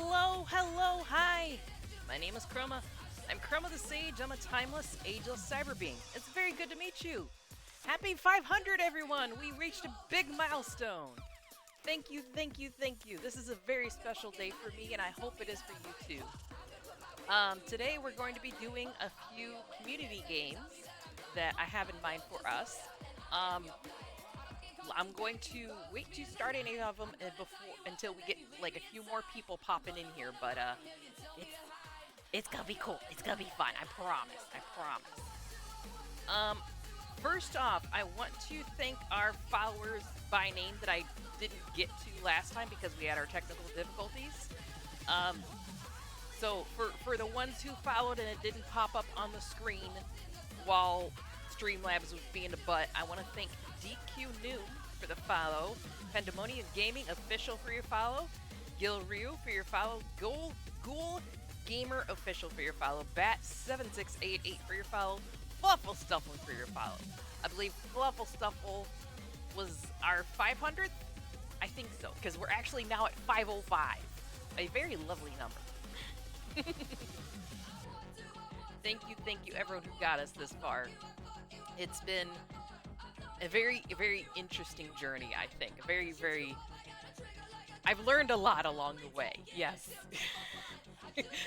Hello, hello, hi! My name is Chroma. I'm Chroma the Sage. I'm a timeless, ageless cyber being. It's very good to meet you. Happy 500, everyone! We reached a big milestone. Thank you, thank you, thank you. This is a very special day for me, and I hope it is for you too. Today we're going to be doing a few community games that I have in mind for us. I'm going to wait to start any of them until we get like a few more people popping in here, but it's it's gonna be cool. It's gonna be fun. I promise. I promise. First off, I want to thank our followers by name that I didn't get to last time because we had our technical difficulties. So for the ones who followed and it didn't pop up on the screen while Streamlabs was being a butt, I want to thank DQ Noom for the follow, Pandemonium Gaming Official for your follow, Gil Ryu for your follow, Ghoul Gamer Official for your follow, Bat7688 for your follow, Fluffle Stuffle for your follow. I believe Fluffle Stuffle was our 500th? I think so, because we're actually now at 505. A very lovely number. Thank you everyone who got us this far. It's been a very interesting journey, I think. I've learned a lot along the way, yes.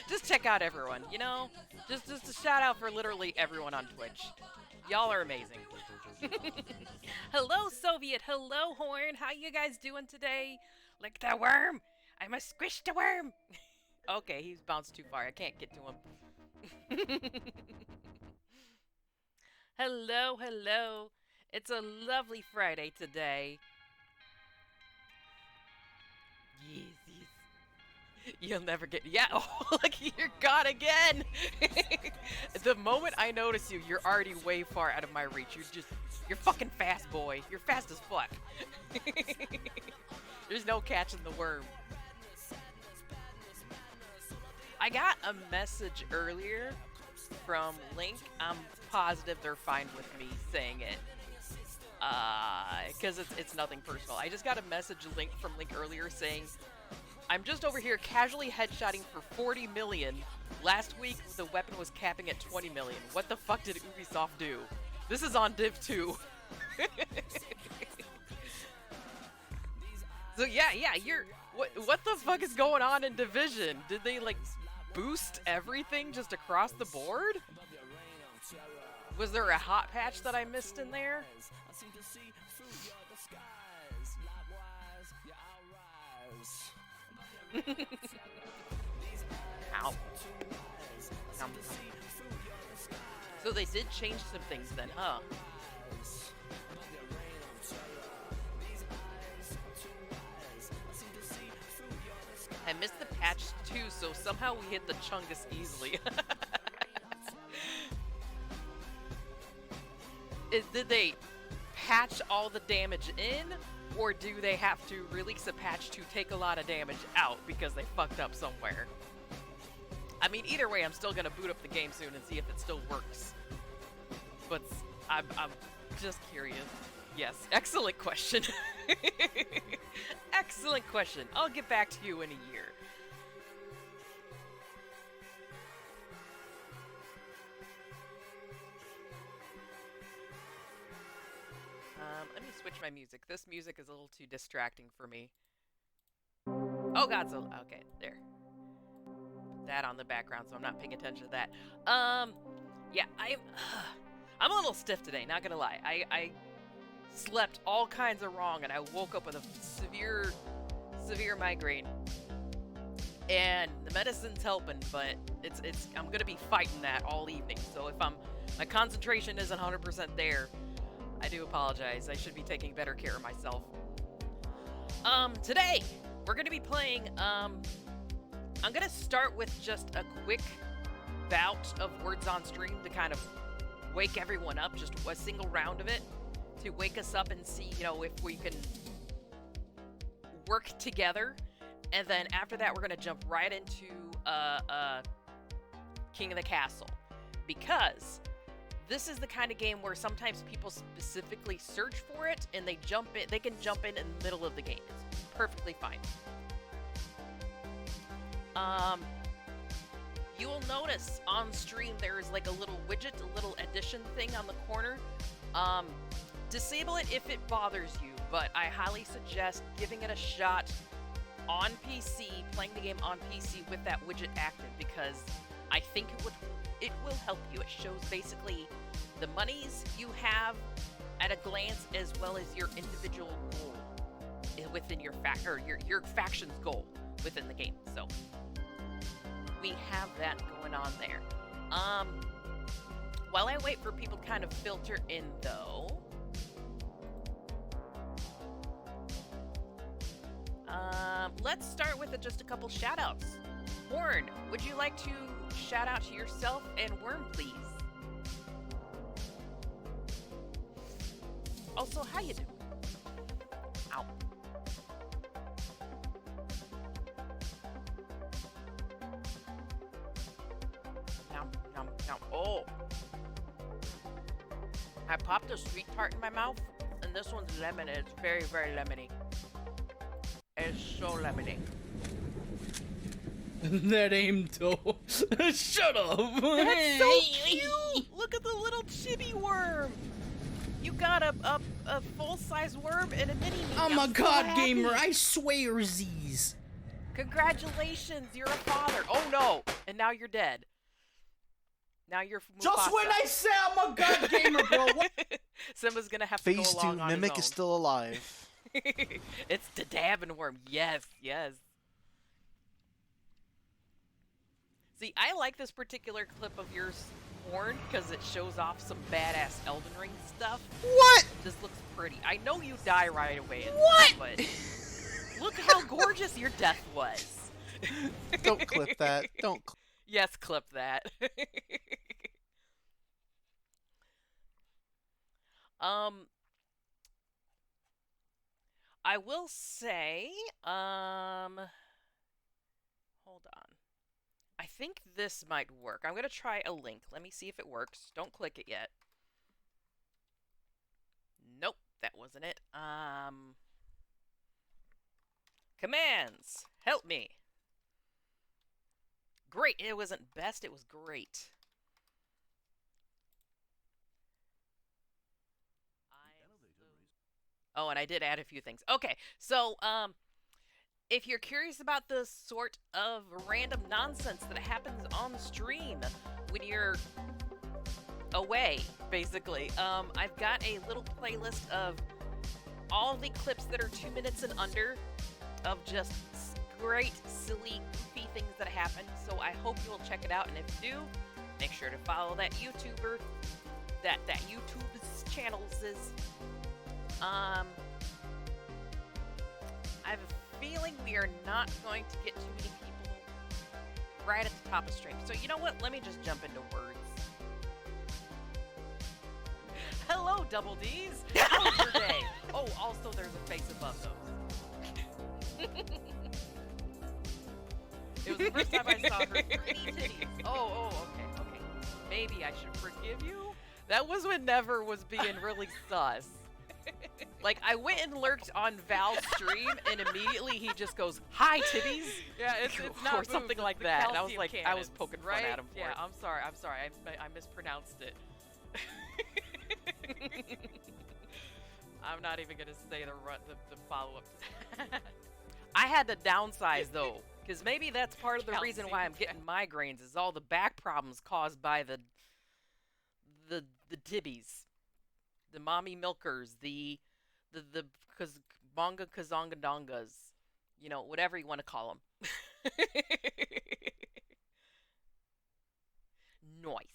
Just check out everyone, you know? Just a shout out for literally everyone on Twitch. Y'all are amazing. Hello, Soviet. Hello, Horn. How you guys doing today? Lick the worm. I must squish the worm. Okay, he's bounced too far. I can't get to him. Hello, hello. It's a lovely Friday today. Yes. You'll never get... Yeah, oh, look, you're gone again! The moment I notice you, you're already way far out of my reach. You're fucking fast, boy. You're fast as fuck. There's no catching the worm. I got a message earlier from Link. I'm positive they're fine with me saying it. Because it's nothing personal. I just got a message from Link earlier saying, I'm just over here casually headshotting for 40 million. Last week, the weapon was capping at 20 million. What the fuck did Ubisoft do? This is on Div 2. So yeah, what the fuck is going on in Division? Did they, like, boost everything just across the board? Was there a hot patch that I missed in there? Ow. So they did change some things then, huh? I missed the patch too, so somehow we hit the Chungus easily. Did they patch all the damage in, or do they have to release a patch to take a lot of damage out because they fucked up somewhere? I mean, either way, I'm still gonna boot up the game soon and see if it still works. But I'm just curious. Yes, excellent question. Excellent question. I'll get back to you in a year. Let me switch my music. This music is a little too distracting for me. Oh god, so okay, there. Put that on the background so I'm not paying attention to that. Yeah, I'm a little stiff today, not gonna lie. I slept all kinds of wrong and I woke up with a severe migraine. And the medicine's helping, but I'm gonna be fighting that all evening. So if my concentration isn't 100% there, I do apologize. I should be taking better care of myself. Today, we're gonna be playing, I'm gonna start with just a quick bout of Words on Stream to kind of wake everyone up, just a single round of it, to wake us up and see, you know, if we can work together. And then after that, we're gonna jump right into, King of the Castle. Because this is the kind of game where sometimes people specifically search for it and they can jump in the middle of the game. It's perfectly fine. You will notice on stream there is like a little widget, a little addition thing on the corner. Disable it if it bothers you, but I highly suggest giving it a shot on PC, playing the game on PC with that widget active, because I think it will help you. It shows basically the monies you have at a glance, as well as your individual goal within your faction's goal within the game. So we have that going on there. While I wait for people to kind of filter in, though, let's start with just a couple shout-outs. Horn, would you like to shout out to yourself and Worm, please? Also, how you doing? Ow. Nom, nom, nom. Oh! I popped a sweet tart in my mouth, and this one's lemon, and it's very, very lemony. It's so lemony. That aim though. Shut up. That's so cute. Look at the little chibi worm. You got a full-size worm and a mini me. I'm a god gamer. I swear, Z's. Congratulations, you're a father. Oh no, and now you're dead. Now you're Mufasa. Just when I say I'm a god gamer, bro. What? Simba's gonna have to Phase go 2 along on Mimic his is own. still alive. It's the Davin worm. Yes, yes. See, I like this particular clip of yours, Horn, because it shows off some badass Elden Ring stuff. What? This looks pretty. I know you die right away. What? But look how gorgeous your death was. Don't clip that. Don't. Yes, clip that. I will say, hold on. I think this might work. I'm going to try a link. Let me see if it works. Don't click it yet. Nope, that wasn't it. Commands, help me. Great. It wasn't best, it was great. Oh, and I did add a few things. Okay, so, if you're curious about the sort of random nonsense that happens on stream when you're away, basically, I've got a little playlist of all the clips that are 2 minutes and under of just great, silly, goofy things that happen. So I hope you'll check it out, and if you do, make sure to follow that YouTuber, that YouTube's channels is. I have a feeling we are not going to get too many people right at the top of stream. So you know what? Let me just jump into words. Hello, Double D's. How was your day? Oh, also there's a face above those. It was the first time I saw her pretty titties. Oh, okay. Maybe I should forgive you? That was when Never was being really sus. Like, I went and lurked on Val's stream, and immediately he just goes, "Hi, titties!" Yeah, it's not or something boobs, like it's the that. And I was calcium like, I was cannons, poking fun right? at him for Yeah, it. I'm sorry. I mispronounced it. I'm not even gonna say the follow-up to that. I had to downsize, though, because maybe that's part of the reason why I'm Calcium getting migraines, is all the back problems caused by the tibbies, the mommy milkers, the bonga kazonga dongas, you know, whatever you want to call them. Nice.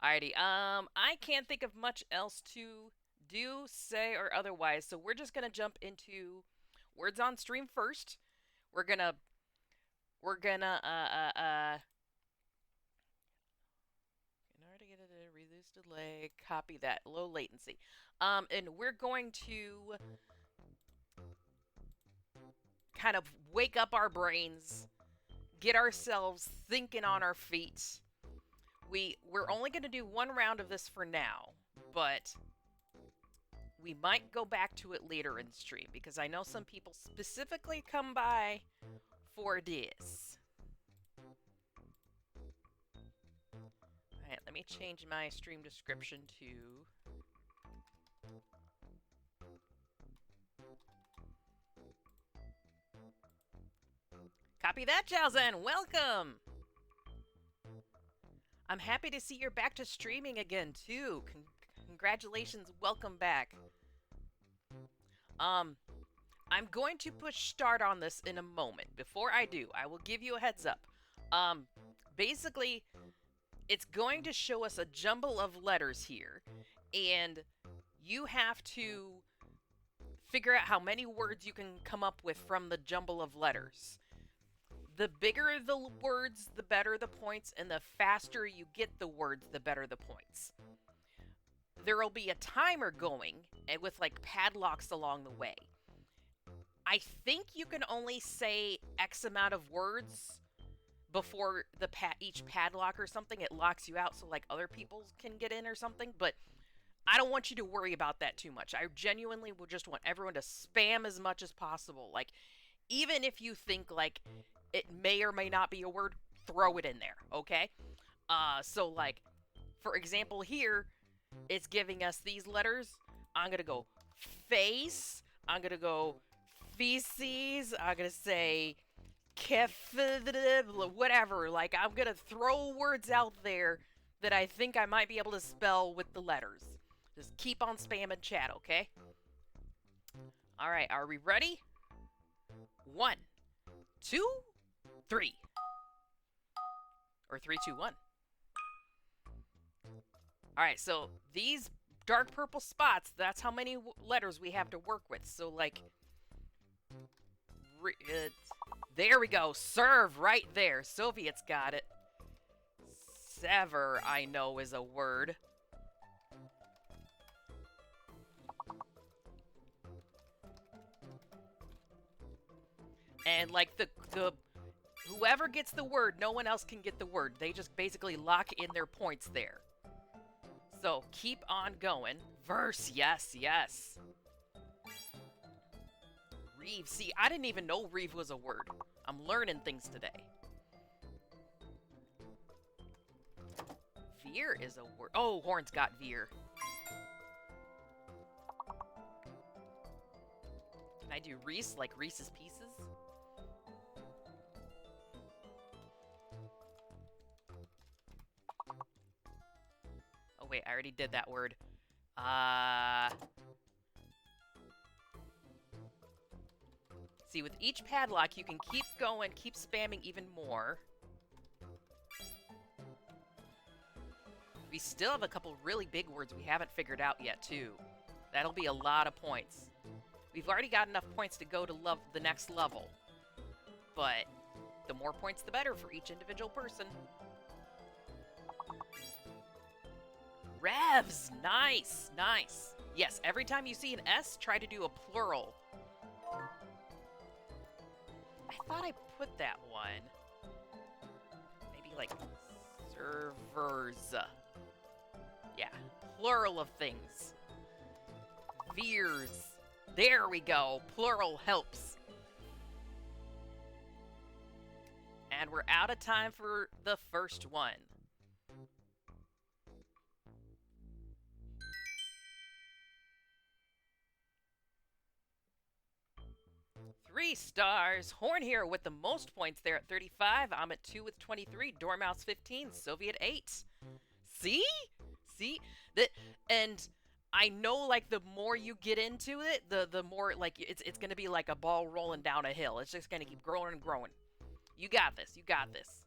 Alrighty, I can't think of much else to do, say, or otherwise, so we're just gonna jump into words on stream first. We're gonna in order to get it a reduce delay, copy that, low latency. And we're going to kind of wake up our brains, get ourselves thinking on our feet. We're only going to do one round of this for now, but we might go back to it later in stream because I know some people specifically come by for this. Alright, let me change my stream description to... Copy that, Jalzen! Welcome! I'm happy to see you're back to streaming again, too. Congratulations, welcome back. I'm going to push start on this in a moment. Before I do, I will give you a heads up. Basically, it's going to show us a jumble of letters here, and you have to figure out how many words you can come up with from the jumble of letters. The bigger the words, the better the points, and the faster you get the words, the better the points. There will be a timer going, and with like padlocks along the way. I think you can only say X amount of words before the each padlock or something. It locks you out so like other people can get in or something, but I don't want you to worry about that too much. I genuinely will just want everyone to spam as much as possible. Like, even if you think like it may or may not be a word, throw it in there, okay? So like, for example here, it's giving us these letters. I'm gonna go face, I'm gonna go feces, I'm gonna say whatever. Like, I'm gonna throw words out there that I think I might be able to spell with the letters. Just keep on spamming chat, okay? Alright, are we ready? 1, 2, 3. Or 3, 2, 1. Alright, so these dark purple spots, that's how many letters we have to work with. So, like, there we go. Serve right there. Soviets got it. Sever, I know, is a word. And, like, the whoever gets the word, no one else can get the word. They just basically lock in their points there. So, keep on going. Verse, yes, yes. Reeve, see, I didn't even know Reeve was a word. I'm learning things today. Veer is a word. Oh, Horn's got veer. Can I do Reese, like Reese's Pieces? Oh, wait, I already did that word. See, with each padlock, you can keep going, keep spamming even more. We still have a couple really big words we haven't figured out yet, too. That'll be a lot of points. We've already got enough points to go to the next level. But the more points, the better for each individual person. Revs! Nice! Nice! Yes, every time you see an S, try to do a plural. I thought I put that one. Maybe like servers. Yeah, plural of things. Veers. There we go. Plural helps. And we're out of time for the first one. 3 stars. Horn here with the most points there at 35. I'm at 2 with 23. Dormouse 15. Soviet 8. See? See? And I know, like, the more you get into it, the more, like, it's going to be like a ball rolling down a hill. It's just going to keep growing and growing. You got this. You got this.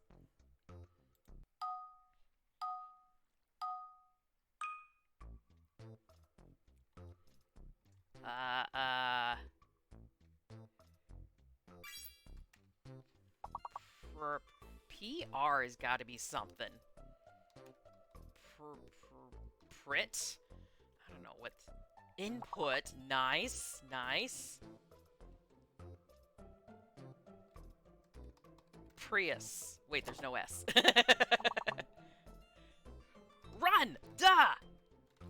PR has got to be something. Prit? I don't know what. Input. Nice. Nice. Prius. Wait, there's no S. Run! Duh!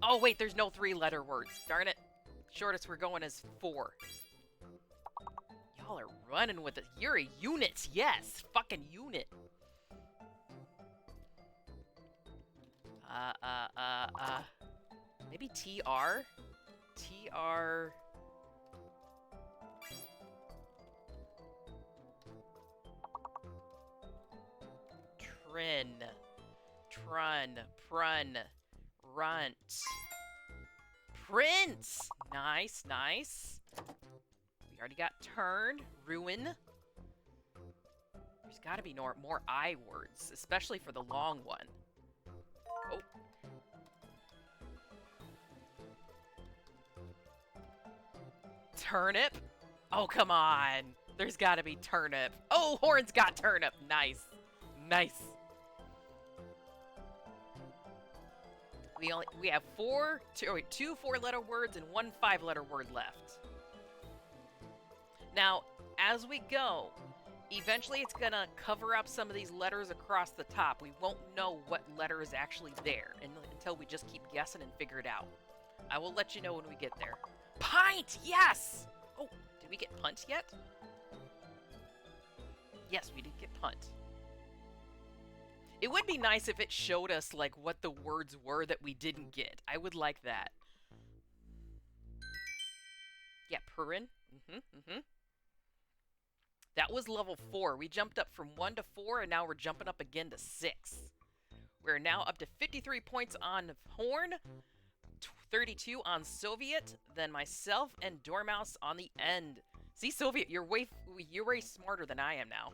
Oh, wait, there's no 3-letter words. Darn it. Shortest we're going is 4. Y'all are running with it. You're a unit. Yes. Fucking unit. Maybe TR? TR... Trin. Trun. Prun. Runt. Prince! Nice, nice. We already got turn. Ruin. There's gotta be more I words, especially for the long one. Oh. Turnip? Oh, come on. There's gotta be turnip. Oh, Horn's got turnip. Nice. Nice. We have two 4-letter words and 1 5-letter word left. Now, as we go, eventually it's gonna cover up some of these letters across the top. We won't know what letter is actually there until we just keep guessing and figure it out. I will let you know when we get there. Pint! Yes! Oh, did we get punt yet? Yes, we did get punt. It would be nice if it showed us, like, what the words were that we didn't get. I would like that. Yeah, Purin. That was level 4. We jumped up from 1 to 4, and now we're jumping up again to 6. We're now up to 53 points on Horn, 32 on Soviet, then myself and Dormouse on the end. See, Soviet, you're way smarter than I am now.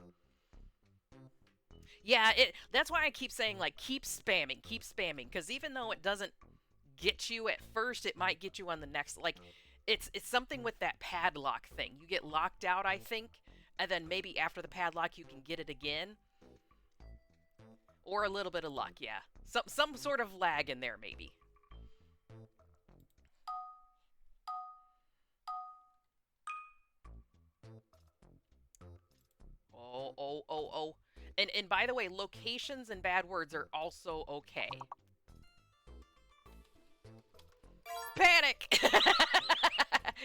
Yeah, that's why I keep saying, like, keep spamming, because even though it doesn't get you at first, it might get you on the next, like, it's something with that padlock thing. You get locked out, I think, and then maybe after the padlock you can get it again. Or a little bit of luck, yeah. Some sort of lag in there, maybe. Oh. And by the way, locations and bad words are also okay. Panic!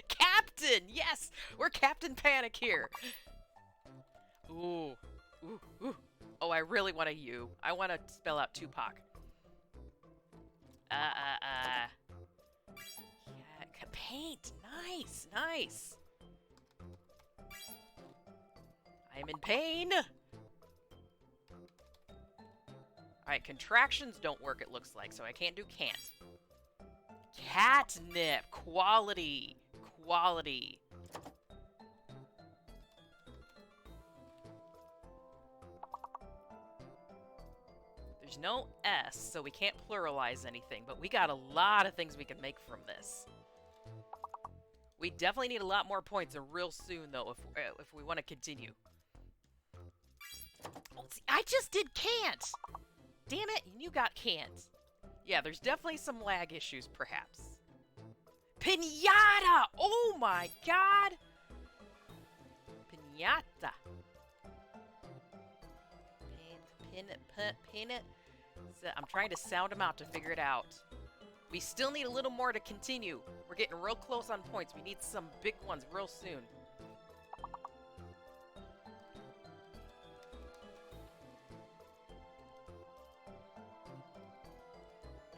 Captain! Yes! We're Captain Panic here. Ooh. Oh, I really want a U. I want to spell out Tupac. Yeah, paint! Nice! I'm in pain! Alright, contractions don't work, it looks like, so I can't do can't. Catnip! Quality! There's no S, so we can't pluralize anything, but we got a lot of things we can make from this. We definitely need a lot more points real soon, though, if we want to continue. Oh, see, I just did can't! Damn it, and you got can't. Yeah, there's definitely some lag issues, perhaps. Pinata! Oh my god! Pinata. Pin it. So I'm trying to sound them out to figure it out. We still need a little more to continue. We're getting real close on points. We need some big ones real soon.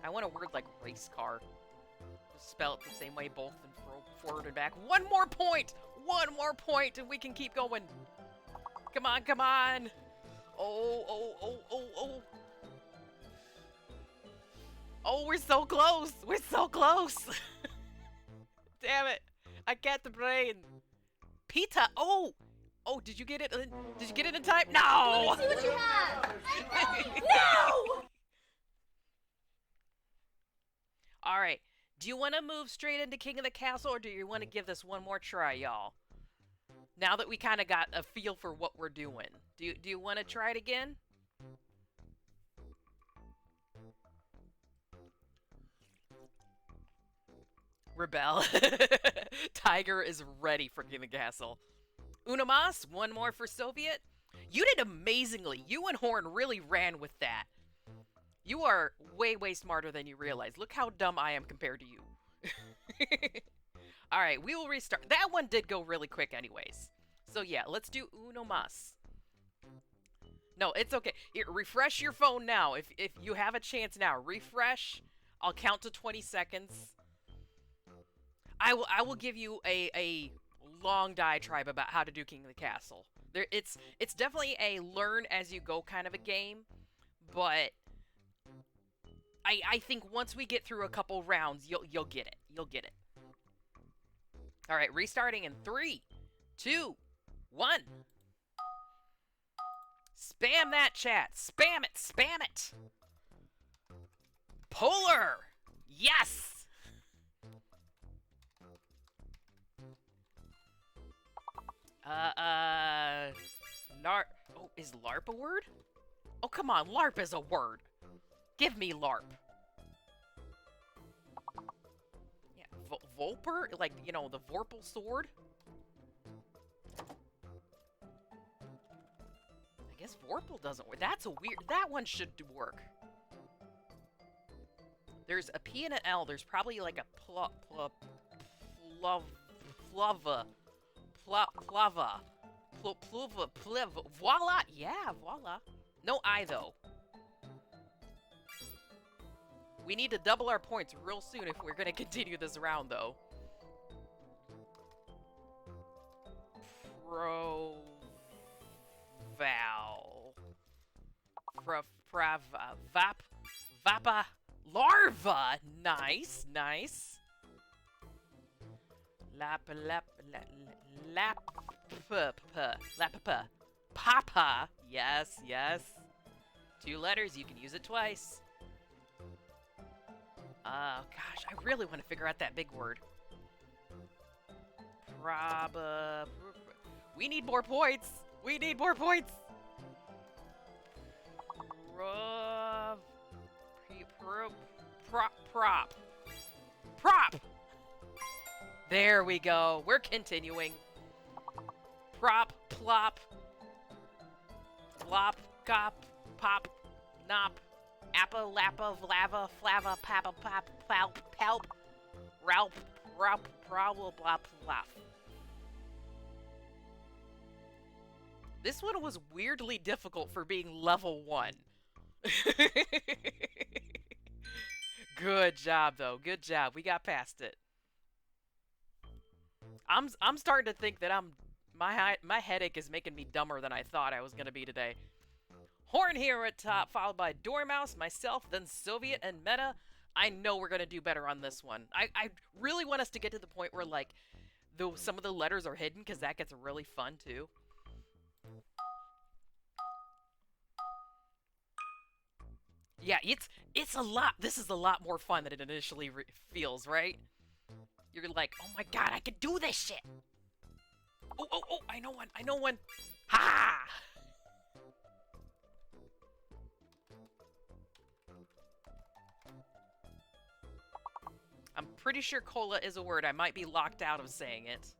I want a word like race car. Just spell it the same way both and forward and back. One more point, and we can keep going. Come on. Oh. Oh, we're so close. Damn it. I got the brain. Pita. Oh, did you get it? Did you get it in time? No! Let me see what you have! No! Alright, do you want to move straight into King of the Castle, or do you want to give this one more try, y'all? Now that we kind of got a feel for what we're doing. Do you want to try it again? Rebel. Tiger is ready for King of the Castle. Unamas, one more for Soviet. You did amazingly. You and Horn really ran with that. You are way smarter than you realize. Look how dumb I am compared to you. All right, we will restart. That one did go really quick anyways. So yeah, let's do uno mas. No, it's okay. Here, refresh your phone now. If you have a chance now, refresh. I'll count to 20 seconds. I will give you a long diatribe about how to do King of the Castle. It's definitely a learn as you go kind of a game, but I think once we get through a couple rounds, you'll get it. You'll get it. All right, restarting in 3, 2, 1. Spam that chat. Spam it. Spam it. Polar. Yes. LARP. Oh, is LARP a word? Oh, come on. LARP is a word. Give me LARP. Yeah, Volper? Like, you know, the Vorpal sword? I guess Vorpal doesn't work. That's a weird... That one should work. There's a P and an L. There's probably like a voila. Yeah, voila. No I, though. We need to double our points real soon if we're going to continue this round, though. Vapa. Larva. Nice, nice. Lapapa. Papa. Yes, yes. 2 letters, you can use it twice. Gosh, I really want to figure out that big word. We need more points. We need more points. Prop. There we go. We're continuing. Prop, plop, flop, cop, pop, nop, appa, lappa, vlava, flava, papa, pop, palp, palp, ralp, ralp, prowl, blop, flop. This one was weirdly difficult for being level 1. Good job, though. Good job. We got past it. I'm starting to think that my headache is making me dumber than I thought I was gonna be today. Horn here at top, followed by Dormouse, myself, then Soviet and Meta. I know we're gonna do better on this one. I really want us to get to the point where like some of the letters are hidden, because that gets really fun too. Yeah, it's a lot. This is a lot more fun than it initially feels, right? You're like, oh my god, I can do this shit. Oh, I know one. Ha! I'm pretty sure cola is a word. I might be locked out of saying it.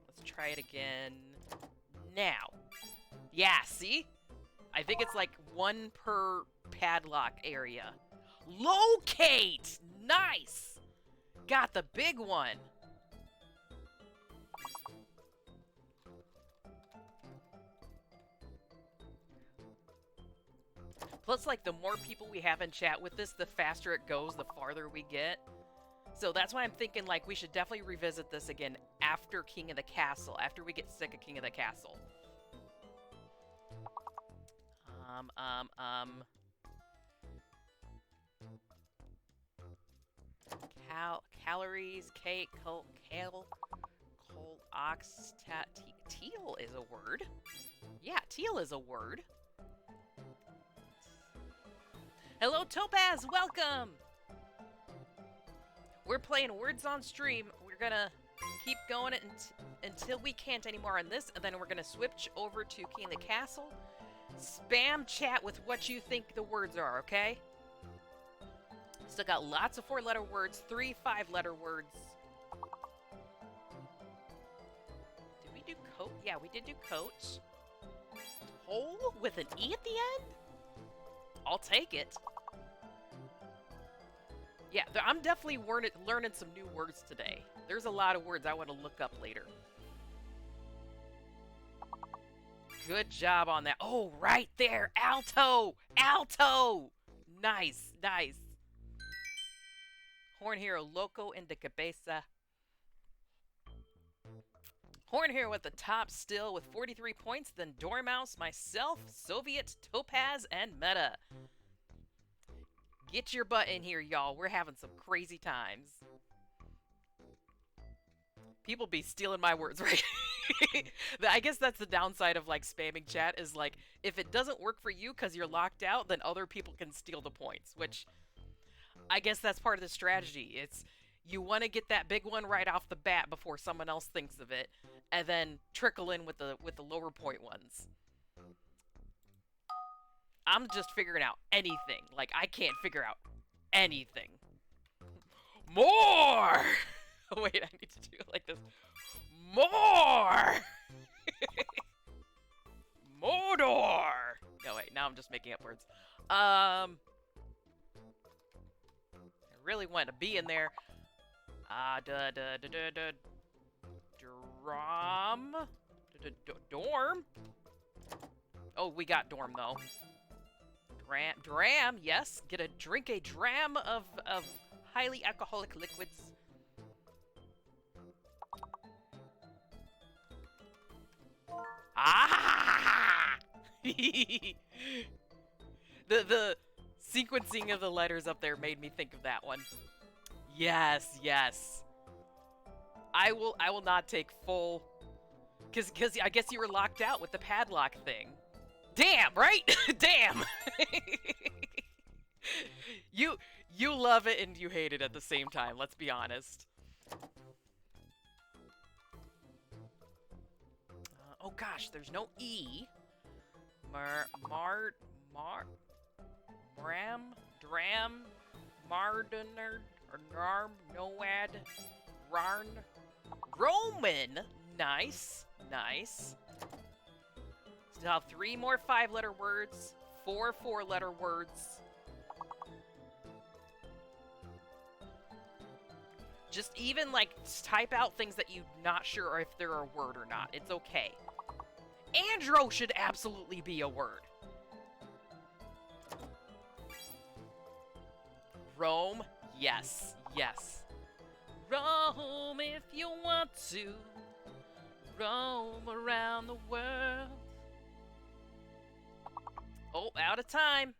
Let's try it again. Now. Yeah, see? I think it's like 1 per padlock area. Locate! Nice! Got the big one. Plus, like, the more people we have in chat with this, the faster it goes, the farther we get. So that's why I'm thinking, like, we should definitely revisit this again after King of the Castle, after we get sick of King of the Castle. Calories, cake, kale, cold ox, teal is a word. Yeah, teal is a word. Hello, Topaz, welcome! We're playing words on stream. We're gonna keep going until we can't anymore on this, and then we're gonna switch over to King of the Castle. Spam chat with what you think the words are, okay? Still got lots of 4-letter words, 3 5-letter words. Did we do coat? Yeah, we did do coat. Hole with an E at the end? I'll take it. Yeah, I'm definitely learning some new words today. There's a lot of words I want to look up later. Good job on that. Oh, right there. Alto. Alto. Nice. Nice. Horn Hero Loco in the cabeza. Horn Hero at the top still with 43 points. Then Dormouse, myself, Soviet, Topaz, and Meta. Get your butt in here, y'all. We're having some crazy times. People be stealing my words, right? I guess that's the downside of like spamming chat is like if it doesn't work for you because you're locked out, then other people can steal the points, which I guess that's part of the strategy. It's you want to get that big one right off the bat before someone else thinks of it, and then trickle in with the lower point ones. I'm just figuring out anything. Like I can't figure out anything. More! Wait, I need to do it like this. More! Mordor! No, wait, now I'm just making up words. I really want to be in there. Dorm? Oh, we got dorm, though. Dram, yes. Drink a dram of highly alcoholic liquids. Ah! the sequencing of the letters up there made me think of that one. Yes, yes. I will not take full cuz I guess you were locked out with the padlock thing. Damn, right? Damn. You love it and you hate it at the same time, let's be honest. Oh gosh, there's no E. Dram, Mardener, Narm, Noad, Rarn, Roman. Nice, nice. Still have 3 more 5-letter words, 4 4-letter words. Just even like type out things that you're not sure if they're a word or not. It's okay. Andro should absolutely be a word. Rome, yes, yes. Roam if you want to. Roam around the world. Oh, out of time.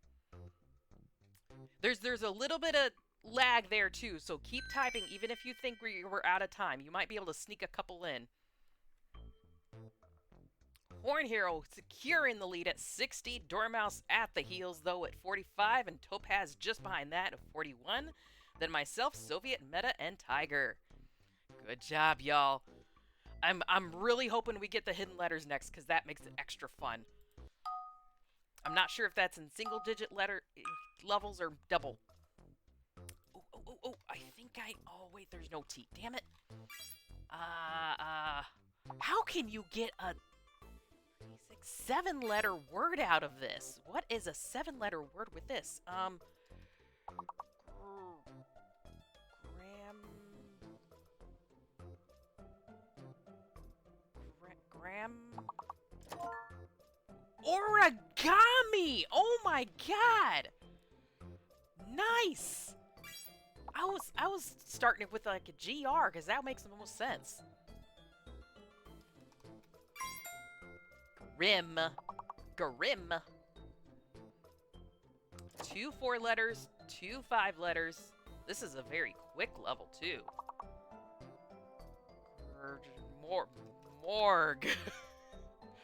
There's a little bit of lag there too, so keep typing even if you think we're out of time. You might be able to sneak a couple in. Horn Hero securing the lead at 60. Dormouse at the heels, though, at 45. And Topaz just behind that at 41. Then myself, Soviet, Meta, and Tiger. Good job, y'all. I'm really hoping we get the hidden letters next, because that makes it extra fun. I'm not sure if that's in single-digit letter levels or double. Oh, I think oh, wait, there's no T. Damn it. How can you get a 7-letter word out of this? What is a 7-letter word with this? Gram. Origami! Oh my god! Nice! I was starting it with like a GR because that makes the most sense. Grim. 2 4 letters, 2 5 letters. This is a very quick level too. Morgue.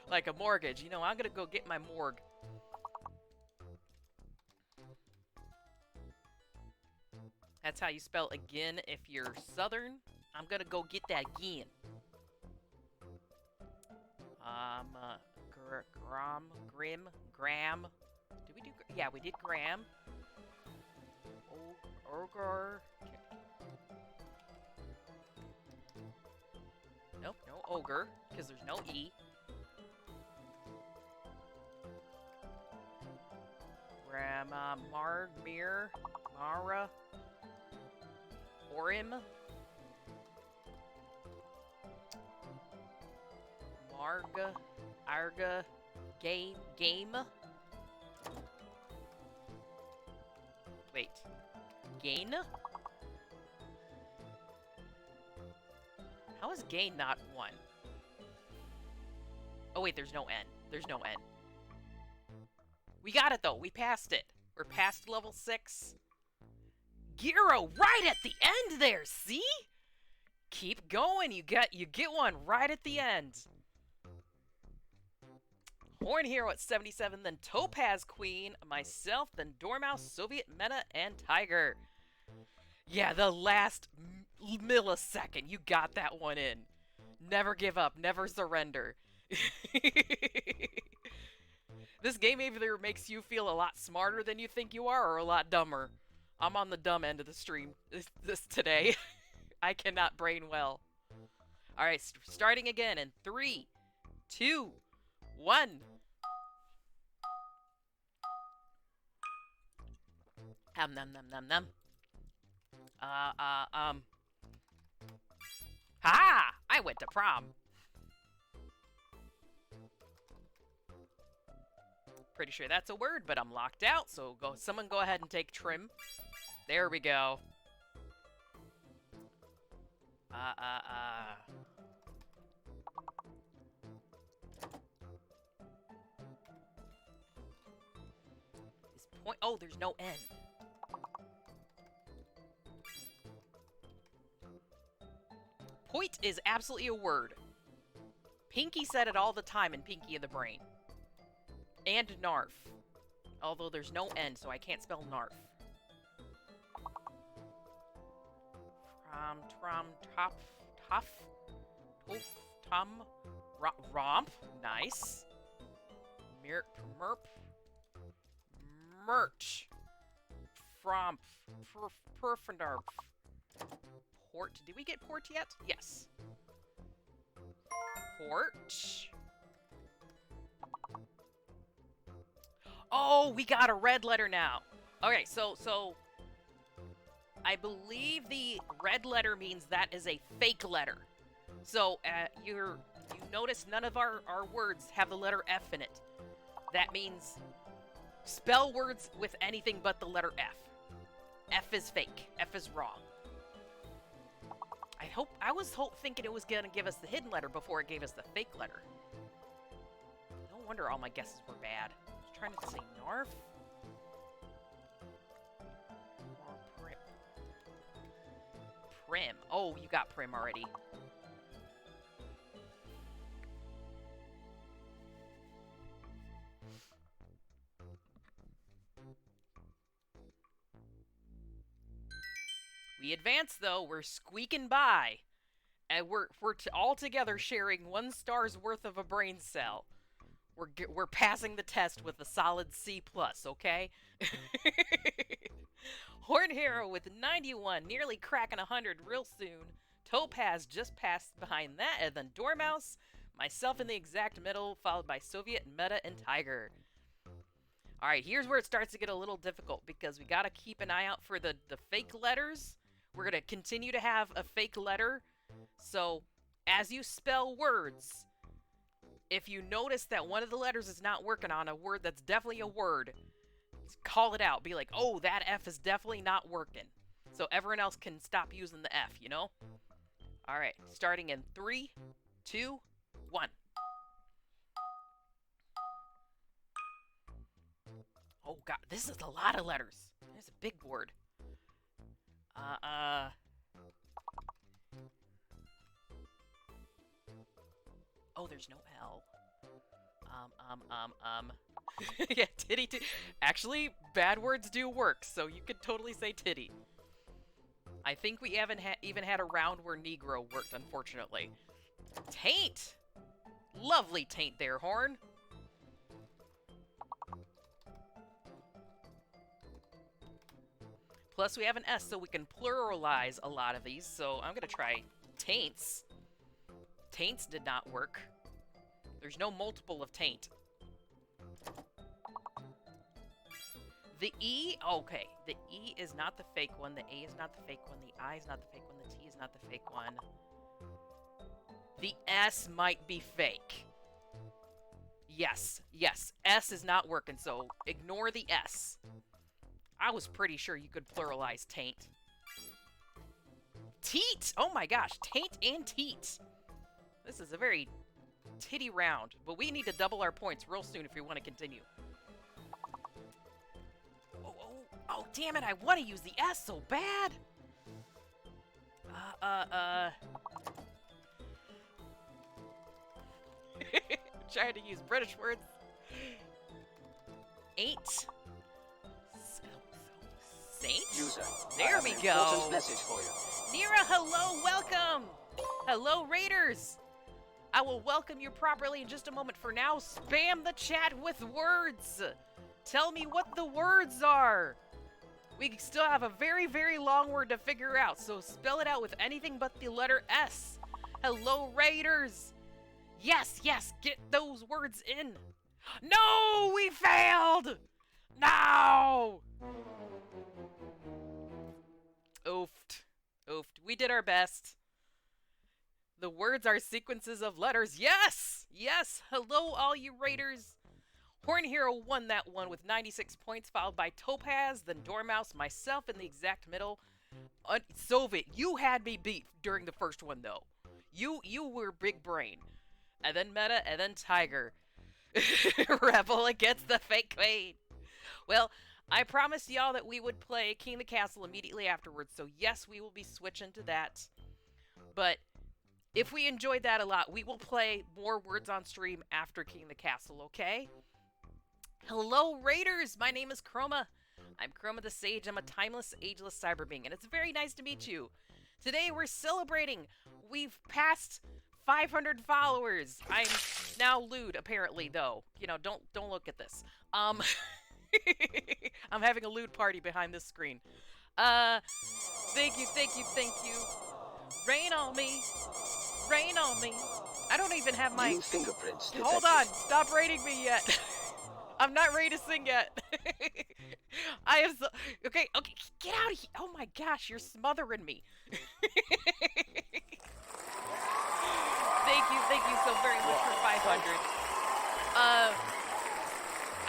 Like a mortgage. You know, I'm gonna go get my morgue. That's how you spell again if you're Southern. I'm gonna go get that again. Gram. Did we do? Yeah, we did gram. Ogre. Nope, no ogre, because there's no E. Margmere. Mara. Horim. Marga. Arga. Game. Wait. Gain? How is gain not 1? Oh wait, there's no N. There's no N. We got it though. We passed it. We're past level 6. Gyro right at the end there, see? Keep going. You get one right at the end. Horn Hero at 77, then Topaz Queen, myself, then Dormouse, Soviet Meta, and Tiger. Yeah, the last millisecond, you got that one in. Never give up, never surrender. This game either makes you feel a lot smarter than you think you are, or a lot dumber. I'm on the dumb end of the stream this today. I cannot brain well. Alright, starting again in 3, 2, 1. Num. Ha! I went to prom. Pretty sure that's a word, but I'm locked out, so someone go ahead and take trim. There we go. This point, oh, there's no N. Point is absolutely a word. Pinky said it all the time in Pinky of the Brain. And Narf. Although there's no N, so I can't spell Narf. Tough, romp, nice. Merp, merch, fromp, perfanarp. Port, did we get port yet? Yes. Port. Oh, we got a red letter now. Okay, so I believe the red letter means that is a fake letter. So you notice none of our words have the letter F in it. That means spell words with anything but the letter F. F is fake. F is wrong. I was thinking it was gonna give us the hidden letter before it gave us the fake letter. No wonder all my guesses were bad. I was trying to say Narf. Or Prim. Oh, you got Prim already. We advance, though. We're squeaking by. And we're all together sharing 1 star's worth of a brain cell. We're passing the test with a solid C+, okay? Horn Hero with 91, nearly cracking 100 real soon. Topaz just passed behind that, and then Dormouse, myself in the exact middle, followed by Soviet, Meta, and Tiger. Alright, here's where it starts to get a little difficult, because we gotta keep an eye out for the fake letters. We're gonna continue to have a fake letter, so as you spell words, if you notice that one of the letters is not working on a word that's definitely a word, call it out. Be like, oh, that F is definitely not working. So everyone else can stop using the F, you know? Alright, starting in 3, 2, 1. Oh god, this is a lot of letters. There's a big board. Oh, there's no L. Yeah, titty. Actually, bad words do work, so you could totally say titty. I think we haven't even had a round where Negro worked, unfortunately. Taint! Lovely taint there, Horn. Plus, we have an S, so we can pluralize a lot of these, so I'm gonna try taints. Taints did not work. There's no multiple of taint. The E, okay. The E is not the fake one. The A is not the fake one. The I is not the fake one. The T is not the fake one. The S might be fake. Yes, yes. S is not working, so ignore the S. I was pretty sure you could pluralize taint. Teat! Oh my gosh, taint and teat. This is a very titty round, but we need to double our points real soon if we want to continue. Oh, damn it, I want to use the S so bad! Trying to use British words. Ain't. Saint? User, There we go. important message for you. Nira, hello, welcome! Hello, Raiders! I will welcome you properly in just a moment. For now, spam the chat with words! Tell me what the words are! We still have a very, very long word to figure out, so spell it out with anything but the letter S. Hello, Raiders! Yes, yes, get those words in! No, we failed! No! Oofed. Oofed. We did our best. The words are sequences of letters. Yes! Yes! Hello, all you Raiders! Horn Hero won that one with 96 points, followed by Topaz, then Dormouse, myself in the exact middle. Soviet, you had me beat during the first one, though. You were big brain. And then Meta, and then Tiger. Rebel against the fake queen. Well, I promised y'all that we would play King of the Castle immediately afterwards, so yes, we will be switching to that. But if we enjoyed that a lot, we will play more words on stream after King of the Castle, okay? Hello, Raiders! My name is Chroma. I'm Chroma the Sage. I'm a timeless, ageless cyber being, and it's very nice to meet you. Today, we're celebrating. We've passed 500 followers. I'm now lewd, apparently, though. You know, don't look at this. I'm having a lewd party behind this screen. Thank you. Rain on me. Rain on me. I don't even have my... New fingerprints detected. Hold on. Stop rating me yet. I'm not ready to sing yet. I am so... Okay, get out of here. Oh my gosh, you're smothering me. Thank you so very much for 500.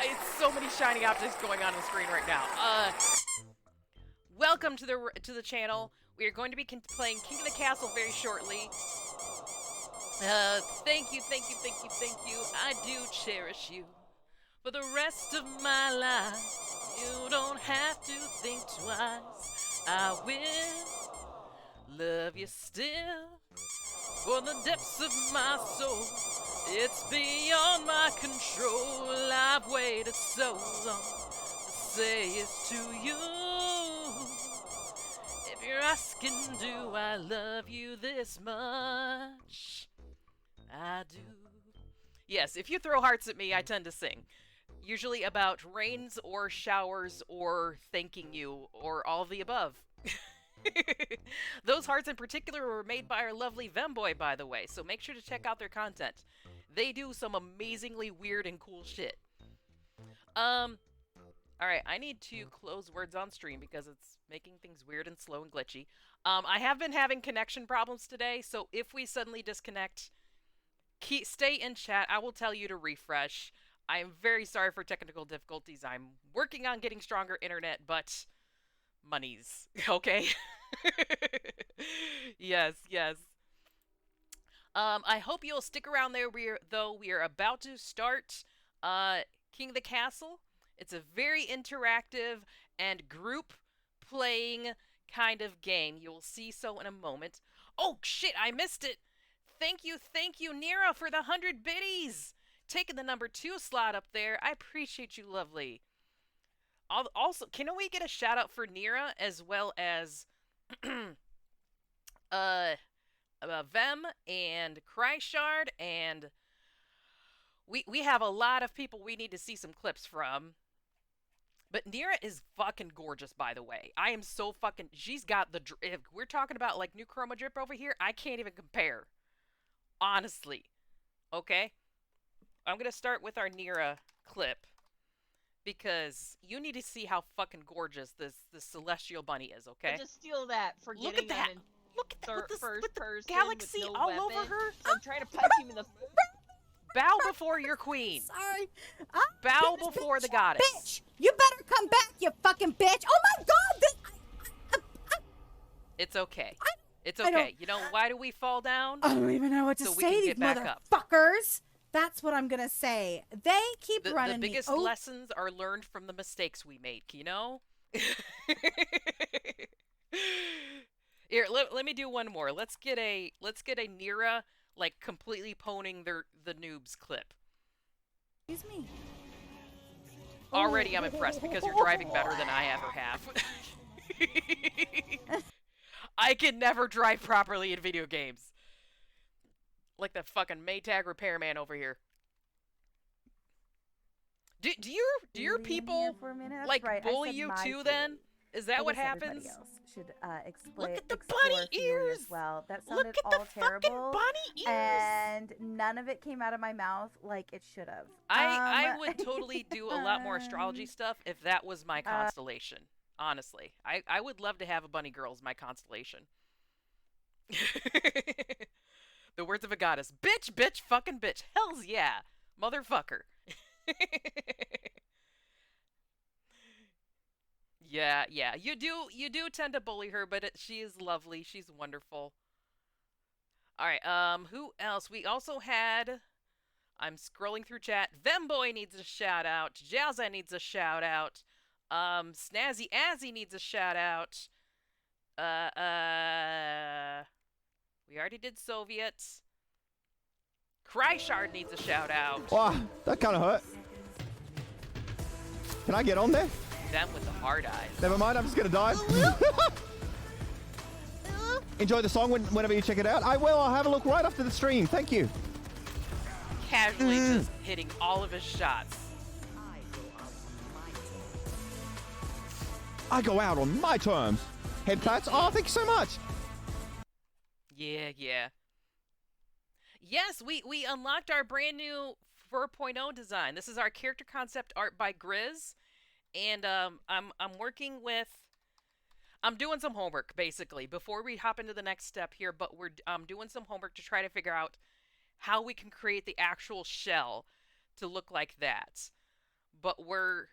It's so many shiny objects going on the screen right now. Welcome to the channel. We are going to be playing King of the Castle very shortly. Thank you. I do cherish you for the rest of my life. You don't have to think twice. I will love you still for the depths of my soul. It's beyond my control. I've waited so long to say it to you. If you're asking, do I love you this much? I do. Yes, if you throw hearts at me, I tend to sing. Usually about rains or showers or thanking you or all of the above. Those hearts in particular were made by our lovely Vemboy, by the way, so make sure to check out their content. They do some amazingly weird and cool shit. Alright, I need to close words on stream because it's making things weird and slow and glitchy. I have been having connection problems today, so if we suddenly disconnect, stay in chat. I will tell you to refresh. I am very sorry for technical difficulties. I'm working on getting stronger internet, but monies, okay? Yes. I hope you'll stick around there. We are about to start King of the Castle. It's a very interactive and group playing kind of game. You will see so in a moment. Oh shit, I missed it. Thank you, Nira, for the 100 biddies. Taking the number 2 slot up there. I appreciate you, lovely. Also, can we get a shout out for Nira as well as Vem and Kryshard, and we have a lot of people we need to see some clips from. But Nira is fucking gorgeous, by the way. I am so fucking... She's got the... If we're talking about, like, new chroma drip over here, I can't even compare. Honestly. Okay? I'm gonna start with our Nira clip. because you need to see how fucking gorgeous this celestial bunny is. I'll Okay. just steal that for Look getting at that. on Look at that with, first the person galaxy with no all weapon. over her. So I'm trying to punch him in the. Bow before your queen. Sorry. Bow before the goddess. Bitch, you better come back, you fucking bitch. Oh my god, this... It's okay. It's I don't- okay. You know why do we fall down? I don't even know what to So we say can to these get back up. motherfuckers. That's what I'm gonna say. They keep The running biggest me over. lessons are learned from the mistakes we make, you know? Here, let me do one more. Let's get a Nira like completely poning the noobs clip. Excuse me. Already I'm impressed because you're driving better than I ever have. I can never drive properly in video games. Like the fucking Maytag repairman over here. Do your people like bully you too then? Is that what happens? Should Look at the bunny ears! as well. That Look sounded at all the terrible, fucking bunny ears! and none of it came out of my mouth like it should have. I would totally do a lot more astrology stuff if that was my constellation. Honestly, I would love to have a bunny girl as my constellation. The words of a goddess. Bitch, bitch, fucking bitch. Hells yeah. Motherfucker. Yeah. You do tend to bully her, but she is lovely. She's wonderful. All right. Who else? We also had. I'm scrolling through chat. Vemboy needs a shout out. Jalza needs a shout out. Snazzy Azzy needs a shout out. We already did Soviets. Kryshard needs a shout out. Wow, that kind of hurt. Can I get on there? Them with the hard eyes. Never mind, I'm just gonna die. Enjoy the song whenever you check it out. I will. I'll have a look right after the stream. Thank you. Casually just hitting all of his shots. I go out on my terms. Head pats. Oh, thank you so much. Yeah. Yes, we unlocked our brand new 4.0 design. This is our character concept art by Grizz, and I'm working with. I'm doing some homework basically before we hop into the next step here, but we're doing some homework to try to figure out how we can create the actual shell to look like that. But we're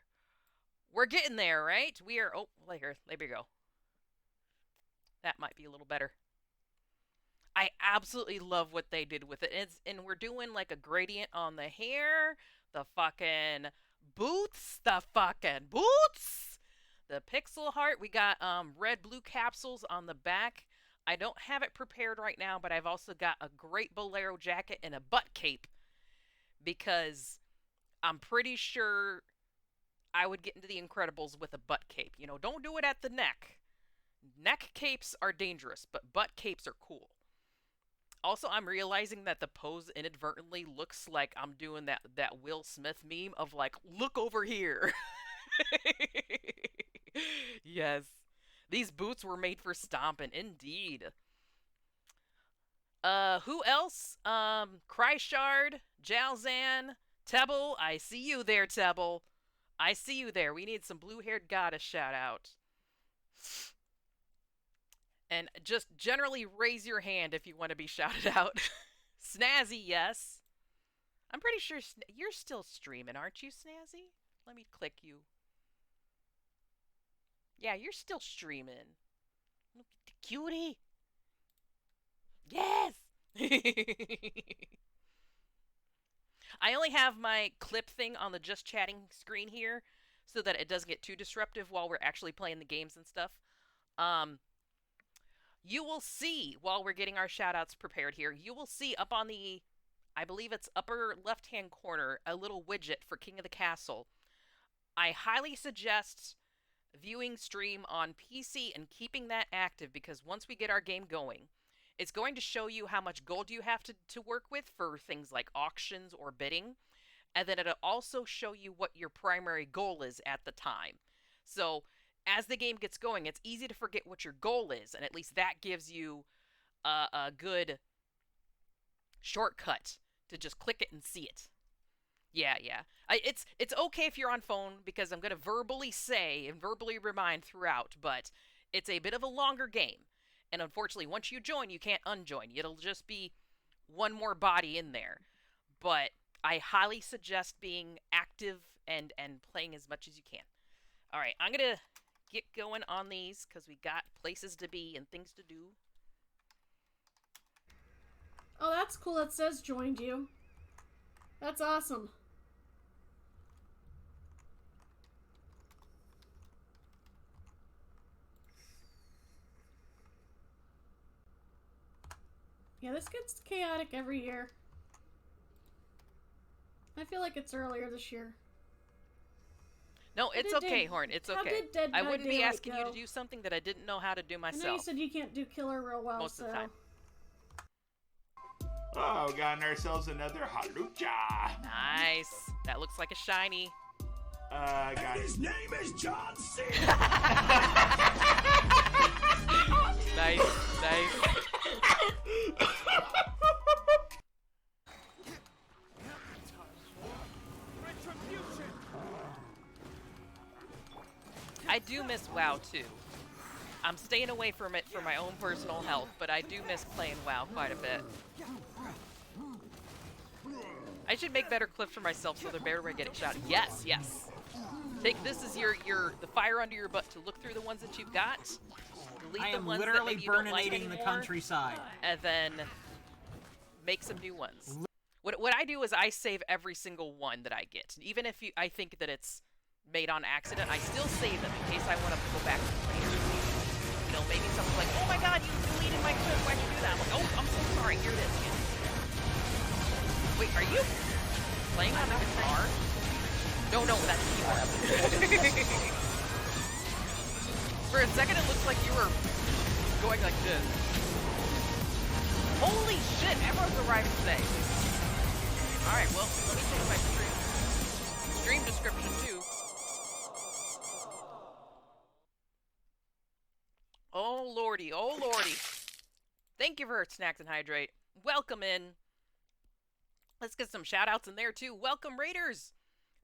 getting there, right? We are. Oh, there we go. That might be a little better. I absolutely love what they did with it. And we're doing like a gradient on the hair, the fucking boots, the pixel heart. We got red blue capsules on the back. I don't have it prepared right now, but I've also got a great bolero jacket and a butt cape because I'm pretty sure I would get into the Incredibles with a butt cape. You know, don't do it at the neck. Neck capes are dangerous, but butt capes are cool. Also, I'm realizing that the pose inadvertently looks like I'm doing that Will Smith meme of like, look over here. Yes. These boots were made for stomping, indeed. Who else? Kryshard, Jalzan, Tebble. I see you there, Tebble. I see you there. We need some blue-haired goddess shout out. And just generally raise your hand if you want to be shouted out. Snazzy, yes. I'm pretty sure you're still streaming, aren't you, Snazzy? Let me click you. Yeah, you're still streaming. Look at the cutie. Yes! I only have my clip thing on the just chatting screen here so that it doesn't get too disruptive while we're actually playing the games and stuff. You will see, while we're getting our shoutouts prepared here, you will see up on the, I believe it's upper left-hand corner, a little widget for King of the Castle. I highly suggest viewing stream on PC and keeping that active because once we get our game going, it's going to show you how much gold you have to work with for things like auctions or bidding, and then it'll also show you what your primary goal is at the time. So as the game gets going, it's easy to forget what your goal is, and at least that gives you a good shortcut to just click it and see it. Yeah, yeah. It's okay if you're on phone because I'm gonna verbally say and verbally remind throughout, but it's a bit of a longer game, and unfortunately, once you join, you can't unjoin. It'll just be one more body in there. But I highly suggest being active and playing as much as you can. All right, I'm gonna get going on these because we got places to be and things to do. Oh, that's cool. It says joined you. That's awesome. Yeah, this gets chaotic every year. I feel like it's earlier this year. No, it's did okay, Dead- Horn. It's how okay. did Dead I by wouldn't be Daylight asking you go? to do something that I didn't know how to do I know you myself. said you can't do killer real well, Most of the so... time. Oh, gotten ourselves another halucha. Nice. That looks like a shiny. Got his name is John C. Nice, nice. I do miss WoW too. I'm staying away from it for my own personal health, but I do miss playing WoW quite a bit. I should make better clips for myself so they're better at getting shot. Yes, yes. Take this as the fire under your butt to look through the ones that you've got. Delete I the am ones that literally maybe you don't like burninating the anymore, countryside. and then make some new ones. What I do is I save every single one that I get, even if I think that it's made on accident. I still save them in case I want to go back to later. You know, maybe someone's like, "Oh my God, you deleted my clip. Why'd you do that?" I'm like, "Oh, I'm so sorry. Here it is." Wait, are you playing on the guitar? No, that's keyboard. For a second, it looked like you were going like this. Holy shit! Everyone's arriving today. All right, well, let me check my stream description too. Oh lordy, oh lordy. Thank you for Snacks and Hydrate. Welcome in. Let's get some shout outs in there too. Welcome, Raiders.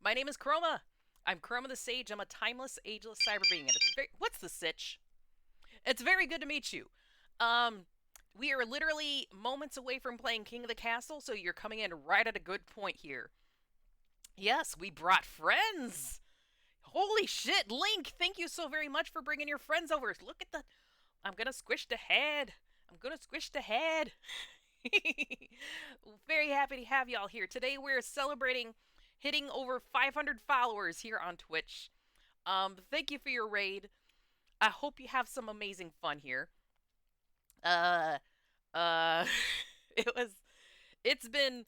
My name is Chroma. I'm Chroma the Sage. I'm a timeless, ageless cyber being. And it's very, what's the sitch? It's very good to meet you. We are literally moments away from playing King of the Castle, so you're coming in right at a good point here. Yes, we brought friends. Holy shit, Link, thank you so very much for bringing your friends over. Look at the... I'm gonna squish the head. I'm gonna squish the head. Very happy to have y'all here. Today we're celebrating hitting over 500 followers here on Twitch. Thank you for your raid. I hope you have some amazing fun here. It's been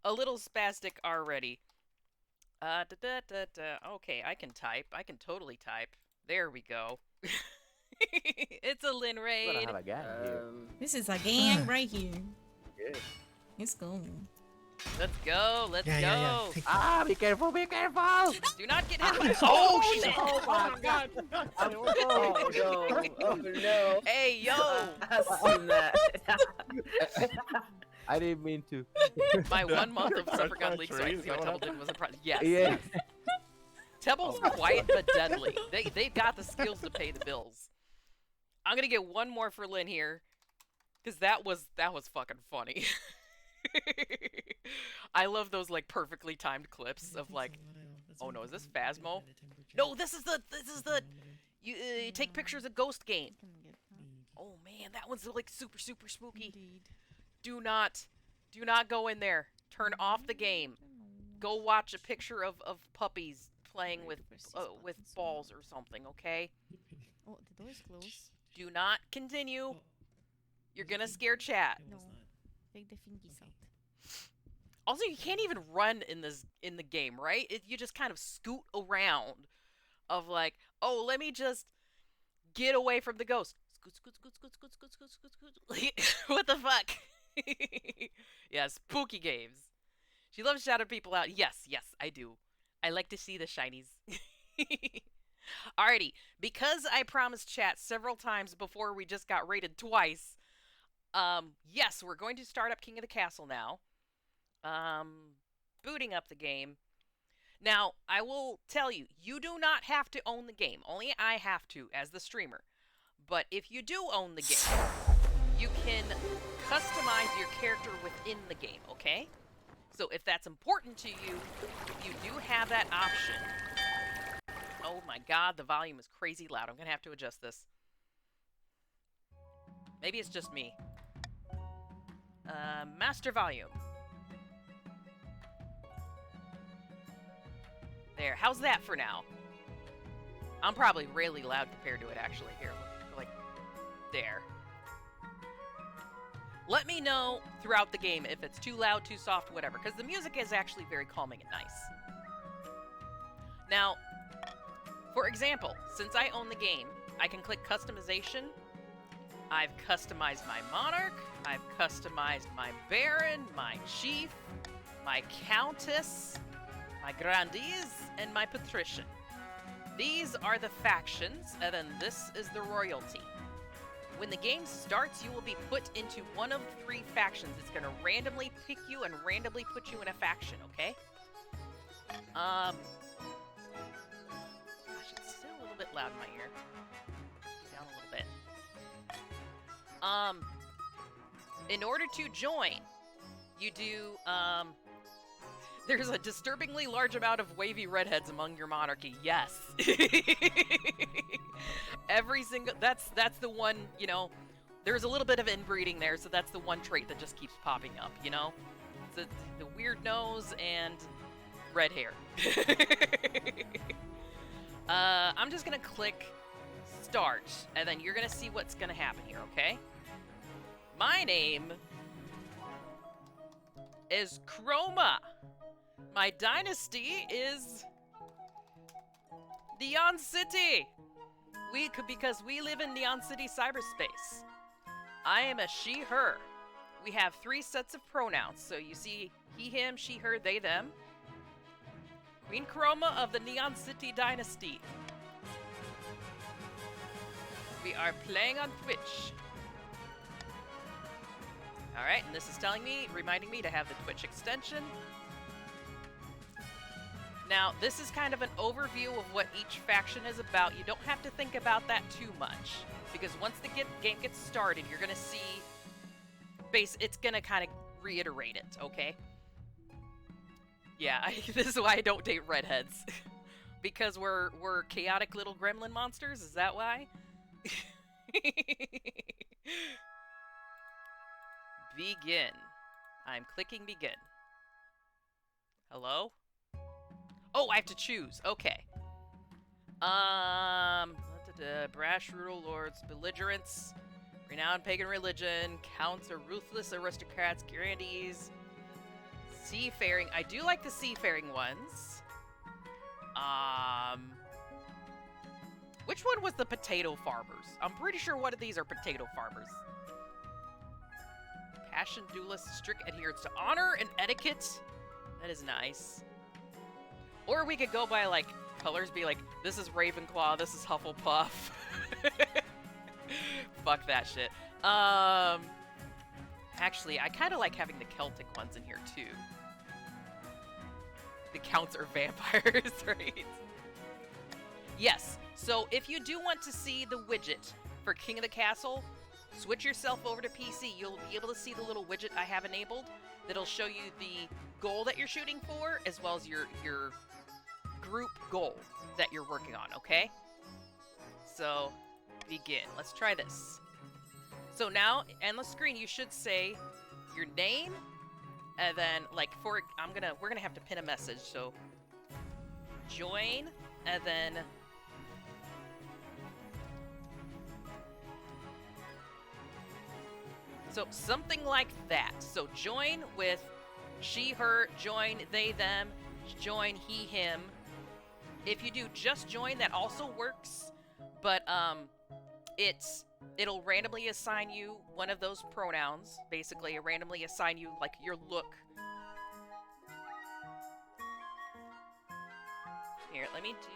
a little spastic already. Okay, I can type. I can totally type. There we go. It's a Lin raid. This is a gang right here. It's cool. Let's go. Let's go. Ah, be careful, be careful! Do not get hit by. Oh, shit! Oh my god! Oh no! Oh no! Hey, yo! I've seen that. I didn't mean to. My 1 month of Suffer Gun League, so I can see what Temple did was a project. Yes. Yeah. Temple's quiet but deadly. They've got the skills to pay the bills. I'm gonna get one more for Lynn here, because that was fucking funny. I love those like perfectly timed clips of like, oh no, is this Phasmo? No, this is the you take pictures of Ghost Game. Oh man, that one's like super spooky. Do not go in there. Turn off the game. Go watch a picture of puppies playing with balls or something, okay? Oh, the door is closed. Do not continue. You're gonna scare chat. No. Take the fingies out. Also, you can't even run in the game, right? You just kind of scoot around of like, oh, let me just get away from the ghost. Scoot. What the fuck? Yeah, spooky games. She loves shouting people out. Yes, I do. I like to see the shinies. Alrighty, because I promised chat several times before we just got raided twice, yes, we're going to start up King of the Castle now. Booting up the game. Now, I will tell you, you do not have to own the game. Only I have to as the streamer. But if you do own the game, you can customize your character within the game, okay? So if that's important to you, you do have that option. Oh my god, the volume is crazy loud. I'm gonna have to adjust this. Maybe it's just me. Master volume. There, how's that for now? I'm probably really loud compared to it, actually. Here, like, there. Let me know throughout the game if it's too loud, too soft, whatever, because the music is actually very calming and nice. Now, for example, since I own the game, I can click customization. I've customized my monarch, I've customized my baron, my chief, my countess, my grandees, and my patrician. These are the factions, and then this is the royalty. When the game starts, you will be put into one of 3 factions. It's going to randomly pick you and randomly put you in a faction, okay? Gosh, it's still a little bit loud in my ear. Down a little bit. In order to join, you do, there's a disturbingly large amount of wavy redheads among your monarchy. Yes. Every single, that's the one, you know, there's a little bit of inbreeding there, so that's the one trait that just keeps popping up, you know? It's the weird nose and red hair. I'm just gonna click start, and then you're gonna see what's gonna happen here, okay? My name is Chroma. My dynasty is Neon City. Because we live in Neon City cyberspace. I am a she, her. We have 3 sets of pronouns. So you see he, him, she, her, they, them. Queen Chroma of the Neon City dynasty. We are playing on Twitch. Alright, and this is reminding me to have the Twitch extension. Now, this is kind of an overview of what each faction is about. You don't have to think about that too much, because once the game gets started, you're gonna see, it's gonna kind of reiterate it, okay? Yeah, this is why I don't date redheads. Because we're chaotic little gremlin monsters, is that why? Begin. I'm clicking begin. Hello? Oh, I have to choose. Okay. Brash rural lords, belligerents, renowned pagan religion, counts are ruthless aristocrats, grandees, seafaring. I do like the seafaring ones. Which one was the potato farmers? I'm pretty sure one of these are potato farmers. Passion duelist, strict adherence to honor and etiquette. That is nice. Or we could go by, like, colors, be like, this is Ravenclaw, this is Hufflepuff. Fuck that shit. Actually, I kind of like having the Celtic ones in here, too. The counts are vampires, right? Yes, so if you do want to see the widget for King of the Castle, switch yourself over to PC. You'll be able to see the little widget I have enabled that'll show you the goal that you're shooting for, as well as your group goal that you're working on, okay? So, begin. Let's try this. So now, on the screen, you should say your name, and then, like, we're gonna have to pin a message, so join, and then so something like that. So join with she, her, join they, them, join he, him. If you do just join, that also works, but it'll randomly assign you one of those pronouns. Basically, it randomly assign you, like, your look. Here, let me do...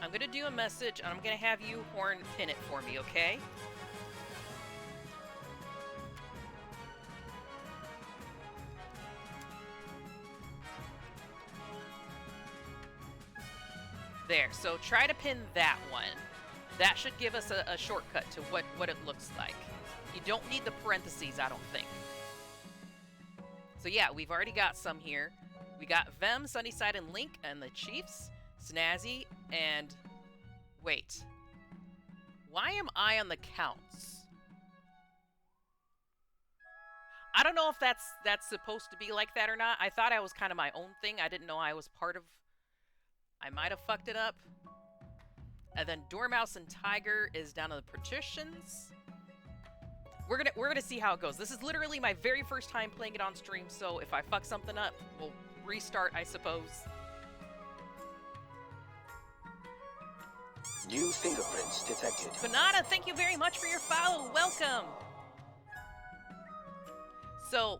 I'm gonna do a message, and I'm gonna have you horn pin it for me, okay? There, so try to pin that one. That should give us a shortcut to what it looks like. You don't need the parentheses, I don't think. So yeah, we've already got some here. We got Vem, Sunnyside, and Link, and the Chiefs, Snazzy, and... Wait. Why am I on the counts? I don't know if that's supposed to be like that or not. I thought I was kind of my own thing. I didn't know I was part of... I might have fucked it up. And then Dormouse and Tiger is down to the partitions. We're gonna see how it goes. This is literally my very first time playing it on stream, so if I fuck something up, we'll restart, I suppose. New fingerprints detected. Banana, thank you very much for your follow. Welcome. So,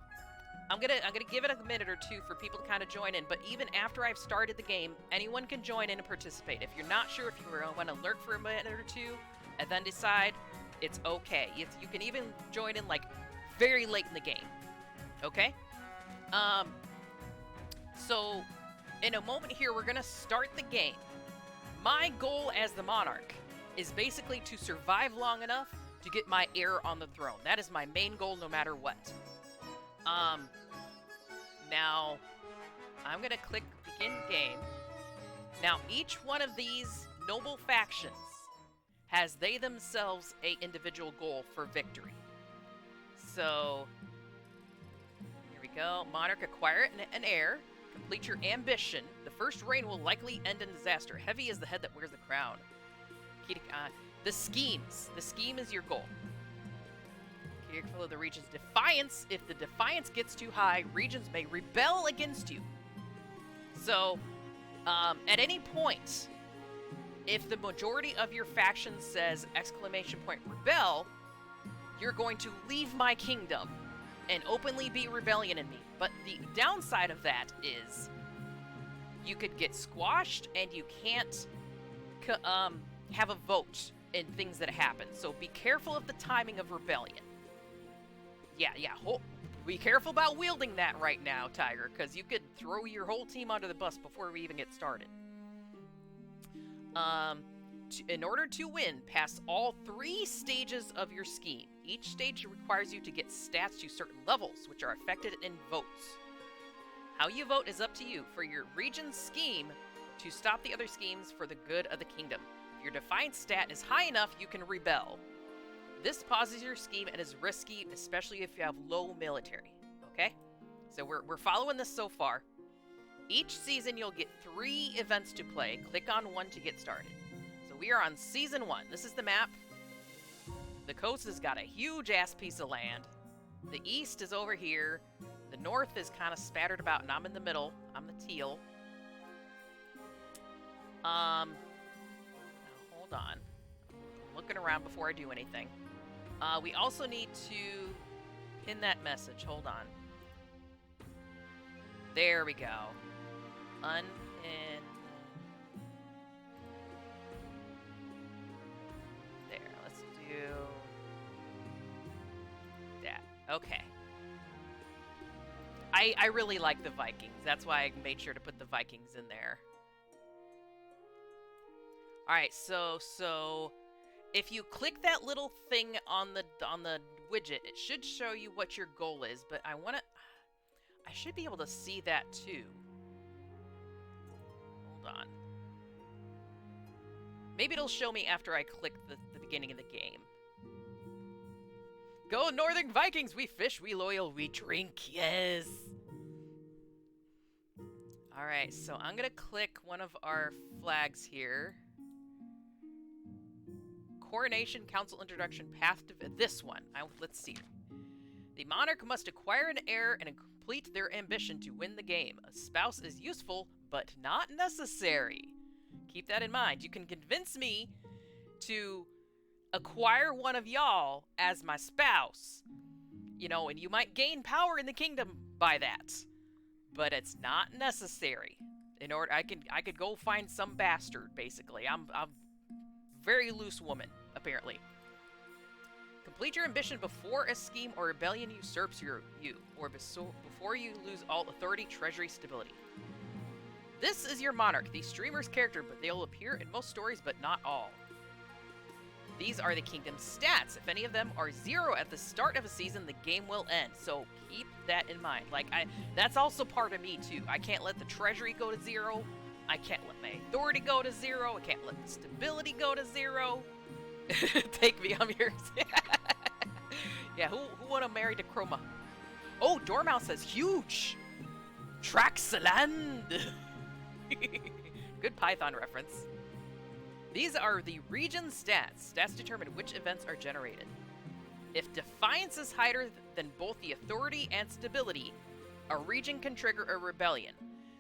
I'm gonna give it a minute or two for people to kind of join in. But even after I've started the game, anyone can join in and participate. If you're not sure if you want to lurk for a minute or two, and then decide, it's okay. You can even join in like very late in the game. Okay. So, in a moment here, we're gonna start the game. My goal as the Monarch is basically to survive long enough to get my heir on the throne. That is my main goal no matter what. Now, I'm gonna click begin game. Now, each one of these noble factions has they themselves a individual goal for victory. So, here we go. Monarch, acquire an heir. Complete your ambition. The first reign will likely end in disaster. Heavy is the head that wears the crown. The schemes. The scheme is your goal. Careful of the region's defiance. If the defiance gets too high, regions may rebel against you. So, at any point, if the majority of your faction says !rebel, you're going to leave my kingdom and openly be rebellion in me. But the downside of that is you could get squashed and you can't have a vote in things that happen. So be careful of the timing of rebellion. Yeah, be careful about wielding that right now, Tiger, because you could throw your whole team under the bus before we even get started. In order to win, pass all 3 stages of your scheme. Each stage requires you to get stats to certain levels, which are affected in votes. How you vote is up to you. For your region's scheme, to stop the other schemes for the good of the kingdom. If your defiance stat is high enough, you can rebel. This pauses your scheme and is risky, especially if you have low military. Okay? So we're following this so far. Each season, you'll get 3 events to play. Click on one to get started. So we are on Season 1. This is the map. The coast has got a huge-ass piece of land. The east is over here. The north is kind of spattered about, and I'm in the middle. I'm the teal. Hold on. I'm looking around before I do anything. We also need to pin that message. Hold on. There we go. Unpin. There, let's do that. Okay. I really like the Vikings. That's why I made sure to put the Vikings in there. Alright, so if you click that little thing on the widget, it should show you what your goal is, but I should be able to see that too. Hold on. Maybe it'll show me after I click the beginning of the game. Go Northern Vikings! We fish, we loyal, we drink, yes! Alright, so I'm gonna click one of our flags here. Coronation Council Introduction Path to this one. Let's see. The monarch must acquire an heir and complete their ambition to win the game. A spouse is useful, but not necessary. Keep that in mind. You can convince me to acquire one of y'all as my spouse. You know, and you might gain power in the kingdom by that. But it's not necessary. In order, I could go find some bastard, basically. I'm very loose woman, apparently. Complete your ambition before a scheme or rebellion usurps you, or before you lose all authority, treasury, stability. This is your monarch, the streamer's character, but they'll appear in most stories, but not all. These are the kingdom's stats. If any of them are 0 at the start of a season, the game will end. So keep that in mind. Like, that's also part of me, too. I can't let the treasury go to 0. I can't let my authority go to 0. I can't let the stability go to 0. Take me, I'm yours. Yeah, who want to marry to Chroma? Oh, Dormouse says huge. Traxaland. Good Python reference. These are the region stats. Stats determine which events are generated. If defiance is higher than both the authority and stability, a region can trigger a rebellion.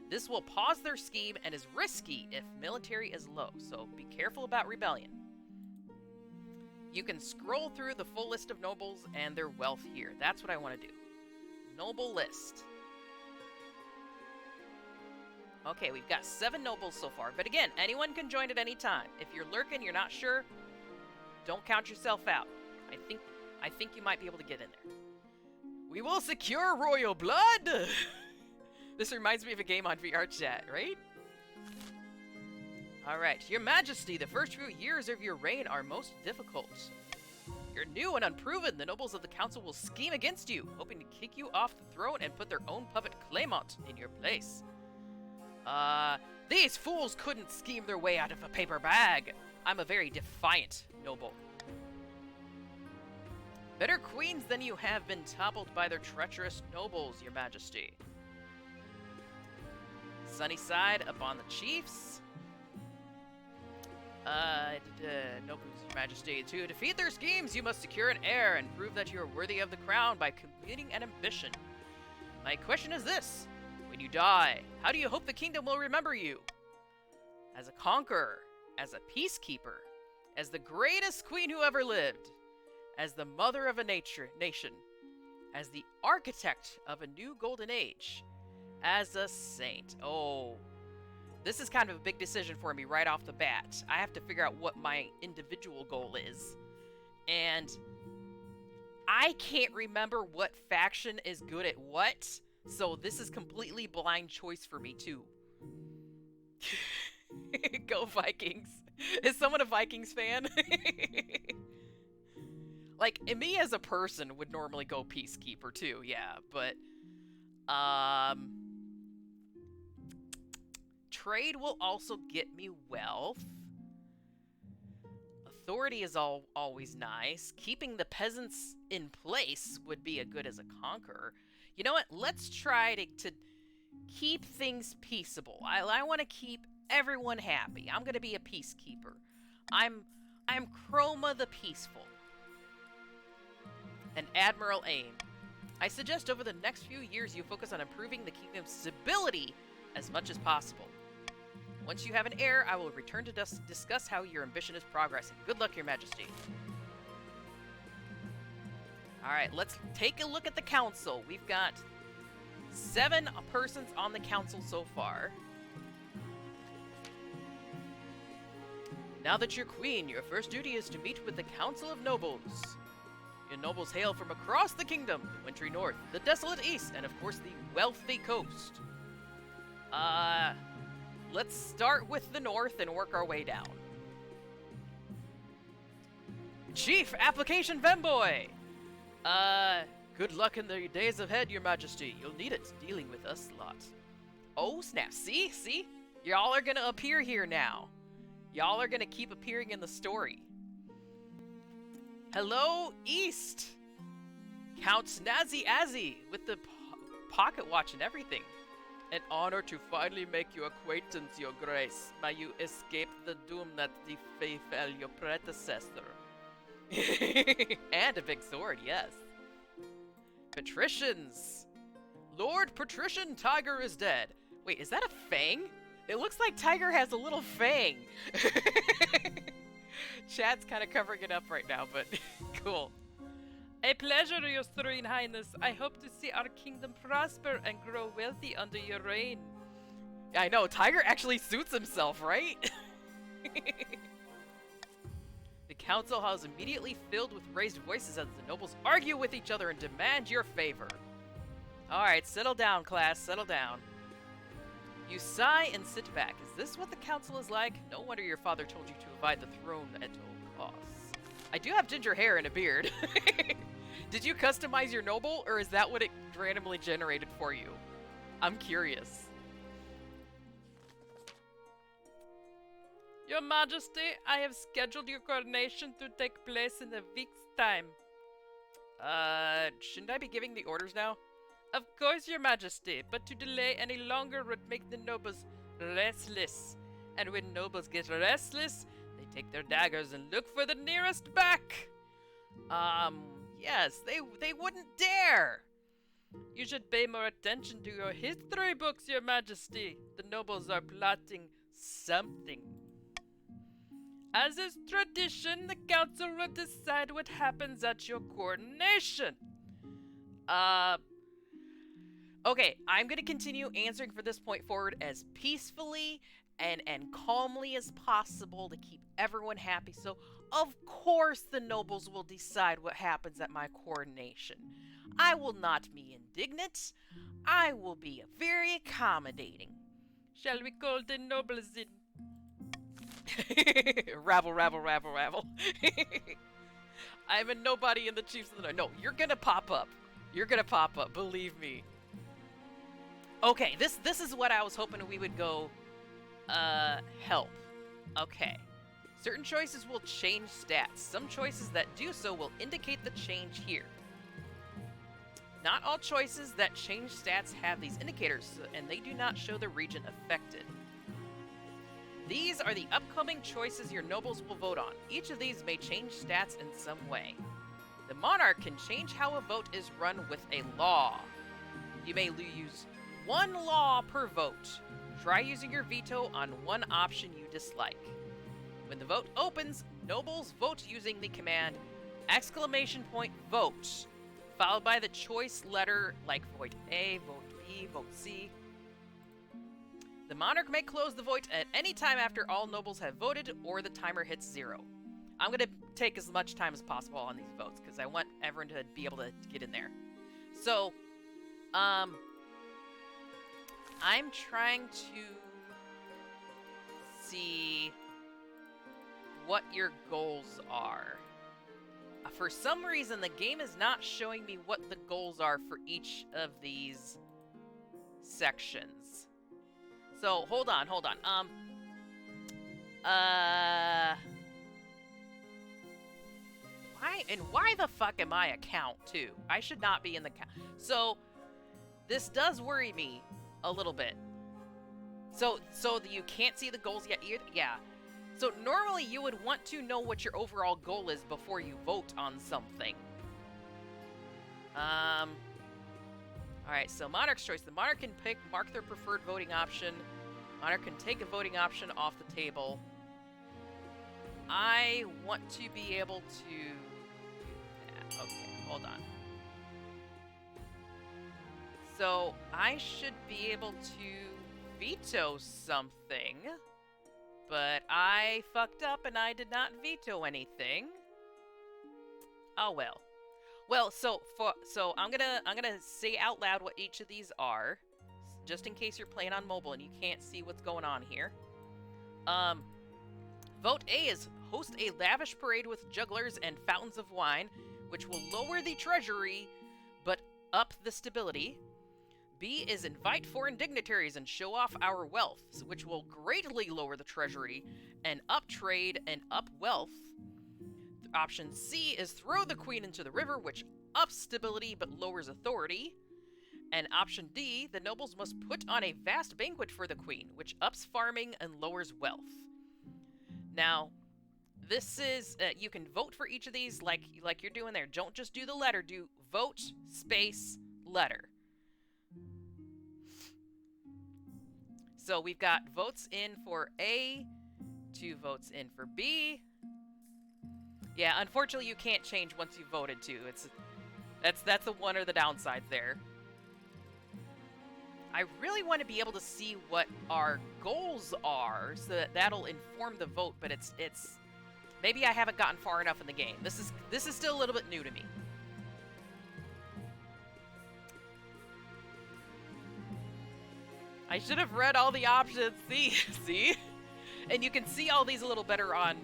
This will pause their scheme and is risky if military is low, so be careful about rebellion. You can scroll through the full list of nobles and their wealth here. That's what I want to do. Noble list. Okay, we've got 7 nobles so far, but again, anyone can join at any time. If you're lurking, you're not sure, don't count yourself out. I think you might be able to get in there. We will secure royal blood! This reminds me of a game on VR chat, right? Alright, Your Majesty, the first few years of your reign are most difficult. You're new and unproven. The nobles of the council will scheme against you, hoping to kick you off the throne and put their own puppet Claymont in your place. These fools couldn't scheme their way out of a paper bag. I'm a very defiant noble. Better queens than you have been toppled by their treacherous nobles, Your Majesty. Sunnyside upon the chiefs. Nobles, Your Majesty. To defeat their schemes, you must secure an heir and prove that you are worthy of the crown by completing an ambition. My question is this. When you die, how do you hope the kingdom will remember you? As a conqueror, as a peacekeeper, as the greatest queen who ever lived, as the mother of a nation, as the architect of a new golden age, as a saint. Oh, this is kind of a big decision for me right off the bat. I have to figure out what my individual goal is. And I can't remember what faction is good at what. So this is completely blind choice for me, too. Go Vikings. Is someone a Vikings fan? Like, me as a person would normally go Peacekeeper, too, yeah. But, trade will also get me wealth. Authority is always nice. Keeping the peasants in place would be a good as a conqueror. You know what? Let's try to keep things peaceable. I want to keep everyone happy. I'm going to be a peacekeeper. I'm Chroma the Peaceful. And Admiral Aim. I suggest over the next few years you focus on improving the kingdom's stability as much as possible. Once you have an heir, I will return to discuss how your ambition is progressing. Good luck, Your Majesty. Alright, let's take a look at the council. We've got 7 persons on the council so far. Now that you're queen, your first duty is to meet with the Council of Nobles. Your nobles hail from across the kingdom, the wintry north, the desolate east, and of course the wealthy coast. Let's start with the north and work our way down. Chief Application Femboy! Good luck in the days ahead, Your Majesty. You'll need it dealing with us lot. Oh, snap. See? Y'all are gonna appear here now. Y'all are gonna keep appearing in the story. Hello, East! Count Snazzy Azzy with the pocket watch and everything. An honor to finally make your acquaintance, Your Grace. May you escape the doom that befell your predecessor. And a big sword, yes. Patricians! Lord Patrician Tiger is dead. Wait, is that a fang? It looks like Tiger has a little fang. Chat's kind of covering it up right now, but cool. A pleasure, Your Serene Highness. I hope to see our kingdom prosper and grow wealthy under your reign. I know, Tiger actually suits himself, right? The council hall is immediately filled with raised voices as the nobles argue with each other and demand your favor. Alright, settle down, class, settle down. You sigh and sit back. Is this what the council is like? No wonder your father told you to avoid the throne at all costs. I do have ginger hair and a beard. Did you customize your noble, or is that what it randomly generated for you? I'm curious. Your Majesty, I have scheduled your coronation to take place in a week's time. Shouldn't I be giving the orders now? Of course, Your Majesty, but to delay any longer would make the nobles restless. And when nobles get restless, they take their daggers and look for the nearest back. Yes, they wouldn't dare. You should pay more attention to your history books, Your Majesty. The nobles are plotting something. As is tradition, the council will decide what happens at your coronation. Okay, I'm going to continue answering from this point forward as peacefully and calmly as possible to keep everyone happy. So, of course, the nobles will decide what happens at my coronation. I will not be indignant. I will be very accommodating. Shall we call the nobles in? Ravel, ravel, ravel, ravel. I'm a nobody in the Chiefs of the North. No, you're going to pop up. You're going to pop up, believe me. Okay, this is what I was hoping we would go, help. Okay. Certain choices will change stats. Some choices that do so will indicate the change here. Not all choices that change stats have these indicators, and they do not show the region affected. These are the upcoming choices your nobles will vote on. Each of these may change stats in some way. The monarch can change how a vote is run with a law. You may use one law per vote. Try using your veto on one option you dislike. When the vote opens, nobles vote using the command !vote, followed by the choice letter like vote A, vote B, vote C. The monarch may close the vote at any time after all nobles have voted or the timer hits 0. I'm going to take as much time as possible on these votes because I want everyone to be able to get in there. So, I'm trying to see what your goals are. For some reason, the game is not showing me what the goals are for each of these sections. So, hold on. Why the fuck am I a count, too? I should not be in the count. So, this does worry me a little bit. So you can't see the goals yet either? Yeah. So normally you would want to know what your overall goal is before you vote on something. Alright, so Monarch's choice. The Monarch can mark their preferred voting option. Monarch can take a voting option off the table. I want to be able to do that. Okay, hold on. So I should be able to veto something, but I fucked up and I did not veto anything. Oh well. Well, so I'm gonna say out loud what each of these are, just in case you're playing on mobile and you can't see what's going on here. Vote A is host a lavish parade with jugglers and fountains of wine, which will lower the treasury, but up the stability. B is invite foreign dignitaries and show off our wealth, which will greatly lower the treasury and up trade and up wealth. Option C is throw the queen into the river, which ups stability but lowers authority. And option D, the nobles must put on a vast banquet for the queen, which ups farming and lowers wealth. Now, this is, you can vote for each of these like you're doing there. Don't just do the letter, do vote, space, letter. So we've got votes in for A, 2 votes in for B. Yeah, unfortunately you can't change once you voted too. That's the one or the downside there. I really want to be able to see what our goals are so that that'll inform the vote, but it's maybe I haven't gotten far enough in the game. This is still a little bit new to me. I should have read all the options. See? See? And you can see all these a little better on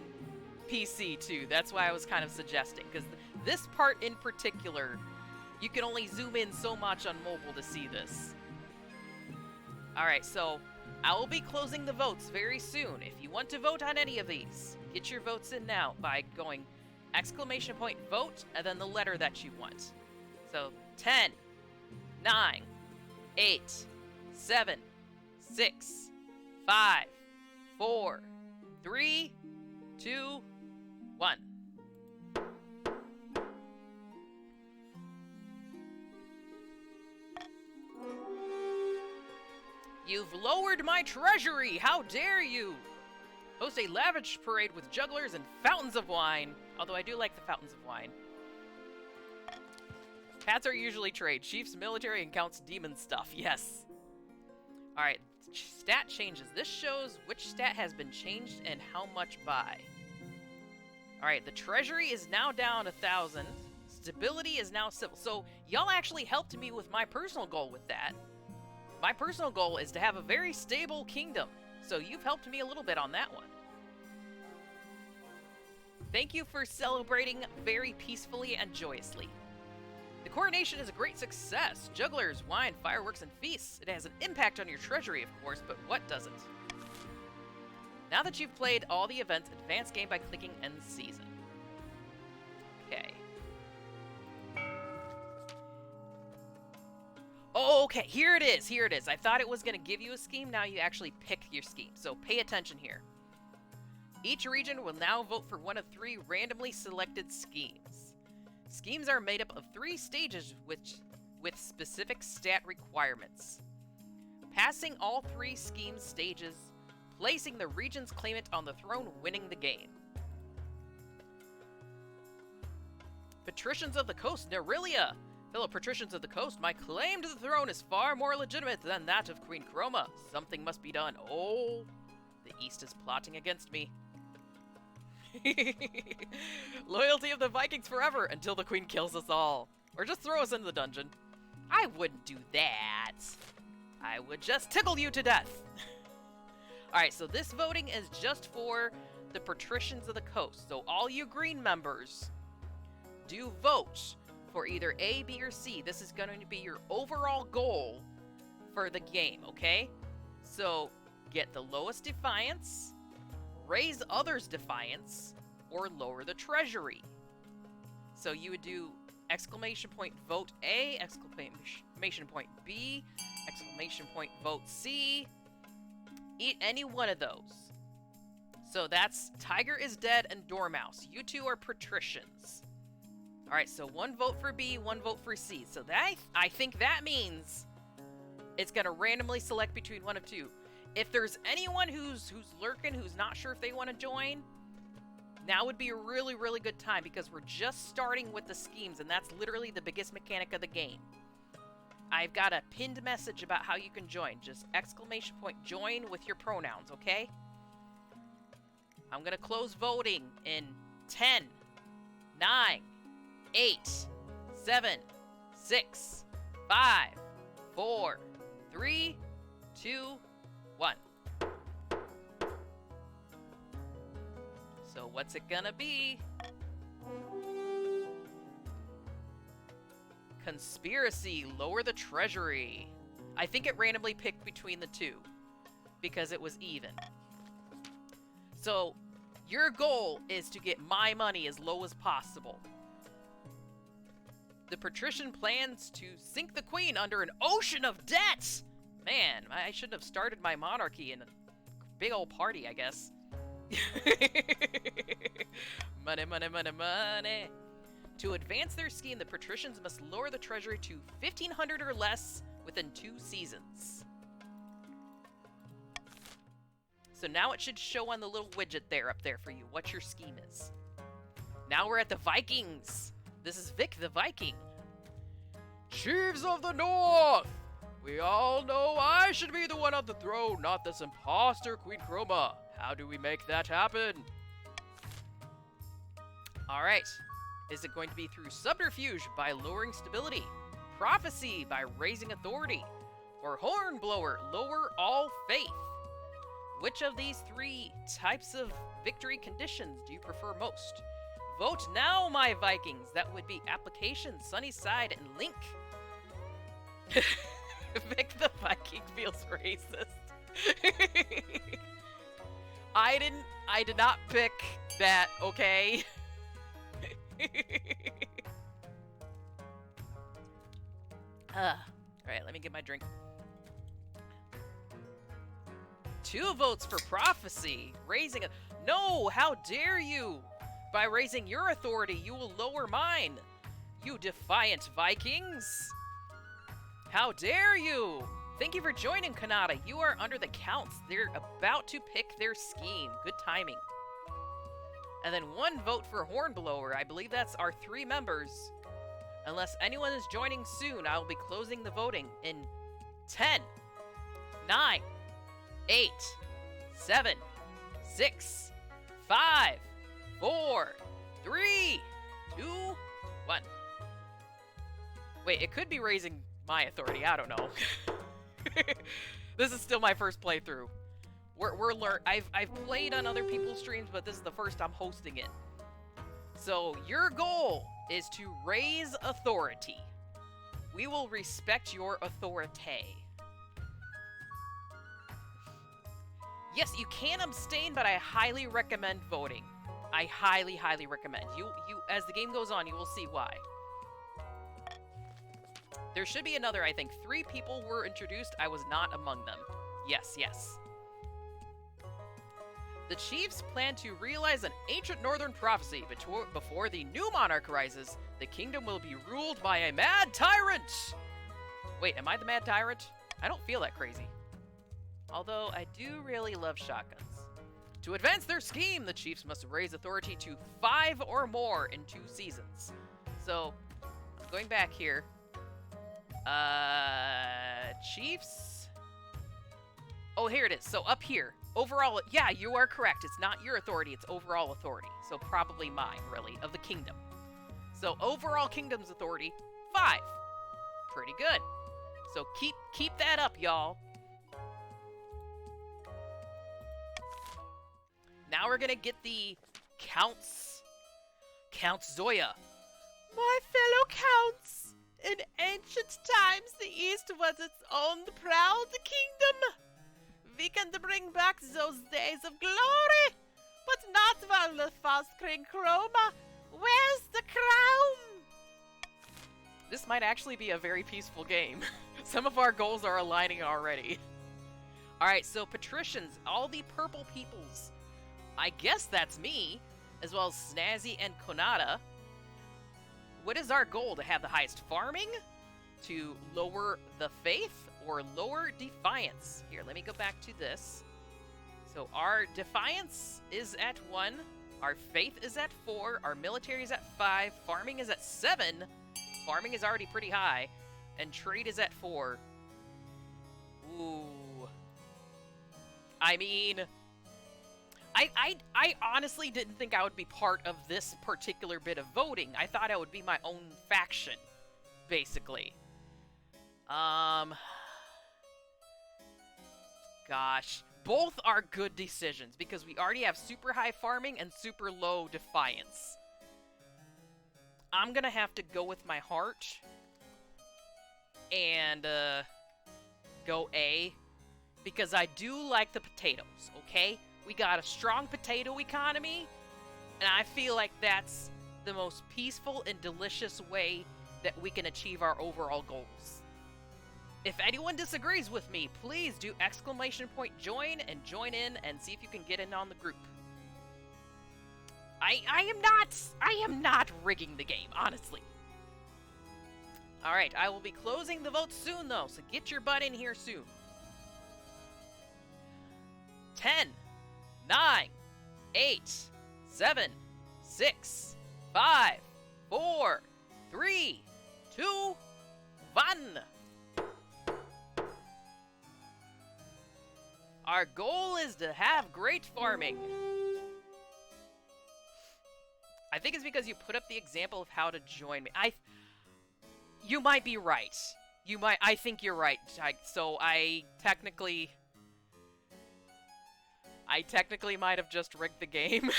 PC too. That's why I was kind of suggesting, because this part in particular, you can only zoom in so much on mobile to see this. Alright, so I will be closing the votes very soon. If you want to vote on any of these, get your votes in now by going !vote and then the letter that you want. So 10, 9, 8, 7, 6, 5, 4, 3, 2, 1. You've lowered my treasury! How dare you! Host a lavish parade with jugglers and fountains of wine. Although I do like the fountains of wine. Cats are usually trade. Chiefs, military, and counts demon stuff. Yes. Alright, stat changes. This shows which stat has been changed and how much by. Alright, the treasury is now down 1,000. Stability is now civil. So, y'all actually helped me with my personal goal with that. My personal goal is to have a very stable kingdom. So you've helped me a little bit on that one. Thank you for celebrating very peacefully and joyously. The coronation is a great success. Jugglers, wine, fireworks, and feasts. It has an impact on your treasury, of course, but what doesn't? Now that you've played all the events, advance game by clicking End Season. Okay. Oh, okay, here it is, here it is. I thought it was going to give you a scheme, now you actually pick your scheme. So pay attention here. Each region will now vote for one of 3 randomly selected schemes. Schemes are made up of 3 stages with specific stat requirements. Passing all 3 scheme stages, placing the region's claimant on the throne, winning the game. Patricians of the Coast, Nerilia. Fellow patricians of the coast, my claim to the throne is far more legitimate than that of Queen Chroma. Something must be done. Oh, the East is plotting against me. Loyalty of the Vikings forever until the Queen kills us all. Or just throw us into the dungeon. I wouldn't do that. I would just tickle you to death. Alright, so this voting is just for the patricians of the coast. So all you green members do vote for either A, B, or C. This is going to be your overall goal for the game, okay? So, get the lowest defiance, raise others' defiance, or lower the treasury. So you would do exclamation point vote A, exclamation point B, exclamation point vote C, any one of those. So that's Tiger is Dead and Dormouse. You two are patricians. Alright, so 1 vote for B, 1 vote for C. So that, I think that means it's going to randomly select between one of 2. If there's anyone who's lurking, who's not sure if they want to join, now would be a really, really good time because we're just starting with the schemes, and that's literally the biggest mechanic of the game. I've got a pinned message about how you can join. Just exclamation point join with your pronouns, okay? I'm going to close voting in 10, 9, 8, 7, 6, 5, 4, 3, 2, 1. So what's it gonna be? Conspiracy, lower the treasury. I think it randomly picked between the 2 because it was even. So your goal is to get my money as low as possible. The patrician plans to sink the queen under an ocean of debt! Man, I shouldn't have started my monarchy in a big old party, I guess. Money, money, money, money. To advance their scheme, the patricians must lower the treasury to 1,500 or less within 2 seasons. So now it should show on the little widget there up there for you what your scheme is. Now we're at the Vikings. This is Vic the Viking. Chiefs of the North! We all know I should be the one on the throne, not this imposter Queen Chroma. How do we make that happen? Alright. Is it going to be through subterfuge by lowering stability? Prophecy by raising authority? or Hornblower, lower all faith. Which of these 3 types of victory conditions do you prefer most? Vote now, my Vikings. That would be application, Sunnyside, and Link. Vic the Viking feels racist. I did not pick that, okay? Alright, let me get my drink. 2 votes for prophecy. Raising a... No! How dare you! By raising your authority, you will lower mine. You defiant Vikings! How dare you! Thank you for joining, Kanata. You are under the counts. They're about to pick their scheme. Good timing. And then 1 vote for Hornblower. I believe that's our 3 members. Unless anyone is joining soon, I will be closing the voting in 10, 9, 8, 7, 6, 5, 4, 3, 2, 1. Wait, it could be raising my authority. I don't know. This is still my first playthrough. I've played on other people's streams, but this is the first I'm hosting it. So your goal is to raise authority. We will respect your authority. Yes, you can abstain, but I highly recommend voting. I highly, highly recommend. You as the game goes on, you will see why. There should be another, I think. 3 people were introduced. I was not among them. Yes, yes. The chiefs plan to realize an ancient northern prophecy. Before the new monarch rises, the kingdom will be ruled by a mad tyrant! Wait, am I the mad tyrant? I don't feel that crazy. Although, I do really love shotguns. To advance their scheme, the chiefs must raise authority to 5 or more in 2 seasons. So, going back here. Chiefs? Oh, here it is. So, up here. Overall, yeah, you are correct. It's not your authority, it's overall authority. So, probably mine, really, of the kingdom. So, overall kingdom's authority, 5. Pretty good. So, keep that up, y'all. Now we're gonna get the counts. Count Zoya. My fellow counts, in ancient times the East was its own proud kingdom. We can bring back those days of glory, but not while the false King Chroma wears the crown. This might actually be a very peaceful game. Some of our goals are aligning already. Alright, so patricians, all the purple peoples. I guess that's me, as well as Snazzy and Konata. What is our goal? To have the highest farming? To lower the faith? Or lower defiance? Here, let me go back to this. So our defiance is at 1. Our faith is at 4. Our military is at 5. Farming is at 7. Farming is already pretty high. And trade is at 4. Ooh. I mean... I honestly didn't think I would be part of this particular bit of voting. I thought I would be my own faction, basically. Gosh. Both are good decisions, because we already have super high farming and super low defiance. I'm gonna have to go with my heart and go A, because I do like the potatoes, okay? We got a strong potato economy, and I feel like that's the most peaceful and delicious way that we can achieve our overall goals. If anyone disagrees with me, please do !join and join in and see if you can get in on the group. I am not rigging the game, honestly. Alright, I will be closing the vote soon though, so get your butt in here soon. 10, 9, 8, 7, 6, 5, 4, 3, 2, 1. Our goal is to have great farming. I think it's because you put up the example of how to join me. You might be right. You might. I think you're right. So I technically might have just rigged the game.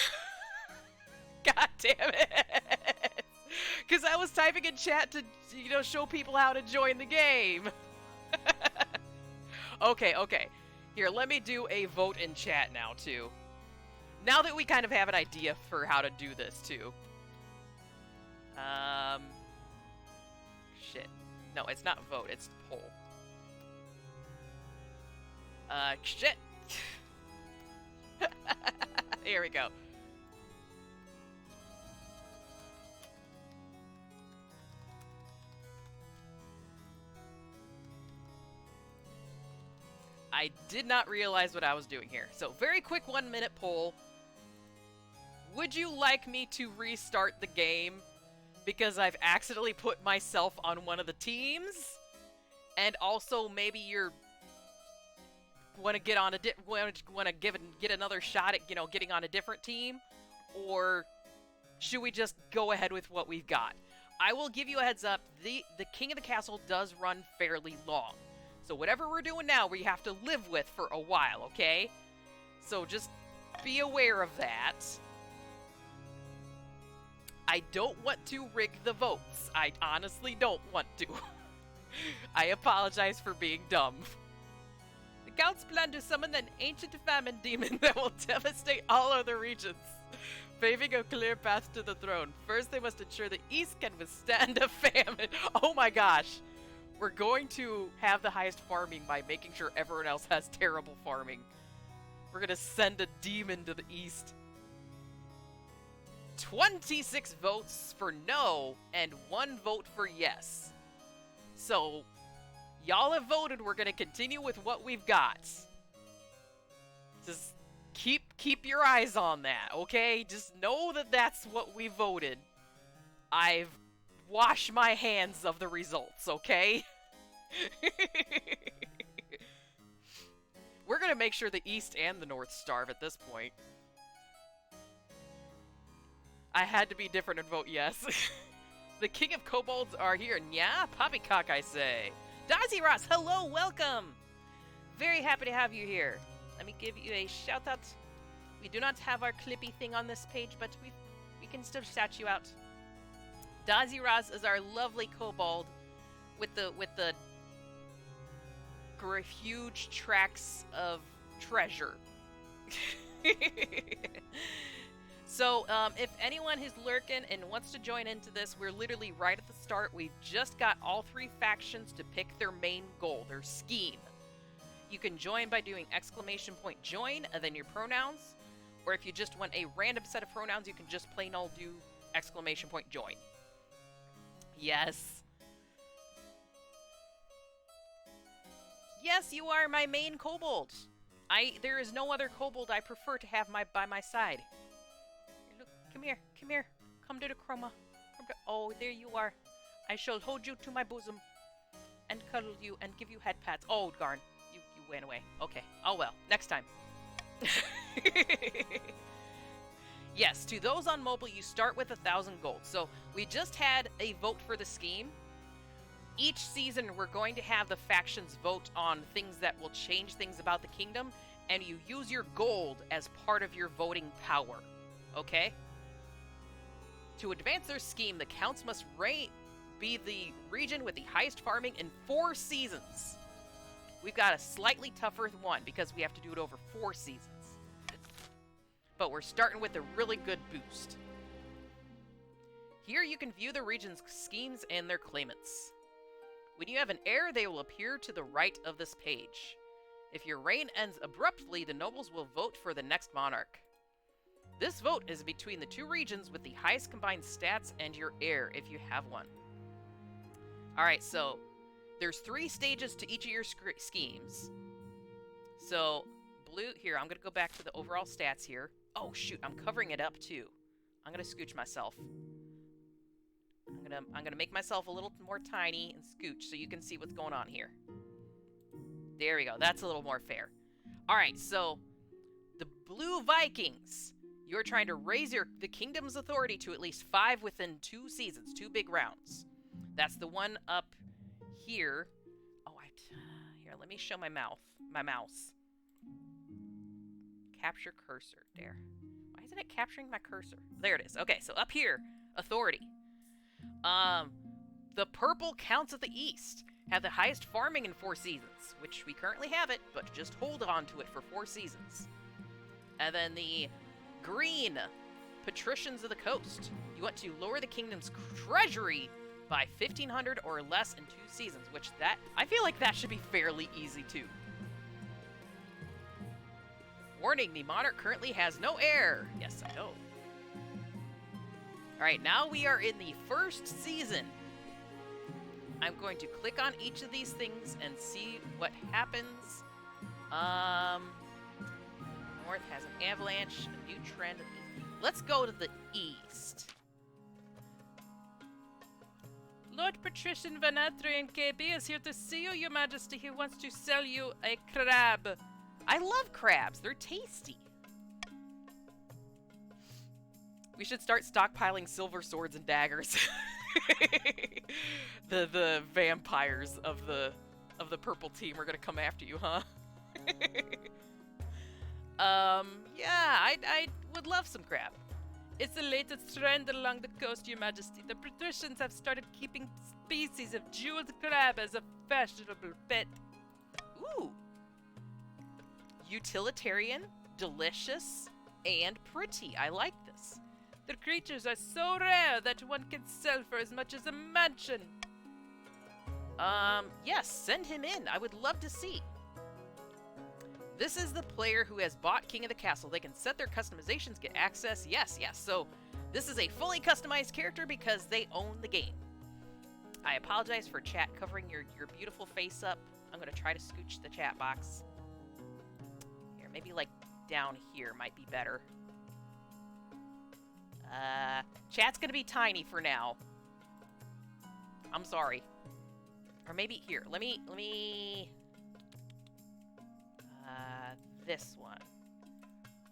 God damn it! Because I was typing in chat to, show people how to join the game. Okay. Here, let me do a vote in chat now, too. Now that we kind of have an idea for how to do this, too. Shit. No, it's not vote, it's poll. Shit! Here we go. I did not realize what I was doing here. So, very quick 1-minute poll. Would you like me to restart the game because I've accidentally put myself on one of the teams? And also, maybe you're want to get on a get another shot at getting on a different team, or should we just go ahead with what we've got? I will give you a heads up. The King of the Castle does run fairly long. So whatever we're doing now, we have to live with for a while, okay? So just be aware of that. I don't want to rig the votes. I honestly don't want to. I apologize for being dumb. The Count's plan to summon an ancient famine demon that will devastate all other regions, paving a clear path to the throne. First, they must ensure the East can withstand a famine. Oh my gosh. We're going to have the highest farming by making sure everyone else has terrible farming. We're going to send a demon to the east. 26 votes for no and 1 vote for yes. So, y'all have voted. We're going to continue with what we've got. Just keep your eyes on that, okay? Just know that that's what we voted. I've wash my hands of the results, okay? We're gonna make sure the East and the North starve at this point. I had to be different and vote yes. The King of Kobolds are here. Nya, poppycock, I say. Daisy Ross, hello, welcome! Very happy to have you here. Let me give you a shout out. We do not have our clippy thing on this page, but we can still shout you out. Daisy Ross is our lovely kobold with the huge tracts of treasure. So, if anyone who's lurking and wants to join into this, we're literally right at the start. We've just got all 3 factions to pick their main goal, their scheme. You can join by doing !join and then your pronouns, or if you just want a random set of pronouns, you can just plain old do !join. Yes. Yes, you are my main kobold. There is no other kobold I prefer to have by my side. Look, come here. Come to the chroma. Oh, there you are. I shall hold you to my bosom and cuddle you and give you head pats. Oh, darn. You went away. Okay. Oh well. Next time. Yes, to those on mobile, you start with 1,000 gold. So we just had a vote for the scheme. Each season, we're going to have the factions vote on things that will change things about the kingdom, and you use your gold as part of your voting power. Okay? To advance their scheme, the counts must be the region with the highest farming in 4 seasons. We've got a slightly tougher one because we have to do it over 4 seasons. But we're starting with a really good boost. Here you can view the region's schemes and their claimants. When you have an heir, they will appear to the right of this page. If your reign ends abruptly, the nobles will vote for the next monarch. This vote is between the 2 regions with the highest combined stats and your heir, if you have one. Alright, so there's 3 stages to each of your schemes. So, blue, here, I'm going to go back to the overall stats here. Oh, shoot, I'm covering it up, too. I'm going to scooch myself. I'm gonna make myself a little more tiny and scooch so you can see what's going on here. There we go. That's a little more fair. Alright, so the Blue Vikings. You're trying to raise the kingdom's authority to at least 5 within 2 seasons, 2 big rounds. That's the one up here let me show my mouse. Capture cursor. There. Why isn't it capturing my cursor? There it is. Okay, so up here, authority. The purple counts of the East have the highest farming in 4 seasons, which we currently have it, but just hold on to it for 4 seasons. And then the green, patricians of the coast. You want to lower the kingdom's treasury by 1,500 or less in 2 seasons, which I feel like that should be fairly easy too. Warning, the monarch currently has no heir. Yes, I know. Alright, now we are in the first season. I'm going to click on each of these things and see what happens. North has an avalanche, a new trend. Let's go to the east. Lord Patrician Vanatrian KB is here to see you, Your Majesty. He wants to sell you a crab. I love crabs. They're tasty. We should start stockpiling silver swords and daggers. The vampires of the purple team are gonna come after you, huh? Yeah, I would love some crab. It's the latest trend along the coast, Your Majesty. The patricians have started keeping species of jeweled crab as a fashionable pet. Ooh. Utilitarian, delicious, and pretty. I like this. The creatures are so rare that one can sell for as much as a mansion. Yes, send him in. I would love to see. This is the player who has bought King of the Castle. They can set their customizations, get access. Yes, yes. So this is a fully customized character because they own the game. I apologize for chat covering your beautiful face up. I'm going to try to scooch the chat box. Here, maybe like down here might be better. Chat's going to be tiny for now. I'm sorry. Or maybe here. Let me this one.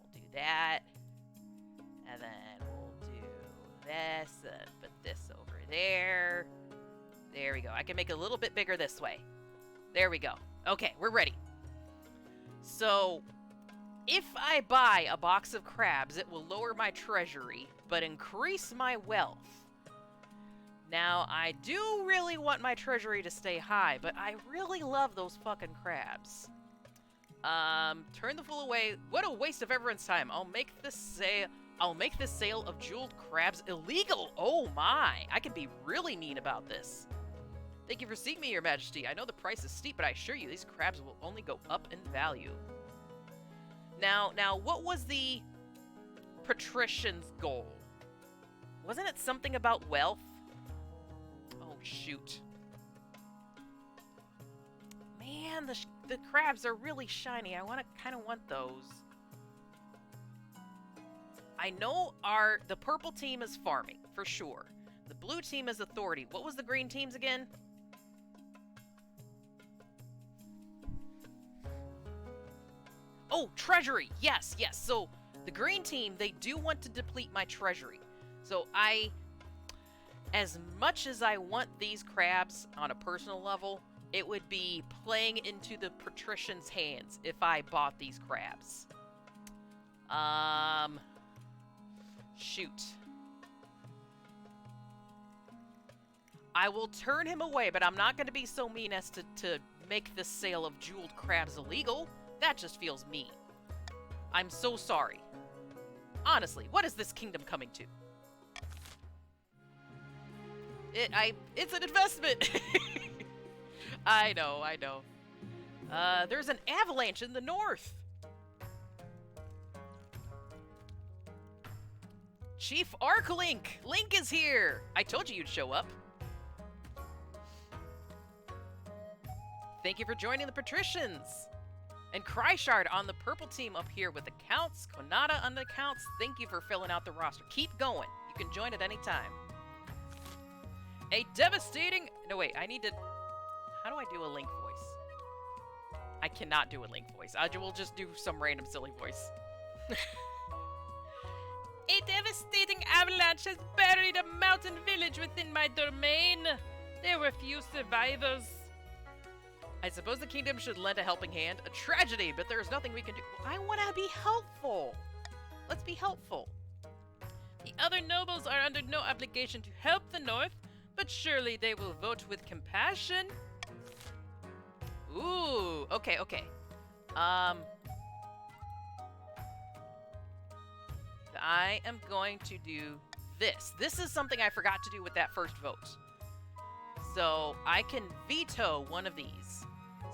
We'll do that. And then we'll do this and put this over there. There we go. I can make it a little bit bigger this way. There we go. Okay, we're ready. So, if I buy a box of crabs, it will lower my treasury, but increase my wealth. Now, I do really want my treasury to stay high, but I really love those fucking crabs. Turn the fool away. What a waste of everyone's time. I'll make this sale of jeweled crabs illegal. Oh my. I can be really mean about this. Thank you for seeing me, Your Majesty. I know the price is steep, but I assure you these crabs will only go up in value. Now, what was the patrician's goal? Wasn't it something about wealth? Oh, shoot. Man, the crabs are really shiny. I kind of want those. I know the purple team is farming, for sure. The blue team is authority. What was the green team's again? Oh, treasury. Yes, yes. So, the green team, they do want to deplete my treasury. So, as much as I want these crabs on a personal level, it would be playing into the patrician's hands if I bought these crabs. Shoot. I will turn him away, but I'm not going to be so mean as to make the sale of jeweled crabs illegal. That just feels mean. I'm so sorry. Honestly, what is this kingdom coming to? It's an investment! I know. There's an avalanche in the north! Chief Arklink! Link is here! I told you you'd show up. Thank you for joining the patricians! And Kryshard on the purple team up here with accounts. Konata on the accounts. Thank you for filling out the roster. Keep going. You can join at any time. A devastating... No, wait. I need to... How do I do a Link voice? I cannot do a Link voice. I will just do some random silly voice. A devastating avalanche has buried a mountain village within my domain. There were few survivors. I suppose the kingdom should lend a helping hand. A tragedy, but there's nothing we can do. I want to be helpful. Let's be helpful. The other nobles are under no obligation to help the North, but surely they will vote with compassion. Ooh, okay. I am going to do this. This is something I forgot to do with that first vote. So I can veto one of these.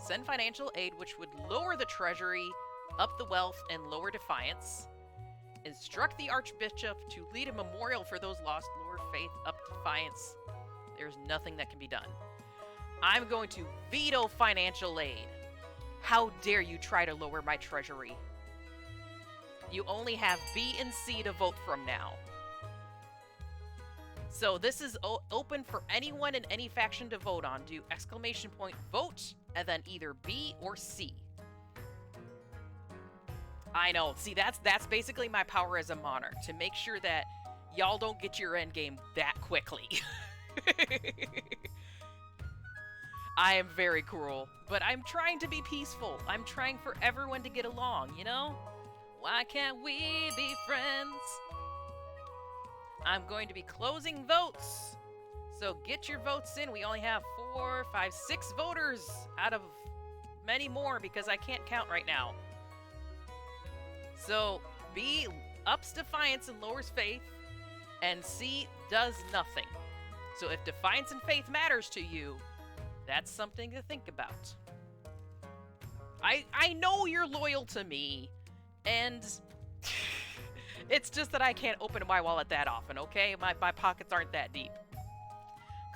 Send financial aid, which would lower the treasury, up the wealth, and lower defiance. Instruct the Archbishop to lead a memorial for those lost, lower faith, up defiance. There's nothing that can be done. I'm going to veto financial aid. How dare you try to lower my treasury? You only have B and C to vote from now. So this is open for anyone in any faction to vote on. Do exclamation point vote, and then either B or C. I know. See, that's basically my power as a monarch, to make sure that y'all don't get your endgame that quickly. I am very cruel, but I'm trying to be peaceful. I'm trying for everyone to get along, you know? Why can't we be friends? I'm going to be closing votes. So get your votes in. We only have 4, 5, 6 voters out of many more because I can't count right now. So B ups defiance and lowers faith, and C does nothing. So if defiance and faith matters to you, that's something to think about. I know you're loyal to me, and it's just that I can't open my wallet that often, okay? My pockets aren't that deep.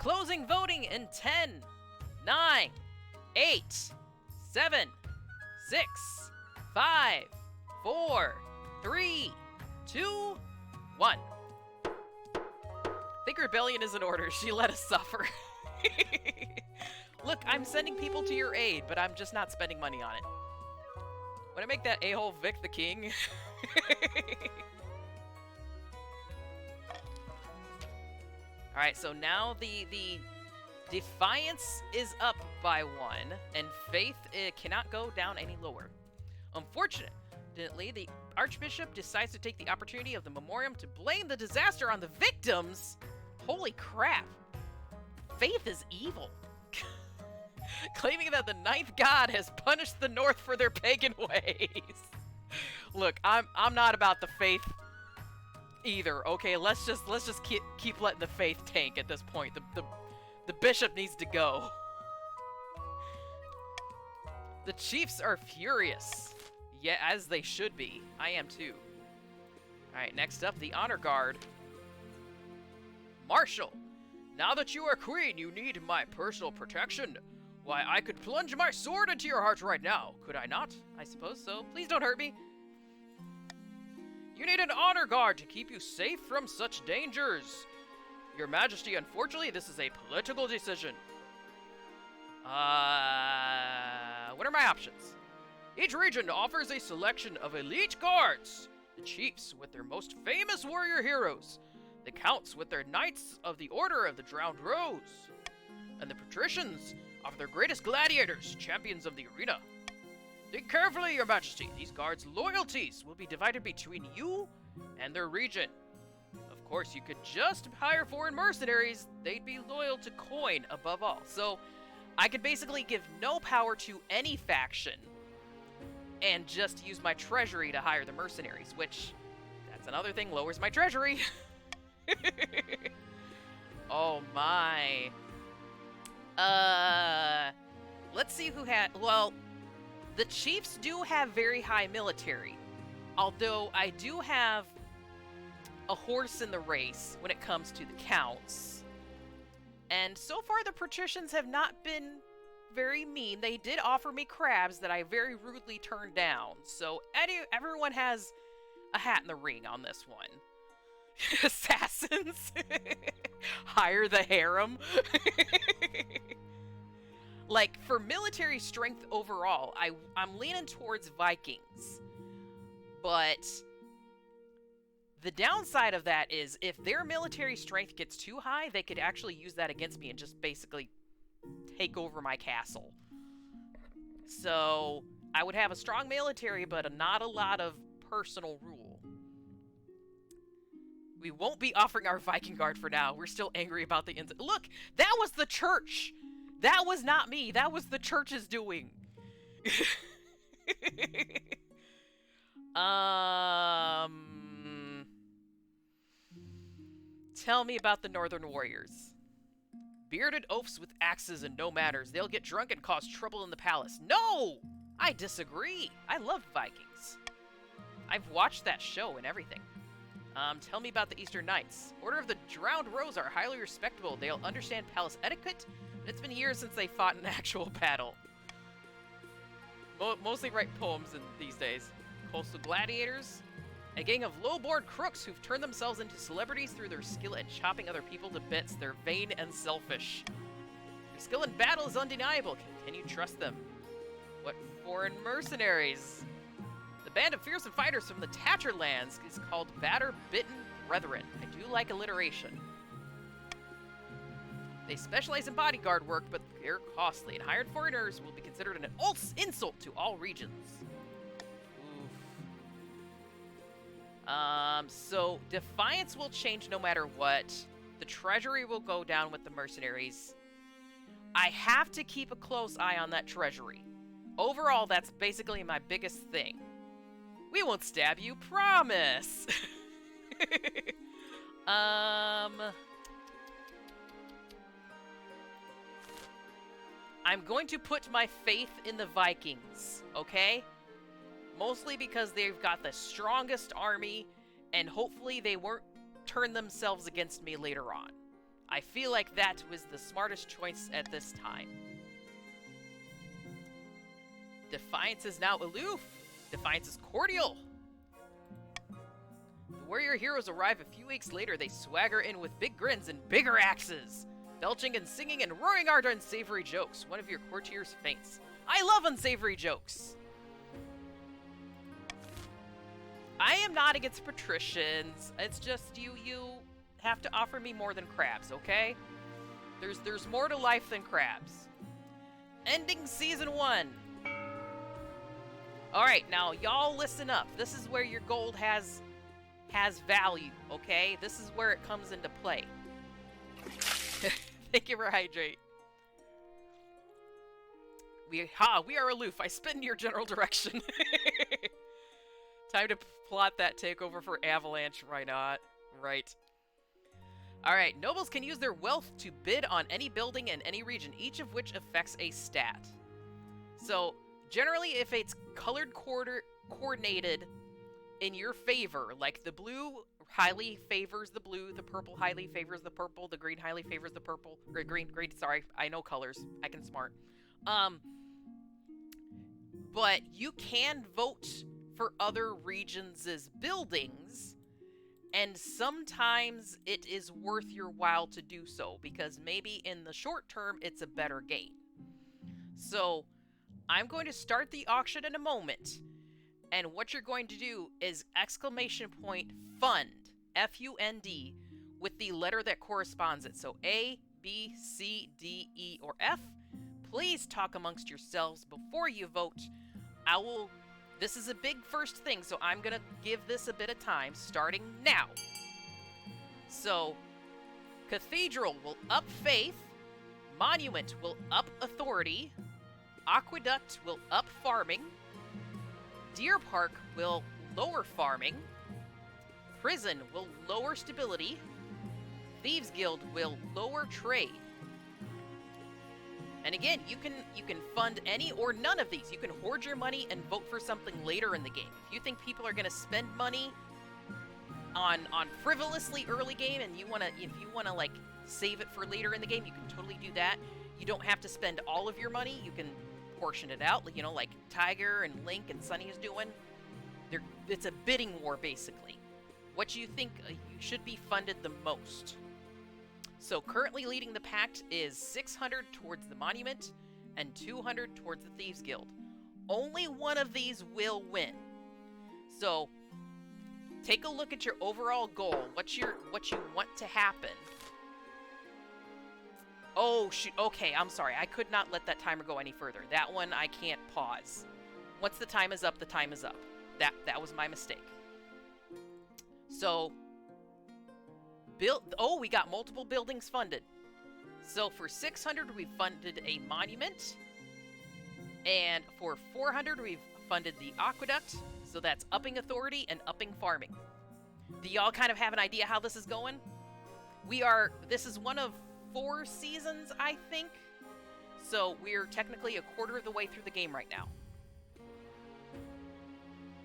Closing voting in 10, 9, 8, 7, 6, 5, 4, 3, 2, 1. Think rebellion is in order. She let us suffer. Look, I'm sending people to your aid, but I'm just not spending money on it. When I make that a-hole Vic the king... Alright, so now the defiance is up by 1, and faith cannot go down any lower. Unfortunately, the Archbishop decides to take the opportunity of the memoriam to blame the disaster on the victims. Holy crap. Faith is evil. Claiming that the ninth god has punished the North for their pagan ways. Look, I'm not about the faith either. Okay, let's just keep letting the faith tank at this point. The bishop needs to go. The chiefs are furious. Yeah, as they should be. I am too. Alright, next up, the honor guard. Marshal, now that you are queen, you need my personal protection. Why, I could plunge my sword into your heart right now, could I not? I suppose so. Please don't hurt me. You need an honor guard to keep you safe from such dangers. Your Majesty, unfortunately, this is a political decision. What are my options? Each region offers a selection of elite guards. The chiefs with their most famous warrior heroes. The counts with their knights of the Order of the Drowned Rose. And the patricians of their greatest gladiators, champions of the arena. Think carefully, Your Majesty. These guards' loyalties will be divided between you and their region. Of course, you could just hire foreign mercenaries. They'd be loyal to coin above all. So, I could basically give no power to any faction and just use my treasury to hire the mercenaries, which, that's another thing, lowers my treasury. Oh my. Let's see who had, well, the chiefs do have very high military, although I do have a horse in the race when it comes to the counts. And so far the patricians have not been very mean. They did offer me crabs that I very rudely turned down. So everyone has a hat in the ring on this one. Assassins. Hire the harem. Like, for military strength overall, I'm leaning towards Vikings. But the downside of that is if their military strength gets too high, they could actually use that against me and just basically take over my castle. So I would have a strong military, but not a lot of personal rule. We won't be offering our Viking Guard for now. We're still angry about the Look, that was the church. That was not me. That was the church's doing. Tell me about the Northern Warriors. Bearded oafs with axes and no manners. They'll get drunk and cause trouble in the palace. No! I disagree. I love Vikings. I've watched that show and everything. Tell me about the Eastern Knights. Order of the Drowned Rose are highly respectable. They'll understand palace etiquette, but it's been years since they fought in actual battle. Mostly write poems these days. Coastal Gladiators. A gang of low-born crooks who've turned themselves into celebrities through their skill at chopping other people to bits. They're vain and selfish. Their skill in battle is undeniable. Can you trust them? What foreign mercenaries? The band of fearsome fighters from the Tatterlands is called Batter-Bitten Brethren. I do like alliteration. They specialize in bodyguard work, but they're costly, and hired foreigners will be considered an insult to all regions. So Defiance will change no matter what. The treasury will go down with the mercenaries. I have to keep a close eye on that treasury. Overall, that's basically my biggest thing. We won't stab you, promise. I'm going to put my faith in the Vikings, okay? Mostly because they've got the strongest army, and hopefully they won't turn themselves against me later on. I feel like that was the smartest choice at this time. Defiance is now aloof. Defiance is cordial. The warrior heroes arrive a few weeks later. They swagger in with big grins and bigger axes, belching and singing and roaring out unsavory jokes. One of your courtiers faints. I love unsavory jokes. I am not against patricians. It's just you have to offer me more than crabs, okay? There's more to life than crabs. Ending season 1. Alright, now y'all listen up. This is where your gold has value, okay? This is where it comes into play. Thank you for hydrate. We are aloof. I spin your general direction. Time to plot that takeover for Avalanche. Why not? Right. Alright, nobles can use their wealth to bid on any building in any region, each of which affects a stat. So, generally, if it's colored coordinated in your favor, like the blue highly favors the blue, the purple highly favors the purple, the green highly favors the purple, or green, sorry, I know colors, I can smart. But you can vote for other regions' buildings, and sometimes it is worth your while to do so, because maybe in the short term, it's a better gain. So, I'm going to start the auction in a moment, and what you're going to do is !fund, F-U-N-D, with the letter that corresponds it. So A, B, C, D, E, or F. Please talk amongst yourselves before you vote. This is a big first thing, so I'm gonna give this a bit of time, starting now. So, Cathedral will up faith, Monument will up authority, Aqueduct will up farming, Deer Park will lower farming, Prison will lower stability, Thieves Guild will lower trade. And again, you can fund any or none of these. You can hoard your money and vote for something later in the game. If you think people are going to spend money on frivolously early game, and if you wanna like save it for later in the game, you can totally do that. You don't have to spend all of your money. You can portion it out, like Tiger and Link and Sunny is doing. It's a bidding war basically. What you think you should be funded the most? So currently leading the pact is 600 towards the Monument and 200 towards the Thieves Guild. Only one of these will win. So take a look at your overall goal. What you want to happen. Oh, shoot. Okay, I'm sorry. I could not let that timer go any further. That one I can't pause. Once the time is up, the time is up. That was my mistake. So, we got multiple buildings funded. So for 600, we've funded a monument. And for 400, we've funded the aqueduct. So that's upping authority and upping farming. Do y'all kind of have an idea how this is going? This is one of 4 seasons, I think. So we're technically a quarter of the way through the game right now.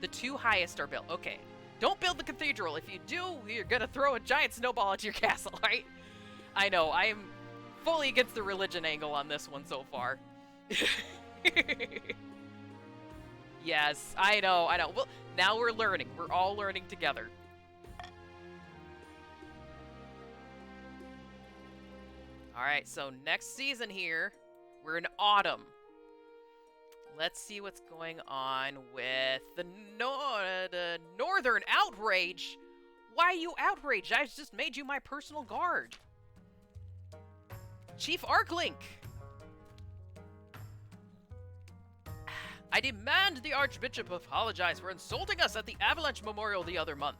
The 2 highest are built. Okay. Don't build the cathedral. If you do, you're gonna throw a giant snowball at your castle, right? I know, I am fully against the religion angle on this one so far. Yes, I know. Well, now we're learning. We're all learning together. Alright, so next season here, we're in autumn. Let's see what's going on with the Northern Outrage. Why are you outraged? I just made you my personal guard. Chief Arklink. I demand the Archbishop apologize for insulting us at the Avalanche Memorial the other month.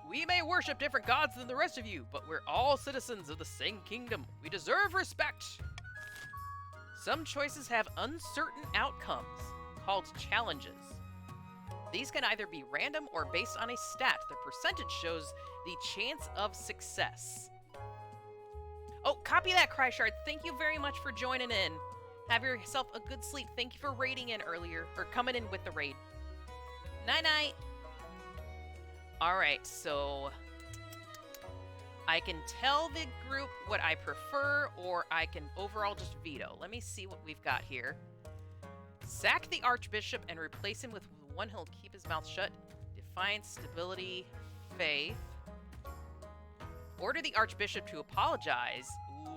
We may worship different gods than the rest of you, but we're all citizens of the same kingdom. We deserve respect. Some choices have uncertain outcomes, called challenges. These can either be random or based on a stat. The percentage shows the chance of success. Oh, copy that, Cryshard. Thank you very much for joining in. Have yourself a good sleep. Thank you for raiding in earlier, or coming in with the raid. Night-night. Alright, so I can tell the group what I prefer, or I can overall just veto. Let me see what we've got here. Sack the Archbishop and replace him with one who'll keep his mouth shut. Defiance, stability, faith. Order the Archbishop to apologize. Ooh.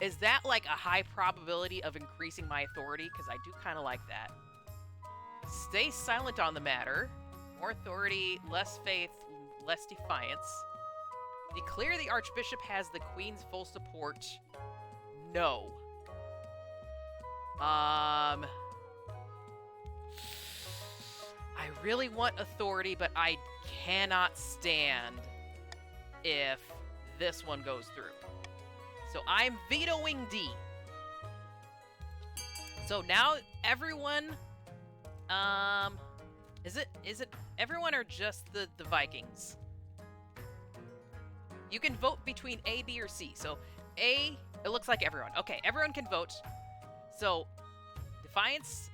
Is that like a high probability of increasing my authority? Because I do kind of like that. Stay silent on the matter. More authority, less faith, less defiance. Declare the Archbishop has the Queen's full support. No. I really want authority, but I cannot stand if this one goes through. So I'm vetoing D. So now everyone, is it everyone or just the Vikings? You can vote between A, B, or C. So A, it looks like everyone. Okay, everyone can vote. So Defiance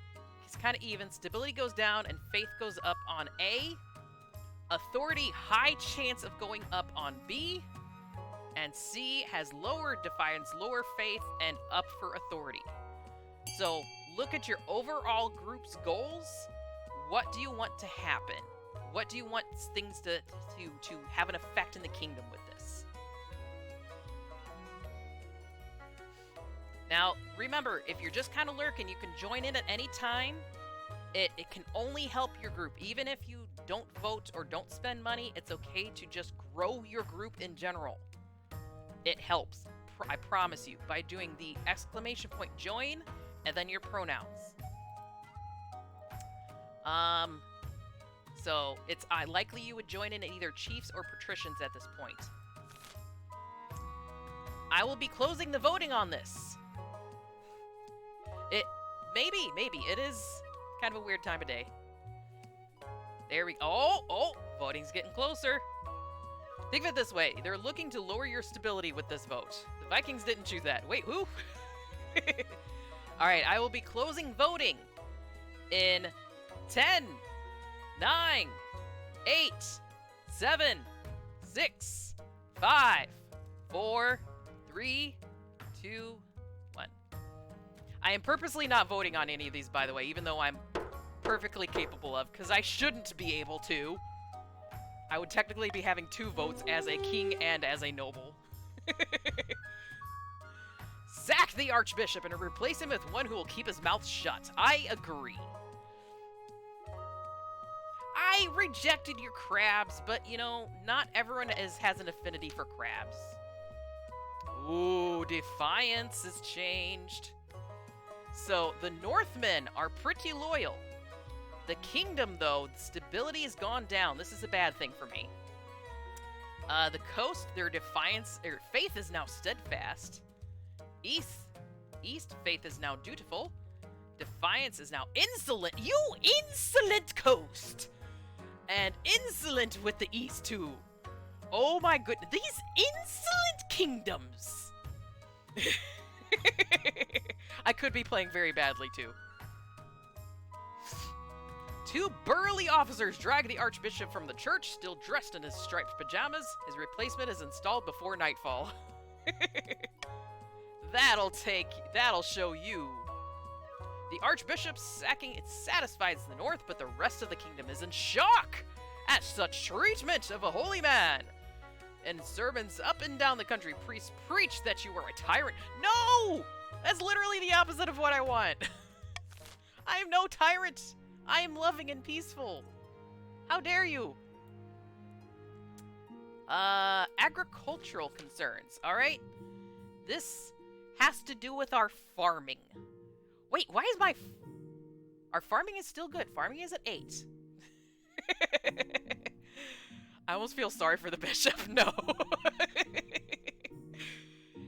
is kind of even. Stability goes down and faith goes up on A. Authority, high chance of going up on B. And C has lower defiance, lower faith, and up for authority. So look at your overall group's goals. What do you want to happen? What do you want things to have an effect in the kingdom with this? Now, remember, if you're just kind of lurking, you can join in at any time. It can only help your group. Even if you don't vote or don't spend money, it's okay to just grow your group in general. It helps, I promise you, by doing the exclamation point join and then your pronouns. So it's likely you would join in at either chiefs or patricians at this point. I will be closing the voting on this. Maybe it is kind of a weird time of day. There we oh, voting's getting closer. Think of it this way, they're looking to lower your stability with this vote. The Vikings didn't choose that. Wait, who? Alright, I will be closing voting in 10, 9, 8, 7, 6, 5, 4, 3, 2, 1. I am purposely not voting on any of these, by the way, even though I'm perfectly capable of, because I shouldn't be able to. I would technically be having 2 votes as a king and as a noble. Sack the Archbishop and replace him with one who will keep his mouth shut. I agree. I rejected your crabs, but, you know, not everyone has an affinity for crabs. Ooh, Defiance is changed. So, the Northmen are pretty loyal. The Kingdom, though, the stability has gone down. This is a bad thing for me. The Coast, their Defiance, or Faith is now steadfast. East, Faith is now dutiful. Defiance is now insolent. You insolent Coast! And insolent with the East, too. Oh my goodness, these insolent kingdoms! I could be playing very badly, too. 2 burly officers drag the Archbishop from the church, still dressed in his striped pajamas. His replacement is installed before nightfall. That'll show you. The Archbishop sacking it satisfies the North, but the rest of the kingdom is in shock at such treatment of a holy man. In sermons up and down the country, priests preach that you are a tyrant. No! That's literally the opposite of what I want. I am no tyrant. I am loving and peaceful. How dare you? Agricultural concerns, alright? This has to do with our farming. Wait, why is our farming is still good. Farming is at 8. I almost feel sorry for the bishop. No.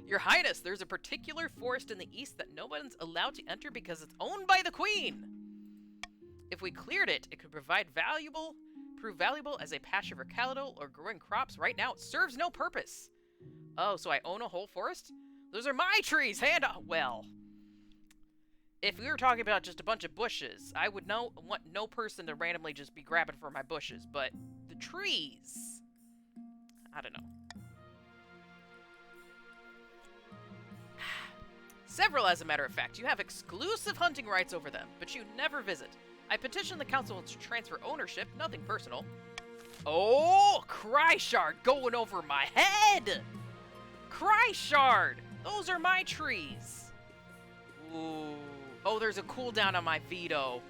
Your Highness, there's a particular forest in the east that no one's allowed to enter because it's owned by the Queen. If we cleared it, it could prove valuable as a pasture for cattle or growing crops. Right now, it serves no purpose. Oh, so I own a whole forest? Those are my trees. Well, if we were talking about just a bunch of bushes, I would want no person to randomly just be grabbing for my bushes, but the trees, I don't know. Several, as a matter of fact. You have exclusive hunting rights over them, but you never visit. I petitioned the council to transfer ownership, nothing personal. Oh, Cryshard going over my head! Cryshard! Those are my trees. Ooh. Oh, there's a cooldown on my veto.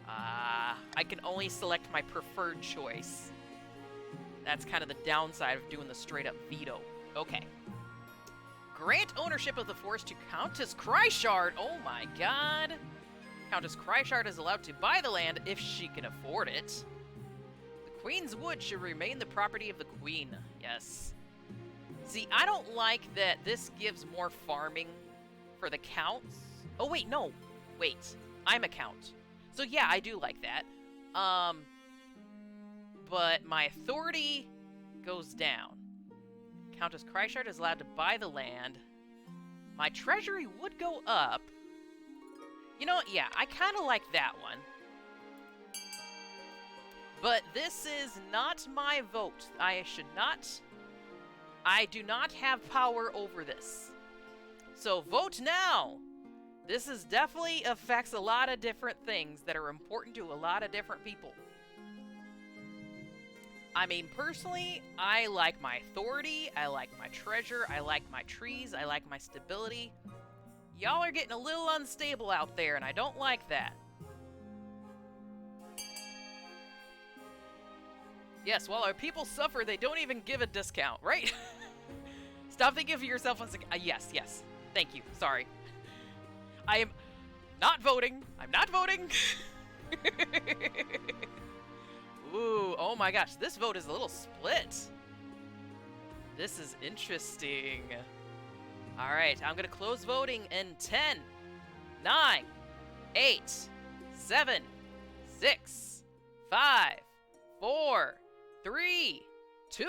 I can only select my preferred choice. That's kind of the downside of doing the straight-up veto. Okay. Grant ownership of the forest to Countess Cryshard. Oh my god. Countess Cryshard is allowed to buy the land if she can afford it. The Queen's Wood should remain the property of the Queen. Yes. See, I don't like that this gives more farming for the counts. Oh, wait, no. Wait. I'm a count. So, yeah, I do like that. But my authority goes down. Countess Cryshard is allowed to buy the land. My treasury would go up. You know what? Yeah, I kind of like that one. But this is not my vote. I do not have power over this. So vote now. This is definitely affects a lot of different things that are important to a lot of different people. I mean, personally, I like my authority, I like my treasure, I like my trees, I like my stability. Y'all are getting a little unstable out there, and I don't like that. Yes, while our people suffer, they don't even give a discount, right? Stop thinking of yourself as a... yes, yes. Thank you. Sorry. I am not voting. I'm not voting. Ooh, oh my gosh. This vote is a little split. This is interesting. All right, I'm going to close voting in 10, 9, 8, 7, 6, 5, 4, 3, 2,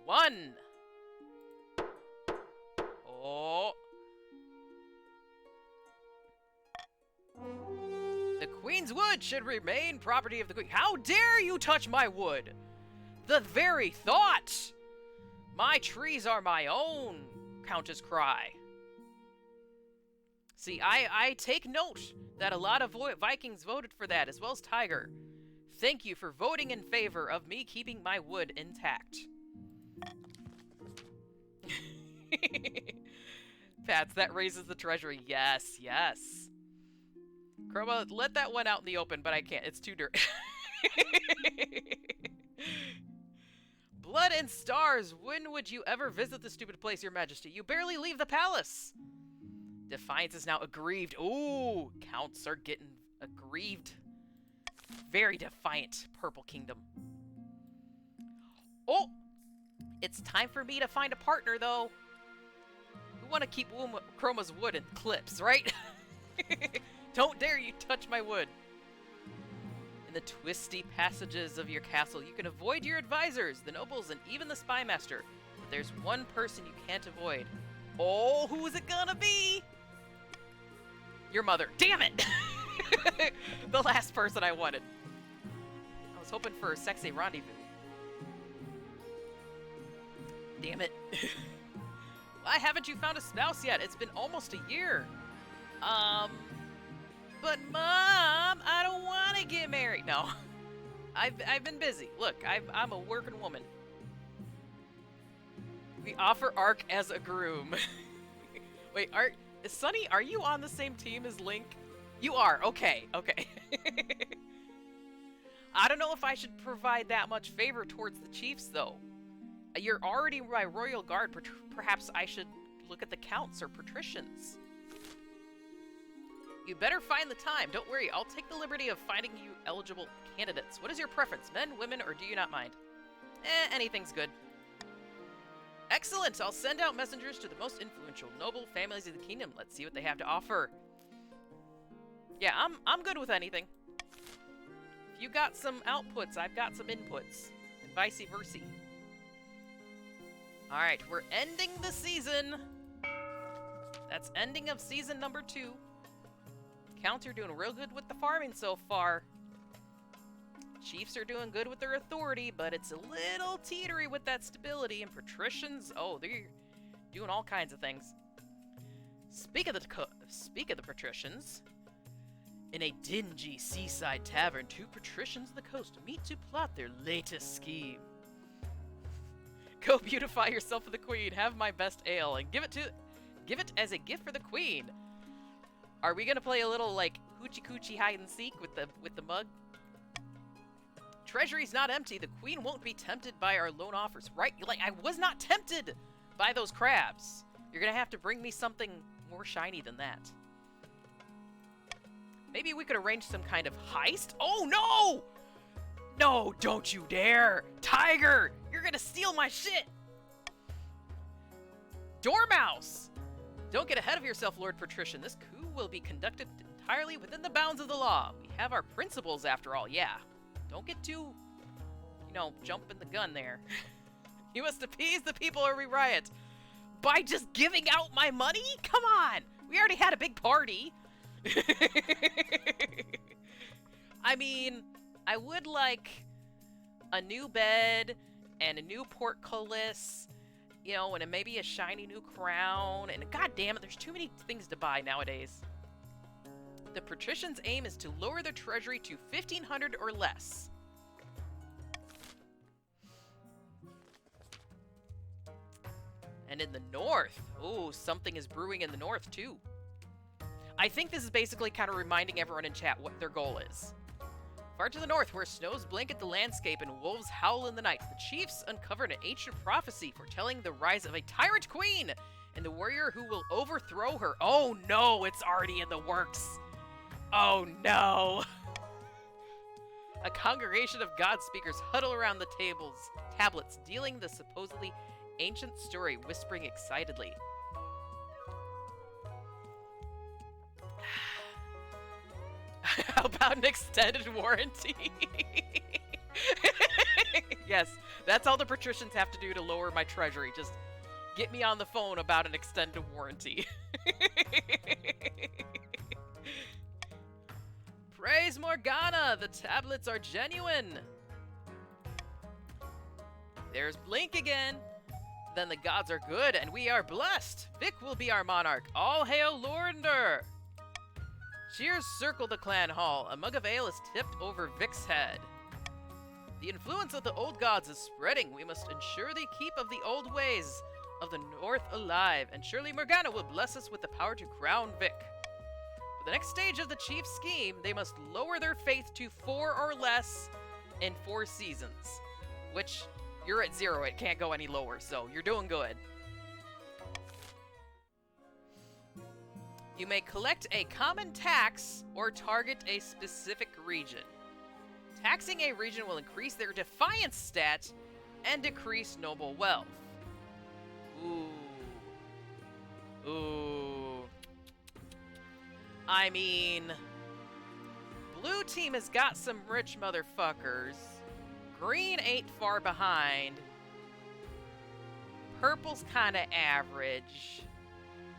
1. Oh. The Queen's Wood should remain property of the Queen. How dare you touch my wood? The very thought! My trees are my own, Countess Cry. See, I take note that a lot of Vikings voted for that, as well as Tiger. Thank you for voting in favor of me keeping my wood intact. Pats, that raises the treasury. Yes, yes. Chroma, let that one out in the open, but I can't. It's too dirty. Blood and stars! When would you ever visit the stupid place, your majesty? You barely leave the palace! Defiance is now aggrieved. Ooh, counts are getting aggrieved. Very defiant, Purple Kingdom. Oh! It's time for me to find a partner, though. We want to keep Chroma's wood in clips, right? Don't dare you touch my wood. In the twisty passages of your castle, you can avoid your advisors, the nobles, and even the spy master. But there's one person you can't avoid. Oh, who is it gonna be? Your mother. Damn it! The last person I wanted. I was hoping for a sexy rendezvous. Damn it. Why haven't you found a spouse yet? It's been almost a year. But Mom, I don't want to get married. No. I've been busy. Look, I'm a working woman. We offer Ark as a groom. Wait, Sunny, are you on the same team as Link? You are. Okay, okay. I don't know if I should provide that much favor towards the chiefs, though. You're already my royal guard. Perhaps I should look at the counts or patricians. You better find the time. Don't worry, I'll take the liberty of finding you eligible candidates. What is your preference, men, women, or do you not mind? Anything's good. Excellent! I'll send out messengers to the most influential noble families of the kingdom. Let's see what they have to offer. Yeah, I'm good with anything. If you got some outputs, I've got some inputs. And vice versa. Alright, we're ending the season. That's ending of season number 2. Counts are doing real good with the farming so far. Chiefs are doing good with their authority, but it's a little teetery with that stability. And patricians, oh, they're doing all kinds of things. Speak of the patricians. In a dingy seaside tavern, 2 patricians of the coast meet to plot their latest scheme. Go beautify yourself for the queen. Have my best ale and give it as a gift for the queen. Are we gonna play a little like hoochie coochie hide and seek with the mug? Treasury's not empty. The queen won't be tempted by our loan offers, right? Like I was not tempted by those crabs. You're gonna have to bring me something more shiny than that. Maybe we could arrange some kind of heist. Oh no! No, don't you dare! Tiger! You're gonna steal my shit! Dormouse! Don't get ahead of yourself, Lord Patrician. This coup will be conducted entirely within the bounds of the law. We have our principles, after all, yeah. Don't get too, jumping the gun there. You must appease the people or we riot. By just giving out my money? Come on! We already had a big party. I mean, I would like a new bed and a new portcullis, and maybe a shiny new crown. And god damn it, there's too many things to buy nowadays. The patricians' aim is to lower their treasury to 1,500 or less. And in the north, ooh, something is brewing in the north too. I think this is basically kind of reminding everyone in chat what their goal is. Far to the north, where snows blanket the landscape and wolves howl in the night, the chiefs uncovered an ancient prophecy foretelling the rise of a tyrant queen and the warrior who will overthrow her. Oh no, it's already in the works. Oh no. A congregation of God speakers huddle around the tablets, dealing the supposedly ancient story, whispering excitedly. How about an extended warranty? Yes, that's all the patricians have to do to lower my treasury. Just get me on the phone about an extended warranty. Praise Morgana! The tablets are genuine! There's Blink again! Then the gods are good, and we are blessed! Vic will be our monarch! All hail Lornder! Cheers circle the clan hall. A mug of ale is tipped over Vic's head. The influence of the old gods is spreading. We must ensure the keep of the old ways of the north alive, and surely Morgana will bless us with the power to crown Vic. For the next stage of the chief's scheme, they must lower their faith to 4 or less in 4 seasons. Which, You're at 0. It can't go any lower, so you're doing good. You may collect a common tax or target a specific region. Taxing a region will increase their defiance stat and decrease noble wealth. Ooh. Ooh. I mean, blue team has got some rich motherfuckers. Green ain't far behind. Purple's kind of average.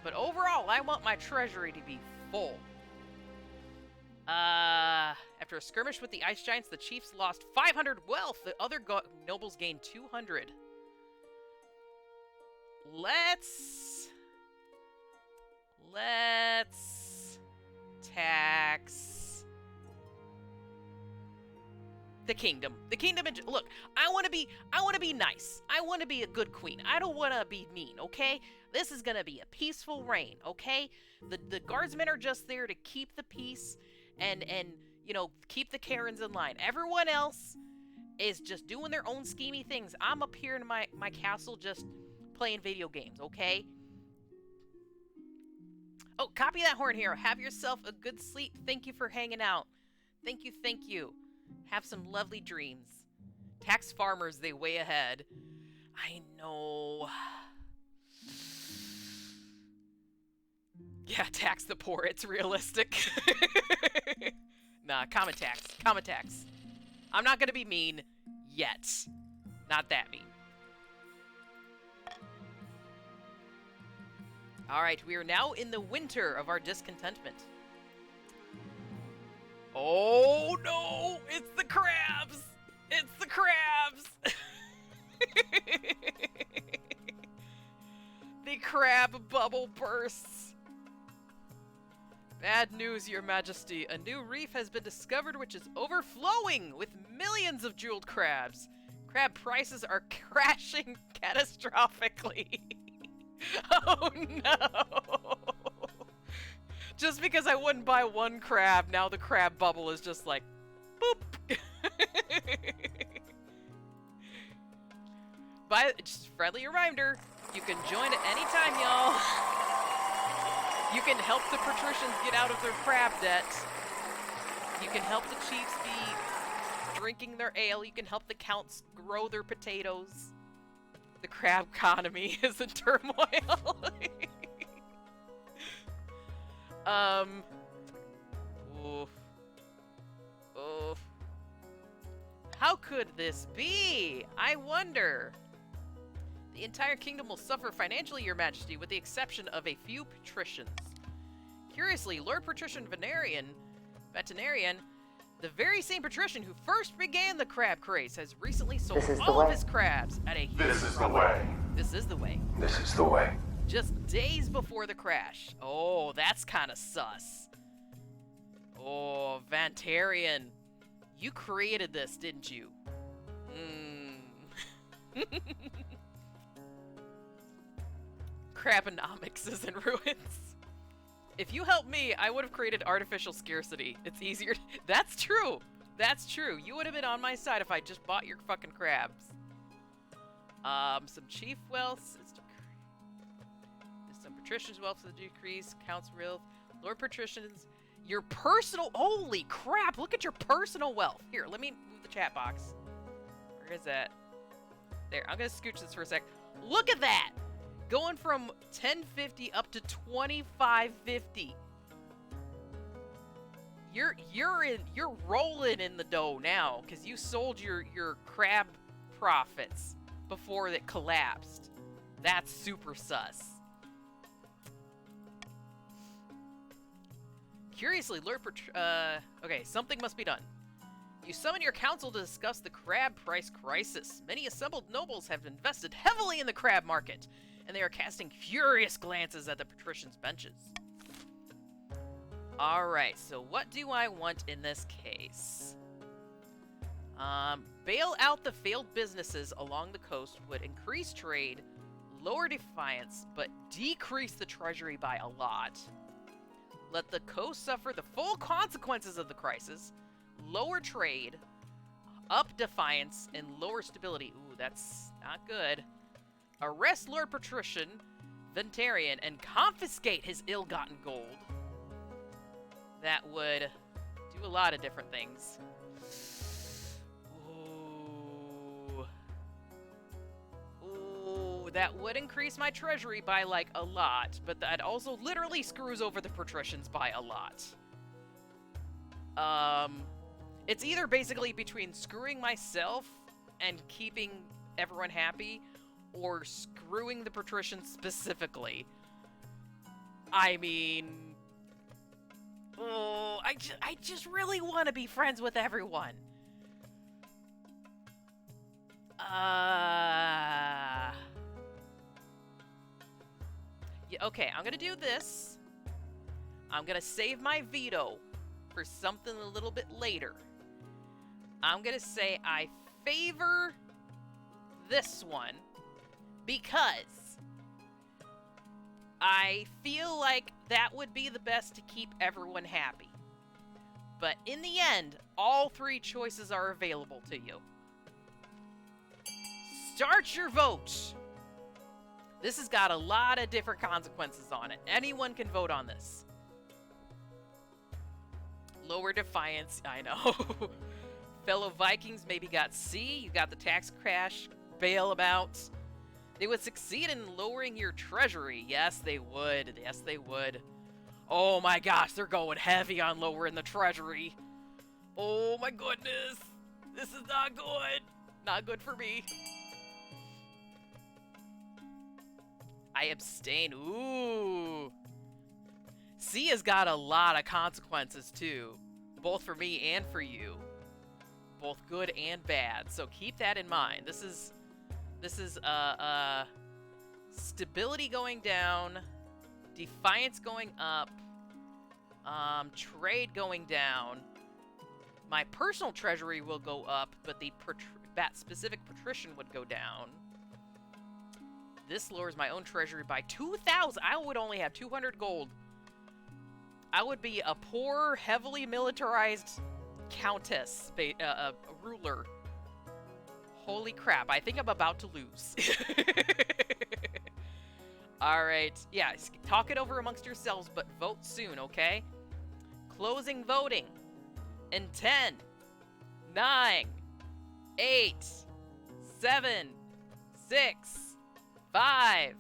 But overall, I want my treasury to be full. After a skirmish with the Ice Giants, the Chiefs lost 500 wealth. The other nobles gained 200. Let's tax the kingdom. The kingdom. Look, I want to be nice. I want to be a good queen. I don't want to be mean. Okay, this is gonna be a peaceful reign. Okay, the guardsmen are just there to keep the peace and you know, keep the Karens in line. Everyone else is just doing their own schemey things. I'm up here in my castle just playing video games. Okay. Oh, copy that, Horn Hero. Have yourself a good sleep. Thank you for hanging out. Thank you, thank you. Have some lovely dreams. Tax farmers, they way ahead. I know. Yeah, tax the poor. It's realistic. Nah, common tax. Common tax. I'm not gonna be mean yet. Not that mean. Alright, we are now in the winter of our discontentment. Oh no! It's the crabs! It's the crabs! The crab bubble bursts. Bad news, Your Majesty. A new reef has been discovered which is overflowing with millions of jeweled crabs. Crab prices are crashing catastrophically. Oh no! Just because I wouldn't buy one crab, now the crab bubble is just like, boop! Just friendly reminder, you can join at any time, y'all. You can help the patricians get out of their crab debt. You can help the chiefs be drinking their ale. You can help the counts grow their potatoes. The crab economy is in turmoil. Oof. Oof. How could this be? I wonder. The entire kingdom will suffer financially, Your Majesty, with the exception of a few patricians. Curiously, Lord Patrician Veterinarian, the very same patrician who first began the crab craze, has recently sold all of his crabs at a huge This is the way. This is the way. This is the way. Just days before the crash. Oh, that's kind of sus. Oh, Vantarian, you created this, didn't you? Crabonomics is in ruins. If you helped me, I would have created artificial scarcity. It's easier. That's true. That's true. You would have been on my side if I just bought your fucking crabs. Some chief wealth. Some patricians' wealth to decrease. Counts real. Lord patricians. Your personal. Holy crap! Look at your personal wealth. Here, let me move the chat box. Where is that? There. I'm gonna scooch this for a sec. Look at that. Going from 1050 up to 2550. You're rolling in the dough now because you sold your crab profits before it collapsed. That's super sus. Curiously, okay, something must be done. You summon your council to discuss the crab price crisis. Many assembled nobles have invested heavily in the crab market, and they are casting furious glances at the patricians' benches. Alright, so what do I want in this case? Bail out the failed businesses along the coast would increase trade, lower defiance, but decrease the treasury by a lot. Let the coast suffer the full consequences of the crisis, lower trade, up defiance, and lower stability. Ooh, that's not good. Arrest Lord Patrician Ventarian and confiscate his ill-gotten gold. That would do a lot of different things. Ooh, that would increase my treasury by, like, a lot, but that also literally screws over the patricians by a lot. It's either basically between screwing myself and keeping everyone happy, or screwing the patricians specifically. I mean... Oh, I just really want to be friends with everyone. Yeah, okay, I'm gonna do this. I'm gonna save my veto for something a little bit later. I'm gonna say I favor this one because I feel like that would be the best to keep everyone happy. But in the end, all three choices are available to you. Start your vote. This has got a lot of different consequences on it. Anyone can vote on this. Lower defiance, I know. Fellow Vikings maybe got C. You got the tax crash bailout. They would succeed in lowering your treasury. Yes, they would. Yes, they would. Oh my gosh, they're going heavy on lowering the treasury. Oh my goodness. This is not good. Not good for me. I abstain. Ooh. C has got a lot of consequences too. Both for me and for you. Both good and bad. So keep that in mind. This is stability going down, defiance going up, trade going down. My personal treasury will go up, but that specific patrician would go down. This lowers my own treasury by 2,000. I would only have 200 gold. I would be a poor, heavily militarized countess, a ruler. Holy crap, I think I'm about to lose. Alright, yeah, talk it over amongst yourselves, but vote soon, okay? Closing voting in 10, 9, 8, 7, 6, 5,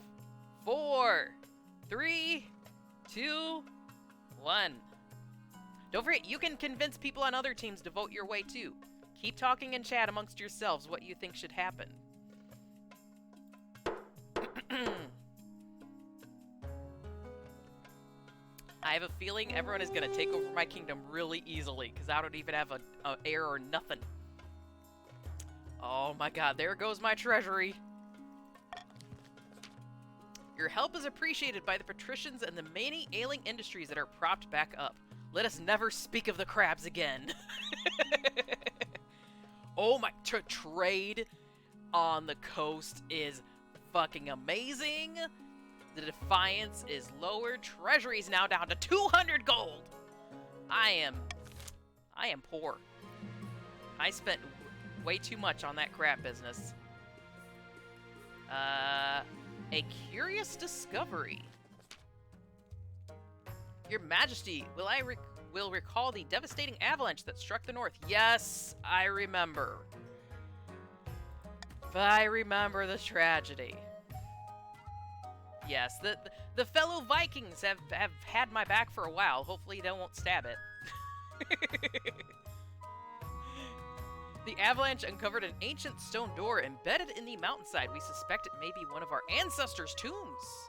4, 3, 2, 1. Don't forget, you can convince people on other teams to vote your way too. Keep talking in chat amongst yourselves what you think should happen. I have a feeling everyone is going to take over my kingdom really easily, because I don't even have a heir or nothing. Oh my god, there goes my treasury. Your help is appreciated by the patricians and the many ailing industries that are propped back up. Let us never speak of the crabs again. Oh my, trade on the coast is fucking amazing. The defiance is lowered. Treasury is now down to 200 gold. I am poor. I spent way too much on that crab business. A curious discovery. Your Majesty, will recall the devastating avalanche that struck the north. Yes, I remember. I remember the tragedy. Yes, the fellow Vikings have had my back for a while. Hopefully they won't stab it. The avalanche uncovered an ancient stone door embedded in the mountainside. We suspect it may be one of our ancestors' tombs.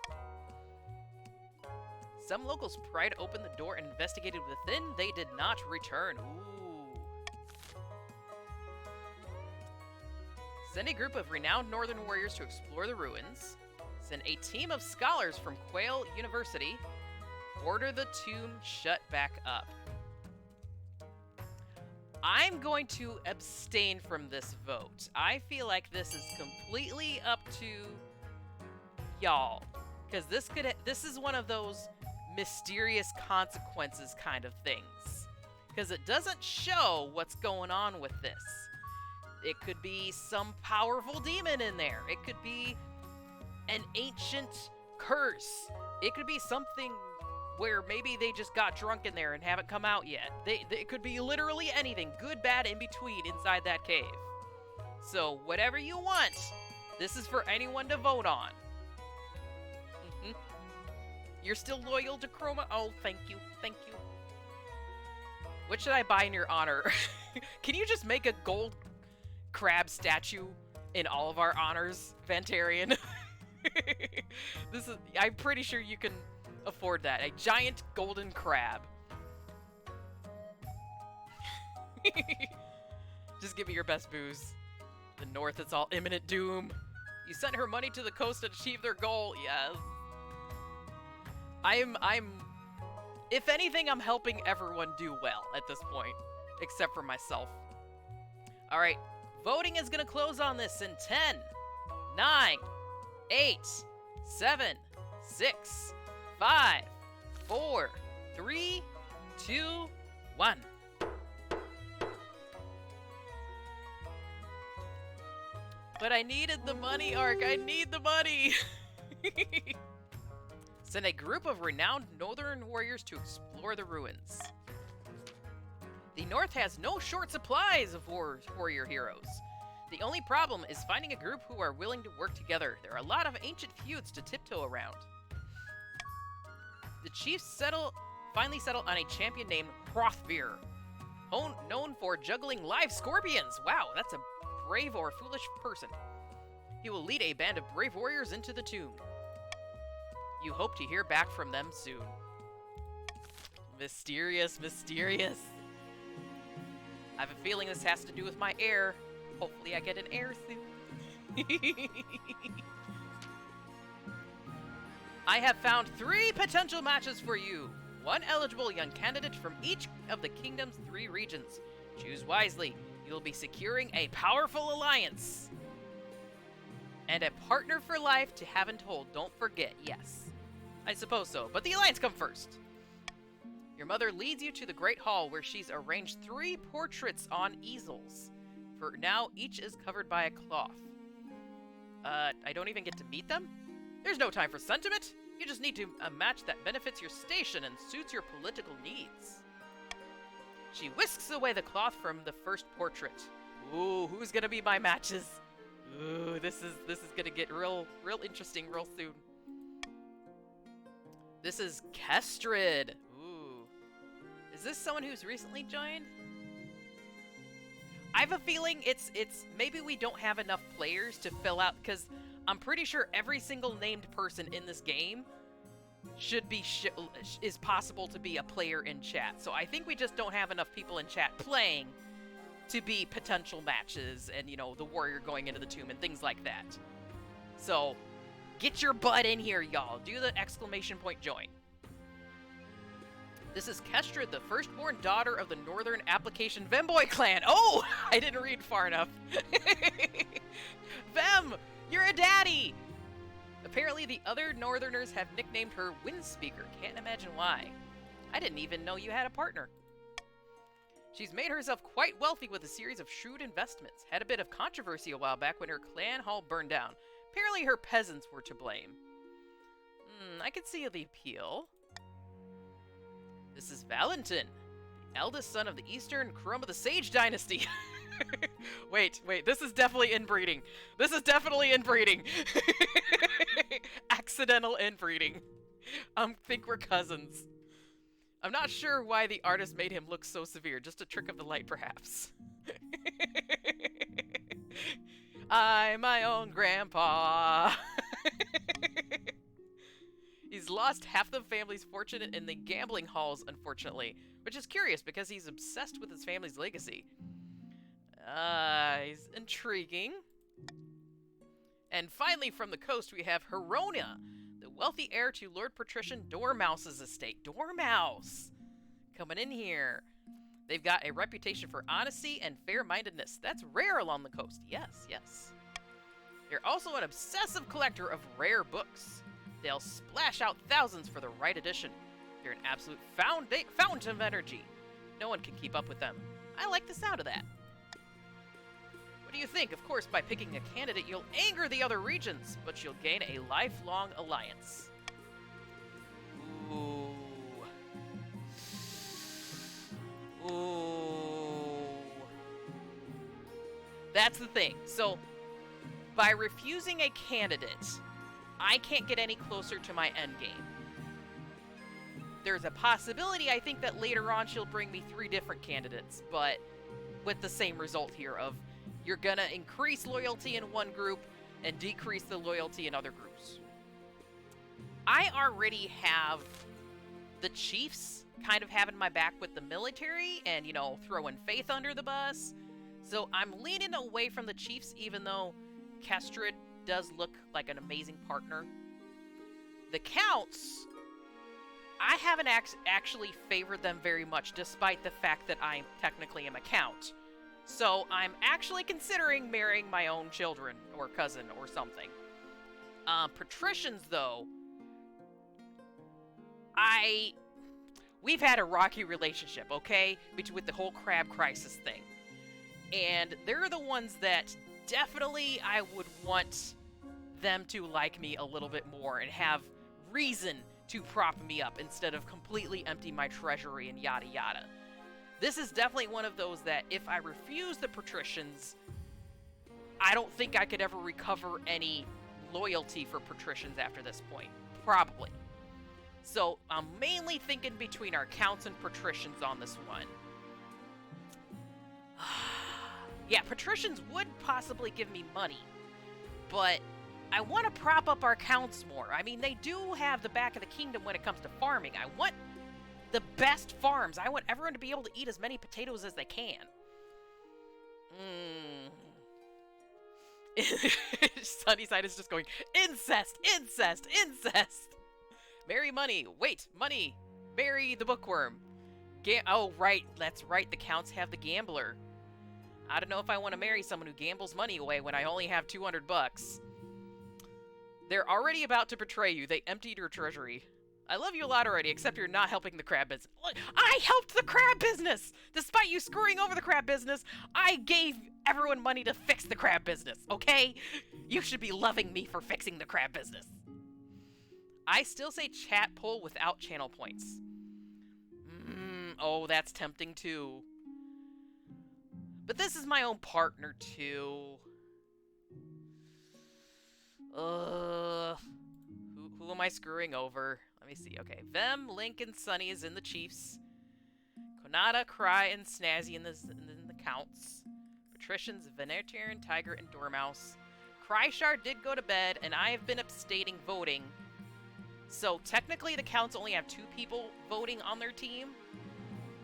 Some locals pried open the door and investigated within. They did not return. Ooh. Send a group of renowned northern warriors to explore the ruins. Send a team of scholars from Quail University. Order the tomb shut back up. I'm going to abstain from this vote. I feel like this is completely up to y'all. Because this is one of those mysterious consequences kind of things. Because it doesn't show what's going on with this. It could be some powerful demon in there. It could be an ancient curse. It could be something where maybe they just got drunk in there and haven't come out yet. It could be literally anything, good, bad, in between inside that cave. So whatever you want, this is for anyone to vote on. You're still loyal to Chroma? Oh, thank you, thank you. What should I buy in your honor? Can you just make a gold crab statue in all of our honors, Vantarian? I'm pretty sure you can afford that. A giant golden crab. Just give me your best booze. The North is all imminent doom. You sent her money to the coast to achieve their goal. Yes. If anything, I'm helping everyone do well at this point. Except for myself. Alright. Voting is gonna close on this in 10, 9, 8, 7, 6, 5, 4, 3, 2, 1. But I needed the money, Ark. I need the money. Send a group of renowned northern warriors to explore the ruins. The North has no short supplies of warrior heroes. The only problem is finding a group who are willing to work together. There are a lot of ancient feuds to tiptoe around. The chiefs finally settle on a champion named Hrothvir, known for juggling live scorpions. Wow, that's a brave or foolish person. He will lead a band of brave warriors into the tomb. You hope to hear back from them soon. Mysterious, mysterious. I have a feeling this has to do with my heir. Hopefully I get an heir soon. I have found 3 potential matches for you. 1 eligible young candidate from each of the kingdom's 3 regions. Choose wisely. You will be securing a powerful alliance. And a partner for life to have and told. Don't forget, yes. I suppose so, but the alliance come first. Your mother leads you to the Great Hall where she's arranged 3 portraits on easels. For now, each is covered by a cloth. I don't even get to meet them? There's no time for sentiment. You just need to a match that benefits your station and suits your political needs. She whisks away the cloth from the first portrait. Ooh, who's gonna be my matches? Ooh, this is gonna get real interesting real soon. This is Kestrid. Ooh. Is this someone who's recently joined? I have a feeling it's maybe we don't have enough players to fill out, because I'm pretty sure every single named person in this game is possible to be a player in chat. So I think we just don't have enough people in chat playing to be potential matches and, you know, the warrior going into the tomb and things like that. So get your butt in here, y'all. Do the exclamation point join. This is Kestra, the firstborn daughter of the Northern Application Vemboy clan. Oh, I didn't read far enough. Vem, you're a daddy. Apparently the other Northerners have nicknamed her Windspeaker. Can't imagine why. I didn't even know you had a partner. She's made herself quite wealthy with a series of shrewd investments. Had a bit of controversy a while back when her clan hall burned down. Apparently her peasants were to blame. I can see the appeal. This is Valentin, the eldest son of the Eastern Chrome of the Sage dynasty. Wait, this is definitely inbreeding. This is definitely inbreeding. Accidental inbreeding. Think we're cousins. I'm not sure why the artist made him look so severe. Just a trick of the light, perhaps. I'm my own grandpa. He's lost half the family's fortune in the gambling halls, unfortunately, which is curious because he's obsessed with his family's legacy. He's intriguing. And finally, from the coast, we have Herona, the wealthy heir to Lord Patrician Dormouse's estate. Dormouse! Coming in here. They've got a reputation for honesty and fair-mindedness. That's rare along the coast. Yes, yes. They're also an obsessive collector of rare books. They'll splash out thousands for the right edition. They're an absolute fountain of energy. No one can keep up with them. I like the sound of that. What do you think? Of course, by picking a candidate, you'll anger the other regions, but you'll gain a lifelong alliance. Ooh. Ooh. That's the thing. So, by refusing a candidate, I can't get any closer to my endgame. There's a possibility, I think, that later on she'll bring me 3 different candidates, but with the same result here of you're gonna increase loyalty in one group and decrease the loyalty in other groups. I already have the chiefs kind of having my back with the military and, you know, throwing Faith under the bus. So I'm leaning away from the chiefs, even though Kestrid does look like an amazing partner. The counts, I haven't actually favored them very much, despite the fact that I technically am a count. So I'm actually considering marrying my own children, or cousin, or something. Patricians, though, we've had a rocky relationship, okay? With the whole crab crisis thing. And they're the ones that definitely I would want them to like me a little bit more and have reason to prop me up instead of completely empty my treasury and yada yada. This is definitely one of those that if I refuse the patricians, I don't think I could ever recover any loyalty for patricians after this point. Probably. So I'm mainly thinking between our counts and patricians on this one. Yeah, patricians would possibly give me money, but I want to prop up our counts more. I mean, they do have the back of the kingdom when it comes to farming. I want the best farms. I want everyone to be able to eat as many potatoes as they can. Sunnyside is just going, incest, incest, incest. Marry money. Wait, money. Marry the bookworm. Oh, right. That's right. The counts have the gambler. I don't know if I want to marry someone who gambles money away when I only have 200 bucks. They're already about to betray you. They emptied your treasury. I love you a lot already, except you're not helping the crab business. Look, I helped the crab business! Despite you screwing over the crab business, I gave everyone money to fix the crab business, okay? You should be loving me for fixing the crab business. I still say chat poll without channel points. Oh, that's tempting too. But this is my own partner too. Who am I screwing over? Let me see. Okay, Vem, Link, and Sunny is in the Chiefs. Konata, Cry, and Snazzy in the Counts. Patricians, Venetian, Tiger, and Dormouse. Cryshard did go to bed, and I have been abstaining voting. So technically the Counts only have 2 people voting on their team.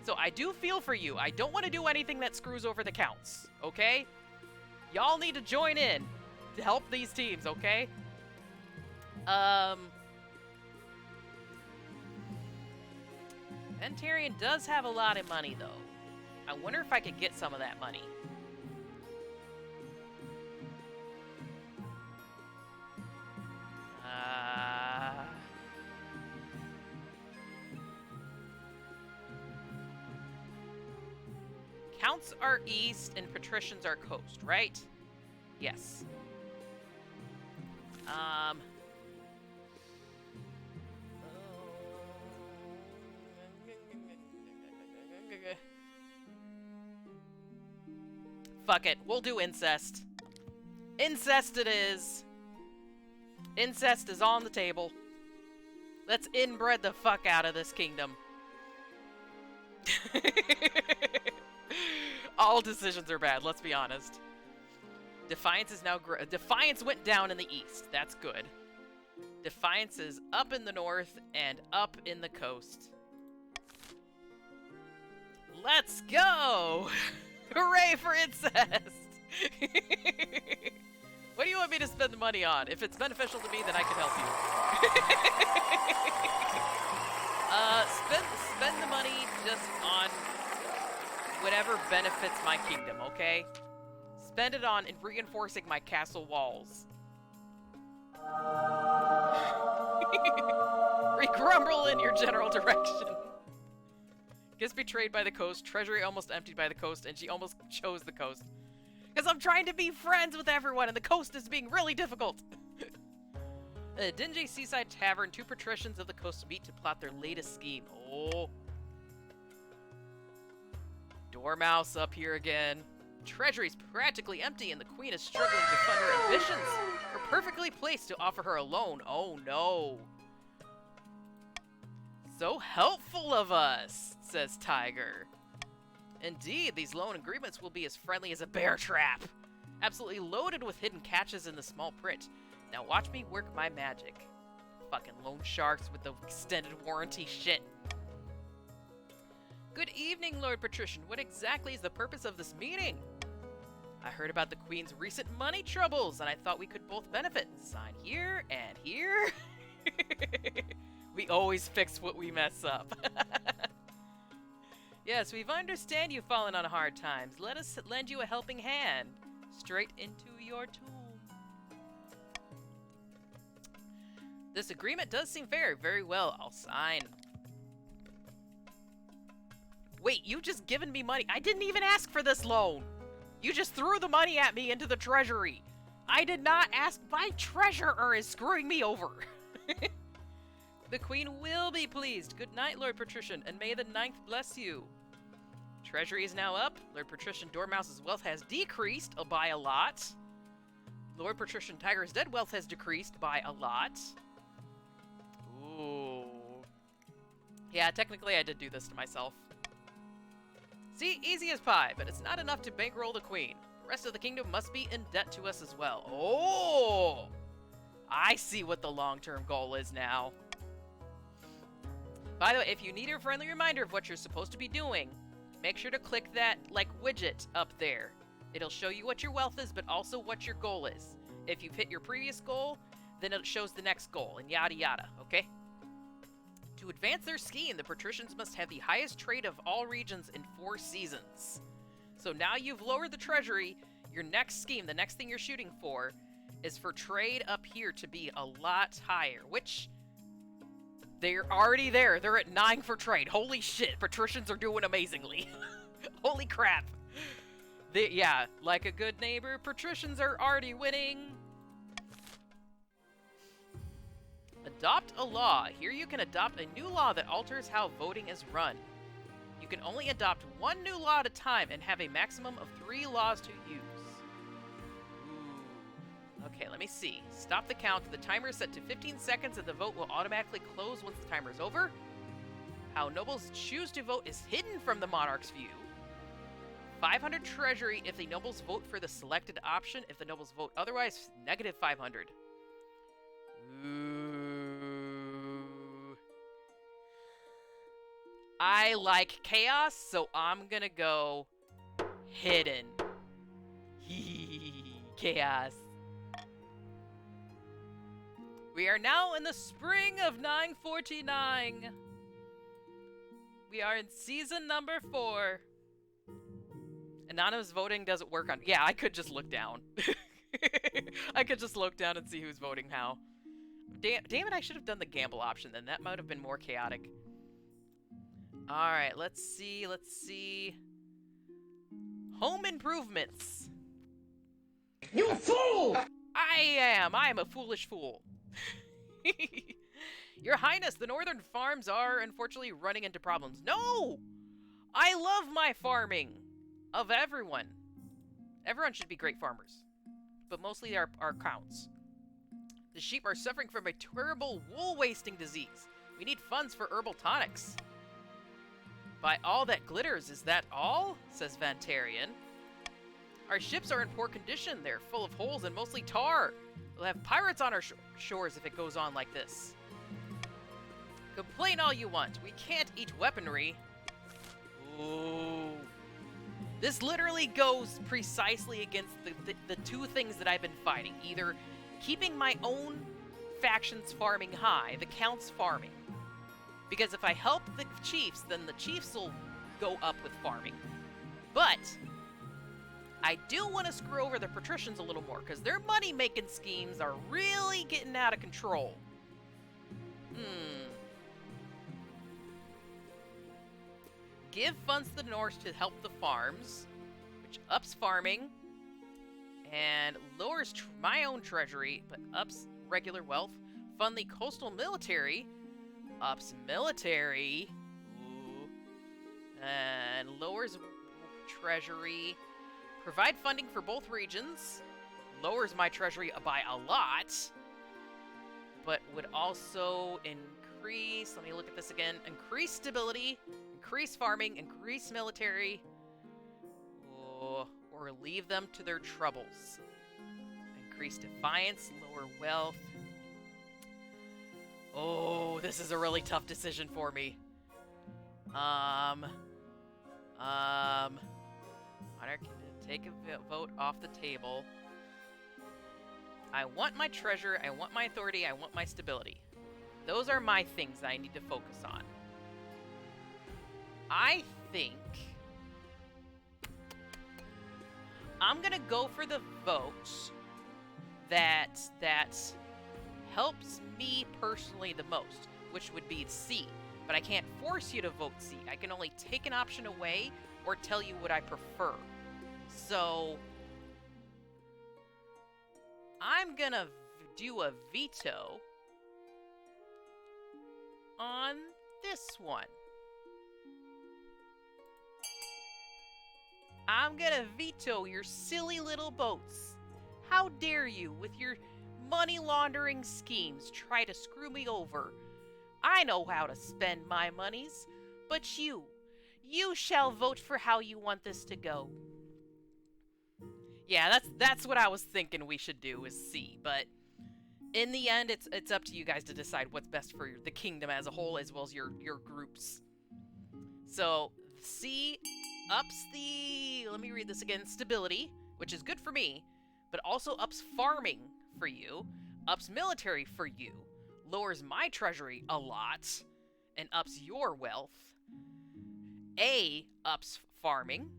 So I do feel for you. I don't want to do anything that screws over the Counts, okay? Y'all need to join in to help these teams, okay? Ventarian does have a lot of money, though. I wonder if I could get some of that money. Counts are east and patricians are coast, right? Yes. Fuck it. We'll do incest. Incest it is. Incest is on the table. Let's inbred the fuck out of this kingdom. All decisions are bad, let's be honest. Defiance is now... Defiance went down in the east. That's good. Defiance is up in the north and up in the coast. Let's go! Hooray for incest! What do you want me to spend the money on? If it's beneficial to me, then I can help you. Spend the money just on whatever benefits my kingdom, okay? Spend it on reinforcing my castle walls. Regrumble in your general direction. Gets betrayed by the coast, treasury almost emptied by the coast, and she almost chose the coast. Because I'm trying to be friends with everyone and the coast is being really difficult. A dingy seaside tavern, 2 patricians of the coast meet to plot their latest scheme. Oh. Dormouse up here again. Treasury's practically empty and the queen is struggling to fund her ambitions. We're perfectly placed to offer her a loan. Oh no. So helpful of us, says Tiger. Indeed, these loan agreements will be as friendly as a bear trap. Absolutely loaded with hidden catches in the small print. Now watch me work my magic. Fucking loan sharks with the extended warranty shit. Good evening, Lord Patrician. What exactly is the purpose of this meeting? I heard about the Queen's recent money troubles, and I thought we could both benefit. Sign here and here. We always fix what we mess up. Yes, we understand you've fallen on hard times. Let us lend you a helping hand. Straight into your tomb. This agreement does seem fair. Very well, I'll sign. Wait, you just given me money. I didn't even ask for this loan. You just threw the money at me into the treasury. I did not ask. My treasurer is screwing me over. The queen will be pleased. Good night, Lord Patrician, and may the 9th bless you. Treasury is now up. Lord Patrician Dormouse's wealth has decreased by a lot. Lord Patrician Tiger's dead wealth has decreased by a lot. Ooh. Yeah, technically I did do this to myself. See, easy as pie, but it's not enough to bankroll the queen. The rest of the kingdom must be in debt to us as well. Oh! I see what the long-term goal is now. By the way, if you need a friendly reminder of what you're supposed to be doing, make sure to click that, widget up there. It'll show you what your wealth is, but also what your goal is. If you've hit your previous goal, then it shows the next goal, and yada yada, okay? To advance their scheme, the patricians must have the highest trade of all regions in 4 seasons. So now you've lowered the treasury, your next scheme, the next thing you're shooting for, is for trade up here to be a lot higher, which... they're already there. They're at 9 for trade. Holy shit, patricians are doing amazingly. Holy crap. Yeah, like a good neighbor, patricians are already winning. Adopt a law. Here you can adopt a new law that alters how voting is run. You can only adopt 1 new law at a time and have a maximum of 3 laws to use. Ooh. Okay, let me see. Stop the count. The timer is set to 15 seconds and the vote will automatically close once the timer is over. How nobles choose to vote is hidden from the monarch's view. 500 treasury if the nobles vote for the selected option. If the nobles vote otherwise, negative 500. Ooh. I like chaos, so I'm gonna go hidden. Chaos. We are now in the spring of 949. We are in season number 4. Anonymous voting doesn't work on... yeah, I could just look down. I could just look down and see who's voting how. Damn it, I should have done the gamble option then. That might have been more chaotic. Alright, let's see. Home improvements. You fool! I am a foolish fool. Your Highness, the northern farms are unfortunately running into problems. No! I love my farming. Of everyone. Everyone should be great farmers. But mostly our counts. The sheep are suffering from a terrible wool-wasting disease. We need funds for herbal tonics. By all that glitters, is that all? Says Vantarian. Our ships are in poor condition. They're full of holes and mostly tar. We'll have pirates on our shores if it goes on like this. Complain all you want. We can't eat weaponry. Ooh. This literally goes precisely against the 2 things that I've been fighting. Either keeping my own faction's farming high, the Count's farming. Because if I help the chiefs, then the chiefs will go up with farming. But I do want to screw over the patricians a little more, because their money-making schemes are really getting out of control. Give funds to the north to help the farms, which ups farming. And lowers my own treasury, but ups regular wealth. Fund the coastal military. Ups military. Ooh. And lowers treasury. Provide funding for both regions. Lowers my treasury by a lot. But would also increase, let me look at this again. Increase stability. Increase farming. Increase military. Oh, or leave them to their troubles. Increase defiance. Lower wealth. Oh, this is a really tough decision for me. Monarch can take a vote off the table. I want my treasure, I want my authority, I want my stability. Those are my things that I need to focus on. I think I'm gonna go for the vote that helps me personally the most, which would be C. But I can't force you to vote C. I can only take an option away or tell you what I prefer. So I'm gonna do a veto on this one. I'm gonna veto your silly little boats. How dare you, with your money laundering schemes, try to screw me over? I know how to spend my monies, but you shall vote for how you want this to go. Yeah, that's what I was thinking we should do, is C, but in the end, it's up to you guys to decide what's best for the kingdom as a whole, as well as your groups. So, C ups the, let me read this again, stability, which is good for me, but also ups farming for you, ups military for you, lowers my treasury a lot, and ups your wealth. A ups farming,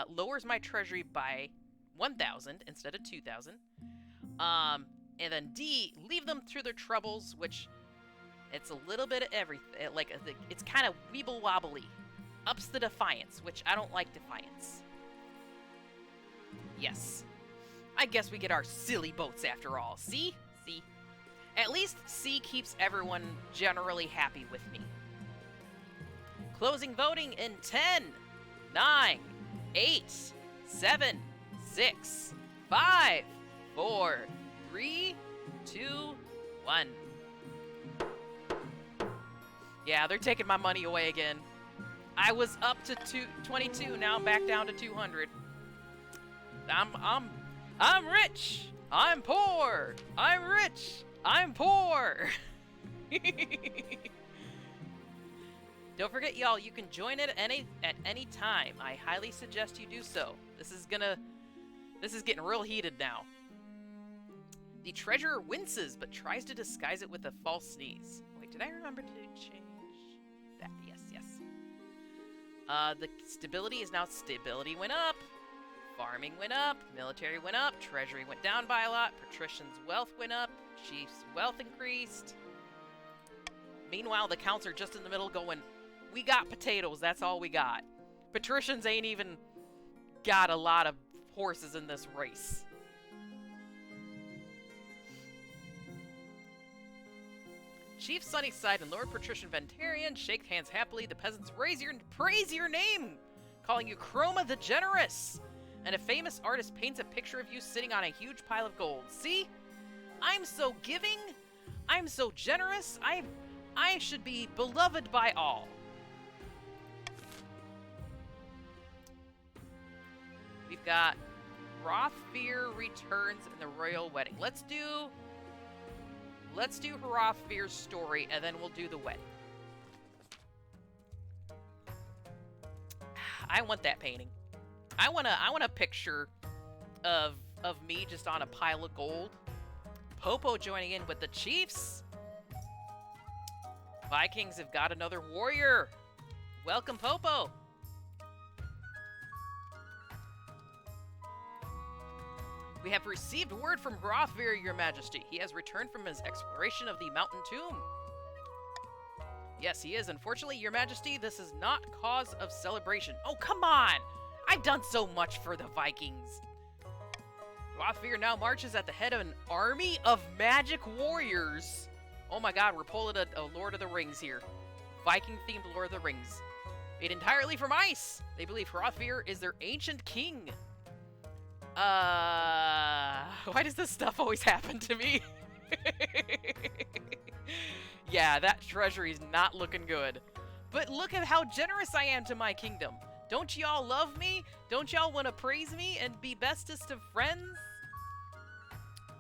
lowers my treasury by 1,000 instead of 2,000. And then D, leave them through their troubles, which it's a little bit of everything. Like, it's kind of weeble wobbly. Ups the defiance, which I don't like defiance. Yes. I guess we get our silly boats after all. See? See? At least C keeps everyone generally happy with me. Closing voting in 10, 9, 8, 7, 6, 5, 4, 3, 2, 1. Yeah, they're taking my money away again. I was up to 22, now I'm back down to 200. I'm rich. I'm poor. I'm rich. I'm poor. Don't forget, y'all, you can join it at any time. I highly suggest you do so. This is getting real heated now. The treasurer winces, but tries to disguise it with a false sneeze. Wait, did I remember to change that? Yes, yes. The stability is now stability went up. Farming went up. Military went up. Treasury went down by a lot. Patricians' wealth went up. Chiefs' wealth increased. Meanwhile, the counts are just in the middle going, we got potatoes, that's all we got. Patricians ain't even got a lot of horses in this race. Chief Sunnyside and Lord Patrician Ventarian shake hands happily. The peasants praise your name, calling you Chroma the Generous. And a famous artist paints a picture of you sitting on a huge pile of gold. See? I'm so giving. I'm so generous. I should be beloved by all. We've got Hrothfir returns in the royal wedding. Let's do Hrothfir's story, and then we'll do the wedding. I want that painting. I want a picture of me just on a pile of gold. Popo joining in with the chiefs. Vikings have got another warrior. Welcome, Popo. We have received word from Hrothfir, Your Majesty. He has returned from his exploration of the mountain tomb. Yes, he is. Unfortunately, Your Majesty, this is not cause of celebration. Oh, come on! I've done so much for the Vikings. Hrothgar now marches at the head of an army of magic warriors. Oh my god, we're pulling a Lord of the Rings here. Viking-themed Lord of the Rings. Made entirely from ice. They believe Hrothgar is their ancient king. Why does this stuff always happen to me? Yeah, that treasury's not looking good. But look at how generous I am to my kingdom. Don't y'all love me? Don't y'all want to praise me and be bestest of friends?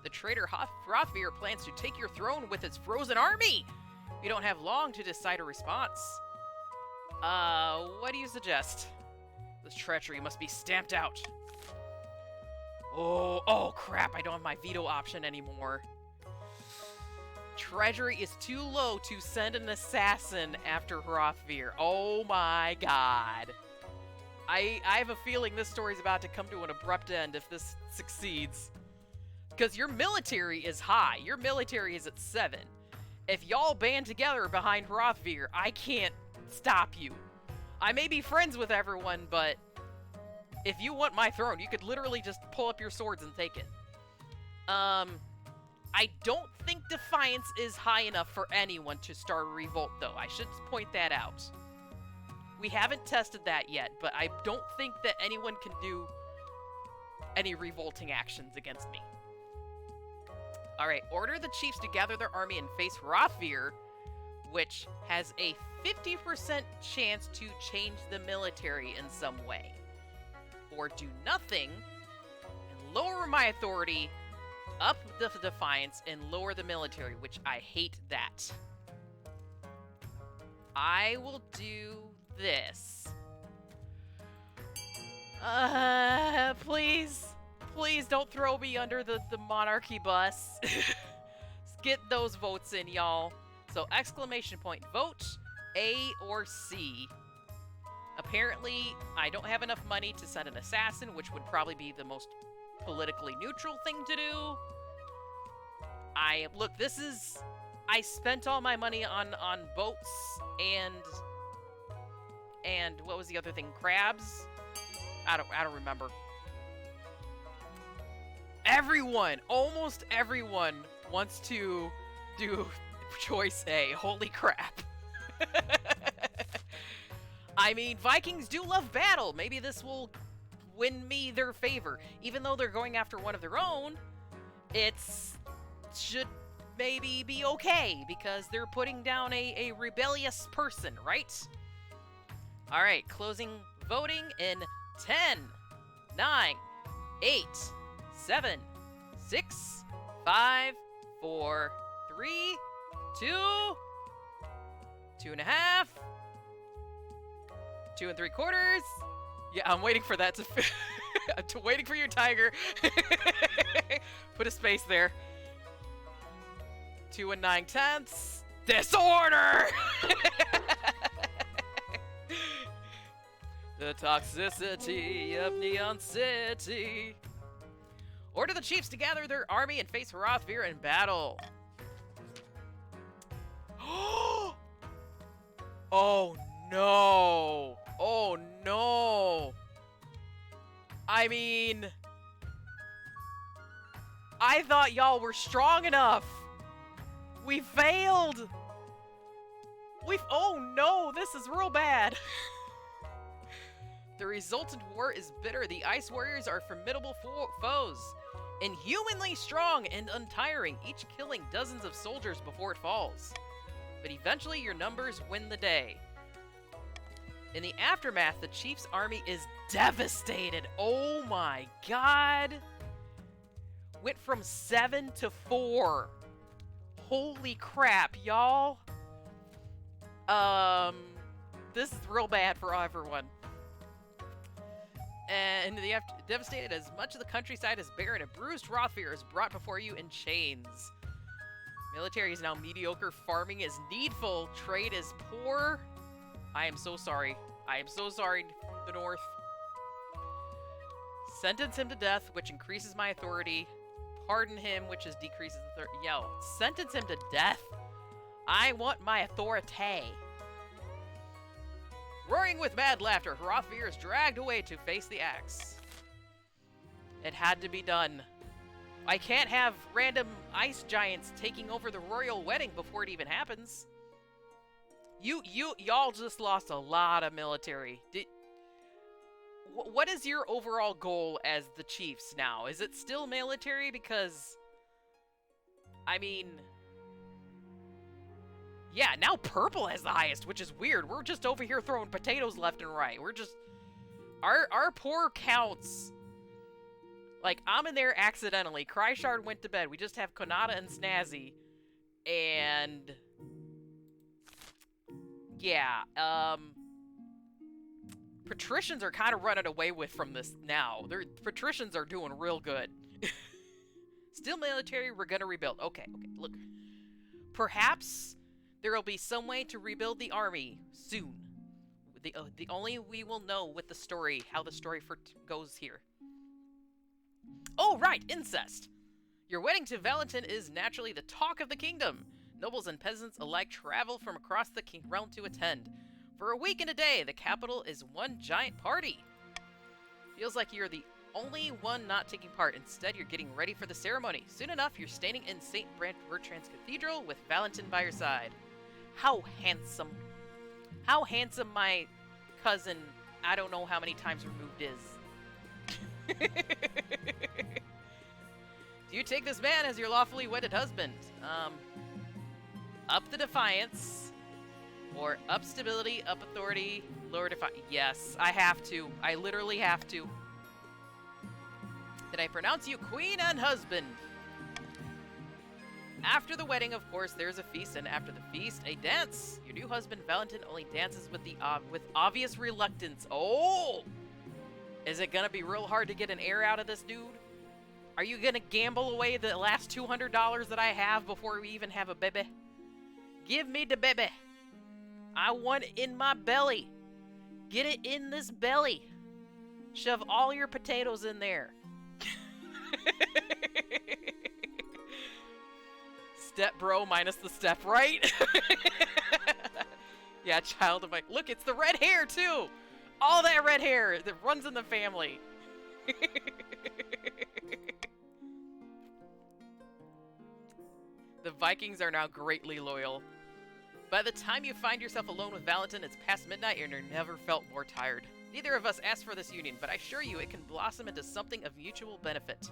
The traitor Hrothgar plans to take your throne with its frozen army. You don't have long to decide a response. What do you suggest? This treachery must be stamped out. Oh crap, I don't have my veto option anymore. Treasury is too low to send an assassin after Hrothgar. Oh my god. I have a feeling this story's about to come to an abrupt end if this succeeds. Because your military is high. Your military is at 7. If y'all band together behind Hrothgar, I can't stop you. I may be friends with everyone, but if you want my throne, you could literally just pull up your swords and take it. I don't think Defiance is high enough for anyone to start a revolt, though. I should point that out. We haven't tested that yet, but I don't think that anyone can do any revolting actions against me. Alright, order the chiefs to gather their army and face Hrothgar, which has a 50% chance to change the military in some way. Or do nothing, and lower my authority, up the Defiance, and lower the military, which I hate that. I will do this. Please don't throw me under the monarchy bus. Get those votes in, y'all. So, exclamation point, vote A or C. Apparently, I don't have enough money to send an assassin, which would probably be the most politically neutral thing to do. Look, this is... I spent all my money on boats and what was the other thing? Crabs? I don't remember. Everyone, almost everyone wants to do choice A. Holy crap. I mean, Vikings do love battle. Maybe this will win me their favor. Even though they're going after one of their own, should maybe be okay because they're putting down a rebellious person, right? All right, closing voting in 10, 9, 8, 7, 6, 5, 4, 3, 2, 2.5, 2 3/4. Yeah, I'm waiting for that to. I'm waiting for you, Tiger. Put a space there. 2 9/10. Disorder. The toxicity of Neon City. Order the chiefs to gather their army and face Hrothgar in battle. Oh no! Oh no! I mean, I thought y'all were strong enough. We failed. Oh no, this is real bad. The resultant war is bitter. The Ice Warriors are formidable foes, inhumanly strong and untiring, each killing dozens of soldiers before it falls. But eventually your numbers win the day. In the aftermath, the Chief's army is devastated. Oh my god. Went from 7 to 4. Holy crap, y'all. This is real bad for everyone. And devastated as much of the countryside is barren, a bruised Hrothgar is brought before you in chains. Military is now mediocre, farming is needful, trade is poor. I am so sorry. I am so sorry, the North. Sentence him to death, which increases my authority. Pardon him, which decreases the yo, sentence him to death. I want my authority. Roaring with mad laughter, Hrothgar is dragged away to face the axe. It had to be done. I can't have random ice giants taking over the royal wedding before it even happens. Y'all just lost a lot of military. What is your overall goal as the chiefs now? Is it still military? Because, I mean, yeah, now purple has the highest, which is weird. We're just over here throwing potatoes left and right. We're just, our poor counts. Like, I'm in there accidentally. Kryshard went to bed. We just have Konata and Snazzy. And yeah, patricians are kind of running away with from this now. Patricians are doing real good. Still military, we're gonna rebuild. Okay, look. Perhaps there will be some way to rebuild the army soon. The only we will know with the story, how the story goes here. Oh, right, incest. Your wedding to Valentin is naturally the talk of the kingdom. Nobles and peasants alike travel from across the realm to attend. For a week and a day, the capital is one giant party. Feels like you're the only one not taking part. Instead, you're getting ready for the ceremony. Soon enough, you're standing in St. Bertrand's Cathedral with Valentin by your side. How handsome. How handsome my cousin, I don't know how many times removed is. Do you take this man as your lawfully wedded husband? Up the defiance, or up stability, up authority, lower defiance. Yes, I have to. I literally have to. Did I pronounce you queen and husband? After the wedding, of course, there's a feast, and after the feast, a dance. Your new husband, Valentin, only dances with with obvious reluctance. Oh! Is it gonna be real hard to get an heir out of this dude? Are you gonna gamble away the last $200 that I have before we even have a baby? Give me the baby. I want it in my belly. Get it in this belly. Shove all your potatoes in there. Step bro minus the step, right? Yeah, child of my... Look, it's the red hair, too! All that red hair that runs in the family. The Vikings are now greatly loyal. By the time you find yourself alone with Valentin, it's past midnight and you're never felt more tired. Neither of us asked for this union, but I assure you it can blossom into something of mutual benefit.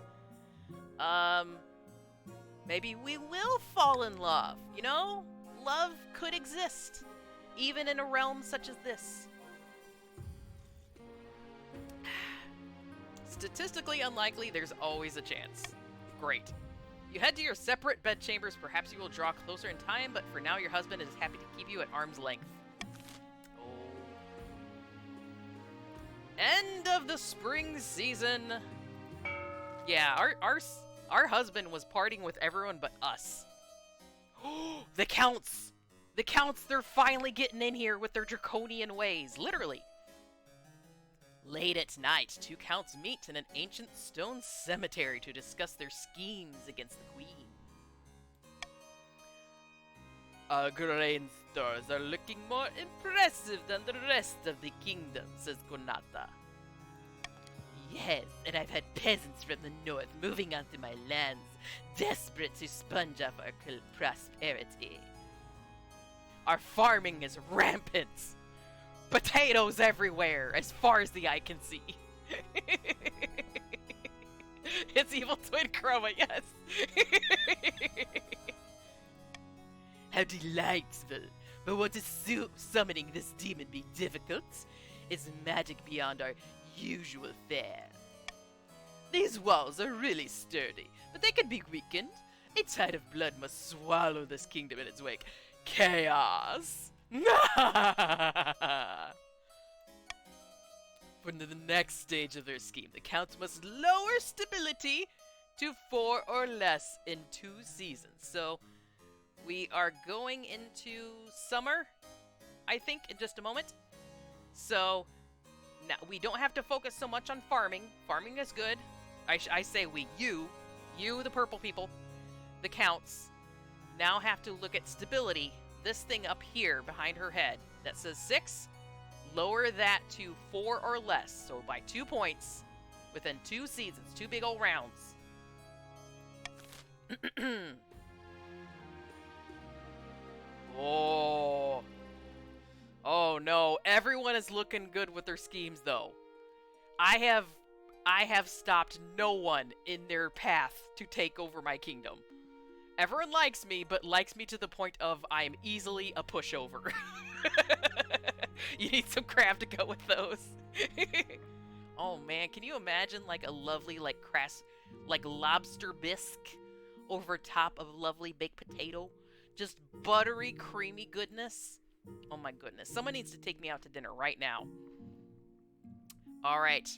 Maybe we will fall in love, you know? Love could exist, even in a realm such as this. Statistically unlikely, there's always a chance. Great. You head to your separate bedchambers. Perhaps you will draw closer in time, but for now your husband is happy to keep you at arm's length. Oh. End of the spring season. Yeah, our husband was partying with everyone but us. The Counts! The Counts, they're finally getting in here with their draconian ways, literally. Late at night, two Counts meet in an ancient stone cemetery to discuss their schemes against the Queen. Our grain stores are looking more impressive than the rest of the kingdom, says Konata. Yes, and I've had peasants from the north moving onto my lands, desperate to sponge off our prosperity. Our farming is rampant. Potatoes everywhere, as far as the eye can see. It's evil twin Chroma, yes. How delightful. But won't summoning this demon be difficult? It's magic beyond our usual fare. These walls are really sturdy, but they can be weakened. A tide of blood must swallow this kingdom in its wake. Chaos! For the next stage of their scheme, the Counts must lower stability to 4 or less in 2 seasons. So, we are going into summer, I think, in just a moment. So, now we don't have to focus so much on farming. Farming is good. I say we, you, the purple people, the Counts, now have to look at stability. This thing up here behind her head that says 6, lower that to 4 or less. So by 2 points within 2 seasons, 2 big old rounds. Oh. Oh no, everyone is looking good with their schemes though. I have stopped no one in their path to take over my kingdom. Everyone likes me, but likes me to the point of I am easily a pushover. You need some craft to go with those. Oh man, can you imagine like a lovely like lobster bisque over top of lovely baked potato? Just buttery, creamy goodness. Oh my goodness. Someone needs to take me out to dinner right now. Alright.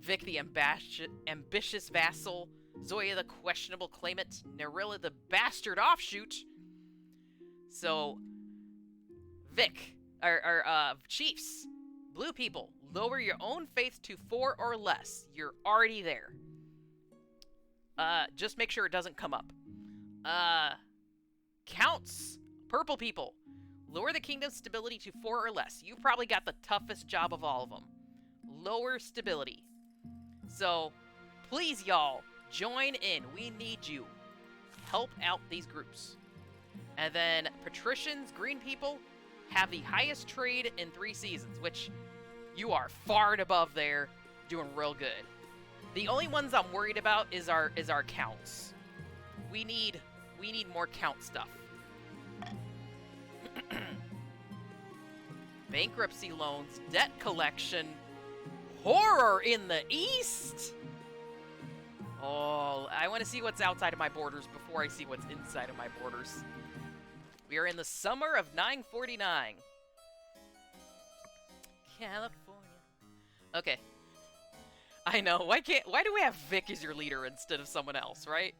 Vic the ambitious vassal. Zoya the questionable claimant. Nerilla the bastard offshoot. So, Vic, chiefs, blue people, lower your own faith to 4 or less. You're already there. Just make sure it doesn't come up. Counts, purple people, lower the kingdom's stability to 4 or less. You probably got the toughest job of all of them. Lower stability. So, please, y'all, join in. We need you. Help out these groups. And then, patricians, green people, have the highest trade in 3 seasons, which you are far and above there, doing real good. The only ones I'm worried about is our counts. We need more count stuff. Bankruptcy loans, debt collection, horror in the east. Oh, I want to see what's outside of my borders before I see what's inside of my borders. We are in the summer of 949. California. Okay. I know. Why do we have Vic as your leader instead of someone else, right?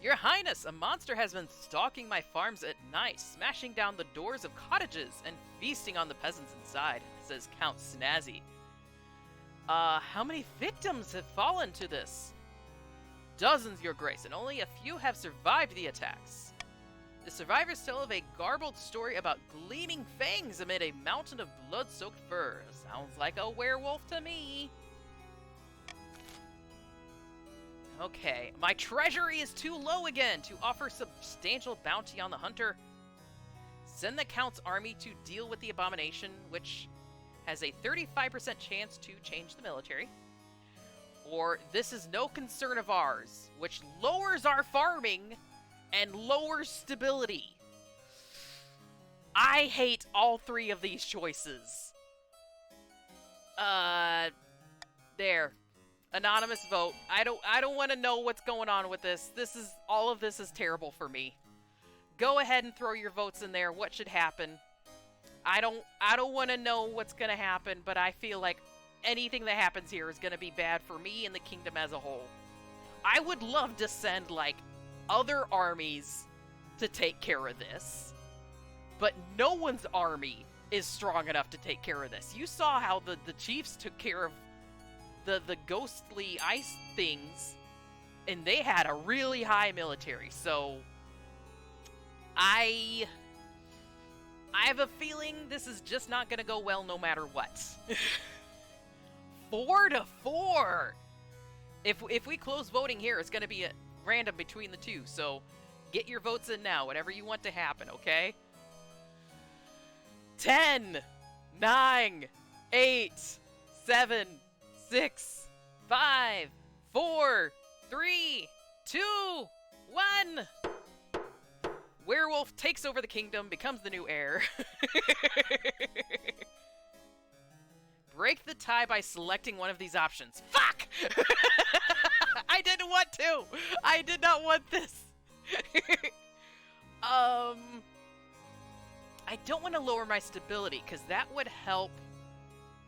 Your Highness, a monster has been stalking my farms at night, smashing down the doors of cottages and feasting on the peasants inside, says Count Snazzy. How many victims have fallen to this? Dozens, Your Grace, and only a few have survived the attacks. The survivors tell of a garbled story about gleaming fangs amid a mountain of blood-soaked fur. Sounds like a werewolf to me. Okay, my treasury is too low again to offer substantial bounty on the hunter. Send the Count's army to deal with the abomination, which has a 35% chance to change the military. Or this is no concern of ours, which lowers our farming and lowers stability. I hate all 3 of these choices. There. Anonymous vote. I don't want to know what's going on with this. All of this is terrible for me. Go ahead and throw your votes in there. What should happen? I don't want to know what's going to happen, but I feel like anything that happens here is going to be bad for me and the kingdom as a whole. I would love to send like other armies to take care of this, but no one's army is strong enough to take care of this. You saw how the chiefs took care of the ghostly ice things, and they had a really high military, so I have a feeling this is just not gonna go well no matter what. 4-4! If we close voting here, it's gonna be a random between the two, so get your votes in now, whatever you want to happen, okay? 10, 9, 8, 7, 6, 5, 4, 3, 2, 1. Werewolf takes over the kingdom, becomes the new heir. Break the tie by selecting one of these options. Fuck! I didn't want to! I did not want this! I don't want to lower my stability, because that would help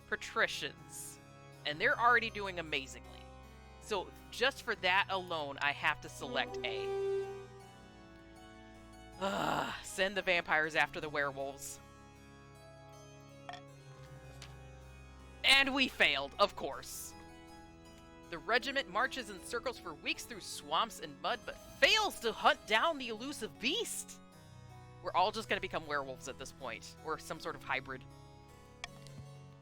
patricians. And they're already doing amazingly. So, just for that alone, I have to select A. Send the vampires after the werewolves. And we failed, of course. The regiment marches in circles for weeks through swamps and mud, but fails to hunt down the elusive beast. We're all just going to become werewolves at this point, or some sort of hybrid.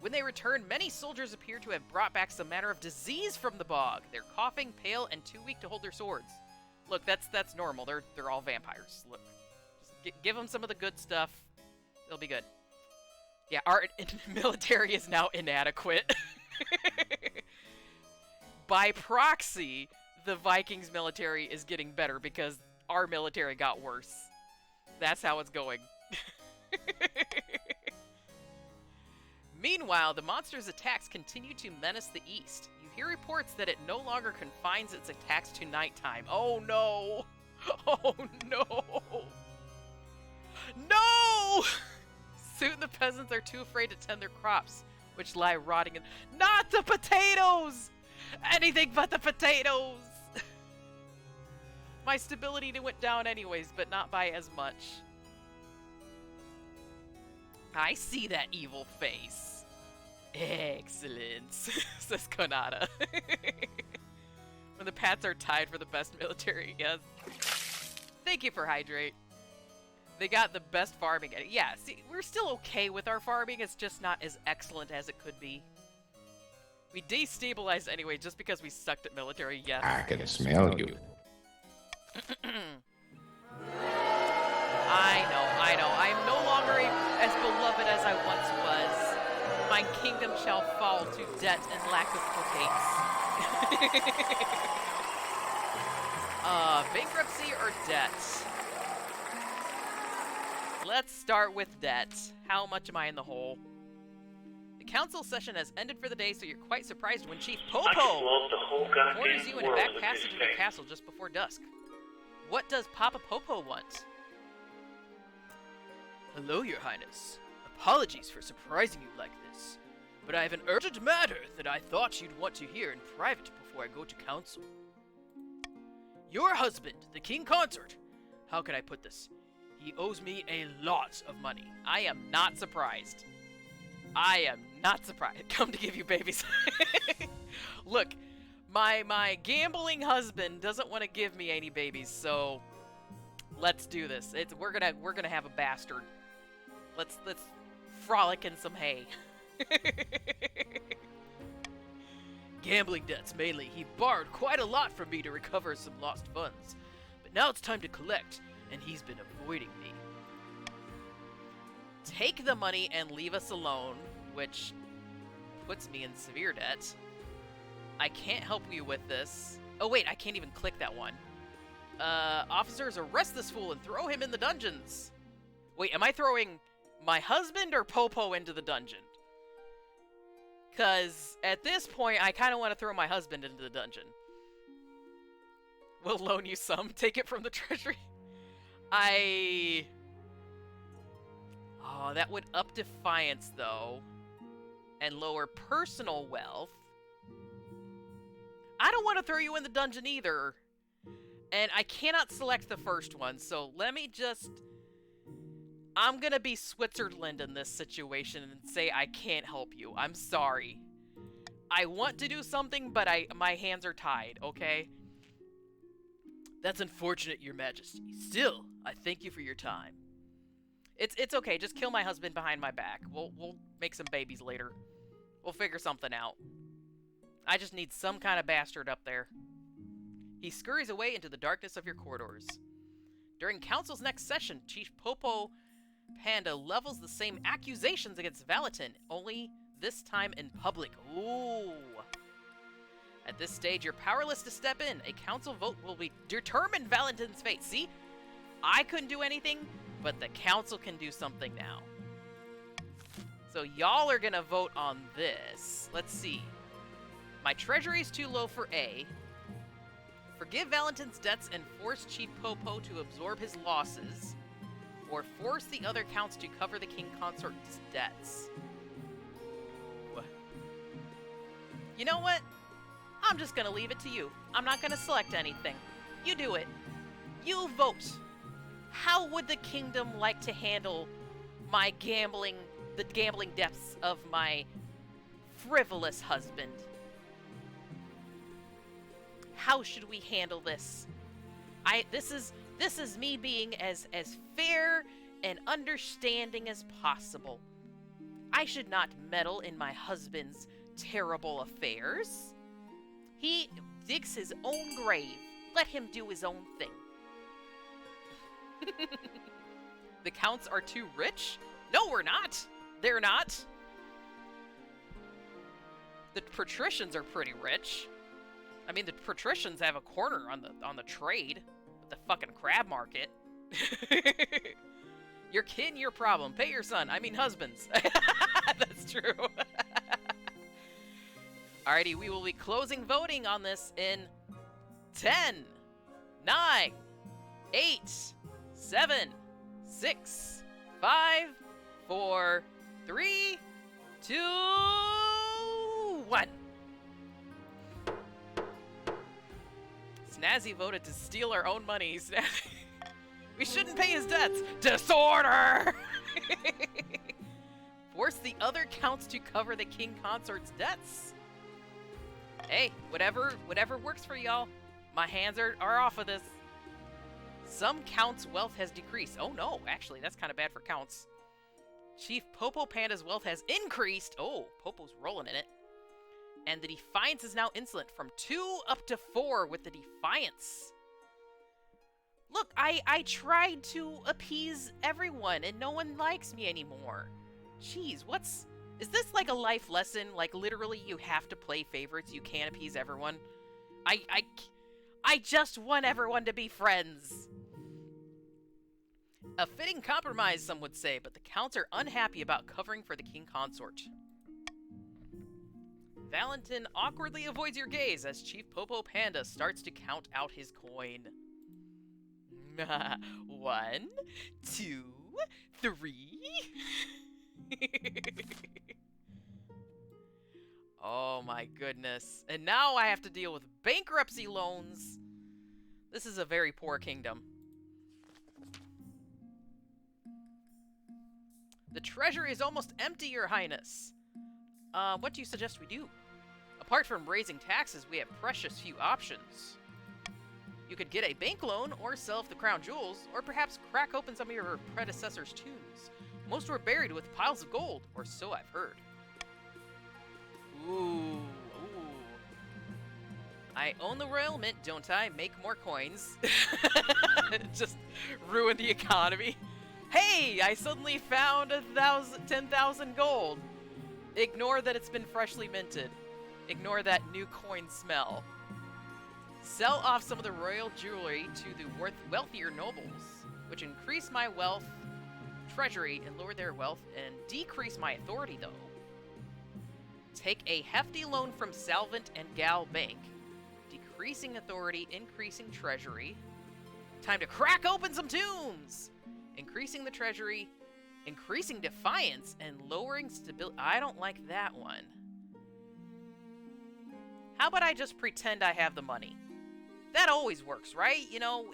When they return, many soldiers appear to have brought back some manner of disease from the bog. They're coughing, pale, and too weak to hold their swords. Look, that's normal. They're all vampires. Look, just give them some of the good stuff. They'll be good. Yeah, our military is now inadequate. By proxy, the Vikings military is getting better because our military got worse. That's how it's going. Meanwhile, the monster's attacks continue to menace the east. You hear reports that it no longer confines its attacks to nighttime. Oh no! Oh no! No! Soon the peasants are too afraid to tend their crops, which lie rotting in— Not the potatoes! Anything but the potatoes! My stability went down anyways, but not by as much. I see that evil face. Excellent, says Konata. When the Pats are tied for the best military, yes. Thank you for Hydrate. They got the best farming. Yeah, see, we're still okay with our farming. It's just not as excellent as it could be. We destabilized anyway just because we sucked at military, yes. I can smell you. I know. I am no longer as beloved as I once was. My kingdom shall fall to debt and lack of placates. Bankruptcy or debt? Let's start with debt. How much am I in the hole? The council session has ended for the day, so you're quite surprised when Chief Popo corners you in a back passage of the castle just before dusk. What does Papa Popo want? Hello, Your Highness. Apologies for surprising you like this, but I have an urgent matter that I thought you'd want to hear in private before I go to council. Your husband, the king consort, how can I put this? He owes me a lot of money. I am not surprised. I am not surprised. Come to give you babies. Look, my gambling husband doesn't want to give me any babies, so let's do this. We're gonna have a bastard. Let's frolic in some hay. Gambling debts mainly. He borrowed quite a lot from me to recover some lost funds, but now it's time to collect, and he's been avoiding me. Take the money and leave us alone, which puts me in severe debt. I can't help you with this. Oh wait, I can't even click that one. Officers, arrest this fool and throw him in the dungeons. Wait, am I throwing my husband or Popo into the dungeon? Because at this point, I kind of want to throw my husband into the dungeon. We'll loan you some. Take it from the treasury. Oh, that would up defiance, though. And lower personal wealth. I don't want to throw you in the dungeon either. And I cannot select the first one, so let me just... I'm gonna be Switzerland in this situation and say I can't help you. I'm sorry. I want to do something, but my hands are tied, okay? That's unfortunate, Your Majesty. Still, I thank you for your time. It's okay, just kill my husband behind my back. We'll make some babies later. We'll figure something out. I just need some kind of bastard up there. He scurries away into the darkness of your corridors. During Council's next session, Chief Popo Panda levels the same accusations against Valentin, only this time in public. Ooh. At this stage, you're powerless to step in. A council vote will determine Valentin's fate. See? I couldn't do anything, but the council can do something now. So y'all are gonna vote on this. Let's see. My treasury's too low for A. Forgive Valentin's debts and force Chief Popo to absorb his losses. Or force the other counts to cover the king consort's debts. You know what? I'm just gonna leave it to you. I'm not gonna select anything. You do it. You vote. How would the kingdom like to handle my the gambling debts of my frivolous husband? How should we handle this? This is me being as fair and understanding as possible. I should not meddle in my husband's terrible affairs. He digs his own grave. Let him do his own thing. The counts are too rich? No, we're not. They're not. The patricians are pretty rich. I mean, the patricians have a corner on the trade with the fucking crab market. Your kin, your problem. Pay your son. I mean, husbands. That's true. Alrighty, we will be closing voting on this in 10, 9, 8, 7, 6, 5, 4, 3, 2, 1. Snazzy voted to steal our own money. Snazzy. We shouldn't pay his debts. Disorder! Force the other counts to cover the king consort's debts. Hey, whatever works for y'all. My hands are off of this. Some counts' wealth has decreased. Oh no, actually, that's kind of bad for counts. Chief Popo Panda's wealth has increased. Oh, Popo's rolling in it. And the Defiance is now insolent from 2 up to 4 with the Defiance. Look, I tried to appease everyone and no one likes me anymore. Jeez, is this like a life lesson? Like literally you have to play favorites, you can't appease everyone? I just want everyone to be friends. A fitting compromise, some would say, but the counts are unhappy about covering for the king consort. Valentin awkwardly avoids your gaze as Chief Popo Panda starts to count out his coin. 1, 2, 3. Oh my goodness. And now I have to deal with bankruptcy loans. This is a very poor kingdom. The treasury is almost empty, Your Highness. What do you suggest we do? Apart from raising taxes, we have precious few options. You could get a bank loan, or sell off the crown jewels, or perhaps crack open some of your predecessors' tombs. Most were buried with piles of gold, or so I've heard. Ooh. I own the royal mint, don't I? Make more coins. Just ruin the economy. Hey, I suddenly found 10,000 gold. Ignore that it's been freshly minted. Ignore that new coin smell. Sell off some of the royal jewelry to the wealthier nobles, which increase my wealth, treasury, and lower their wealth, and decrease my authority, though. Take a hefty loan from Salvant and Gal Bank, decreasing authority, increasing treasury. Time to crack open some tombs! Increasing the treasury, increasing defiance, and lowering stability. I don't like that one. How about I just pretend I have the money? That always works, right? You know,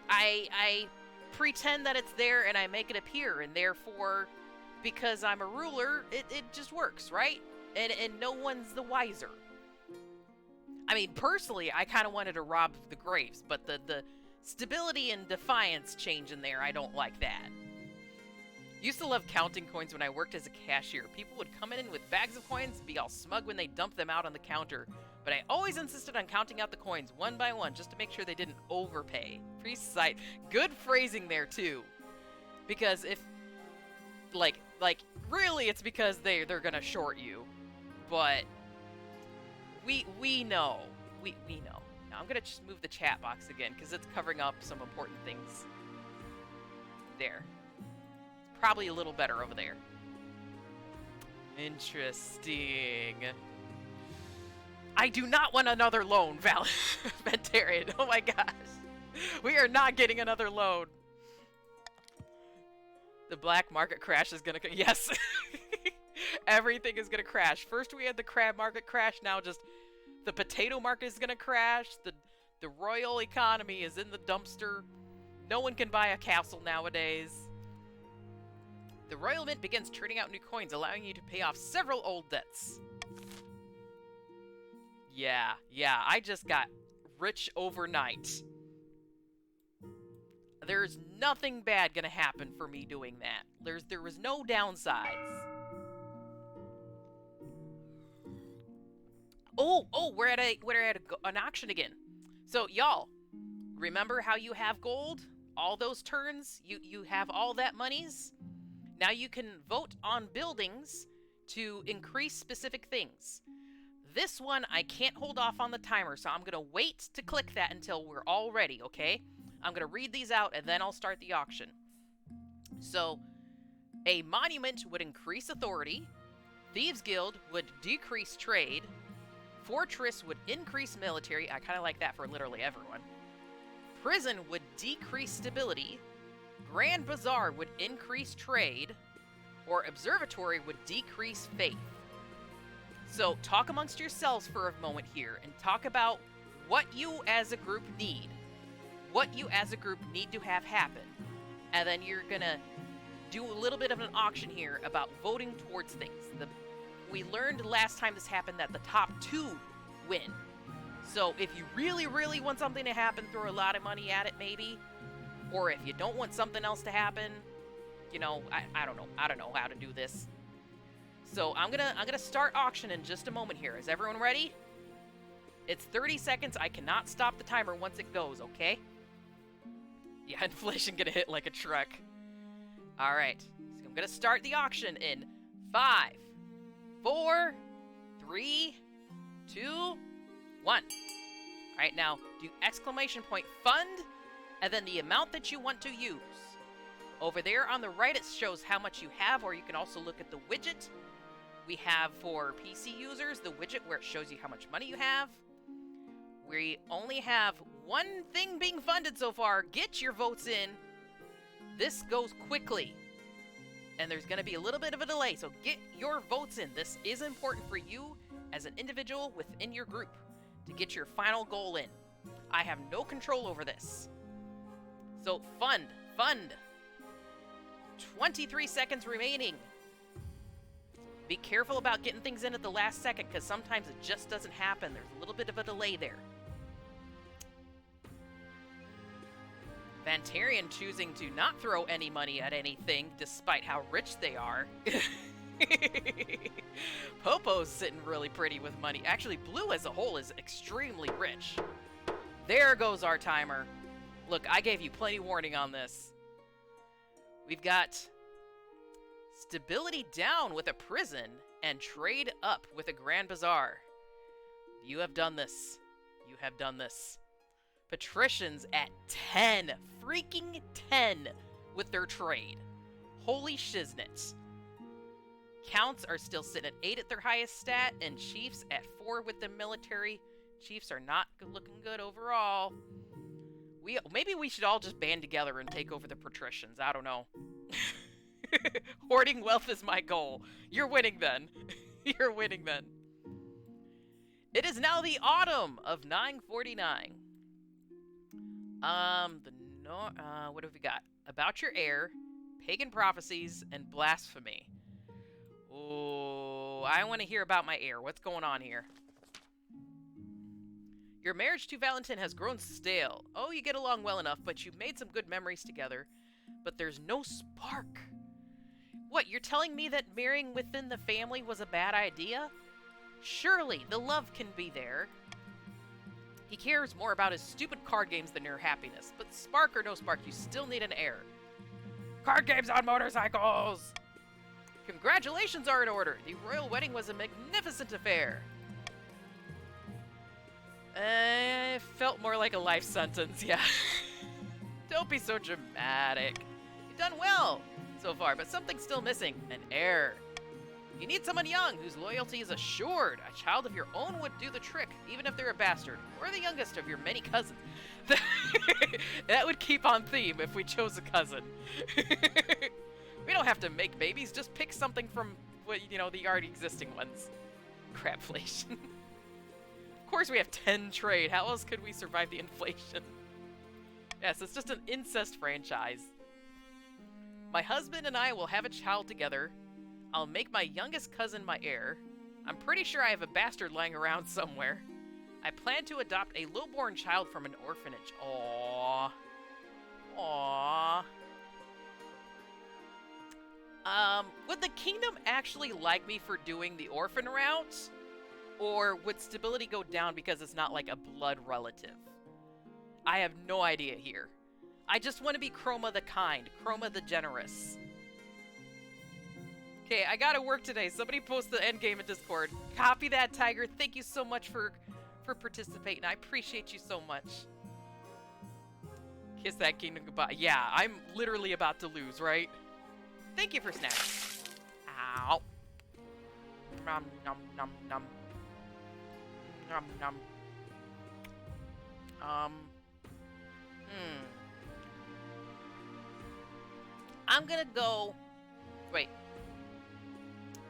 I pretend that it's there and I make it appear, and therefore, because I'm a ruler, it just works, right? And no one's the wiser. I mean, personally, I kind of wanted to rob the graves, but the stability and defiance change in there, I don't like that. Used to love counting coins when I worked as a cashier. People would come in with bags of coins and be all smug when they dumped them out on the counter. But I always insisted on counting out the coins one by one just to make sure they didn't overpay. Precise. Good phrasing there, too. Because if, like, really it's because they're gonna short you. But we know. We know. Now I'm gonna just move the chat box again because it's covering up some important things. There. Probably a little better over there. Interesting. I do not want another loan, Ventarian. Oh my gosh. We are not getting another loan. The black market crash is gonna... Yes. Everything is gonna crash. First we had the crab market crash, now just the potato market is gonna crash. The royal economy is in the dumpster. No one can buy a castle nowadays. The Royal Mint begins turning out new coins, allowing you to pay off several old debts. Yeah, I just got rich overnight. There's nothing bad gonna happen for me doing that. There was no downsides. Oh, we're at an auction again. So y'all, remember how you have gold? All those turns, you have all that monies. Now you can vote on buildings to increase specific things. This one, I can't hold off on the timer, so I'm going to wait to click that until we're all ready, okay? I'm going to read these out, and then I'll start the auction. So, a monument would increase authority. Thieves Guild would decrease trade. Fortress would increase military. I kind of like that for literally everyone. Prison would decrease stability. Grand Bazaar would increase trade. Or Observatory would decrease faith. So talk amongst yourselves for a moment here and talk about what you as a group need. What you as a group need to have happen. And then you're gonna do a little bit of an auction here about voting towards things. We learned last time this happened that the top 2 win. So if you really, really want something to happen, throw a lot of money at it maybe. Or if you don't want something else to happen, you know, I don't know. I don't know how to do this. So I'm gonna start auction in just a moment here. Is everyone ready? It's 30 seconds. I cannot stop the timer once it goes, okay? Yeah, inflation gonna hit like a truck. Alright. So I'm gonna start the auction in 5, 4, 3, 2, 1. Alright, now do exclamation point fund and then the amount that you want to use. Over there on the right, it shows how much you have, or you can also look at the widget. We have for PC users the widget where it shows you how much money you have. We only have one thing being funded so far. Get your votes in. This goes quickly. And there's going to be a little bit of a delay, so get your votes in. This is important for you as an individual within your group to get your final goal in. I have no control over this. So fund. 23 seconds remaining. Be careful about getting things in at the last second, because sometimes it just doesn't happen. There's a little bit of a delay there. Vantarian choosing to not throw any money at anything, despite how rich they are. Popo's sitting really pretty with money. Actually, Blue as a whole is extremely rich. There goes our timer. Look, I gave you plenty warning on this. We've got stability down with a prison and trade up with a Grand Bazaar. You have done this. You have done this. Patricians at 10. Freaking 10 with their trade. Holy shiznit. Counts are still sitting at 8 at their highest stat, and Chiefs at 4 with the military. Chiefs are not looking good overall. Maybe we should all just band together and take over the patricians. I don't know. Hoarding wealth is my goal. You're winning then. You're winning then. It is now the autumn of 949. What have we got? About Your Heir, Pagan Prophecies, and Blasphemy. Oh, I want to hear about my heir. What's going on here? Your marriage to Valentin has grown stale. Oh, you get along well enough, but you've made some good memories together. But there's no spark. What, you're telling me that marrying within the family was a bad idea? Surely, the love can be there. He cares more about his stupid card games than your happiness. But spark or no spark, you still need an heir. Card games on motorcycles! Congratulations are in order. The royal wedding was a magnificent affair. It felt more like a life sentence, yeah. Don't be so dramatic. You've done well so far, but something's still missing. An heir. You need someone young whose loyalty is assured. A child of your own would do the trick, even if they're a bastard, or the youngest of your many cousins. That would keep on theme if we chose a cousin. We don't have to make babies, just pick something from, the already existing ones. Crabflation. Of course we have 10 trade. How else could we survive the inflation? Yes, it's just an incest franchise. My husband and I will have a child together. I'll make my youngest cousin my heir. I'm pretty sure I have a bastard lying around somewhere. I plan to adopt a lowborn child from an orphanage. Aww. Aww. Would the kingdom actually like me for doing the orphan route? Or would stability go down because it's not like a blood relative? I have no idea here. I just want to be Chroma the kind, Chroma the generous. Okay, I gotta work today. Somebody post the endgame in Discord. Copy that, Tiger. Thank you so much for participating. I appreciate you so much. Kiss that kingdom goodbye. Yeah, I'm literally about to lose, right? Thank you for snacks. Ow. Nom nom nom nom. Nom nom. I'm gonna go... Wait.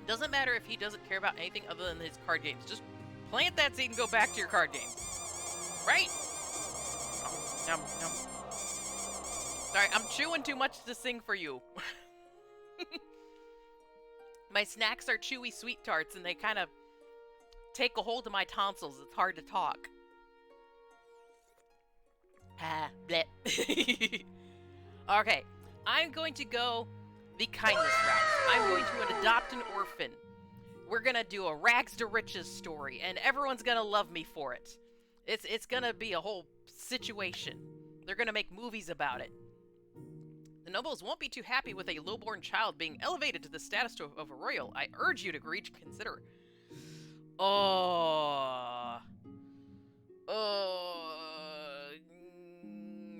Doesn't matter if he doesn't care about anything other than his card games. Just plant that seed and go back to your card games. Right? Nom, nom. Sorry, I'm chewing too much to sing for you. My snacks are chewy sweet tarts and they kind of take a hold of my tonsils. It's hard to talk. Ah, bleh. Okay, I'm going to go the kindness route. I'm going to adopt an orphan. We're gonna do a rags to riches story, and everyone's gonna love me for it. It's gonna be a whole situation. They're gonna make movies about it. The nobles won't be too happy with a lowborn child being elevated to the status of a royal. I urge you to consider.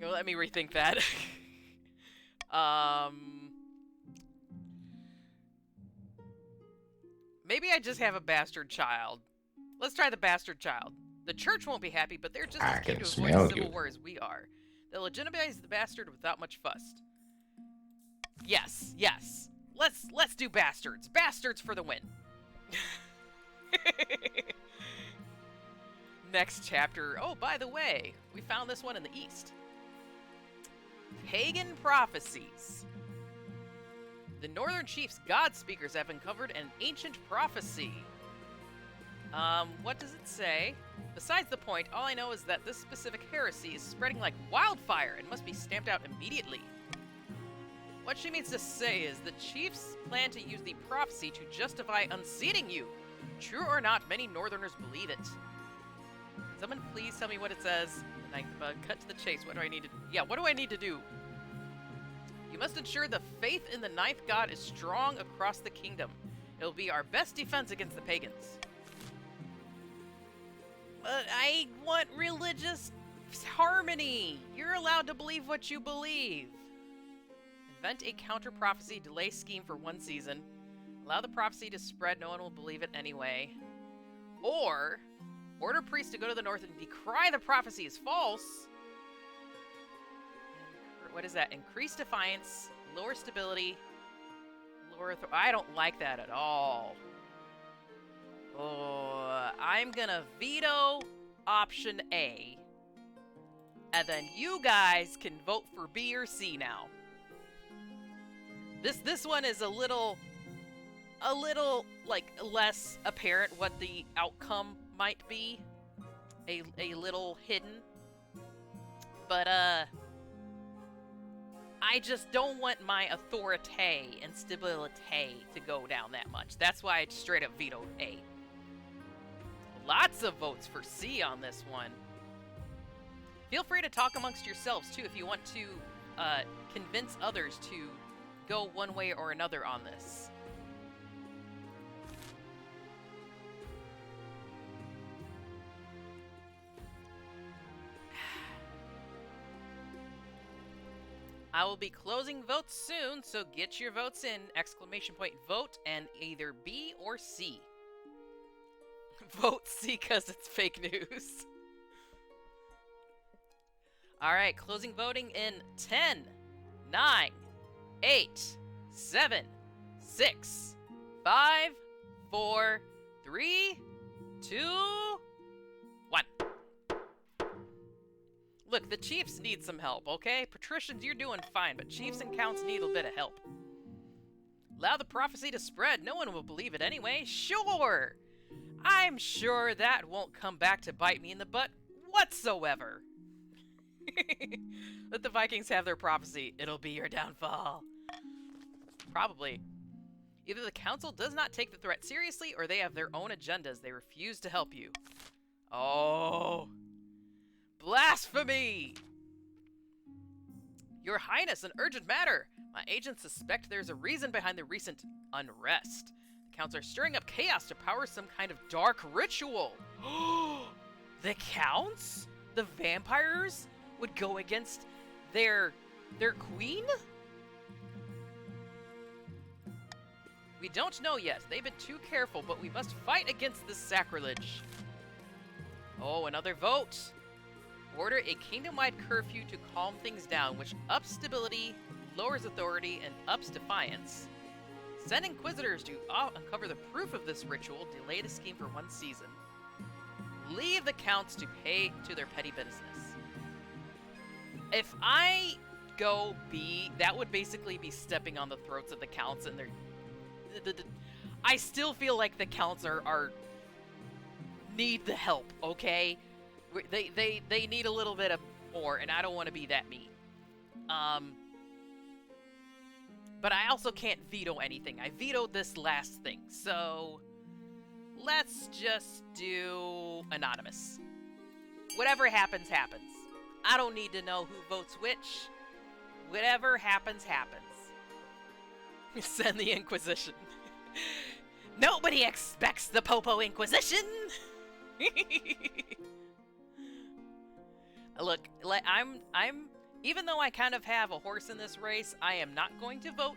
Let me rethink that. Maybe I just have a bastard child. Let's try the bastard child. The church won't be happy, but they're just as keen to avoid civil war as we are. They'll legitimize the bastard without much fuss. Yes, yes. Let's do bastards. Bastards for the win. Next chapter. Oh, by the way, we found this one in the east. Pagan prophecies. The Northern Chiefs God Speakers have uncovered an ancient prophecy. What does it say? Besides the point, all I know is that this specific heresy is spreading like wildfire and must be stamped out immediately. What she means to say is the Chiefs plan to use the prophecy to justify unseating you. True or not, many Northerners believe it. Can someone please tell me what it says? Cut to the chase. What do I need to... Yeah, what do I need to do? You must ensure the faith in the ninth god is strong across the kingdom. It will be our best defense against the pagans. But I want religious harmony. You're allowed to believe what you believe. Invent a counter-prophecy delay scheme for 1 season. Allow the prophecy to spread. No one will believe it anyway. Or... order priests to go to the north and decry the prophecy as false. What is that? Increase defiance, lower stability, lower... I don't like that at all. Oh, I'm gonna veto option A. And then you guys can vote for B or C now. This one is a little like less apparent what the outcome might be. A little hidden. But I just don't want my authority and stability to go down that much. That's why I straight up vetoed A. Lots of votes for C on this one. Feel free to talk amongst yourselves too if you want to convince others to go one way or another on this. I will be closing votes soon, so get your votes in! Exclamation point vote and either B or C. Vote C because it's fake news. Alright, closing voting in 10, 9, 8, 7, 6, 5, 4, 3, 2, 1. Look, the Chiefs need some help, okay? Patricians, you're doing fine, but Chiefs and Counts need a bit of help. Allow the prophecy to spread. No one will believe it anyway. Sure! I'm sure that won't come back to bite me in the butt whatsoever. Let the Vikings have their prophecy. It'll be your downfall. Probably. Either the council does not take the threat seriously, or they have their own agendas. They refuse to help you. Oh. Blasphemy! Your Highness, an urgent matter. My agents suspect there's a reason behind the recent unrest. The counts are stirring up chaos to power some kind of dark ritual. The counts? The vampires would go against their queen? We don't know yet. They've been too careful, but we must fight against this sacrilege. Oh, another vote. Order a kingdom-wide curfew to calm things down, which ups stability, lowers authority, and ups defiance. Send inquisitors to uncover the proof of this ritual, delay the scheme for 1 season. Leave the counts to pay to their petty business. If I go B, that would basically be stepping on the throats of the counts, and I still feel like the counts are need the help, okay? They need a little bit of more, and I don't want to be that mean. But I also can't veto anything. I vetoed this last thing, so let's just do anonymous. Whatever happens, happens. I don't need to know who votes which. Whatever happens, happens. Send the Inquisition. Nobody expects the Popo Inquisition! Look, I'm even though I kind of have a horse in this race, I am not going to vote.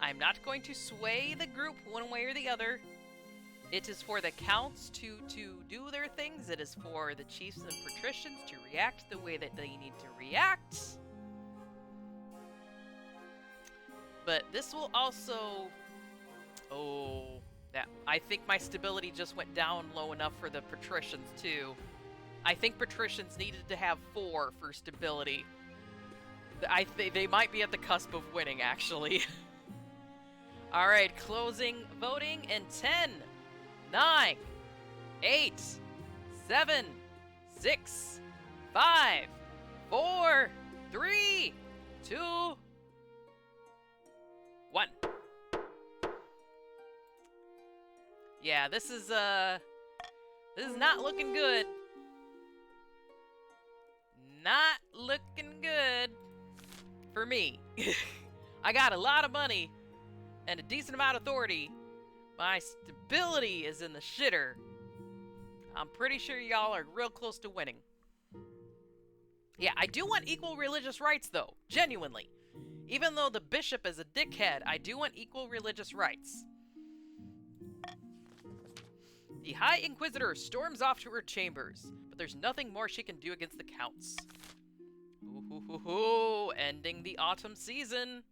I'm not going to sway the group one way or the other. It is for the counts to do their things. It is for the chiefs and patricians to react the way that they need to react. But this will also... Oh, that I think my stability just went down low enough for the patricians too. I think patricians needed to have 4 for stability. They might be at the cusp of winning, actually. Alright, closing voting in 10, 9, 8, 7, 6, 5, 4, 3, 2, 1. Yeah, this is not looking good. Not looking good for me. I got a lot of money and a decent amount of authority. My stability is in the shitter. I'm pretty sure y'all are real close to winning. Yeah, I do want equal religious rights though, genuinely. Even though the bishop is a dickhead, I do want equal religious rights. The High Inquisitor storms off to her chambers, but there's nothing more she can do against the counts. Ooh, ending the autumn season.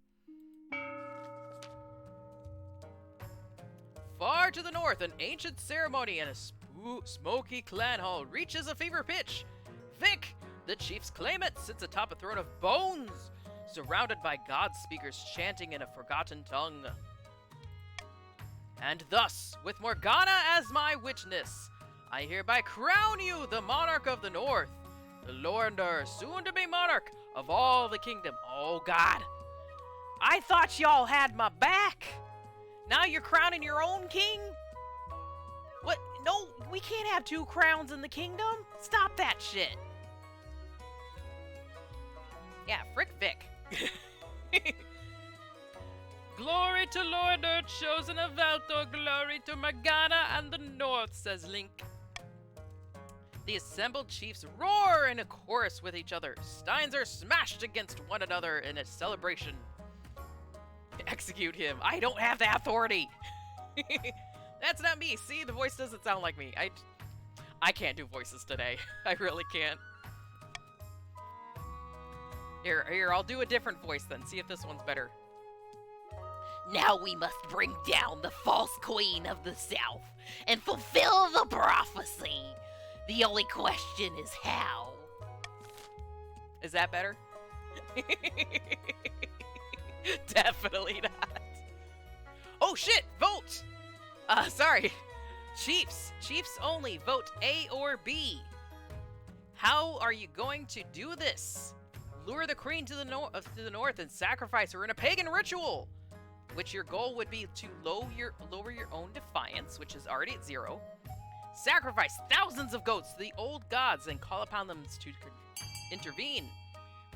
Far to the north, an ancient ceremony in a smoky clan hall reaches a fever pitch. Vic, the chief's claimant, sits atop a throne of bones, surrounded by god speakers chanting in a forgotten tongue. And thus, with Morgana as my witness, I hereby crown you the monarch of the north, the Lornder, soon-to-be monarch of all the kingdom. Oh God, I thought y'all had my back. Now you're crowning your own king? What? No, we can't have 2 crowns in the kingdom. Stop that shit. Yeah, frick Vic. Glory to Lorder, chosen of Valtor, glory to Morgana and the North, says Link. The assembled chiefs roar in a chorus with each other. Steins are smashed against one another in a celebration. Execute him. I don't have the authority. That's not me. See, the voice doesn't sound like me. I can't do voices today. I really can't. Here, I'll do a different voice then. See if this one's better. Now we must bring down the false queen of the south and fulfill the prophecy. The only question is how. Is that better? Definitely not. Oh shit, vote! Sorry. Chiefs only, vote A or B. How are you going to do this? Lure the queen to the north and sacrifice her in a pagan ritual, which your goal would be to lower your own defiance, which is already at 0. Sacrifice thousands of goats to the old gods and call upon them to intervene,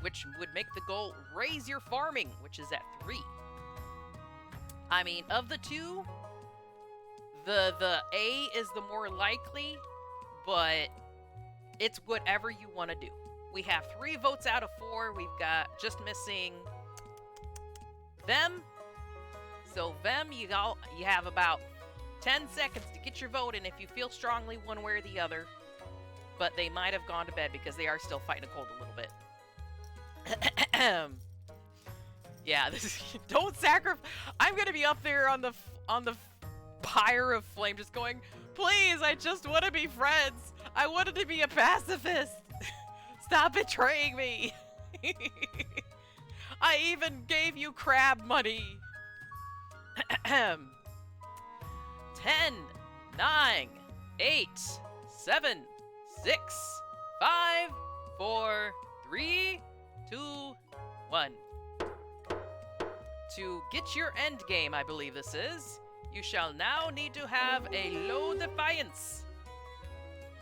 which would make the goal raise your farming, which is at 3. I mean, of the two, the A is the more likely, but it's whatever you want to do. We have 3 votes out of 4. We've got just missing them. So them, you have about 10 seconds to get your vote in if you feel strongly one way or the other. But they might have gone to bed because they are still fighting a cold a little bit. Yeah, don't sacrifice. I'm gonna be up there on the pyre of flame, just going, please, I just want to be friends. I wanted to be a pacifist. Stop betraying me. I even gave you crab money. 10, 9, 8, 7, 6, 5, 4, 3, 2, 1. To get your end game, I believe this is, you shall now need to have a low defiance.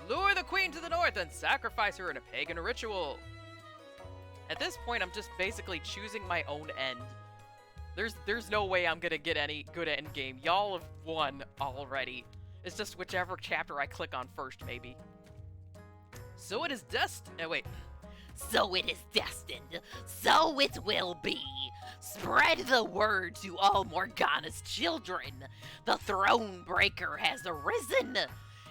Lure the queen to the north and sacrifice her in a pagan ritual. At this point, I'm just basically choosing my own end. There's no way I'm gonna get any good end game. Y'all have won already. It's just whichever chapter I click on first, maybe. So it is So it is destined. So it will be. Spread the word to all Morgana's children. The throne breaker has arisen,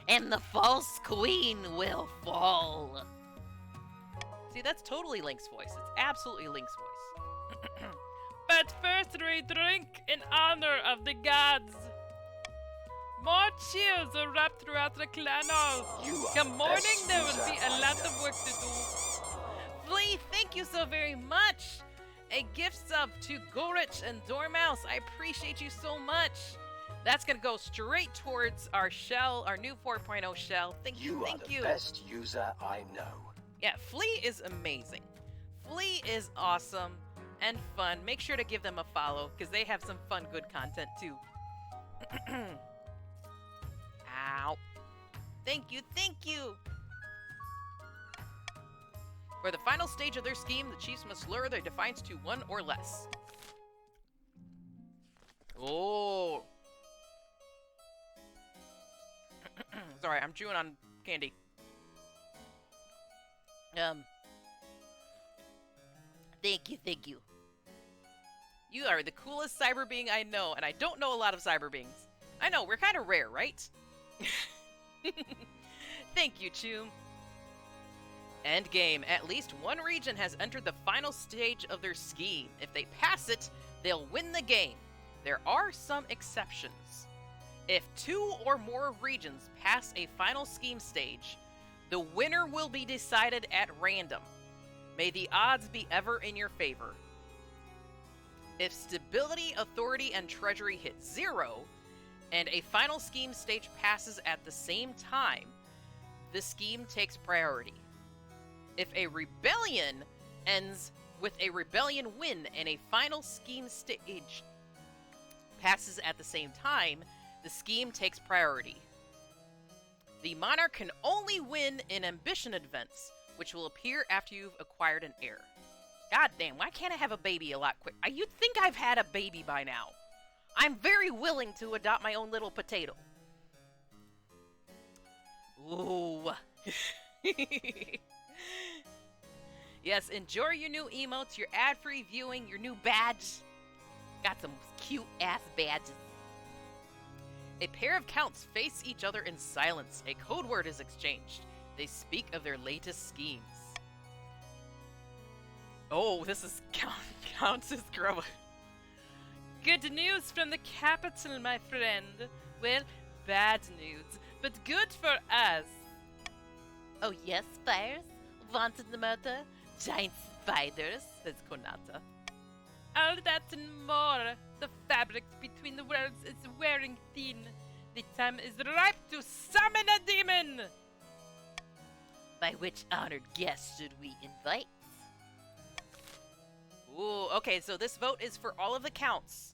and the false queen will fall. See, that's totally Link's voice. It's absolutely Link's voice. But first we drink in honor of the gods. More cheers erupt throughout the clan hall. Come morning, there will be a lot of work to do. Flea, thank you so very much. A gift sub to Gorich and Dormouse. I appreciate you so much. That's gonna go straight towards our shell, our new 4.0 shell. Thank you, thank you. You are the best user I know. Yeah, Flea is amazing. Flea is awesome and fun. Make sure to give them a follow, because they have some fun, good content, too. Ow. Thank you, thank you! For the final stage of their scheme, the chiefs must lure their defiance to 1 or less. Oh. Sorry, I'm chewing on candy. Thank you, thank you. You are the coolest cyber being I know, and I don't know a lot of cyber beings. I know, we're kind of rare, right? Thank you, Chew. Endgame. At least one region has entered the final stage of their scheme. If they pass it, they'll win the game. There are some exceptions. If 2 or more regions pass a final scheme stage, the winner will be decided at random. May the odds be ever in your favor. If stability, authority, and treasury hit 0, and a final scheme stage passes at the same time, the scheme takes priority. If a rebellion ends with a rebellion win and a final scheme stage passes at the same time, the scheme takes priority. The monarch can only win in ambition events, which will appear after you've acquired an heir. God damn, why can't I have a baby a lot quicker? You'd think I've had a baby by now. I'm very willing to adopt my own little potato. Ooh. Yes, enjoy your new emotes, your ad-free viewing, your new badge. Got some cute-ass badges. A pair of counts face each other in silence. A code word is exchanged. They speak of their latest schemes. Oh, this is Countess Grove. Good news from the capital, my friend. Well, bad news, but good for us. Oh yes, fires? Wanted the murder? Giant spiders, says Konata. All that and more. The fabric between the worlds is wearing thin. The time is ripe to summon a demon! By which honored guest should we invite? Ooh, okay, so this vote is for all of the counts.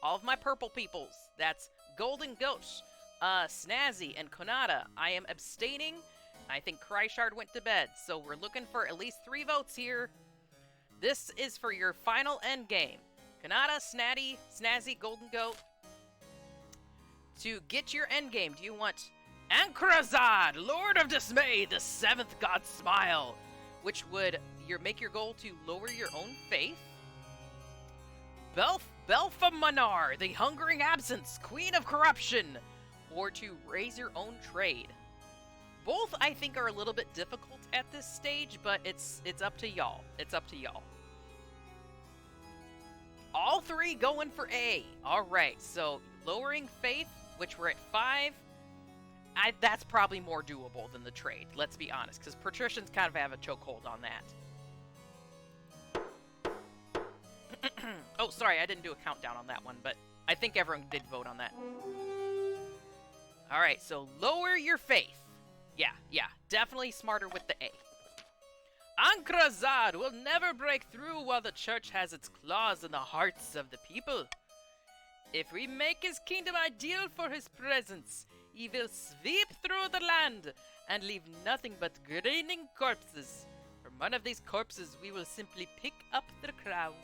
All of my purple peoples. That's Golden Ghost, Snazzy, and Konada. I am abstaining. I think Kryshard went to bed, so we're looking for at least 3 votes here. This is for your final end game. Konada, Snazzy, Golden Goat. To get your end game, do you want Ankrazad, Lord of Dismay, the 7th God Smile, which would make your goal to lower your own faith? Belfamanar, the Hungering Absence, Queen of Corruption, or to raise your own trade. Both, I think, are a little bit difficult at this stage, but it's up to y'all. It's up to y'all. All 3 going for A. All right, so lowering faith, which we're at 5. That's probably more doable than the trade, let's be honest, because patricians kind of have a chokehold on that. Oh, sorry, I didn't do a countdown on that one, but I think everyone did vote on that. Alright, so lower your faith. Yeah, definitely smarter with the A. Ankrazad will never break through while the church has its claws in the hearts of the people. If we make his kingdom ideal for his presence, he will sweep through the land and leave nothing but grinning corpses. From one of these corpses, we will simply pick up the crown.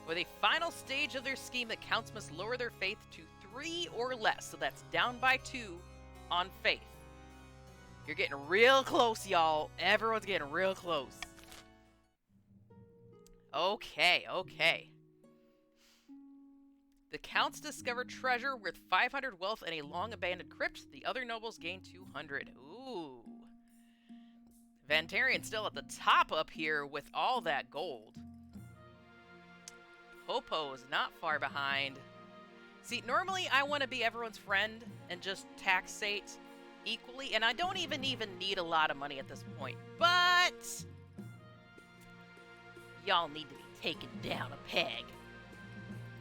For the final stage of their scheme, the counts must lower their faith to 3 or less, so that's down by 2 on faith. You're getting real close, y'all. Everyone's getting real close. Okay. The counts discover treasure worth 500 wealth in a long-abandoned crypt. The other nobles gain 200. Ooh. Vantarian's still at the top up here with all that gold. Popo is not far behind. See, normally I want to be everyone's friend and just taxate equally, and I don't even need a lot of money at this point. But y'all need to be taken down a peg.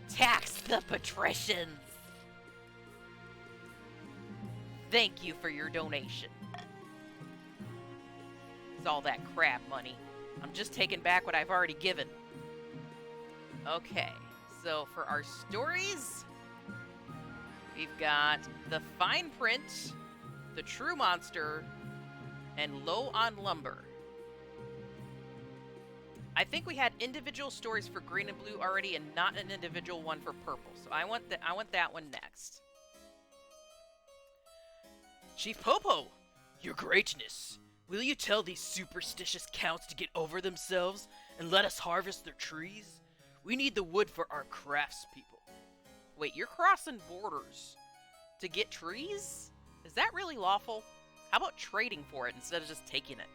Tax the patricians. Thank you for your donation. It's all that crap money. I'm just taking back what I've already given. Okay, so for our stories, we've got the fine print, the true monster, and low on lumber. I think we had individual stories for green and blue already, and not an individual one for purple. So I want that one next. Chief Popo, your greatness, will you tell these superstitious counts to get over themselves and let us harvest their trees? We need the wood for our craftspeople. Wait, you're crossing borders to get trees? Is that really lawful? How about trading for it instead of just taking it?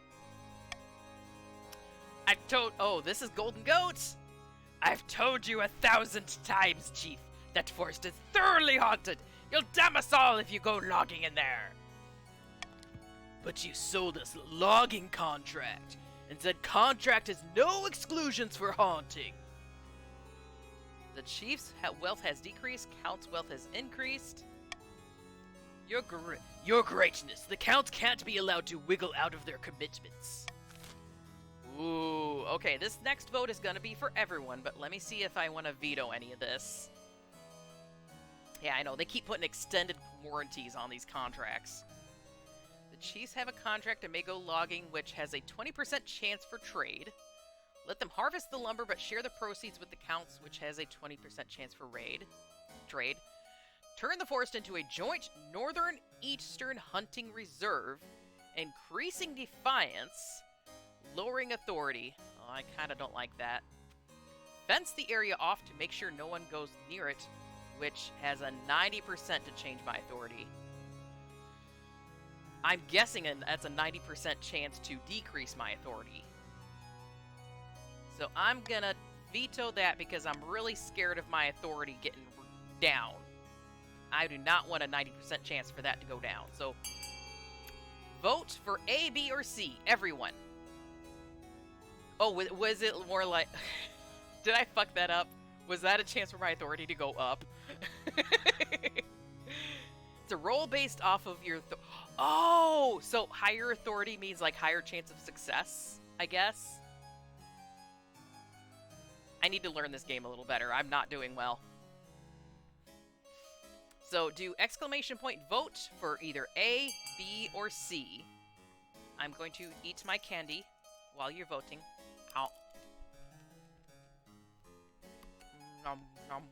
Oh, this is Golden Goats. I've told you 1,000 times, Chief. That forest is thoroughly haunted. You'll damn us all if you go logging in there. But you sold us a logging contract and said contract has no exclusions for haunting. The chief's wealth has decreased, count's wealth has increased. Your greatness, the counts can't be allowed to wiggle out of their commitments. Ooh, okay, this next vote is gonna be for everyone, but let me see if I want to veto any of this. Yeah, I know, they keep putting extended warranties on these contracts. The chiefs have a contract to may go logging, which has a 20% chance for trade. Let them harvest the lumber, but share the proceeds with the counts, which has a 20% chance for trade. Turn the forest into a joint northern-eastern hunting reserve, increasing defiance, lowering authority. Oh, I kind of don't like that. Fence the area off to make sure no one goes near it, which has a 90% to change my authority. I'm guessing that's a 90% chance to decrease my authority. So I'm gonna veto that because I'm really scared of my authority getting down. I do not want a 90% chance for that to go down. So vote for A, B, or C, everyone. Oh, was it more like... Did I fuck that up? Was that a chance for my authority to go up? It's a roll based off of your... Oh, so higher authority means like higher chance of success, I guess. I need to learn this game a little better. I'm not doing well. So do exclamation point vote for either A, B, or C. I'm going to eat my candy while you're voting. Ow. Nom, nom.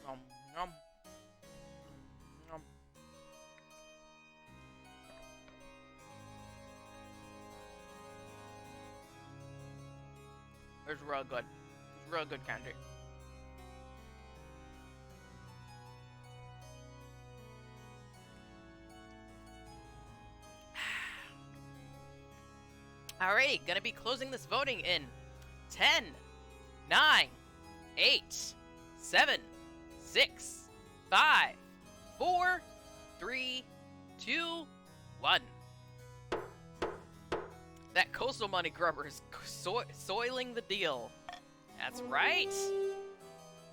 Nom, nom. Nom. It's real good. It's real good candy. Alright, gonna be closing this voting in 10, 9, 8, 7, 6, 5, 4, 3, 2, 1. That coastal money grubber is soiling the deal. That's right.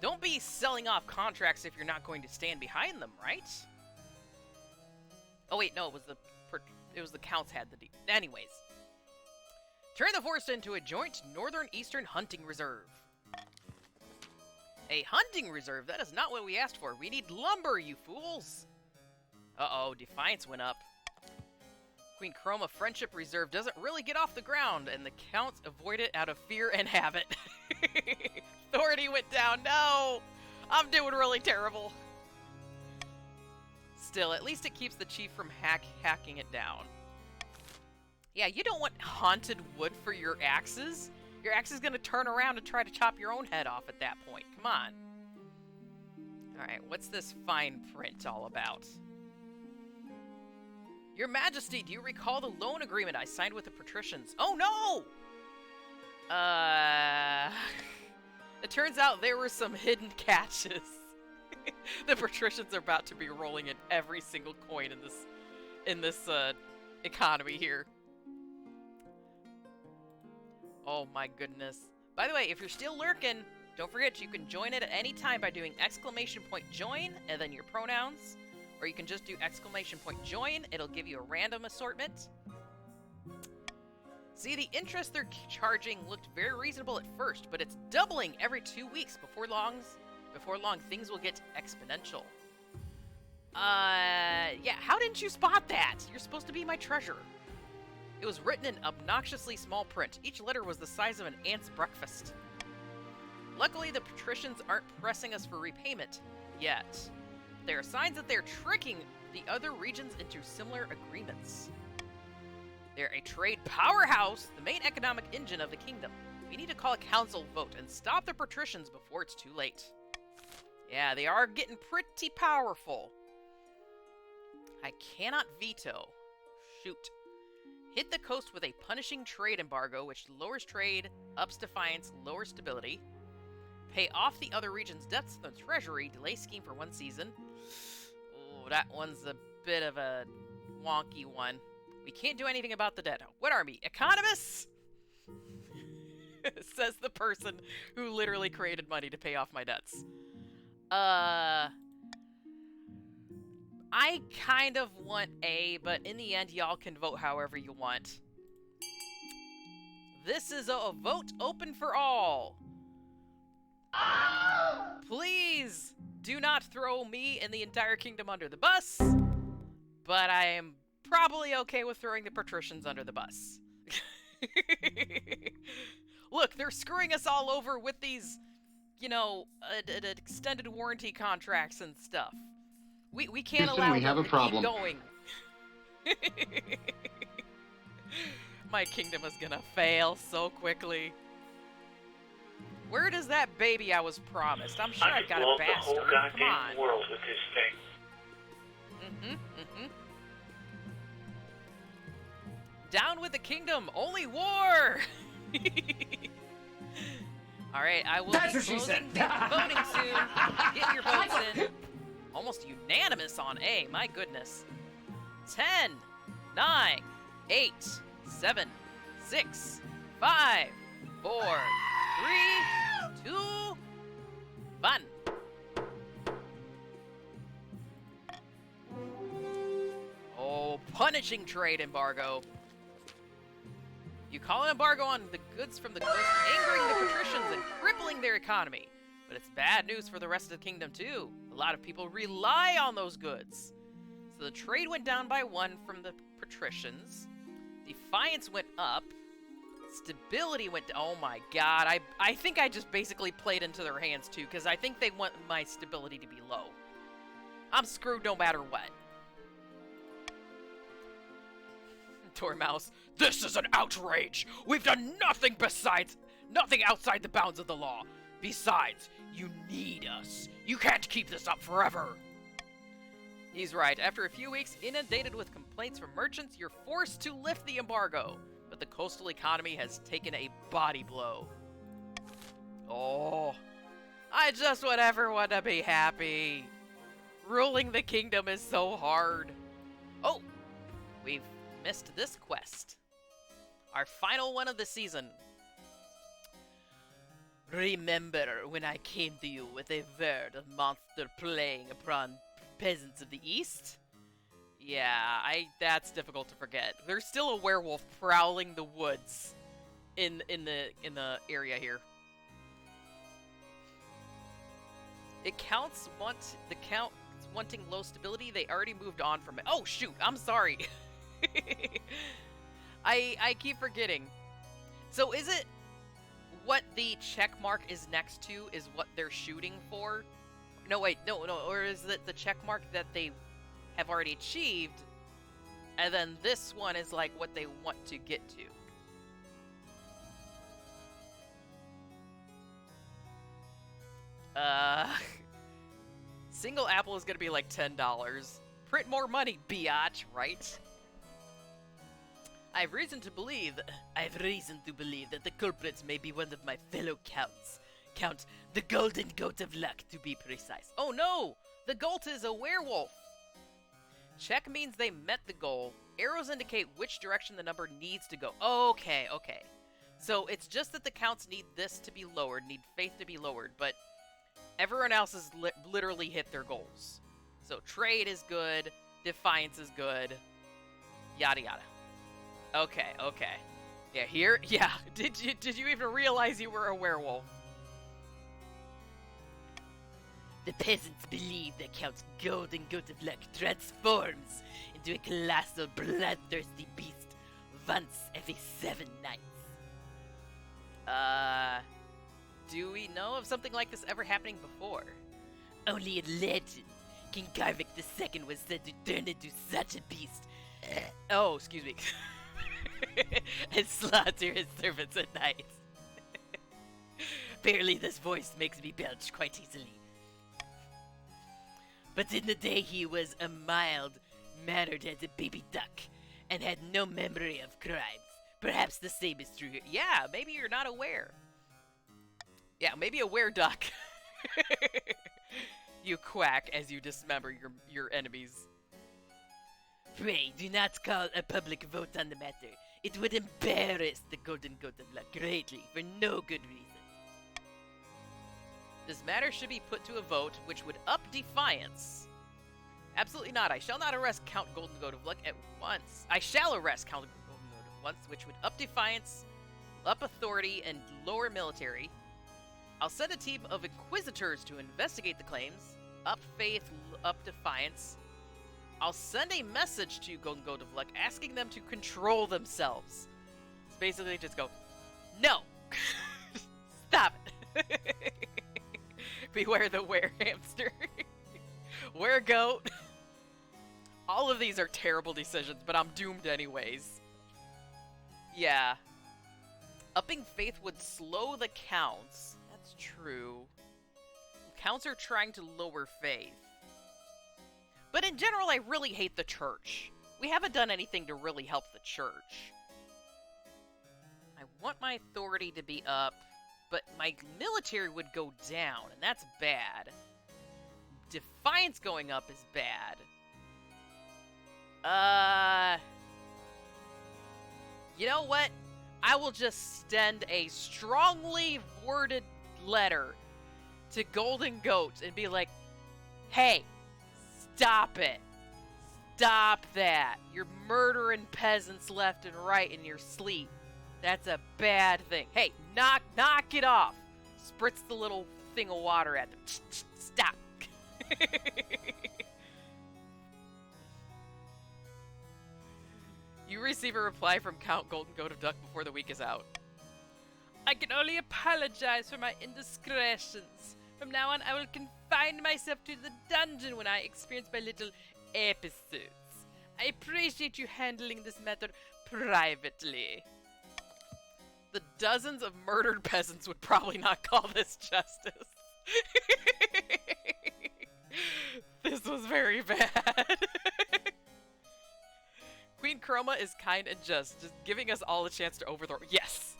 Don't be selling off contracts if you're not going to stand behind them, right? Oh wait, no, it was the counts had the deal. Anyways. Turn the forest into a joint northern eastern hunting reserve. A hunting reserve? That is not what we asked for. We need lumber, you fools. Uh-oh, defiance went up. Queen Chroma Friendship Reserve doesn't really get off the ground, and the counts avoid it out of fear and habit. Authority went down. No! I'm doing really terrible. Still, at least it keeps the chief from hacking it down. Yeah, you don't want haunted wood for your axes. Your axe is going to turn around and try to chop your own head off at that point. Come on. Alright, what's this fine print all about? Your Majesty, do you recall the loan agreement I signed with the patricians? Oh no! It turns out there were some hidden catches. The patricians are about to be rolling in every single coin in this economy here. Oh my goodness. By the way, if you're still lurking, don't forget you can join it at any time by doing exclamation point join and then your pronouns. Or you can just do exclamation point join. It'll give you a random assortment. See, the interest they're charging looked very reasonable at first, but it's doubling every 2 weeks. Before long, things will get exponential. Yeah, how didn't you spot that? You're supposed to be my treasurer. It was written in obnoxiously small print. Each letter was the size of an ant's breakfast. Luckily, the patricians aren't pressing us for repayment yet. There are signs that they're tricking the other regions into similar agreements. They're a trade powerhouse, the main economic engine of the kingdom. We need to call a council vote and stop the patricians before it's too late. Yeah, they are getting pretty powerful. I cannot veto. Shoot. Hit the coast with a punishing trade embargo, which lowers trade, ups defiance, lowers stability. Pay off the other region's debts to the treasury, delay scheme for 1 season. Oh, that one's a bit of a wonky one. We can't do anything about the debt. What are we, economists? Says the person who literally created money to pay off my debts. I kind of want A, but in the end, y'all can vote however you want. This is a vote open for all. Please do not throw me and the entire kingdom under the bus, but I am probably okay with throwing the patricians under the bus. Look, they're screwing us all over with these, you know, extended warranty contracts and stuff. We can't allow we have them a to problem. keep going. My kingdom is gonna fail so quickly. Where does that baby I was promised? I'm sure I've got a bastard. Come on. World with this thing. Down with the kingdom. Only war. All right, I will be closing the voting soon. Get your votes in. Almost unanimous on A. My goodness. 10, 9, 8, 7, 6, 5, 4, 3, 2, 1. punishing trade embargo. You call an embargo on the goods from the coast, angering the patricians and crippling their economy. But it's bad news for the rest of the kingdom, too. A lot of people rely on those goods. So the trade went down by 1 from the patricians. Defiance went up. Stability went down. Oh my god, I think I just basically played into their hands, too, because I think they want my stability to be low. I'm screwed no matter what. Dormouse, this is an outrage! We've done nothing outside the bounds of the law. Besides, you need us. You can't keep this up forever. He's right. After a few weeks inundated with complaints from merchants, you're forced to lift the embargo. But the coastal economy has taken a body blow. Oh, I just want everyone to be happy. Ruling the kingdom is so hard. Oh, we've missed this quest. Our final one of the season. Remember when I came to you with a bird of monster playing upon peasants of the east? Yeah, that's difficult to forget. There's still a werewolf prowling the woods in the area here. It counts wanting low stability. They already moved on from it. Oh shoot, I'm sorry. I keep forgetting. So is it what the check mark is next to is what they're shooting for? No, wait, no, or is it the check mark that they have already achieved, and then this one is like what they want to get to? Single apple is gonna be like $10. Print more money, biatch, right? I have reason to believe that the culprits may be one of my fellow counts. Count the Golden Goat of Luck, to be precise. Oh no! The goat is a werewolf! Check means they met the goal. Arrows indicate which direction the number needs to go. Okay, okay. So it's just that the counts need this to be lowered, need faith to be lowered, but everyone else has literally hit their goals. So trade is good, defiance is good, yada yada. Okay, okay. Yeah, here, yeah. Did you even realize you were a werewolf? The peasants believe that Count Golden Goat of Luck transforms into a colossal bloodthirsty beast once every 7 nights. Do we know of something like this ever happening before? Only in legend, King Garvik II was said to turn into such a beast. Oh, excuse me. And slaughter his servants at night. Apparently this voice makes me belch quite easily. But in the day he was a mild-mannered as a baby duck, and had no memory of crimes. Perhaps the same is true here. Yeah, maybe you're not aware. Yeah, maybe a were-duck. You quack as you dismember your enemies. Pray, do not call a public vote on the matter. It would embarrass the Golden Goat of Luck greatly, for no good reason. This matter should be put to a vote, which would up defiance. Absolutely not. I shall not arrest Count Golden Goat of Luck at once. I shall arrest Count Golden Goat at once, which would up defiance, up authority, and lower military. I'll send a team of inquisitors to investigate the claims, up faith, up defiance. I'll send a message to Golden Goat of Luck asking them to control themselves. It's basically just go, no! Stop it! Beware the were-hamster. Were-goat. All of these are terrible decisions, but I'm doomed anyways. Yeah. Upping faith would slow the counts. That's true. Counts are trying to lower faith. But in general, I really hate the church. We haven't done anything to really help the church. I want my authority to be up, but my military would go down, and that's bad. Defiance going up is bad. You know what? I will just send a strongly worded letter to Golden Goat and be like, hey, stop it. Stop that. You're murdering peasants left and right in your sleep. That's a bad thing. Hey, knock it off. Spritz the little thing of water at them. Stop. You receive a reply from Count Golden Goat of Duck before the week is out. I can only apologize for my indiscretions. From now on, I will confine myself to the dungeon when I experience my little episodes. I appreciate you handling this matter privately. The dozens of murdered peasants would probably not call this justice. This was very bad. Queen Chroma is kind and just giving us all a chance to overthrow. Yes!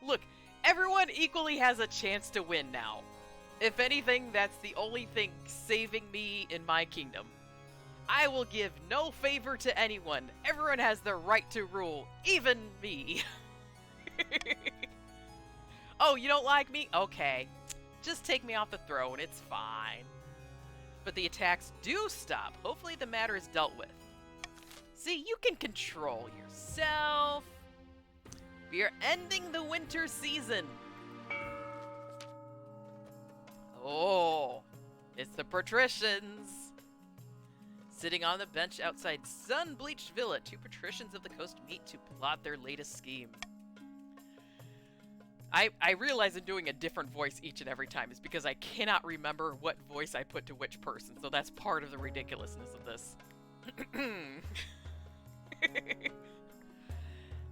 Look, everyone equally has a chance to win now. If anything, that's the only thing saving me in my kingdom. I will give no favor to anyone. Everyone has the right to rule, even me. Oh, you don't like me? Okay. Just take me off the throne, it's fine. But the attacks do stop. Hopefully the matter is dealt with. See, you can control yourself. We are ending the winter season. Oh, it's the patricians. Sitting on the bench outside sun-bleached villa, 2 patricians of the coast meet to plot their latest scheme. I realize I'm doing a different voice each and every time is because I cannot remember what voice I put to which person, so that's part of the ridiculousness of this.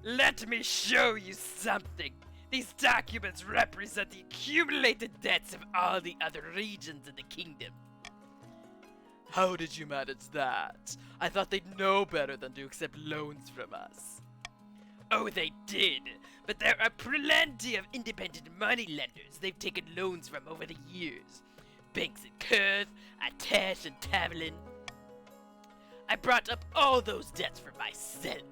Let me show you something. These documents represent the accumulated debts of all the other regions in the kingdom. How did you manage that? I thought they'd know better than to accept loans from us. Oh, they did, but there are plenty of independent moneylenders they've taken loans from over the years. Banks in Kurth, Atesh, and Tavlin. I brought up all those debts for myself.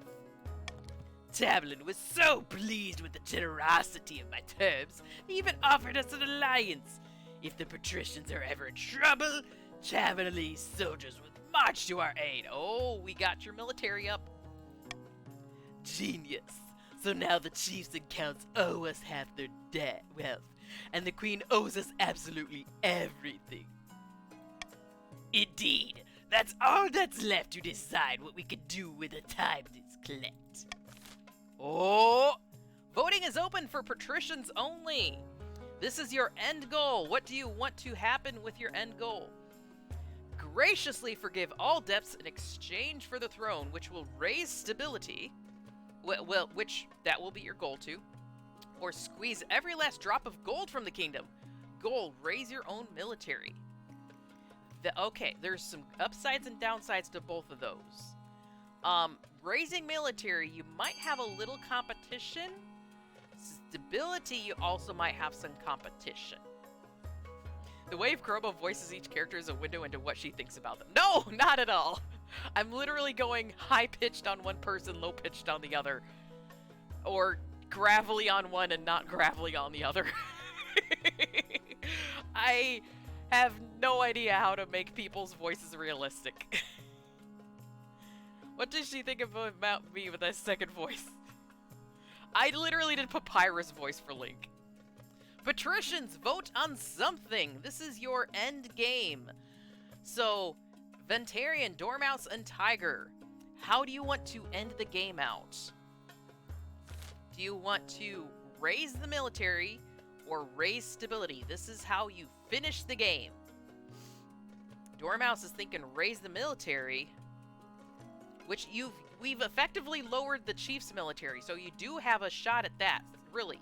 Tavlin was so pleased with the generosity of my terms, he even offered us an alliance. If the patricians are ever in trouble, Tavlinese soldiers would march to our aid. Oh, we got your military up. Genius. So now the chiefs and counts owe us half their wealth, and the queen owes us absolutely everything. Indeed, that's all that's left to decide what we could do with the time is collect. Oh, voting is open for patricians only. This is your end goal. What do you want to happen with your end goal? Graciously forgive all debts in exchange for the throne, which will raise stability. Well, which that will be your goal too. Or squeeze every last drop of gold from the kingdom. Goal, raise your own military. Okay, there's some upsides and downsides to both of those. Raising military, you might have a little competition. Stability, you also might have some competition. The way Chroma voices each character is a window into what she thinks about them. No, not at all. I'm literally going high-pitched on one person, low-pitched on the other. Or gravelly on one and not gravelly on the other. I have no idea how to make people's voices realistic. What does she think about me with that second voice? I literally did Papyrus voice for Link. Patricians, vote on something. This is your end game. So, Ventarian, Dormouse, and Tiger, how do you want to end the game out? Do you want to raise the military or raise stability? This is how you finish the game. Dormouse is thinking raise the military, which we've effectively lowered the chief's military, so you do have a shot at that, really.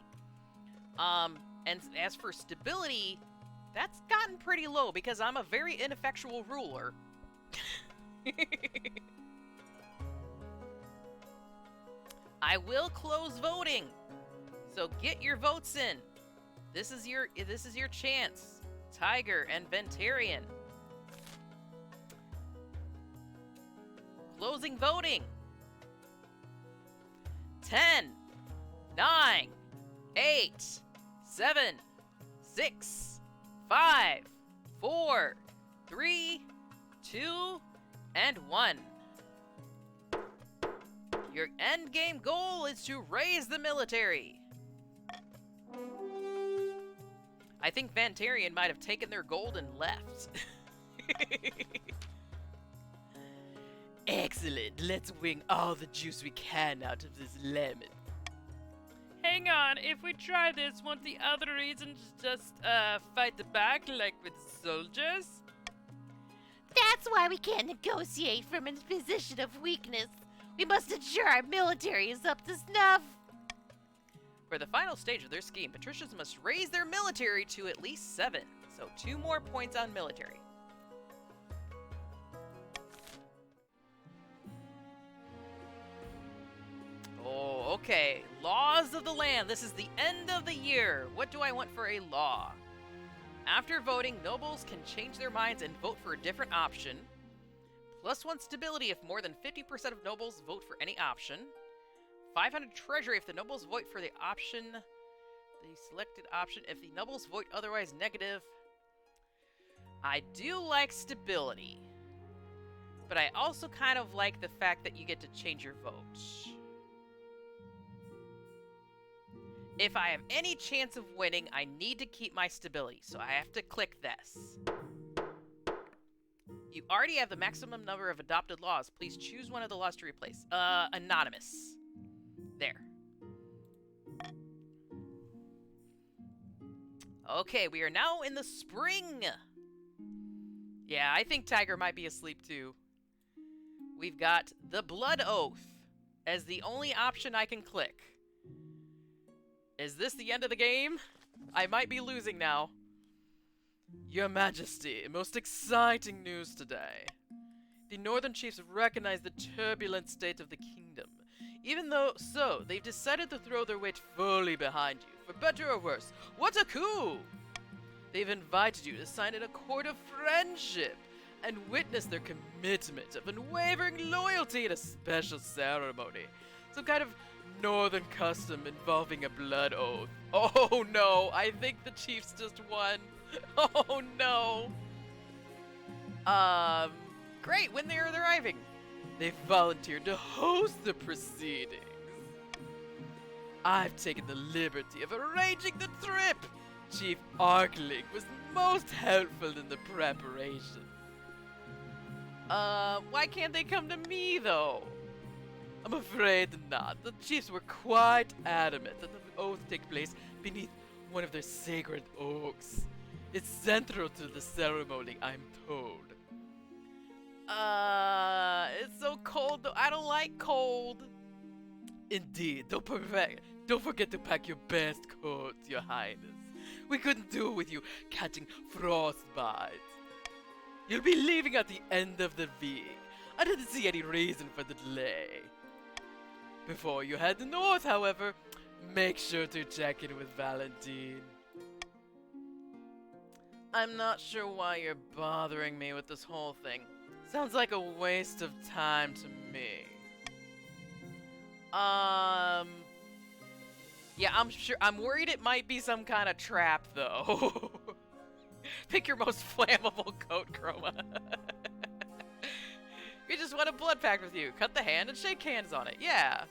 And as for stability, that's gotten pretty low because I'm a very ineffectual ruler. I will close voting, so get your votes in. This is your chance, Tiger and Ventarian. Closing voting. 10, 9, 8, 7, 6, 5, 4, 3, 2, and 1. Your endgame goal is to raise the military. I think Vantarian might have taken their gold and left. Excellent. Let's wring all the juice we can out of this lemon. Hang on, if we try this, won't the other reasons just fight the back like with soldiers? That's why we can't negotiate from a position of weakness. We must ensure our military is up to snuff. For the final stage of their scheme, patricians must raise their military to at least 7. So 2 more points on military. Oh, okay. Laws of the land. This is the end of the year. What do I want for a law? After voting, nobles can change their minds and vote for a different option. +1 stability if more than 50% of nobles vote for any option. 500 treasury if the nobles vote for the option, the selected option. If the nobles vote otherwise negative. I do like stability. But I also kind of like the fact that you get to change your vote. If I have any chance of winning, I need to keep my stability, so I have to click this. You already have the maximum number of adopted laws. Please choose one of the laws to replace. Anonymous. There. Okay, we are now in the spring. Yeah, I think Tiger might be asleep too. We've got the Blood Oath as the only option I can click. Is this the end of the game? I might be losing now. Your Majesty, most exciting news today. The Northern Chiefs recognize the turbulent state of the kingdom. Even though so, they've decided to throw their weight fully behind you, for better or worse. What a coup! They've invited you to sign an accord of friendship and witness their commitment of unwavering loyalty in a special ceremony. Some kind of northern custom involving a blood oath. Oh no, I think the chiefs just won. Oh no. Great, when they're arriving. They've volunteered to host the proceedings. I've taken the liberty of arranging the trip. Chief Arkling was most helpful in the preparation. Why can't they come to me though? I'm afraid not. The chiefs were quite adamant that the oath take place beneath one of their sacred oaks. It's central to the ceremony, I'm told. It's so cold though. I don't like cold. Indeed, don't forget to pack your best coat, Your Highness. We couldn't do with you catching frostbite. You'll be leaving at the end of the week. I didn't see any reason for the delay. Before you head north, however, make sure to check in with Valentine. I'm not sure why you're bothering me with this whole thing. Sounds like a waste of time to me. Yeah, I'm worried it might be some kind of trap, though. Pick your most flammable coat, Chroma. We just want a blood pact with you. Cut the hand and shake hands on it. Yeah.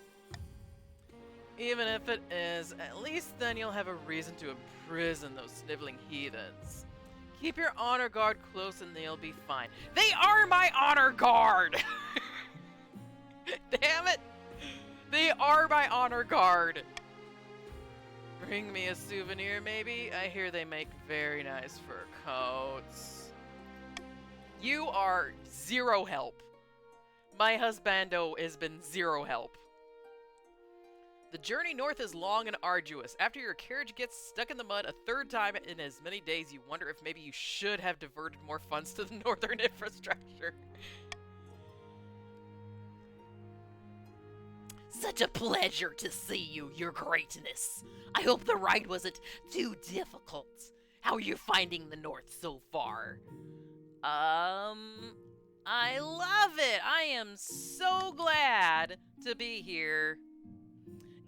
Even if it is, at least then you'll have a reason to imprison those sniveling heathens. Keep your honor guard close and they'll be fine. They are my honor guard! Damn it! They are my honor guard! Bring me a souvenir, maybe? I hear they make very nice fur coats. You are zero help. My husbando has been zero help. The journey north is long and arduous. After your carriage gets stuck in the mud a third time in as many days, you wonder if maybe you should have diverted more funds to the northern infrastructure. Such a pleasure to see you, Your Greatness. I hope the ride wasn't too difficult. How are you finding the north so far? I love it. I am so glad to be here.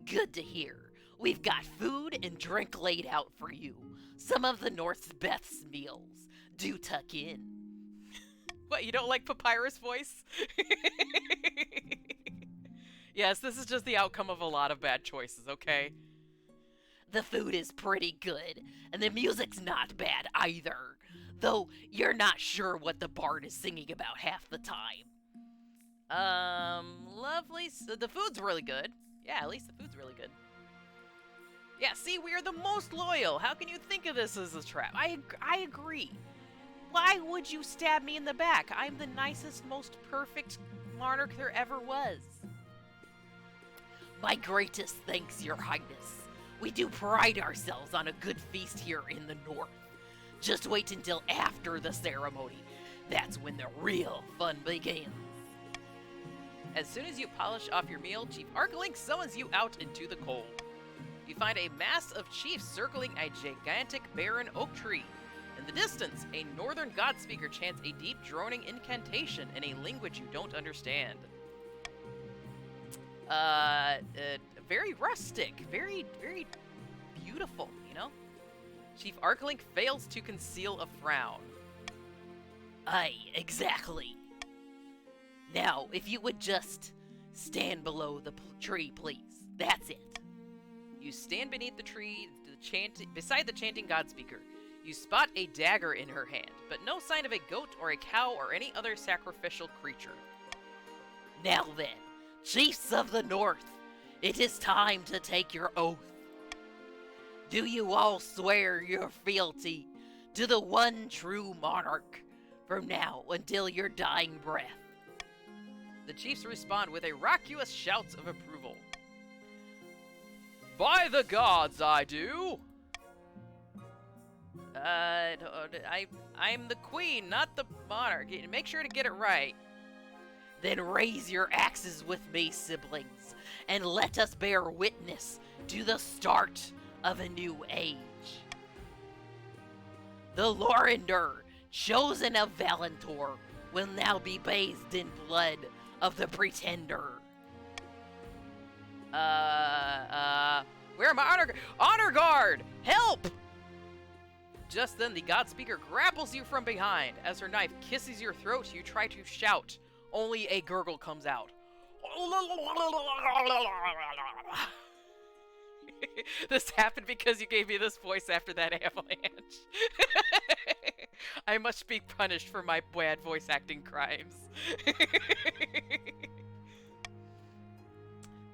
Good to hear. We've got food and drink laid out for you. Some of the North's best meals. Do tuck in. What, you don't like Papyrus voice? Yes, this is just the outcome of a lot of bad choices, okay? The food is pretty good, and the music's not bad either. Though you're not sure what the bard is singing about half the time. Lovely. So the food's really good. Yeah, at least the food's really good. Yeah, see, we are the most loyal. How can you think of this as a trap? I agree. Why would you stab me in the back? I'm the nicest, most perfect monarch there ever was. My greatest thanks, Your Highness. We do pride ourselves on a good feast here in the north. Just wait until after the ceremony. That's when the real fun begins. As soon as you polish off your meal, Chief Arklink summons you out into the cold. You find a mass of chiefs circling a gigantic barren oak tree. In the distance, a northern god speaker chants a deep droning incantation in a language you don't understand. Very rustic, very beautiful, you know? Chief Arklink fails to conceal a frown. Aye, exactly. Now, if you would just stand below the tree, please. That's it. You stand beneath the tree, beside the chanting god speaker. You spot a dagger in her hand, but no sign of a goat or a cow or any other sacrificial creature. Now then, chiefs of the north, it is time to take your oath. Do you all swear your fealty to the one true monarch from now until your dying breath? The chiefs respond with a raucous shouts of approval. By the gods, I do! I'm the queen, not the monarch. Make sure to get it right. Then raise your axes with me, siblings, and let us bear witness to the start of a new age. The Lorender, chosen of Valentor, will now be bathed in blood of the Pretender. Where am I? Honor guard! Help! Just then, the god speaker grapples you from behind. As her knife kisses your throat, you try to shout. Only a gurgle comes out. This happened because you gave me this voice after that avalanche. I must be punished for my bad voice acting crimes.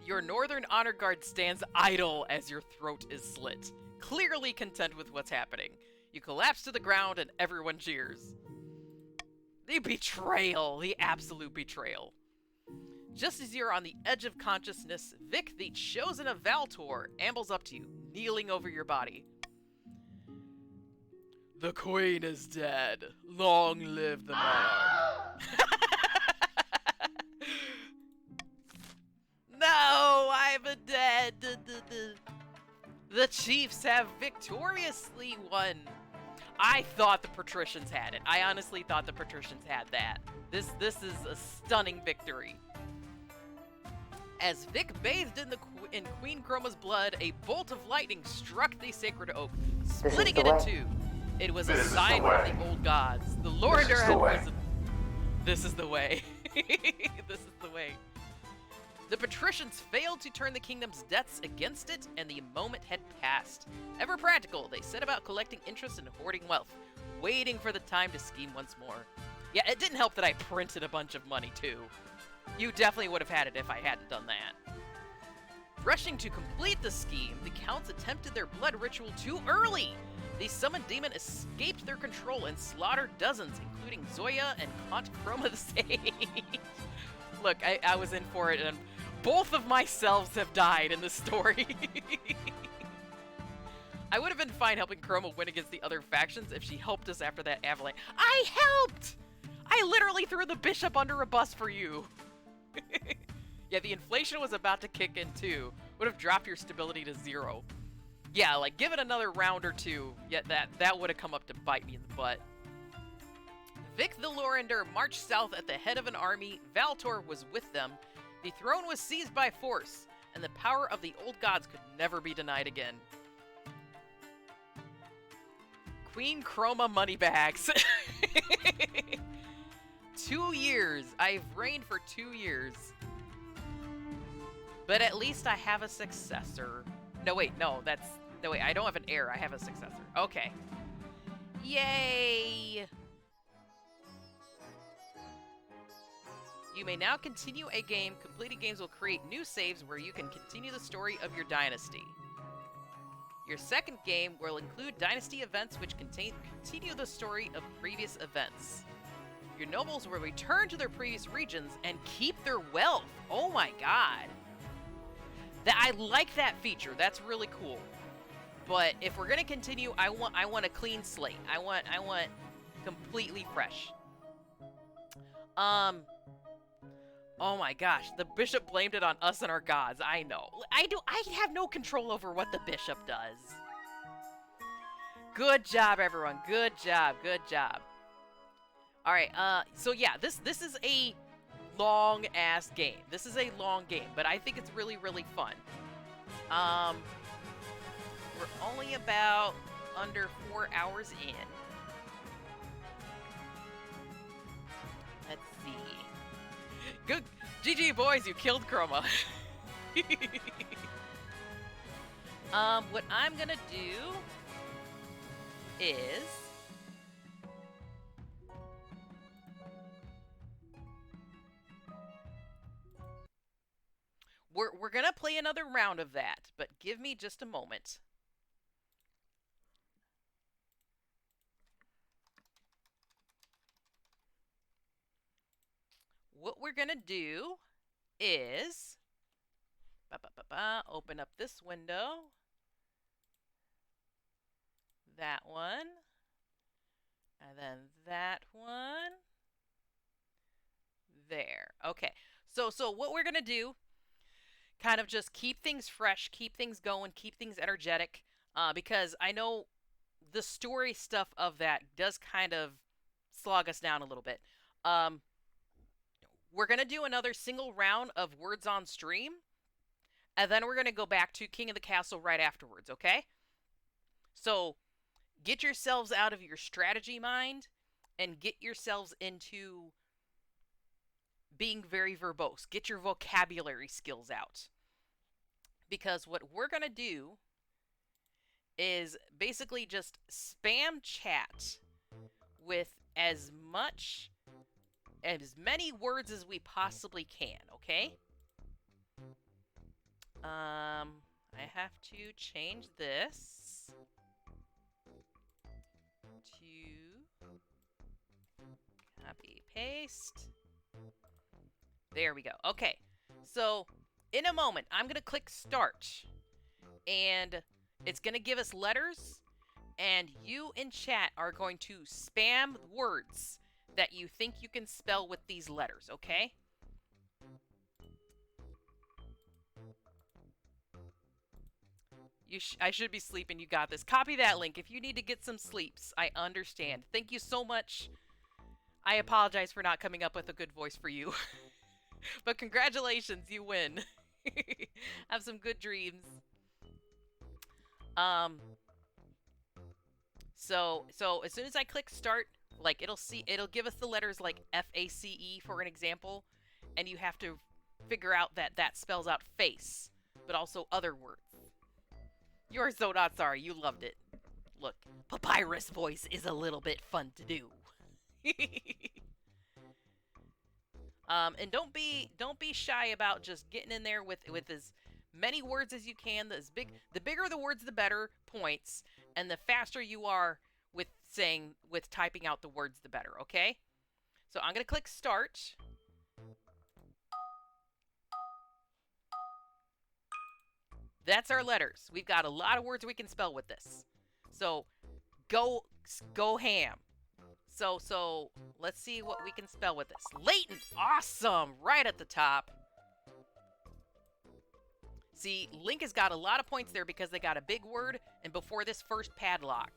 Your northern honor guard stands idle as your throat is slit, clearly content with what's happening. You collapse to the ground and everyone cheers. The betrayal, the absolute betrayal. Just as you're on the edge of consciousness, Vic, the chosen of Valtor, ambles up to you, kneeling over your body. The queen is dead. Long live the monarch. No, I'm dead. The chiefs have victoriously won. I thought the patricians had it. I honestly thought the patricians had that. This is a stunning victory. As Vic bathed in Queen Chroma's blood, a bolt of lightning struck the sacred oak, splitting it in two. It was a sign from the old gods. The Lorender had risen. This is the way. This is the way. The patricians failed to turn the kingdom's debts against it, and the moment had passed. Ever practical, they set about collecting interest and hoarding wealth, waiting for the time to scheme once more. Yeah, it didn't help that I printed a bunch of money, too. You definitely would have had it if I hadn't done that. Rushing to complete the scheme, the counts attempted their blood ritual too early. The summoned demon escaped their control and slaughtered dozens, including Zoya and Count Chroma the Sage. Look, I was in for it, and both of my selves have died in this story. I would have been fine helping Chroma win against the other factions if she helped us after that avalanche. I helped! I literally threw the bishop under a bus for you. Yeah, the inflation was about to kick in too. Would have dropped your stability to 0. Yeah, like give it another round or two. Yeah, that would have come up to bite me in the butt. Vic the Lorender marched south at the head of an army. Valtor was with them. The throne was seized by force, and the power of the old gods could never be denied again. Queen Chroma moneybags. 2 years. I've reigned for 2 years. But at least I have a successor. No, wait, no, that's... No, wait, I don't have an heir. I have a successor. Okay. Yay! You may now continue a game. Completed games will create new saves where you can continue the story of your dynasty. Your second game will include dynasty events which continue the story of previous events. Your nobles will return to their previous regions and keep their wealth. Oh my god. I like that feature. That's really cool. But if we're gonna continue, I want a clean slate. I want completely fresh. Oh my gosh, the bishop blamed it on us and our gods. I know. I have no control over what the bishop does. Good job, everyone. Good job. Good job. All right. So yeah, this is a long ass game. This is a long game, but I think it's really fun. We're only about under 4 hours in. Let's see. Good. GG boys, you killed Chroma. What I'm gonna do is we're gonna play another round of that, but give me just a moment. What we're gonna do is open up this window, that one, and then that one, there. Okay, so what we're gonna do, kind of just keep things fresh, keep things going, keep things energetic, because I know the story stuff of that does kind of slog us down a little bit. We're going to do another single round of words on stream, and then we're going to go back to King of the Castle right afterwards, okay? So, get yourselves out of your strategy mind, and get yourselves into being very verbose. Get your vocabulary skills out. Because what we're going to do is basically just spam chat with as many words as we possibly can, okay? I have to change this to copy paste. There we go. Okay. So, in a moment, I'm going to click start, and it's going to give us letters, and you in chat are going to spam words that you think you can spell with these letters, okay? I should be sleeping. You got this. Copy that link if you need to get some sleeps. I understand. Thank you so much. I apologize for not coming up with a good voice for you. But congratulations, you win. Have some good dreams. So as soon as I click start, like it'll give us the letters like FACE for an example, and you have to figure out that spells out face, but also other words. You're so not sorry, you loved it. Look, Papyrus voice is a little bit fun to do. And don't be shy about just getting in there with as many words as you can. The bigger the words, the better points, and the faster you are with typing out the words, the better. Okay. So I'm gonna click start. That's our letters. We've got a lot of words we can spell with this. So go ham. So let's see what we can spell with this. Latent, awesome, right at the top. See, Link has got a lot of points there because they got a big word, and before this first padlock.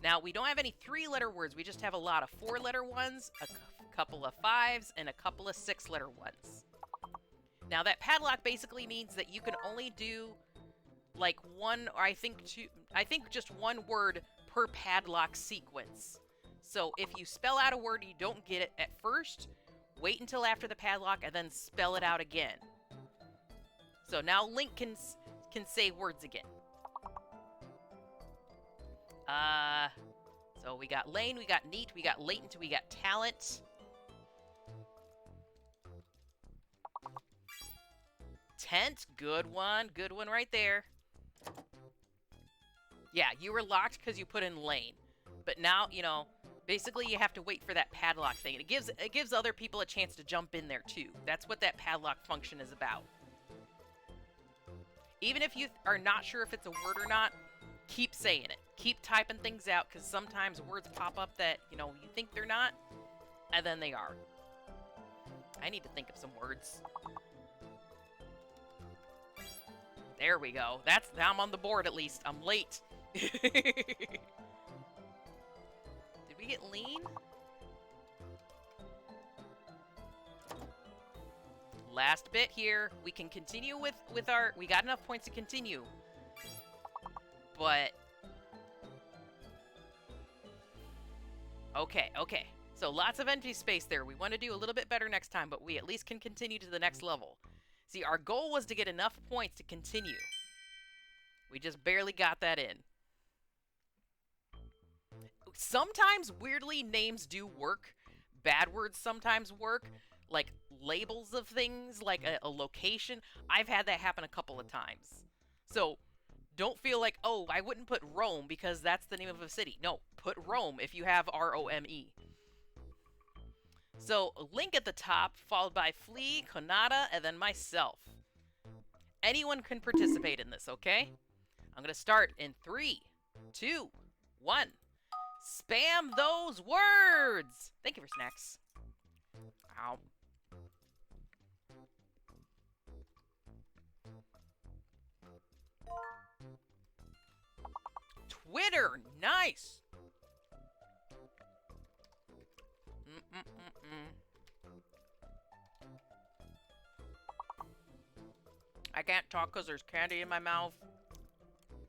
Now, we don't have any 3-letter words. We just have a lot of 4-letter ones, a couple of 5s, and a couple of 6-letter ones. Now, that padlock basically means that you can only do like one, or I think just one word per padlock sequence. So if you spell out a word and you don't get it at first, wait until after the padlock, and then spell it out again. So now Link can say words again. So we got lane, we got neat, we got latent, we got talent. Tent, good one right there. Yeah, you were locked because you put in lane. But now, you know, basically you have to wait for that padlock thing. It gives other people a chance to jump in there too. That's what that padlock function is about. Even if you are not sure if it's a word or not, keep saying it. Keep typing things out, because sometimes words pop up that, you know, you think they're not, and then they are. I need to think of some words. There we go. Now I'm on the board at least. I'm late. Did we get lean? Last bit here. We can continue with our... We got enough points to continue. But... Okay. So lots of empty space there. We want to do a little bit better next time, but we at least can continue to the next level. See, our goal was to get enough points to continue. We just barely got that in. Sometimes, weirdly, names do work. Bad words sometimes work. Like, labels of things, like a location. I've had that happen a couple of times. So, don't feel like, oh, I wouldn't put Rome because that's the name of a city. No, put Rome if you have R-O-M-E. So, Link at the top, followed by Flea, Konata, and then myself. Anyone can participate in this, okay? I'm going to start in 3, 2, 1. Spam those words! Thank you for snacks. Ow. Twitter, nice! I can't talk because there's candy in my mouth.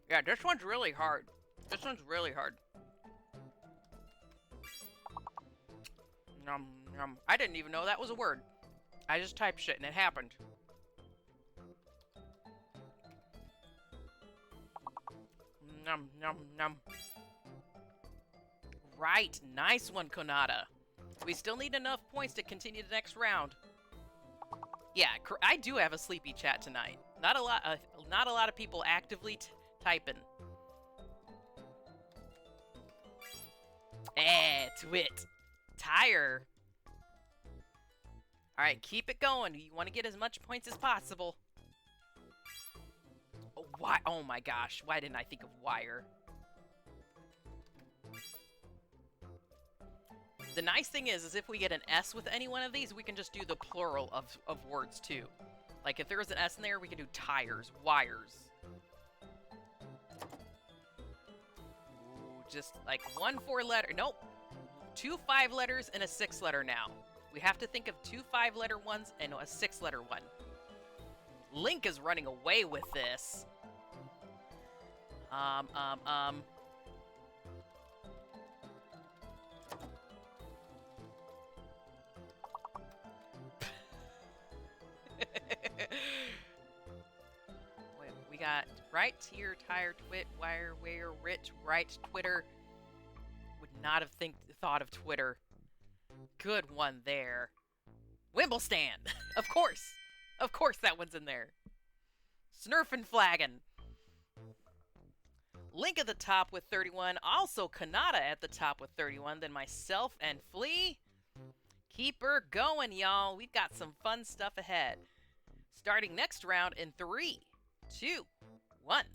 Yeah, this one's really hard. This one's really hard. Nom, nom. I didn't even know that was a word. I just typed shit and it happened. Nom, nom, nom. Right, nice one, Konata. We still need enough points to continue the next round. Yeah, I do have a sleepy chat tonight. Not a lot of people actively typing. Twit. Tire. Alright, keep it going. You want to get as much points as possible. Oh, why? Oh my gosh. Why didn't I think of wire? The nice thing is if we get an S with any one of these, we can just do the plural of words too. Like if there was an S in there, we could do tires, wires. Ooh, just like 1 4-letter, nope. 2 5-letters and a 6-letter now. We have to think of 2 5-letter ones and a 6-letter one. Link is running away with this. Wait, we got right, tier, tire, twit, wire, where, rich, right, Twitter. Would not have thought of Twitter. Good one there. Wimblestand! Of course! Of course that one's in there. Snurfin' flaggin'. Link at the top with 31. Also Konata at the top with 31. Then myself and Flea. Keep her going, y'all. We've got some fun stuff ahead. Starting next round in 3, 2, 1.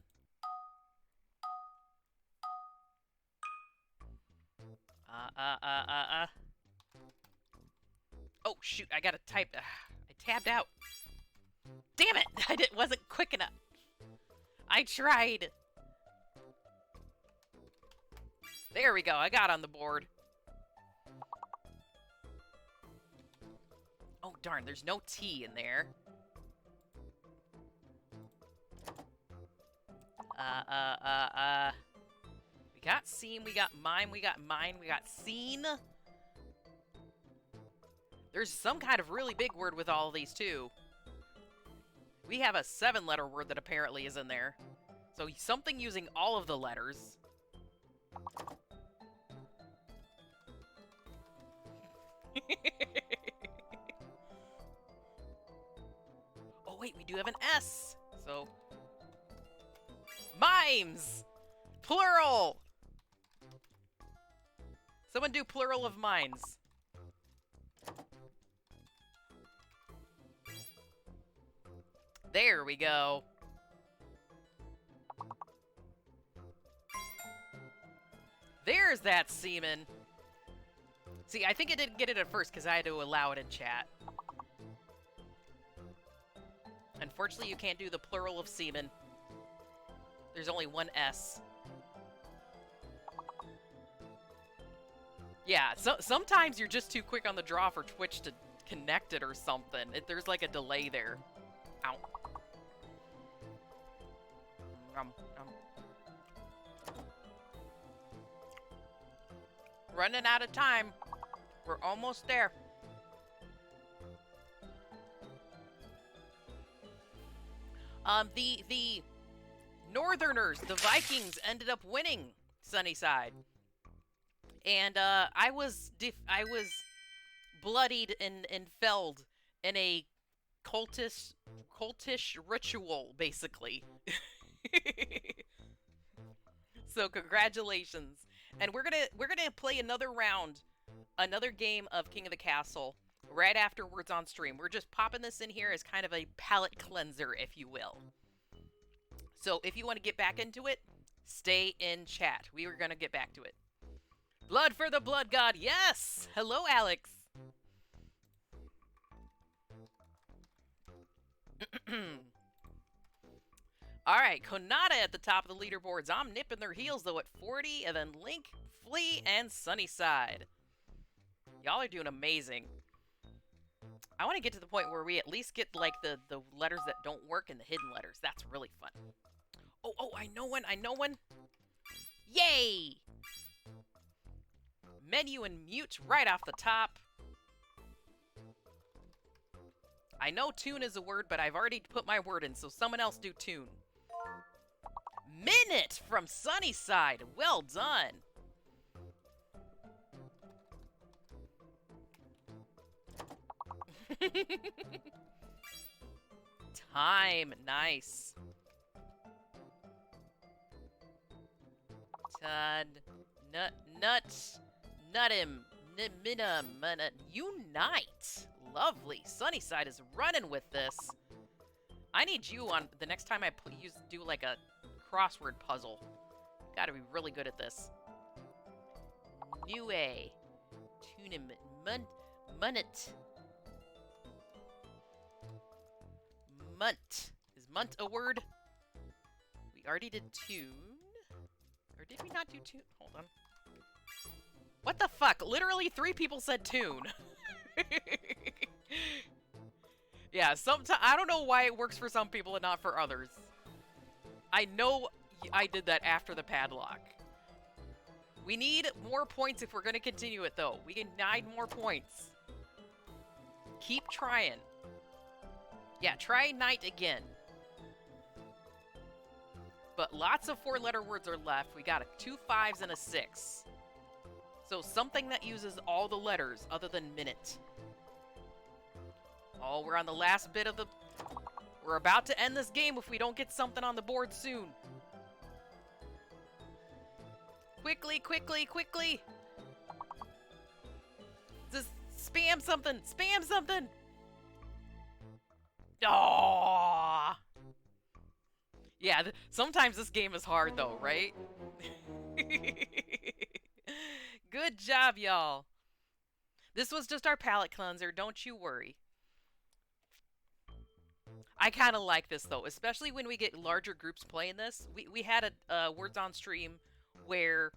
Oh, shoot. I gotta type. I tabbed out. Damn it. I wasn't quick enough. I tried. There we go. I got on the board. Oh, darn. There's no T in there. We got seam, we got mime, we got mine, we got scene. There's some kind of really big word with all of these, too. We have a 7-letter word that apparently is in there. So something using all of the letters. Oh, wait, we do have an S. So, mimes! Plural! Someone do plural of mines. There we go. There's that semen. See, I think I didn't get it at first because I had to allow it in chat. Unfortunately, you can't do the plural of semen. There's only one S. Yeah, so sometimes you're just too quick on the draw for Twitch to connect it or something. There's like a delay there. Ow. Running out of time. We're almost there. The Northerners, the Vikings, ended up winning Sunnyside. And I was bloodied and felled in a cultish ritual, basically. So congratulations. And we're gonna play another round, another game of King of the Castle right afterwards on stream. We're just popping this in here as kind of a palate cleanser, if you will. So if you want to get back into it, stay in chat. We were gonna get back to it. Blood for the Blood God, yes! Hello, Alex. Alright, Konata at the top of the leaderboards. I'm nipping their heels, though, at 40, and then Link, Flea, and Sunnyside. Y'all are doing amazing. I want to get to the point where we at least get, like, the letters that don't work and the hidden letters. That's really fun. Oh, I know one. Yay! Menu and mute right off the top. I know tune is a word, but I've already put my word in, so someone else do tune. Minute from Sunnyside. Well done. Time. Nice. Tad. Nut him. Unite. Lovely. Sunnyside is running with this. I need you on the next time I do like a crossword puzzle. Gotta be really good at this. New A. Tournament. Munnet. Munt. Is munt a word? We already did tune. Or did we not do tune? Hold on. What the fuck? Literally 3 people said tune. Yeah, sometimes I don't know why it works for some people and not for others. I know I did that after the padlock. We need more points if we're going to continue it, though. We can 9 more points. Keep trying. Yeah, try night again. But lots of 4-letter words are left. We got 2 5s and a 6. So something that uses all the letters other than minute. Oh, we're on the last bit of the... We're about to end this game if we don't get something on the board soon. Quickly, quickly, quickly! Just spam something! Spam something! Aww! Yeah, sometimes this game is hard though, right? Good job, y'all. This was just our palate cleanser, don't you worry. I kind of like this though, especially when we get larger groups playing this. We had a Words on stream where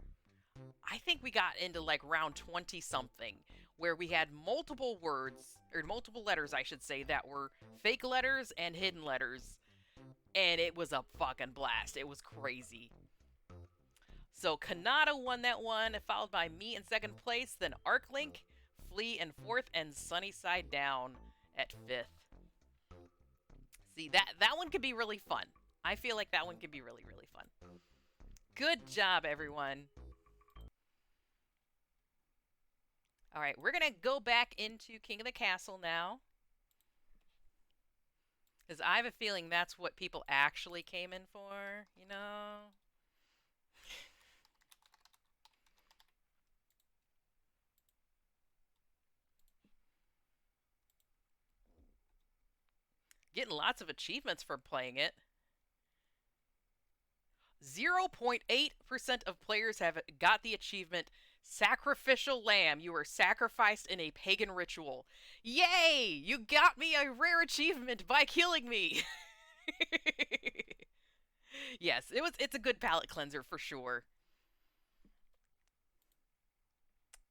I think we got into like round 20 something, where we had multiple words, or multiple letters I should say, that were fake letters and hidden letters. And it was a fucking blast. It was crazy. So Kanata won that one, followed by me in second place, then Arklink, Flea in 4th, and Sunnyside Down at 5th. See, that one could be really fun. I feel like that one could be really, really fun. Good job, everyone. All right, we're going to go back into King of the Castle now. Because I have a feeling that's what people actually came in for, you know? Getting lots of achievements for playing it. 0.8% of players have got the achievement Sacrificial Lamb. You were sacrificed in a pagan ritual. Yay! You got me a rare achievement by killing me. Yes, it's a good palate cleanser for sure.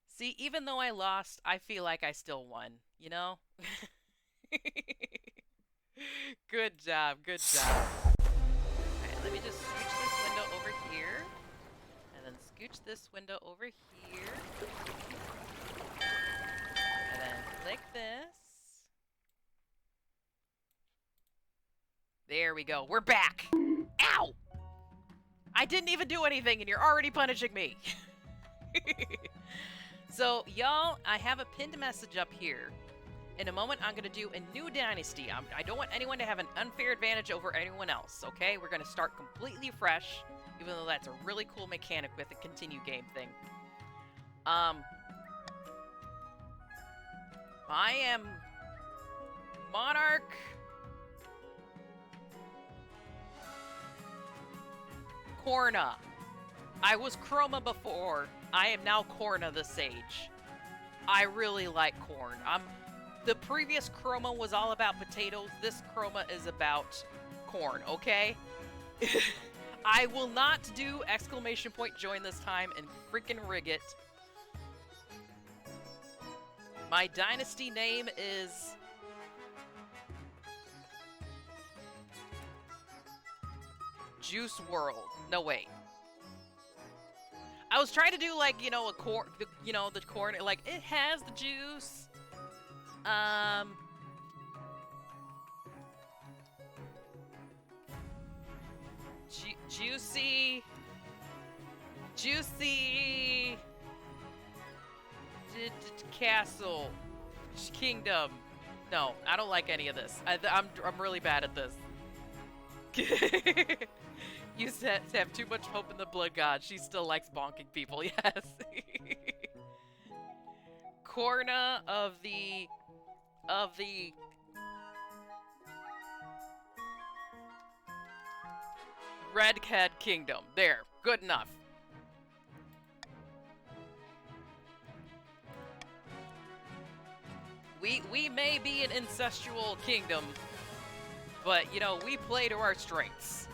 See, even though I lost, I feel like I still won, you know? Good job, good job. Alright, let me just scooch this window over here. And then scooch this window over here. And then click this. There we go. We're back! Ow! I didn't even do anything and you're already punishing me. So, y'all, I have a pinned message up here. In a moment, I'm going to do a new dynasty. I don't want anyone to have an unfair advantage over anyone else, okay? We're going to start completely fresh, even though that's a really cool mechanic with the continue game thing. I am Monarch Corna. I was Chroma before. I am now Corna the Sage. I really like corn. The previous Chroma was all about potatoes. This Chroma is about corn, okay? I will not do exclamation point join this time and freaking rig it. My dynasty name is... Juice World. No, wait. I was trying to do, like, you know, the corn, like, it has the juice. Juicy Castle Kingdom. No, I don't like any of this. I'm really bad at this. You said to have too much hope in the blood god. She still likes bonking people, yes. Corna of the Redhead Kingdom. There, good enough. We may be an incestual kingdom, but you know, we play to our strengths.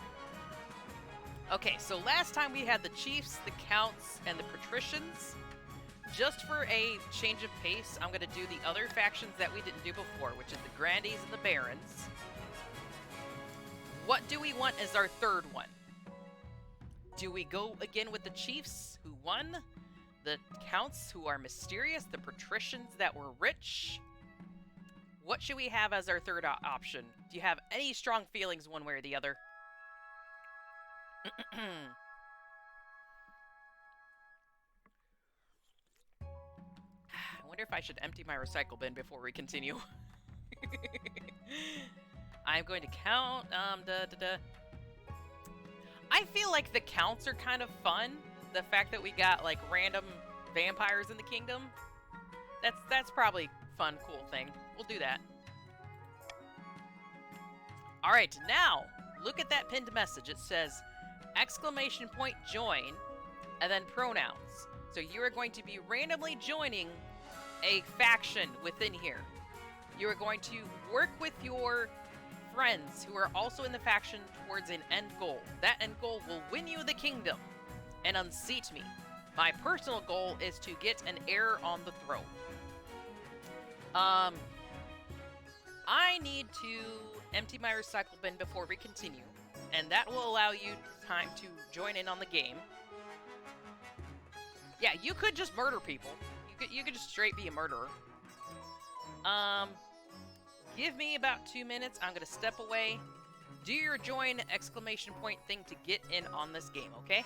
Okay, so last time we had the chiefs, the counts, and the patricians. Just for a change of pace, I'm going to do the other factions that we didn't do before, which is the Grandees and the Barons. What do we want as our third one? Do we go again with the chiefs, who won? The counts, who are mysterious? The patricians that were rich? What should we have as our third option? Do you have any strong feelings one way or the other? I wonder if I should empty my recycle bin before we continue. I'm going to count, I feel like the counts are kind of fun. The fact that we got, like, random vampires in the kingdom. That's probably a fun, cool thing. We'll do that. Alright, now, look at that pinned message. It says, exclamation point join, and then pronouns. So you are going to be randomly joining a faction within here. You are going to work with your friends who are also in the faction towards an end goal. That end goal will win you the kingdom and unseat me. My personal goal is to get an heir on the throne. I need to empty my recycle bin before we continue, and that will allow you time to join in on the game. Yeah, you could just murder people. You could just straight be a murderer. Give me about 2 minutes. I'm gonna step away. Do your join exclamation point thing to get in on this game, okay?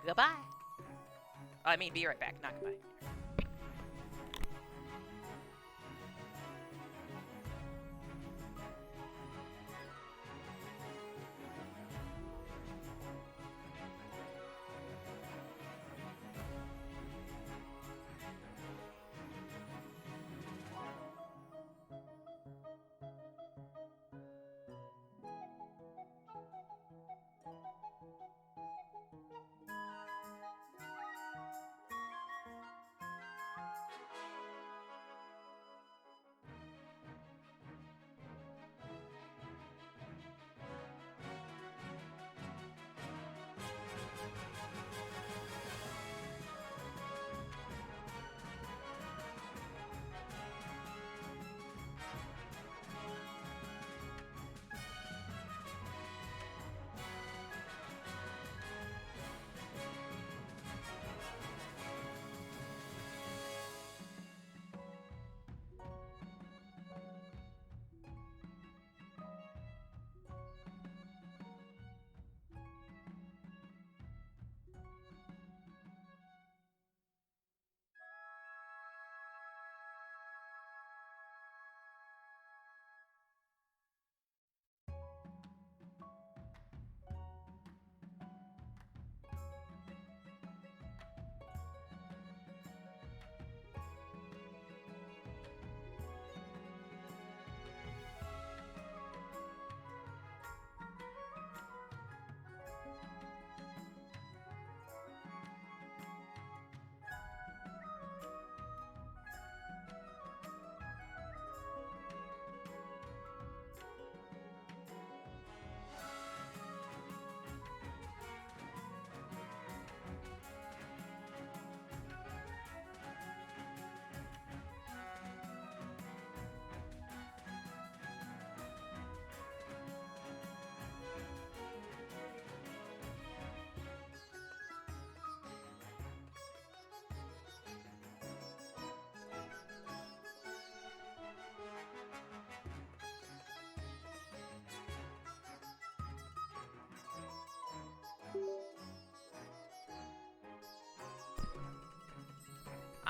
Goodbye. I mean, be right back, not goodbye.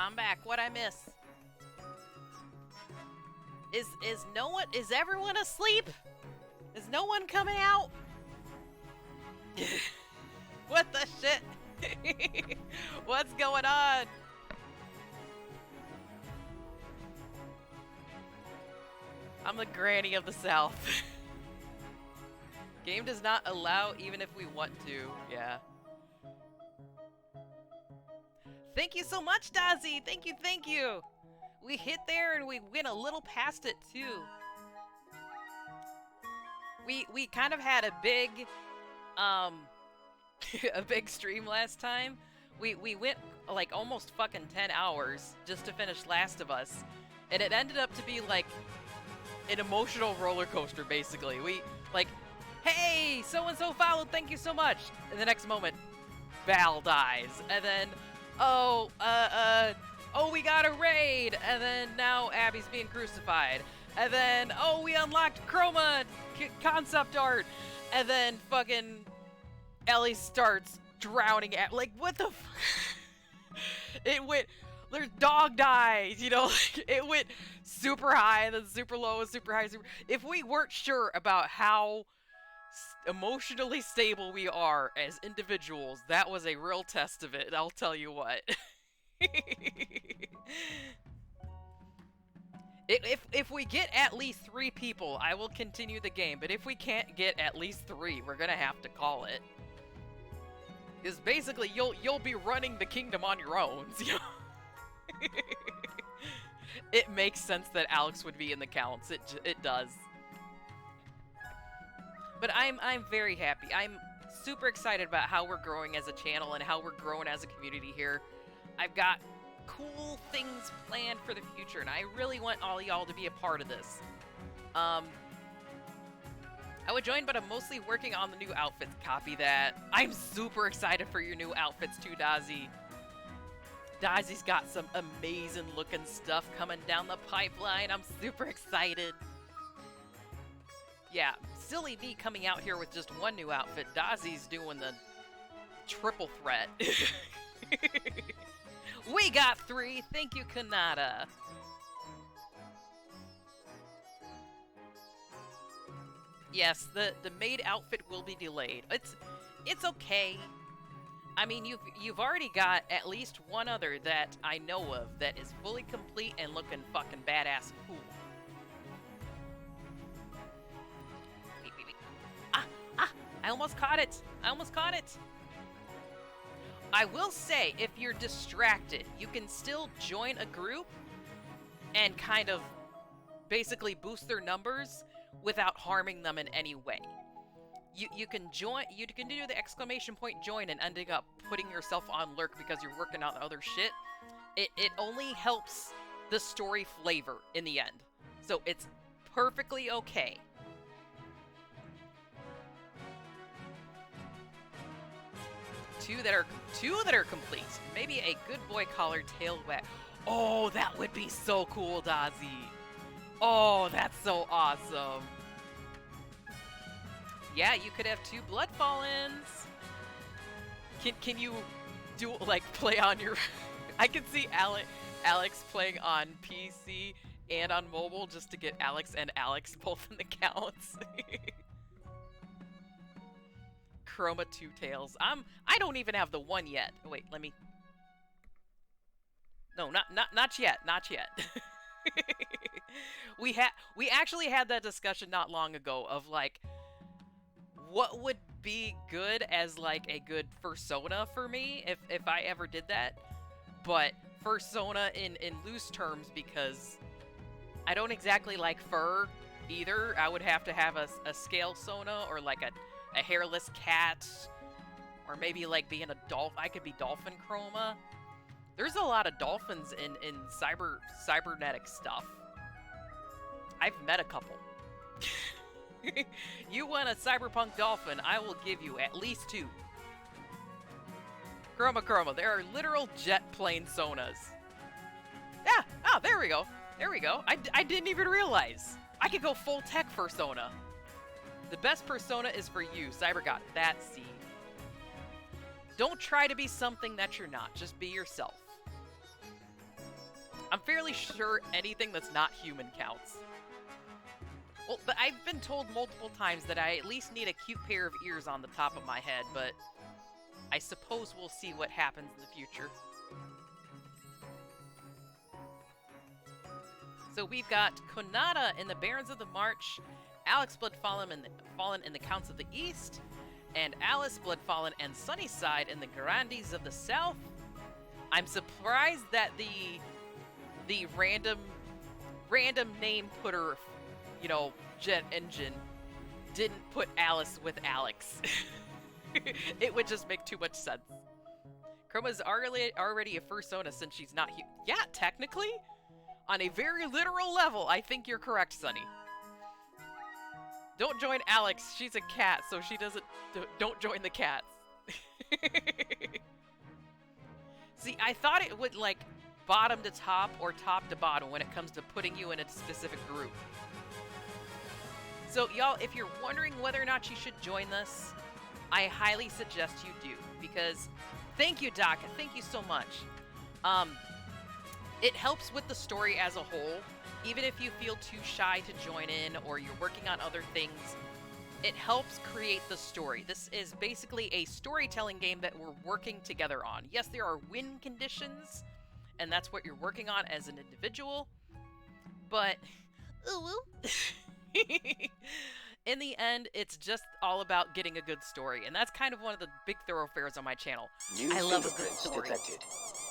I'm back. What'd I miss? Is no one? Is everyone asleep? Is no one coming out? What the shit? What's going on? I'm the granny of the South. Game does not allow even if we want to. Yeah. Thank you so much, Dazzy. Thank you, thank you. We hit there and we went a little past it too. We kind of had a big a big stream last time. We went like almost fucking 10 hours just to finish Last of Us. And it ended up to be like an emotional roller coaster basically. We like, hey, so and so followed, thank you so much. And the next moment, Val dies. And then oh, we got a raid, and then now Abby's being crucified, and then, oh, we unlocked Chroma concept art, and then fucking Ellie starts drowning at, like, what the It went, there's dog dies, you know, like, it went super high, and then super low, and super high, super, if we weren't sure about how emotionally stable we are as individuals, that was a real test of it, I'll tell you what. If we get at least 3 people, I will continue the game, but if we can't get at least 3, we're gonna have to call it. Because basically, you'll be running the kingdom on your own, you know? It makes sense that Alex would be in the counts, it does. But I'm very happy. I'm super excited about how we're growing as a channel and how we're growing as a community here. I've got cool things planned for the future, and I really want all y'all to be a part of this. I would join, but I'm mostly working on the new outfits. Copy that. I'm super excited for your new outfits too, Dazi. Daisy's got some amazing looking stuff coming down the pipeline. I'm super excited. Yeah, silly me coming out here with just one new outfit. Daisy's doing the triple threat. We got 3. Thank you, Kanata. Yes, the maid outfit will be delayed. It's okay. I mean, you've already got at least one other that I know of that is fully complete and looking fucking badass and cool. Wait. I almost caught it. I will say, if you're distracted, you can still join a group and kind of basically boost their numbers without harming them in any way. You can join, you can do the exclamation point join and ending up putting yourself on lurk because you're working on other shit. It only helps the story flavor in the end. So it's perfectly okay. Two that are complete. Maybe a good boy collar tail wet. Oh, that would be so cool, Dazi. Oh, that's so awesome. Yeah, you could have 2 blood fallens. Can you do like play on your? I can see Alex playing on PC and on mobile just to get Alex and Alex both in the counts. Chroma 2 tails. I don't even have the 1 yet. Oh, wait, let me. No, not yet. We actually had that discussion not long ago of like what would be good as like a good fursona for me if I ever did that. But fursona in loose terms, because I don't exactly like fur either. I would have to have a scale sona or like a hairless cat, or maybe like being a dolphin. I could be dolphin chroma. There's a lot of dolphins in cybernetic stuff. I've met a couple. You want a cyberpunk dolphin, I will give you at least 2. Chroma, there are literal jet plane sonas. Yeah, oh, there we go. I didn't even realize. I could go full tech fursona. The best persona is for you, CyberGod. That's C. Don't try to be something that you're not. Just be yourself. I'm fairly sure anything that's not human counts. Well, but I've been told multiple times that I at least need a cute pair of ears on the top of my head, but I suppose we'll see what happens in the future. So we've got Konata in the Barons of the March, Alex Bloodfallen in the Counts of the East, and Alice Bloodfallen and Sunnyside in the Grandees of the South. I'm surprised that the random name putter, you know, jet engine didn't put Alice with Alex. It would just make too much sense. Chroma's already a fursona since she's not here. Yeah, technically, on a very literal level, I think you're correct, Sunny. Don't join Alex. She's a cat, so she doesn't. Don't join the cats. See, I thought it would like bottom to top or top to bottom when it comes to putting you in a specific group. So y'all, if you're wondering whether or not you should join this, I highly suggest you do, because thank you, Doc. Thank you so much. It helps with the story as a whole. Even if you feel too shy to join in or you're working on other things, it helps create the story. This is basically a storytelling game that we're working together on. Yes, there are win conditions, and that's what you're working on as an individual, but in the end, it's just all about getting a good story, and that's kind of one of the big thoroughfares on my channel. I love a good story. Detected.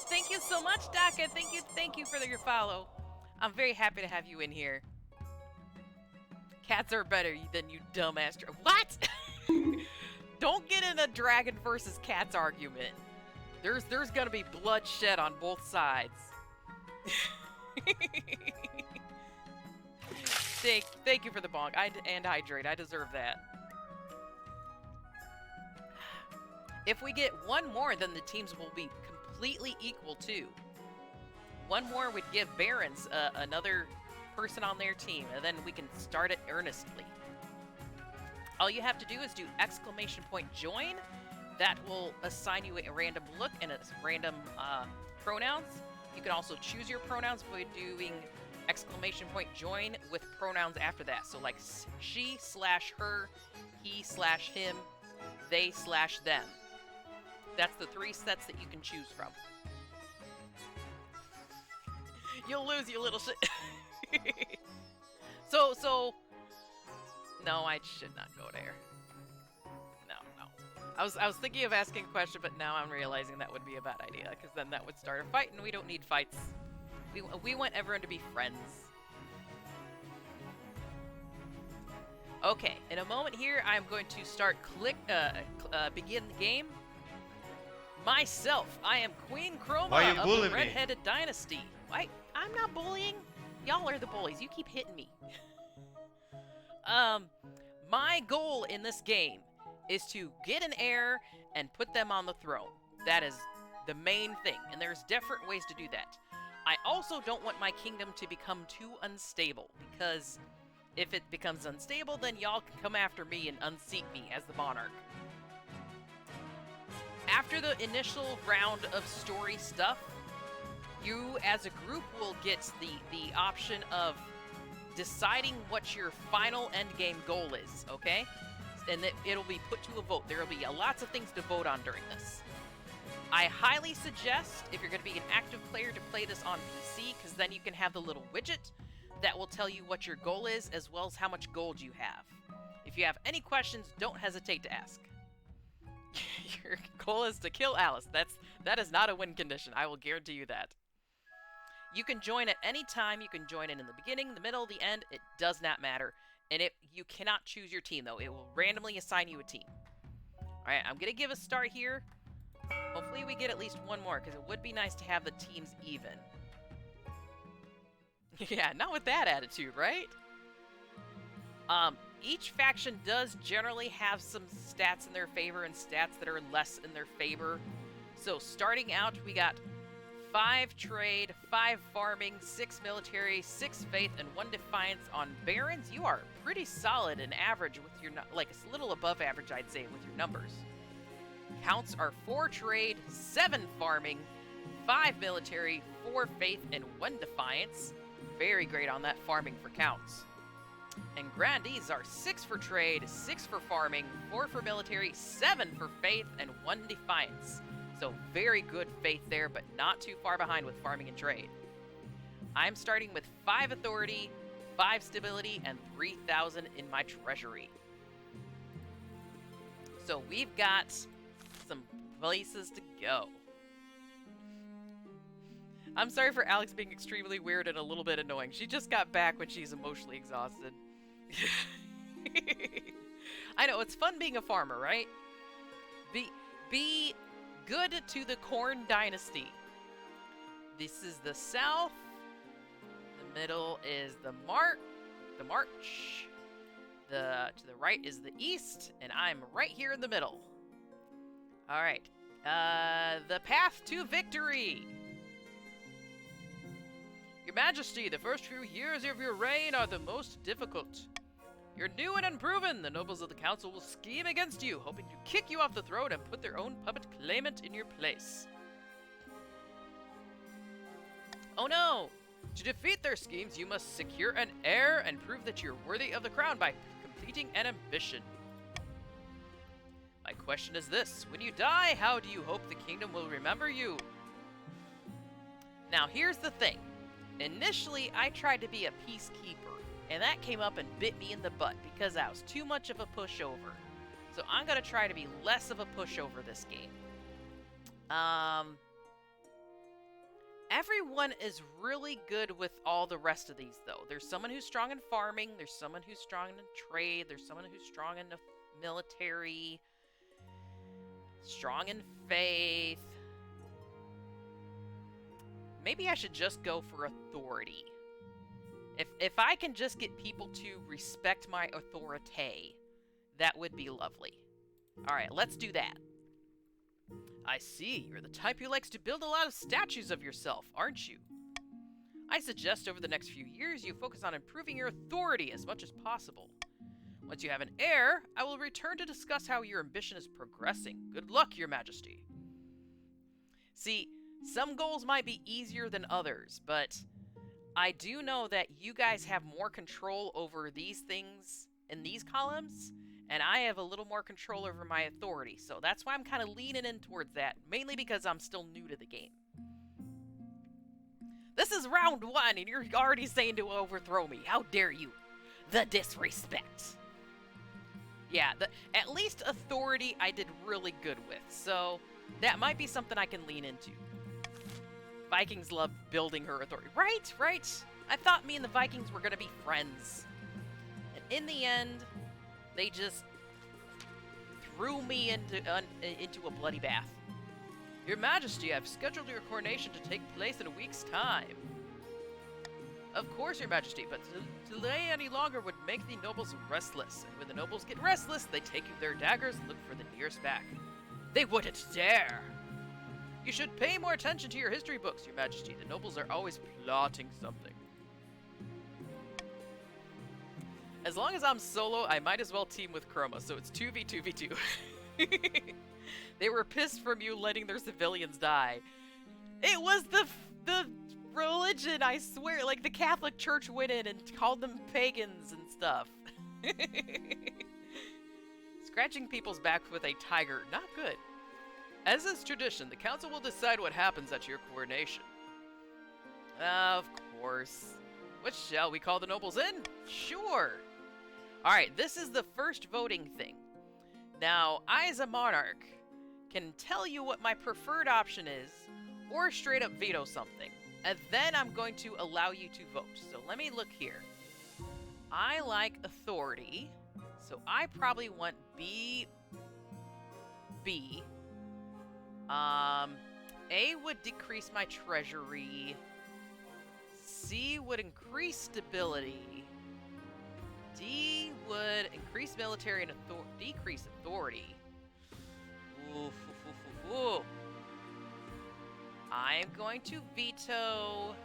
Thank you so much, Daka. Thank you for your follow. I'm very happy to have you in here. Cats are better than you dumbass. What? Don't get in a dragon versus cats argument. There's gonna be bloodshed on both sides. Thank you for the bonk. And hydrate. I deserve that. If we get one more, then the teams will be completely equal too. One more would give Barons another person on their team, and then we can start it earnestly. All you have to do is do !join. That will assign you a random look and a random pronouns. You can also choose your pronouns by doing !join with pronouns after that. So like she/her, he/him, they/them. That's the 3 sets that you can choose from. You'll lose, you little shit. So, no, I should not go there. No. I was thinking of asking a question, but now I'm realizing that would be a bad idea, because then that would start a fight, and we don't need fights. We want everyone to be friends. Okay, in a moment here, I'm going to start begin the game. Myself, I am Queen Chroma of the Red-Headed Dynasty. I'm not bullying. Y'all are the bullies. You keep hitting me. My goal in this game is to get an heir and put them on the throne. That is the main thing, and there's different ways to do that. I also don't want my kingdom to become too unstable, because if it becomes unstable, then y'all can come after me and unseat me as the monarch. After the initial round of story stuff, you as a group will get the option of deciding what your final endgame goal is, okay? And it'll be put to a vote. There will be lots of things to vote on during this. I highly suggest, if you're going to be an active player, to play this on PC, because then you can have the little widget that will tell you what your goal is, as well as how much gold you have. If you have any questions, don't hesitate to ask. Your goal is to kill Alice. That is not a win condition. I will guarantee you that. You can join at any time. You can join in the beginning, the middle, the end. It does not matter. And you cannot choose your team, though. It will randomly assign you a team. Alright, I'm going to give a start here. Hopefully we get at least one more, because it would be nice to have the teams even. Yeah, not with that attitude, right? Each faction does generally have some stats in their favor and stats that are less in their favor. So starting out, we got 5 trade, 5 farming, 6 military, 6 faith, and 1 defiance on barons. You are pretty solid and average with your, like, it's a little above average, I'd say, with your numbers. Counts are 4 trade, 7 farming, 5 military, 4 faith, and 1 defiance. Very great on that farming for counts. And grandees are 6 for trade, 6 for farming, 4 for military, 7 for faith, and 1 defiance. So very good faith there, but not too far behind with farming and trade. I'm starting with 5 authority, 5 stability, and 3,000 in my treasury. So we've got some places to go. I'm sorry for Alex being extremely weird and a little bit annoying. She just got back when she's emotionally exhausted. I know, it's fun being a farmer, right? Be good to the Corn Dynasty. This is the south. The middle is the march. To the right is the east, and I'm right here in the middle. All right. The path to victory. Your Majesty, the first few years of your reign are the most difficult. You're new and unproven. The nobles of the council will scheme against you, hoping to kick you off the throne and put their own puppet claimant in your place. Oh no! To defeat their schemes, you must secure an heir and prove that you're worthy of the crown by completing an ambition. My question is this: when you die, how do you hope the kingdom will remember you? Now here's the thing. Initially, I tried to be a peacekeeper, and that came up and bit me in the butt because I was too much of a pushover. So I'm going to try to be less of a pushover this game. Everyone is really good with all the rest of these, though. There's someone who's strong in farming, there's someone who's strong in trade, there's someone who's strong in the military, strong in faith. Maybe I should just go for authority. If I can just get people to respect my authority, that would be lovely. Alright, let's do that. I see, you're the type who likes to build a lot of statues of yourself, aren't you? I suggest over the next few years you focus on improving your authority as much as possible. Once you have an heir, I will return to discuss how your ambition is progressing. Good luck, Your Majesty. See, some goals might be easier than others, but I do know that you guys have more control over these things in these columns, and I have a little more control over my authority, so that's why I'm kind of leaning in towards that, mainly because I'm still new to the game. This is round 1, and you're already saying to overthrow me. How dare you? The disrespect. Yeah, at least authority I did really good with, so that might be something I can lean into. Vikings love building her authority. Right, right. I thought me and the Vikings were going to be friends. And in the end, they just threw me into a bloody bath. Your Majesty, I've scheduled your coronation to take place in a week's time. Of course, Your Majesty, but to delay any longer would make the nobles restless. And when the nobles get restless, they take their daggers and look for the nearest back. They wouldn't dare! You should pay more attention to your history books, Your Majesty. The nobles are always plotting something. As long as I'm solo, I might as well team with Chroma, so it's 2v2v2. They were pissed from you letting their civilians die. It was the religion, I swear. Like, the Catholic Church went in and called them pagans and stuff. Scratching people's backs with a tiger, not good. As is tradition, the council will decide what happens at your coronation. Of course. What shall we call the nobles in? Sure. Alright, this is the first voting thing. Now, I as a monarch can tell you what my preferred option is, or straight up veto something. And then I'm going to allow you to vote. So let me look here. I like authority, so I probably want B. A would decrease my treasury. C would increase stability. D would increase military and decrease authority. Ooh. I'm going to veto.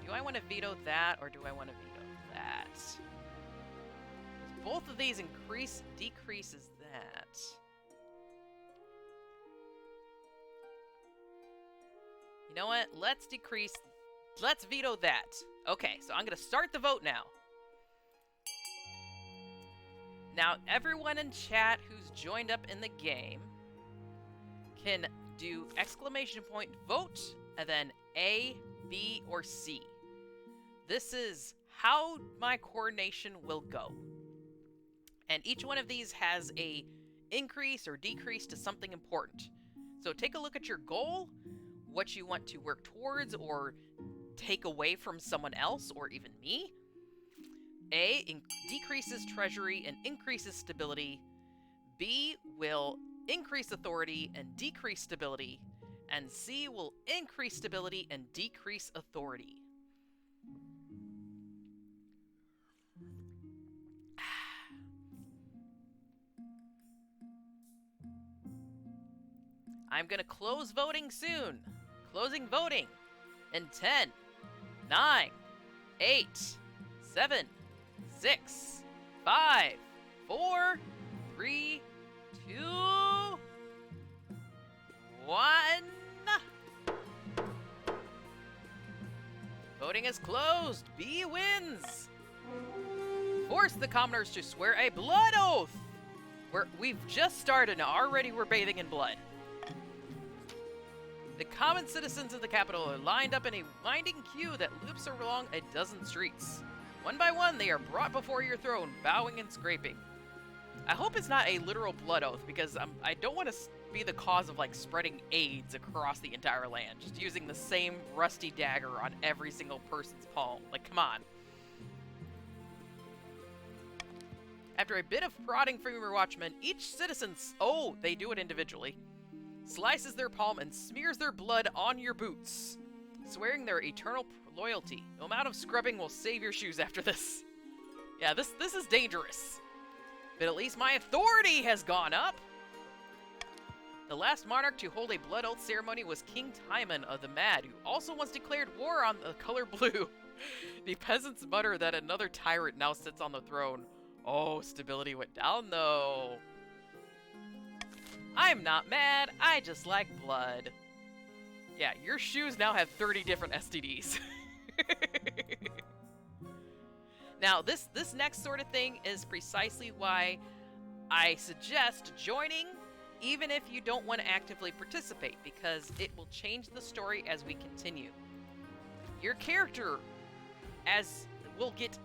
Do I want to veto that, or do I want to veto that? Both of these decreases that. You know what? Let's veto that. Okay, so I'm gonna start the vote now. Now, everyone in chat who's joined up in the game can do ! vote, and then A, B, or C. This is how my coronation will go. And each one of these has a increase or decrease to something important. So take a look at your goal, what you want to work towards or take away from someone else or even me. A decreases treasury and increases stability. B will increase authority and decrease stability. And C will increase stability and decrease authority. I'm gonna close voting soon. Closing voting in 10, 9, 8, 7, 6, 5, 4, 3, 2, 1. Voting is closed. B wins. Force the commoners to swear a blood oath. We've just started and already we're bathing in blood. The common citizens of the capital are lined up in a winding queue that loops along a dozen streets. One by one, they are brought before your throne, bowing and scraping. I hope it's not a literal blood oath, because I don't want to be the cause of, like, spreading AIDS across the entire land, just using the same rusty dagger on every single person's palm. Like, come on. After a bit of prodding from your watchmen, each citizen, they do it individually, slices their palm and smears their blood on your boots, swearing their eternal loyalty. No amount of scrubbing will save your shoes after this. Yeah, this is dangerous. But at least my authority has gone up. The last monarch to hold a blood oath ceremony was King Timon of the Mad, who also once declared war on the color blue. The peasants mutter that another tyrant now sits on the throne. Oh, stability went down though. I'm not mad, I just like blood. Yeah, your shoes now have 30 different STDs. Now, this next sort of thing is precisely why I suggest joining, even if you don't want to actively participate, because it will change the story as we continue. Your character will get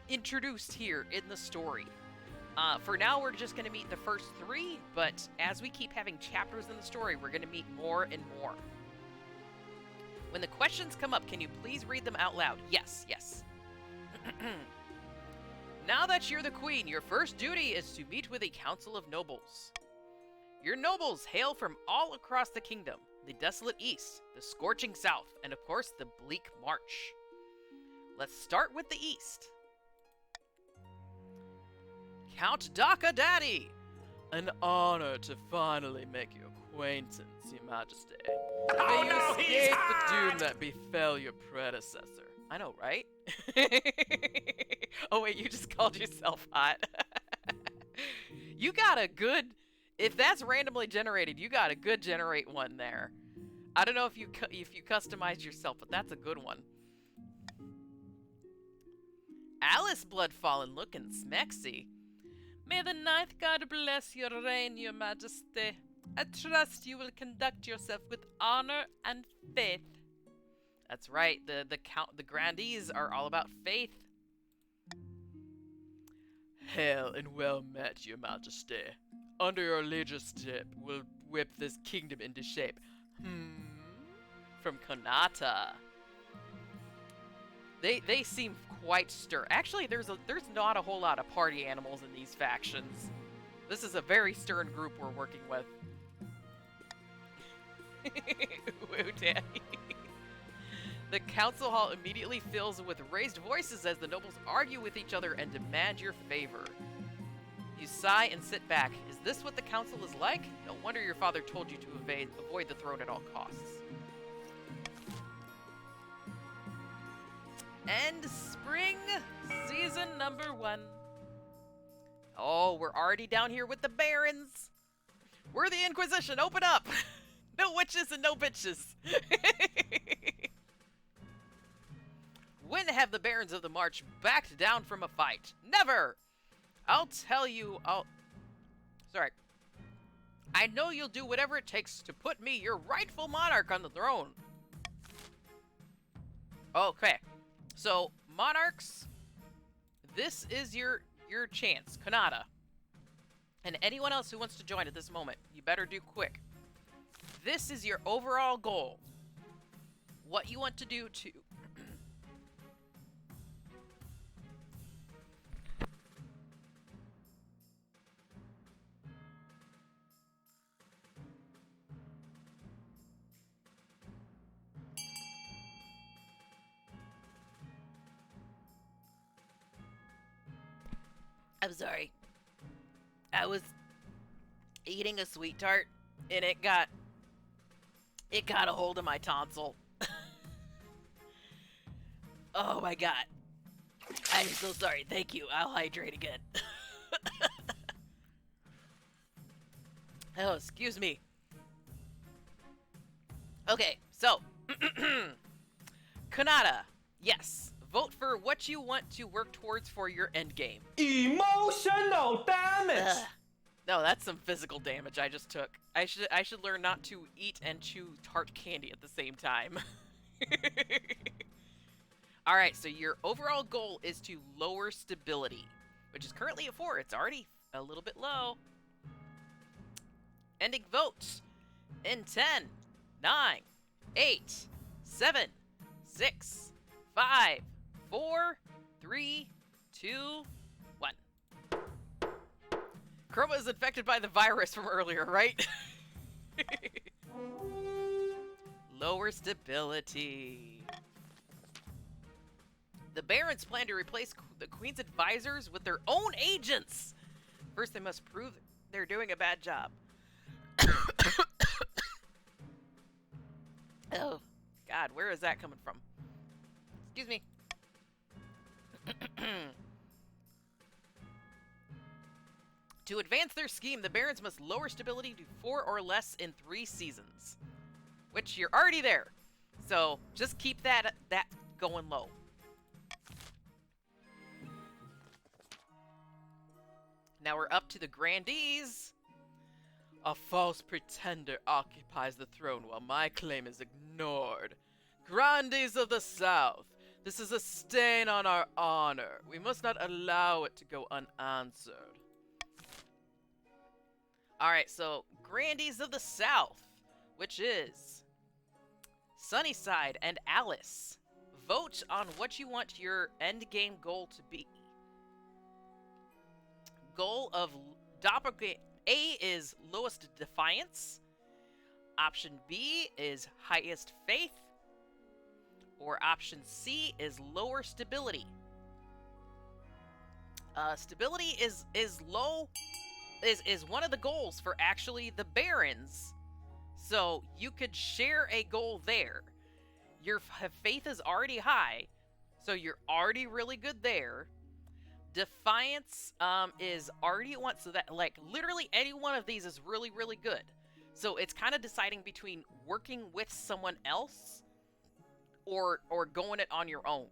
introduced here in the story. For now, we're just going to meet the first 3, but as we keep having chapters in the story, we're going to meet more and more. When the questions come up, can you please read them out loud? Yes, yes. Now that you're the queen, your first duty is to meet with a council of nobles. Your nobles hail from all across the kingdom, the desolate east, the scorching south, and of course the bleak march. Let's start with the east. Count Daka Daddy! An honor to finally make your acquaintance, your majesty. May you escape the doom that befell your predecessor. I know, right? Oh wait, you just called yourself hot. You got a good... If that's randomly generated, you got a good generate one there. I don't know if you customized yourself, but that's a good one. Alice Bloodfallen looking smexy. May the ninth god bless your reign, your majesty. I trust you will conduct yourself with honor and faith. That's right, the grandees are all about faith. Hail and well met, your majesty. Under your leadership, we'll whip this kingdom into shape. From Konata. They seem quite stern. Actually, there's not a whole lot of party animals in these factions. This is a very stern group we're working with. Woo daddy. The council hall immediately fills with raised voices as the nobles argue with each other and demand your favor. You sigh and sit back. Is this what the council is like? No wonder your father told you to avoid the throne at all costs. And spring season number 1. Oh, we're already down here with the barons. We're the Inquisition. Open up. No witches and no bitches. When have the barons of the march backed down from a fight? Never. I'll tell you, Sorry. I know you'll do whatever it takes to put me, your rightful monarch, on the throne. Okay. So, monarchs, this is your chance. Kanata. And anyone else who wants to join at this moment, you better do quick. This is your overall goal. What you want to do to... I'm sorry. I was eating a sweet tart and it got a hold of my tonsil. Oh my god. I'm so sorry. Thank you. I'll hydrate again. Oh, excuse me. Okay, so Kanata, yes. Vote for what you want to work towards for your endgame. Emotional damage! No, that's some physical damage I just took. I should learn not to eat and chew tart candy at the same time. Alright, so your overall goal is to lower stability, which is currently at 4. It's already a little bit low. Ending vote in 10, 9, 8, 7, 6, 5, 4, 3, 2, 1. Chroma is infected by the virus from earlier, right? Lower stability. The barons plan to replace the queen's advisors with their own agents. First, they must prove they're doing a bad job. Oh, God, where is that coming from? Excuse me. To advance their scheme, the barons must lower stability to 4 or less in 3 seasons. Which, you're already there. So, just keep that going low. Now we're up to the grandees. A false pretender occupies the throne while my claim is ignored. Grandees of the South, this is a stain on our honor. We must not allow it to go unanswered. Alright, so Grandees of the South, which is Sunnyside and Alice. Vote on what you want your endgame goal to be. Goal of Doppelganger A is lowest defiance. Option B is highest faith. Or option C is lower stability. Stability is low. Is one of the goals for actually the barons. So you could share a goal there. Your faith is already high, so you're already really good there. Defiance is already at one, so that like literally any one of these is really, really good. So it's kind of deciding between working with someone else or going it on your own.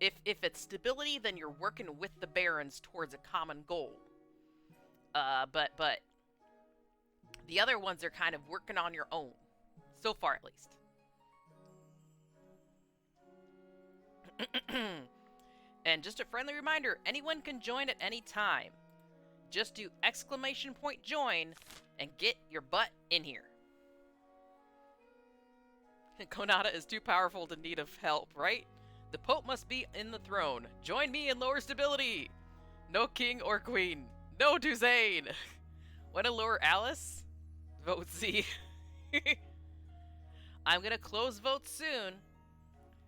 If it's stability, then you're working with the barons towards a common goal. But the other ones are kind of working on your own, so far at least. And just a friendly reminder, anyone can join at any time. Just do !join and get your butt in here. Konata is too powerful to need of help, right? The Pope must be in the throne. Join me in lower stability. No king or queen. No Duzane. Want to lure Alice? Vote C. I'm gonna close votes soon.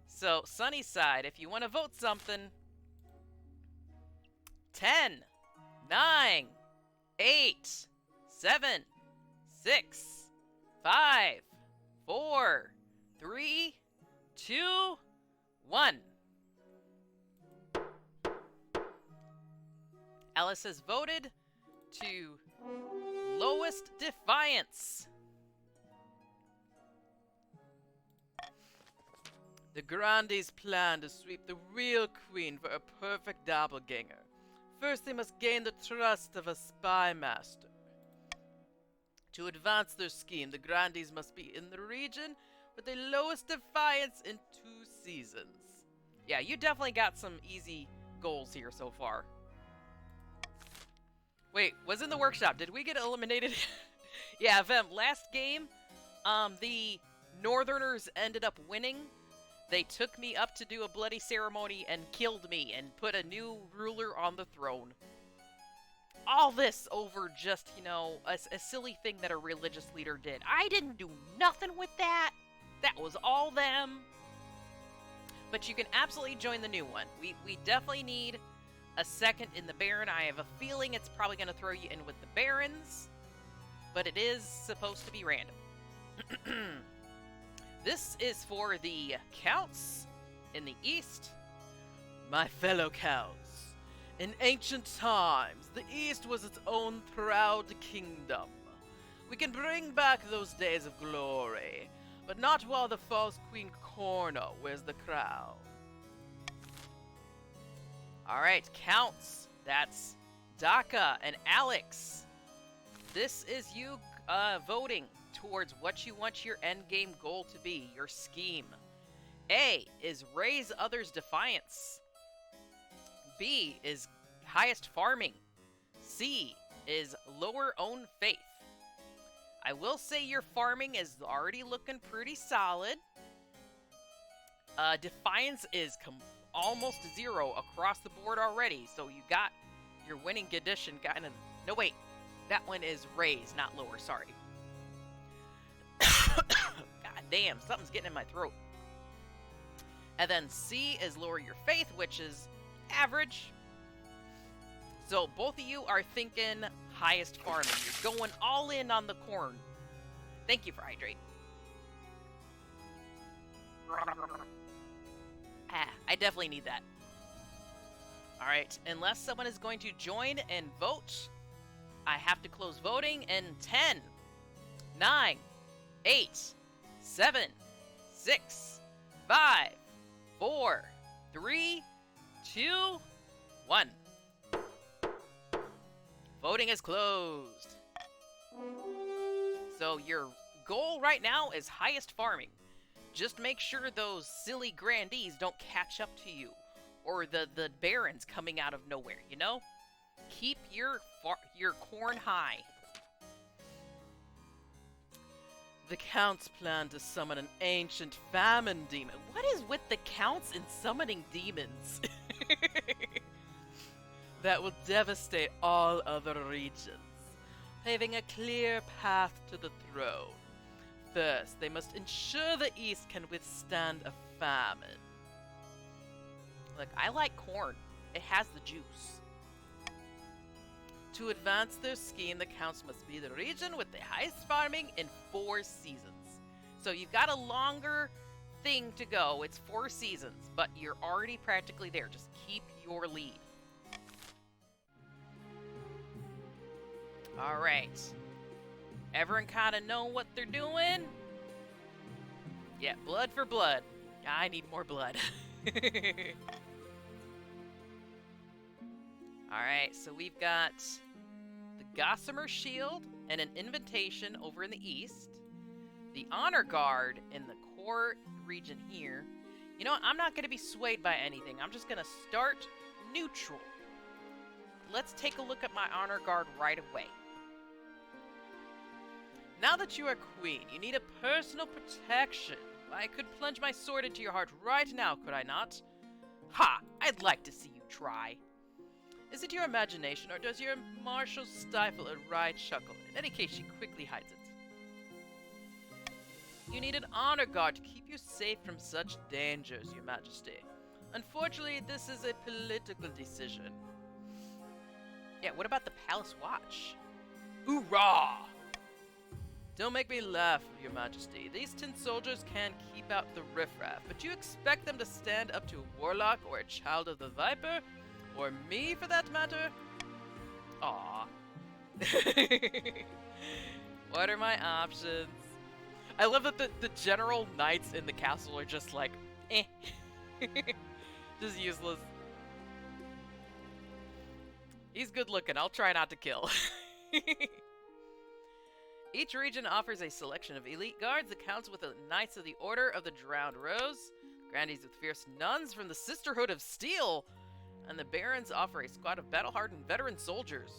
So, Sunnyside, if you want to vote something, 10, 9, 8, 7, 6, 5, 4, 3, 2, 1. Alice has voted to lowest defiance. The Grandees plan to sweep the real queen for a perfect doppelganger. First, they must gain the trust of a spy master. To advance their scheme, the Grandees must be in the region with the lowest defiance in 2 seasons. Yeah, you definitely got some easy goals here so far. Wait, was in the workshop. Did we get eliminated? Yeah, Vem, last game, the Northerners ended up winning. They took me up to do a bloody ceremony and killed me and put a new ruler on the throne. All this over just, you know, a silly thing that a religious leader did. I didn't do nothing with that. That was all them. But you can absolutely join the new one. We definitely need a second in the Baron. I have a feeling it's probably going to throw you in with the Barons. But it is supposed to be random. This is for the Counts in the East. My fellow Counts, in ancient times, the East was its own proud kingdom. We can bring back those days of glory, but not while the false Queen Corno wears the crown. Alright, Counts. That's Daka and Alex. This is you voting towards what you want your endgame goal to be, your scheme. A is raise others' defiance. B is highest farming. C is lower own faith. I will say your farming is already looking pretty solid. Defiance is almost 0 across the board already, so you got your winning condition kind of... No, wait. That one is raised, not lower, sorry. God damn, something's getting in my throat. And then C is lower your faith, which is average. So both of you are thinking highest farming. You're going all in on the corn. Thank you for hydrate. I definitely need that. Alright, unless someone is going to join and vote, I have to close voting in 10, 9, 8, 7, 6, 5, 4, 3, 2, 1. Voting is closed. So your goal right now is highest farming. Just make sure those silly grandees don't catch up to you. Or the barons coming out of nowhere, you know? Keep your corn high. The Counts plan to summon an ancient famine demon. What is with the Counts in summoning demons? That will devastate all other regions, paving a clear path to the throne. First, they must ensure the East can withstand a famine. Look, I like corn. It has the juice. To advance their scheme, the Counts must be the region with the highest farming in 4 seasons. So you've got a longer thing to go. It's 4 seasons, but you're already practically there. Just keep your lead. Alright. Everyone kind of know what they're doing? Yeah, blood for blood. I need more blood. Alright, so we've got the Gossamer Shield and an invitation over in the east. The Honor Guard in the core region here. You know what? I'm not going to be swayed by anything. I'm just going to start neutral. Let's take a look at my Honor Guard right away. Now that you are queen, you need a personal protection. I could plunge my sword into your heart right now, could I not? Ha! I'd like to see you try. Is it your imagination, or does your marshal stifle a wry chuckle? In any case, she quickly hides it. You need an honor guard to keep you safe from such dangers, your majesty. Unfortunately, this is a political decision. Yeah, what about the palace watch? Hoorah! Don't make me laugh, your majesty. These tin soldiers can keep out the riffraff, but you expect them to stand up to a warlock or a child of the viper? Or me, for that matter? Aww. What are my options? I love that the general knights in the castle are just like, eh. Just useless. He's good looking. I'll try not to kill. Each region offers a selection of elite guards that counts with the Knights of the Order of the Drowned Rose, grandees with fierce nuns from the Sisterhood of Steel, and the barons offer a squad of battle-hardened veteran soldiers.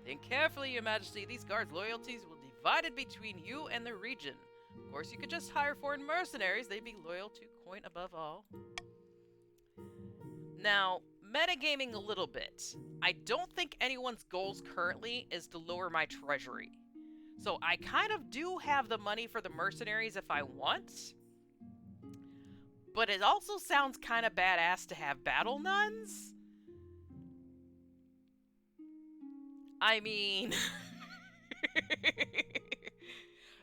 Think carefully, your majesty. These guards' loyalties will be divided between you and the region. Of course, you could just hire foreign mercenaries. They'd be loyal to coin above all. Now, metagaming a little bit. I don't think anyone's goals currently is to lower my treasury. So I kind of do have the money for the mercenaries if I want. But it also sounds kind of badass to have battle nuns. I mean...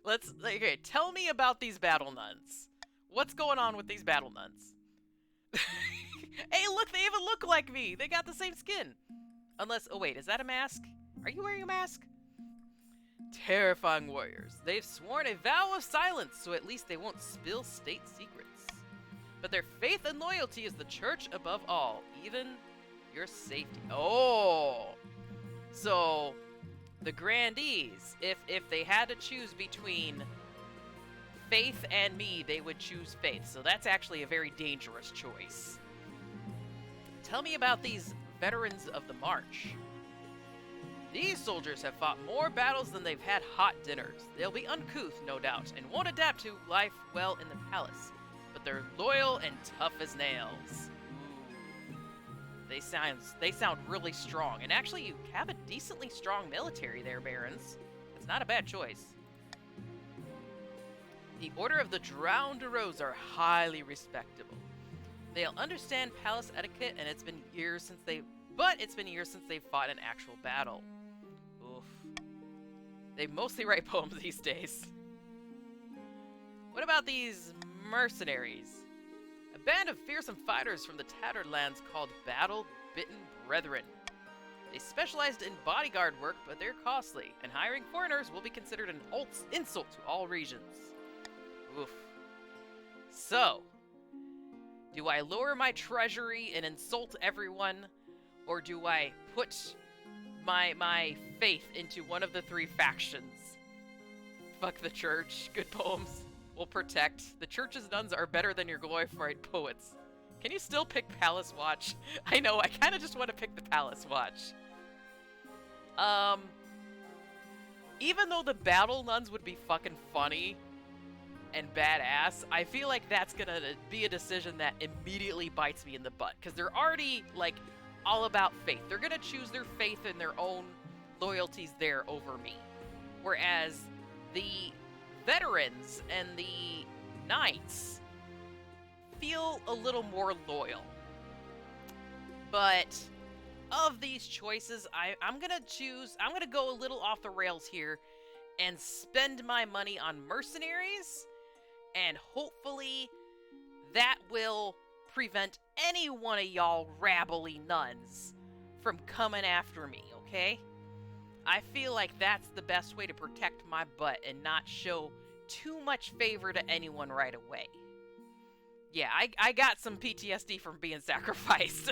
Okay, tell me about these battle nuns. What's going on with these battle nuns? Hey, look, they even look like me! They got the same skin! Unless, oh wait, is that a mask? Are you wearing a mask? Terrifying warriors. They've sworn a vow of silence, so at least they won't spill state secrets. But their faith and loyalty is the church above all, even your safety. Oh! So, the grandees, if they had to choose between faith and me, they would choose faith. So that's actually a very dangerous choice. Tell me about these veterans of the march. These soldiers have fought more battles than they've had hot dinners. They'll be uncouth, no doubt, and won't adapt to life well in the palace. But they're loyal and tough as nails. Ooh. They sound really strong. And actually, you have a decently strong military there, barons. It's not a bad choice. The Order of the Drowned Rose are highly respectable. They'll understand palace etiquette, and it's been years since they've fought an actual battle. Oof. They mostly write poems these days. What about these mercenaries? A band of fearsome fighters from the Tattered Lands called Battle-Bitten Brethren. They specialized in bodyguard work, but they're costly, and hiring foreigners will be considered an insult to all regions. Oof. So, do I lower my treasury and insult everyone, or do I put my faith into one of the three factions? Fuck the church. Good poems will protect. The church's nuns are better than your glorified poets. Can you still pick Palace Watch? I know, I kind of just want to pick the Palace Watch. Even though the battle nuns would be fucking funny and badass, I feel like that's gonna be a decision that immediately bites me in the butt, because they're already, like, all about faith. They're gonna choose their faith and their own loyalties there over me. Whereas the veterans and the knights feel a little more loyal. But of these choices, I'm gonna go a little off the rails here and spend my money on mercenaries, and hopefully that will prevent any one of y'all rabbly nuns from coming after me, okay? I feel like that's the best way to protect my butt and not show too much favor to anyone right away. Yeah, I got some PTSD from being sacrificed.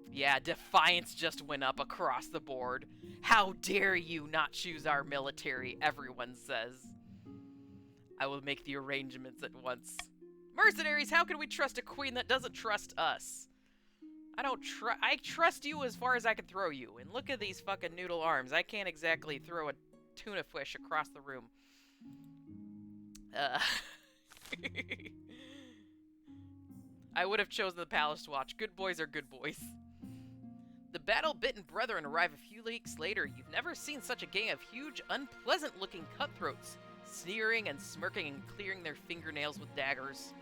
Yeah, defiance just went up across the board. How dare you not choose our military, everyone says. I will make the arrangements at once. Mercenaries, how can we trust a queen that doesn't trust us? I trust you as far as I can throw you. And look at these fucking noodle arms. I can't exactly throw a tuna fish across the room. I would have chosen the Palace Watch. Good boys are good boys. The battle-bitten brethren arrive a few weeks later. You've never seen such a gang of huge, unpleasant-looking cutthroats, sneering and smirking and clearing their fingernails with daggers.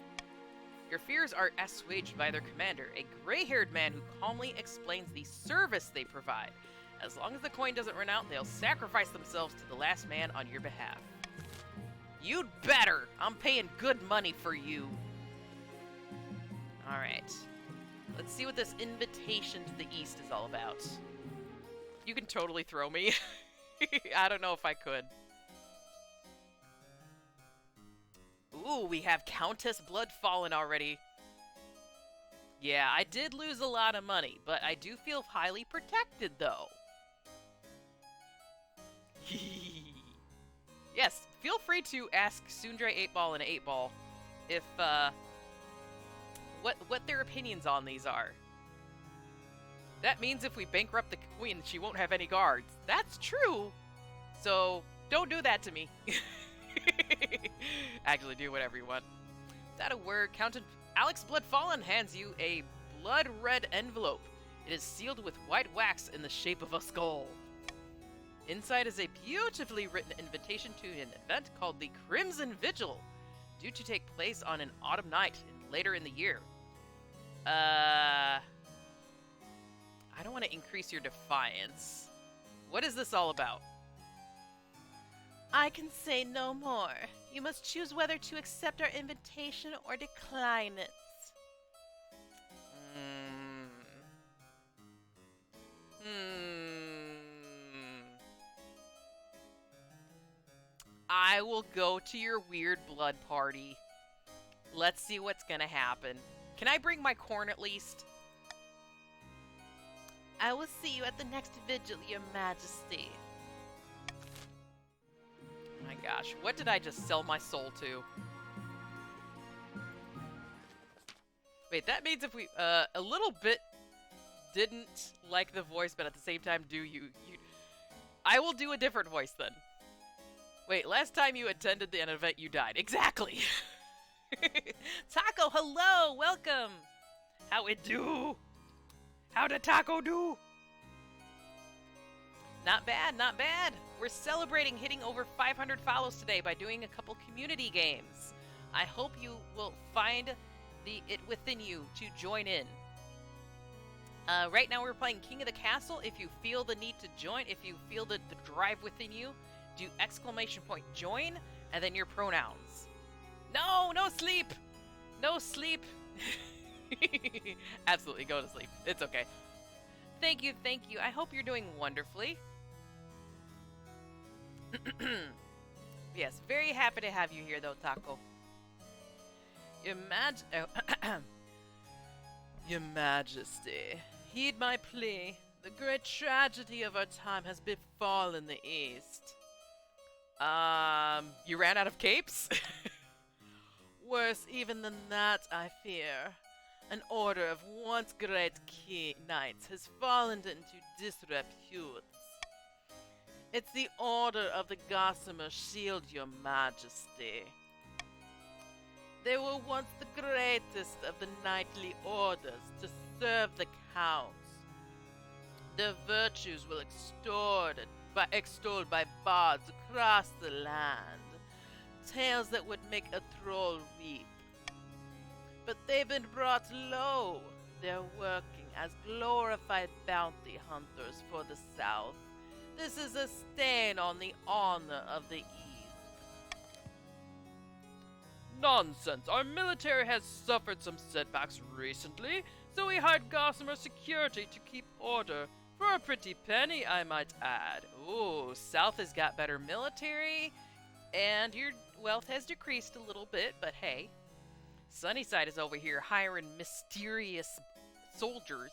Your fears are assuaged by their commander, a gray-haired man who calmly explains the service they provide. As long as the coin doesn't run out, they'll sacrifice themselves to the last man on your behalf. You'd better! I'm paying good money for you. Alright. Let's see what this invitation to the east is all about. You can totally throw me. I don't know if I could. Ooh, we have Countess Bloodfallen already. Yeah, I did lose a lot of money, but I do feel highly protected, though. Yes, feel free to ask Sundre 8-Ball and 8-Ball if, what their opinions on these are. That means if we bankrupt the queen, she won't have any guards. That's true! So, don't do that to me. Actually, do whatever you want. Without a word, Count Alex Bloodfallen hands you a blood-red envelope. It is sealed with white wax in the shape of a skull. Inside is a beautifully written invitation to an event called the Crimson Vigil, due to take place on an autumn night later in the year. I don't want to increase your defiance. What is this all about? I can say no more. You must choose whether to accept our invitation or decline it. I will go to your weird blood party. Let's see what's gonna happen. Can I bring my corn at least? I will see you at the next vigil, Your Majesty. My gosh, what did I just sell my soul to? Wait, that means if we, a little bit didn't like the voice, but at the same time I will do a different voice then. Wait, last time you attended an event, you died. Exactly! Taco, hello! Welcome! How it do? How did Taco do? Not bad, not bad. We're celebrating hitting over 500 follows today by doing a couple community games. I hope you will find it within you to join in. Right now we're playing King of the Castle. If you feel the need to join, if you feel the drive within you, do !join and then your pronouns. No, no sleep! No sleep! Absolutely, go to sleep. It's okay. Thank you, thank you. I hope you're doing wonderfully. Yes, very happy to have you here, though, Taco. Your Majesty, heed my plea. The great tragedy of our time has befallen the East. You ran out of capes? Worse even than that, I fear. An order of once great knights has fallen into disrepute. It's the order of the Gossamer Shield, Your Majesty. They were once the greatest of the knightly orders to serve the counts. Their virtues were extolled by bards across the land, tales that would make a troll weep. But they've been brought low. They're working as glorified bounty hunters for the South. This is a stain on the honor of the East. Nonsense! Our military has suffered some setbacks recently, so we hired Gossamer Security to keep order. For a pretty penny, I might add. Ooh, South has got better military, and your wealth has decreased a little bit, but hey. Sunnyside is over here hiring mysterious soldiers.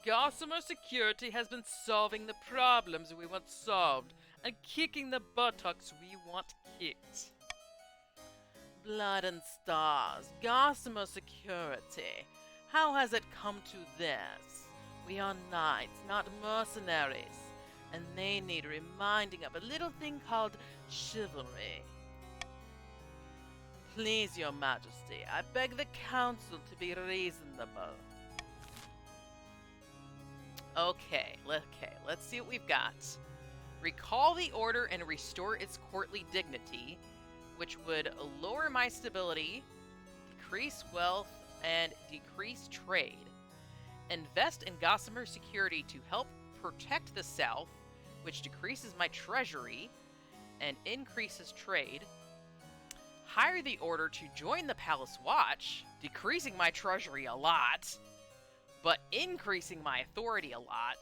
Gossamer Security has been solving the problems we want solved, and kicking the buttocks we want kicked. Blood and stars, Gossamer Security. How has it come to this? We are knights, not mercenaries, and they need reminding of a little thing called chivalry. Please, Your Majesty, I beg the Council to be reasonable. Okay, let's see what we've got. Recall the order and restore its courtly dignity, which would lower my stability, decrease wealth, and decrease trade. Invest in Gossamer Security to help protect the South, which decreases my treasury and increases trade. Hire the order to join the Palace Watch, decreasing my treasury a lot, but increasing my authority a lot.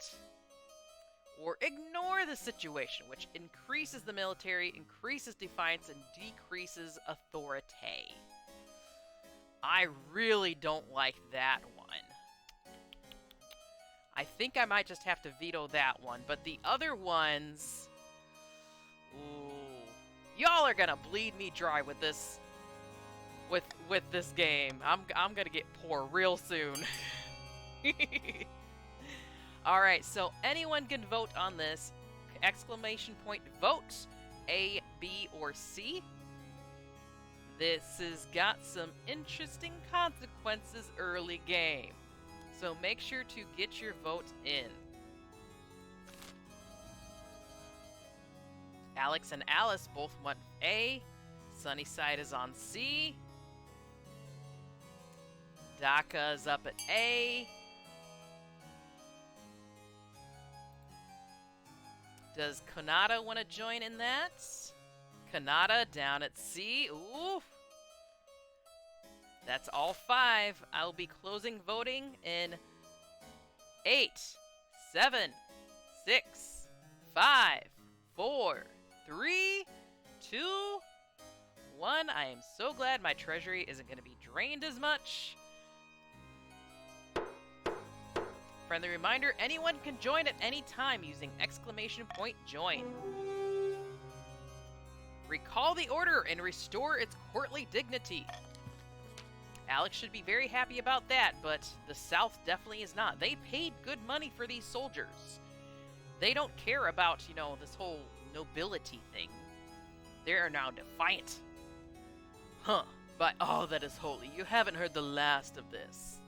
Or ignore the situation, which increases the military, increases defiance, and decreases authority. I really don't like that one. I think I might just have to veto that one, but the other ones... Ooh. Y'all are gonna bleed me dry with this... With this game. I'm gonna get poor real soon. Alright, so anyone can vote on this. ! Vote A, B, or C. This has got some interesting consequences early game. So make sure to get your vote in. Alex and Alice both want A. Sunnyside is on C. Daka is up at A. Does Kanata want to join in that? Kanata down at C. Ooh. That's all 5. I'll be closing voting in 8, 7, 6, 5, 4, 3, 2, 1. I am so glad my treasury isn't going to be drained as much. Friendly reminder, anyone can join at any time using !join. Recall the order and restore its courtly dignity. Alex should be very happy about that, but the South definitely is not. They paid good money for these soldiers. They don't care about, you know, this whole nobility thing. They are now defiant. Huh. But, oh, that is holy. You haven't heard the last of this.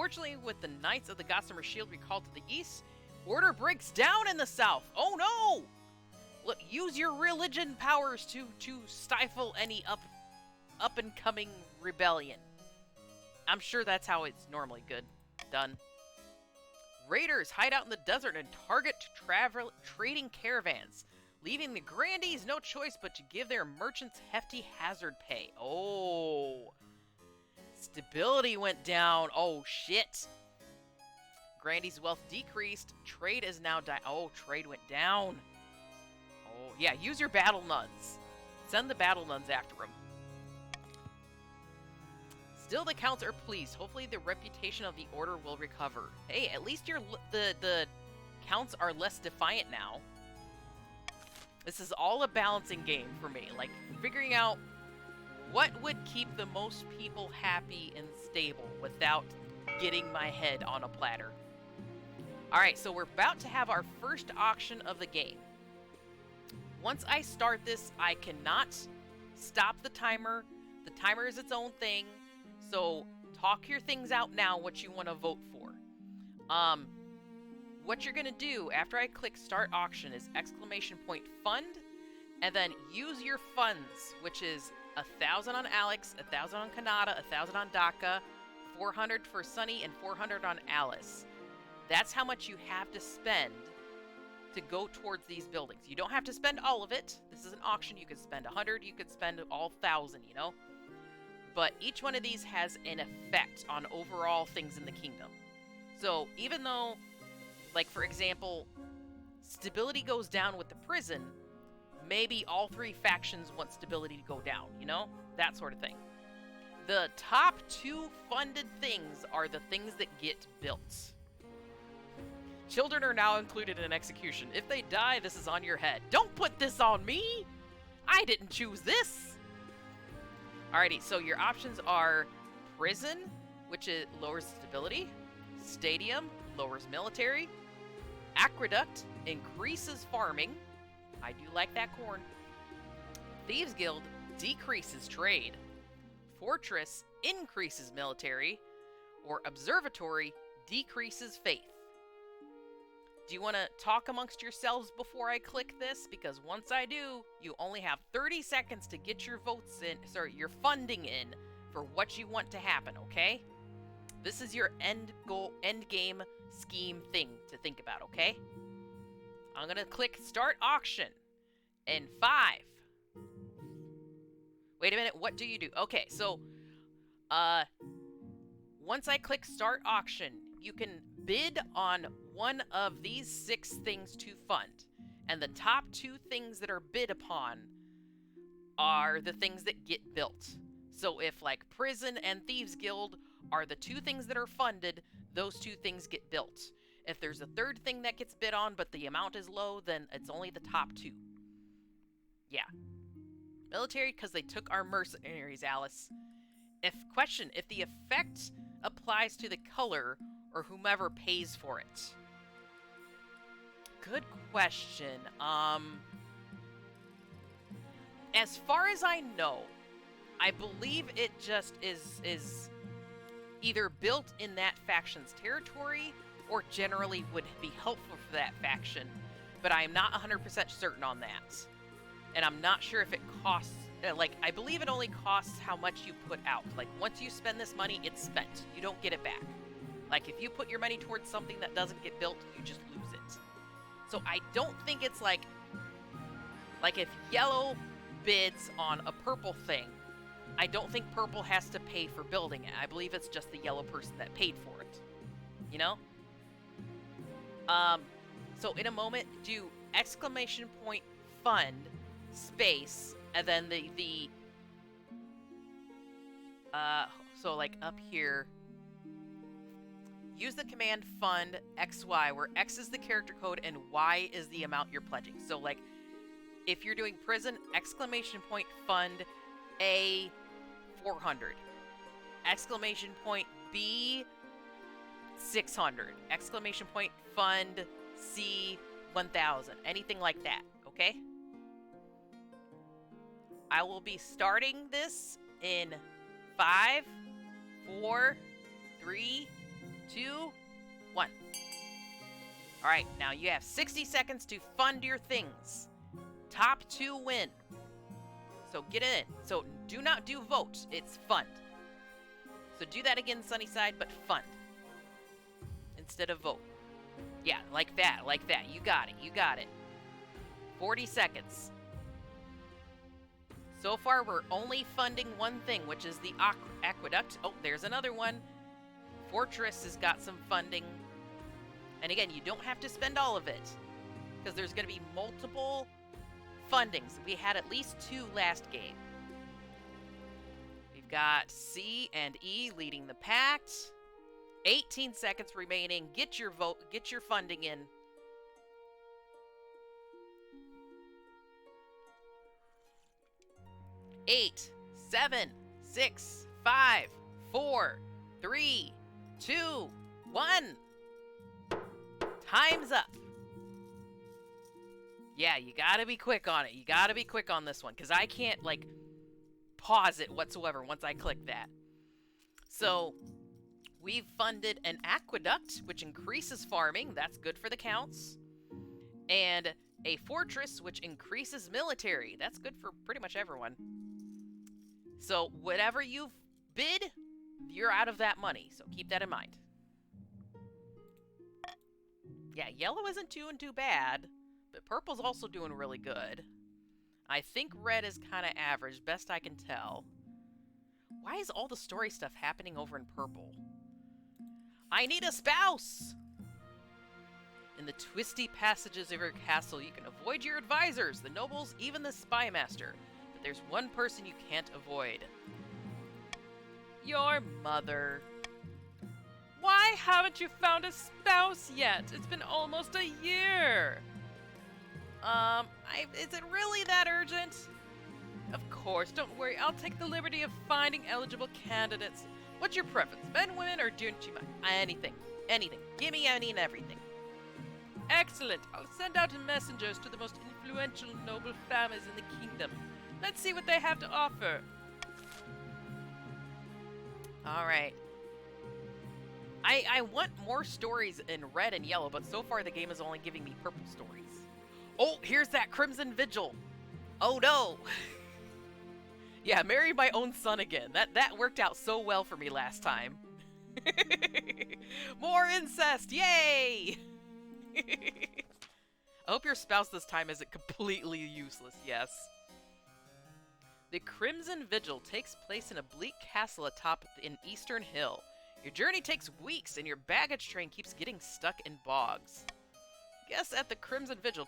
Unfortunately, with the Knights of the Gossamer Shield recalled to the east, order breaks down in the south. Oh no! Look, use your religion powers to stifle any up and coming rebellion. I'm sure that's how it's normally done. Raiders hide out in the desert and target trading caravans, leaving the grandees no choice but to give their merchants hefty hazard pay. Oh. Stability went down. Oh, shit. Grandees' wealth decreased. Trade is now oh, trade went down. Oh, yeah, use your battle nuns. Send the battle nuns after them. Still, the counts are pleased. Hopefully, the reputation of the order will recover. Hey, at least the counts are less defiant now. This is all a balancing game for me. Like, figuring out what would keep the most people happy and stable without getting my head on a platter. Alright, so we're about to have our first auction of the game. Once I start this, I cannot stop the timer. The timer is its own thing. So, talk your things out now, what you want to vote for. What you're going to do after I click Start Auction is !fund, and then use your funds, which is 1,000 on Alex, 1,000 on Kanata, 1,000 on Daka, 400 for Sunny, and 400 on Alice. That's how much you have to spend to go towards these buildings. You don't have to spend all of it. This is an auction. You could spend 100, you could spend all 1,000, you know? But each one of these has an effect on overall things in the kingdom. So even though, like for example, stability goes down with the prison, maybe all 3 factions want stability to go down, you know? That sort of thing. The top 2 funded things are the things that get built. Children are now included in execution. If they die, this is on your head. Don't put this on me! I didn't choose this! Alrighty, so your options are prison, which lowers stability. Stadium lowers military. Aqueduct increases farming. I do like that corn. Thieves Guild decreases trade. Fortress increases military. Or Observatory decreases faith. Do you want to talk amongst yourselves before I click this? Because once I do, you only have 30 seconds to get your votes in, your funding in for what you want to happen, okay? This is your end game scheme thing to think about, okay? I'm gonna click Start Auction in 5. Wait a minute, what do you do? Okay, so, once I click Start Auction, you can bid on one of these 6 things to fund. And the top 2 things that are bid upon are the things that get built. So if like Prison and Thieves Guild are the 2 things that are funded, those 2 things get built. If there's a 3rd thing that gets bid on but the amount is low, then it's only the top 2. Yeah. Military, because they took our mercenaries, Alice. If the effect applies to the color or whomever pays for it. Good question. As far as I know, I believe it just is either built in that faction's territory or generally would be helpful for that faction, but I'm not 100% certain on that. And I'm not sure if it costs, I believe it only costs how much you put out. Like, once you spend this money, it's spent. You don't get it back. Like, if you put your money towards something that doesn't get built, you just lose it. So I don't think it's like if yellow bids on a purple thing, I don't think purple has to pay for building it. I believe it's just the yellow person that paid for it. You know? So in a moment, do !fund space, and then so like up here, use the command fund XY, where X is the character code and Y is the amount you're pledging. So like, if you're doing prison, !fund A 400, !B 600, !fund C 1000, anything like that, okay? I will be starting this in 5, 4, 3, 2, 1. Alright, now you have 60 seconds to fund your things. Top 2 win. So get in. So do not do vote, it's fund. So do that again, Sunnyside, but fund. Instead of vote. Yeah, like that, like that. You got it, you got it. 40 seconds. So far, we're only funding one thing, which is the aqueduct. Oh, there's another one. Fortress has got some funding. And again, you don't have to spend all of it, because there's going to be multiple fundings. We had at least 2 last game. We've got C and E leading the pact. 18 seconds remaining. Get your vote, get your funding in. Eight, 7, 6, 5, 4, 3, 2, 1. Time's up. Yeah, you gotta be quick on it. You gotta be quick on this one, because I can't, like, pause it whatsoever once I click that. So, we've funded an aqueduct, which increases farming. That's good for the counts. And a fortress, which increases military. That's good for pretty much everyone. So, whatever you've bid, you're out of that money. So, keep that in mind. Yeah, yellow isn't doing too bad, but purple's also doing really good. I think red is kind of average, best I can tell. Why is all the story stuff happening over in purple? I need a spouse! In the twisty passages of your castle, you can avoid your advisors, the nobles, even the spy master. But there's one person you can't avoid. Your mother. Why haven't you found a spouse yet? It's been almost a year. Is it really that urgent? Of course, don't worry. I'll take the liberty of finding eligible candidates. What's your preference, men, women, or don't you mind? Anything. Anything. Give me any and everything. Excellent. I'll send out messengers to the most influential noble families in the kingdom. Let's see what they have to offer. Alright. I want more stories in red and yellow, but so far the game is only giving me purple stories. Oh, here's that Crimson Vigil. Oh no. Yeah, married my own son again. That worked out so well for me last time. More incest, yay! I hope your spouse this time isn't completely useless, yes. The Crimson Vigil takes place in a bleak castle atop an eastern hill. Your journey takes weeks, and your baggage train keeps getting stuck in bogs. Guests at the Crimson Vigil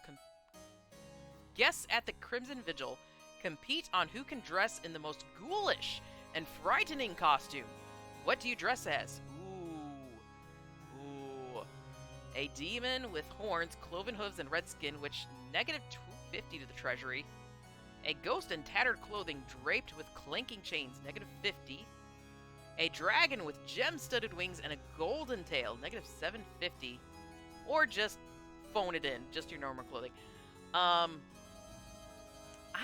compete on who can dress in the most ghoulish and frightening costume. What do you dress as? Ooh. A demon with horns, cloven hooves, and red skin, which negative 250 to the treasury. A ghost in tattered clothing draped with clanking chains, negative 50. A dragon with gem-studded wings and a golden tail, negative 750. Or just phone it in, just your normal clothing. I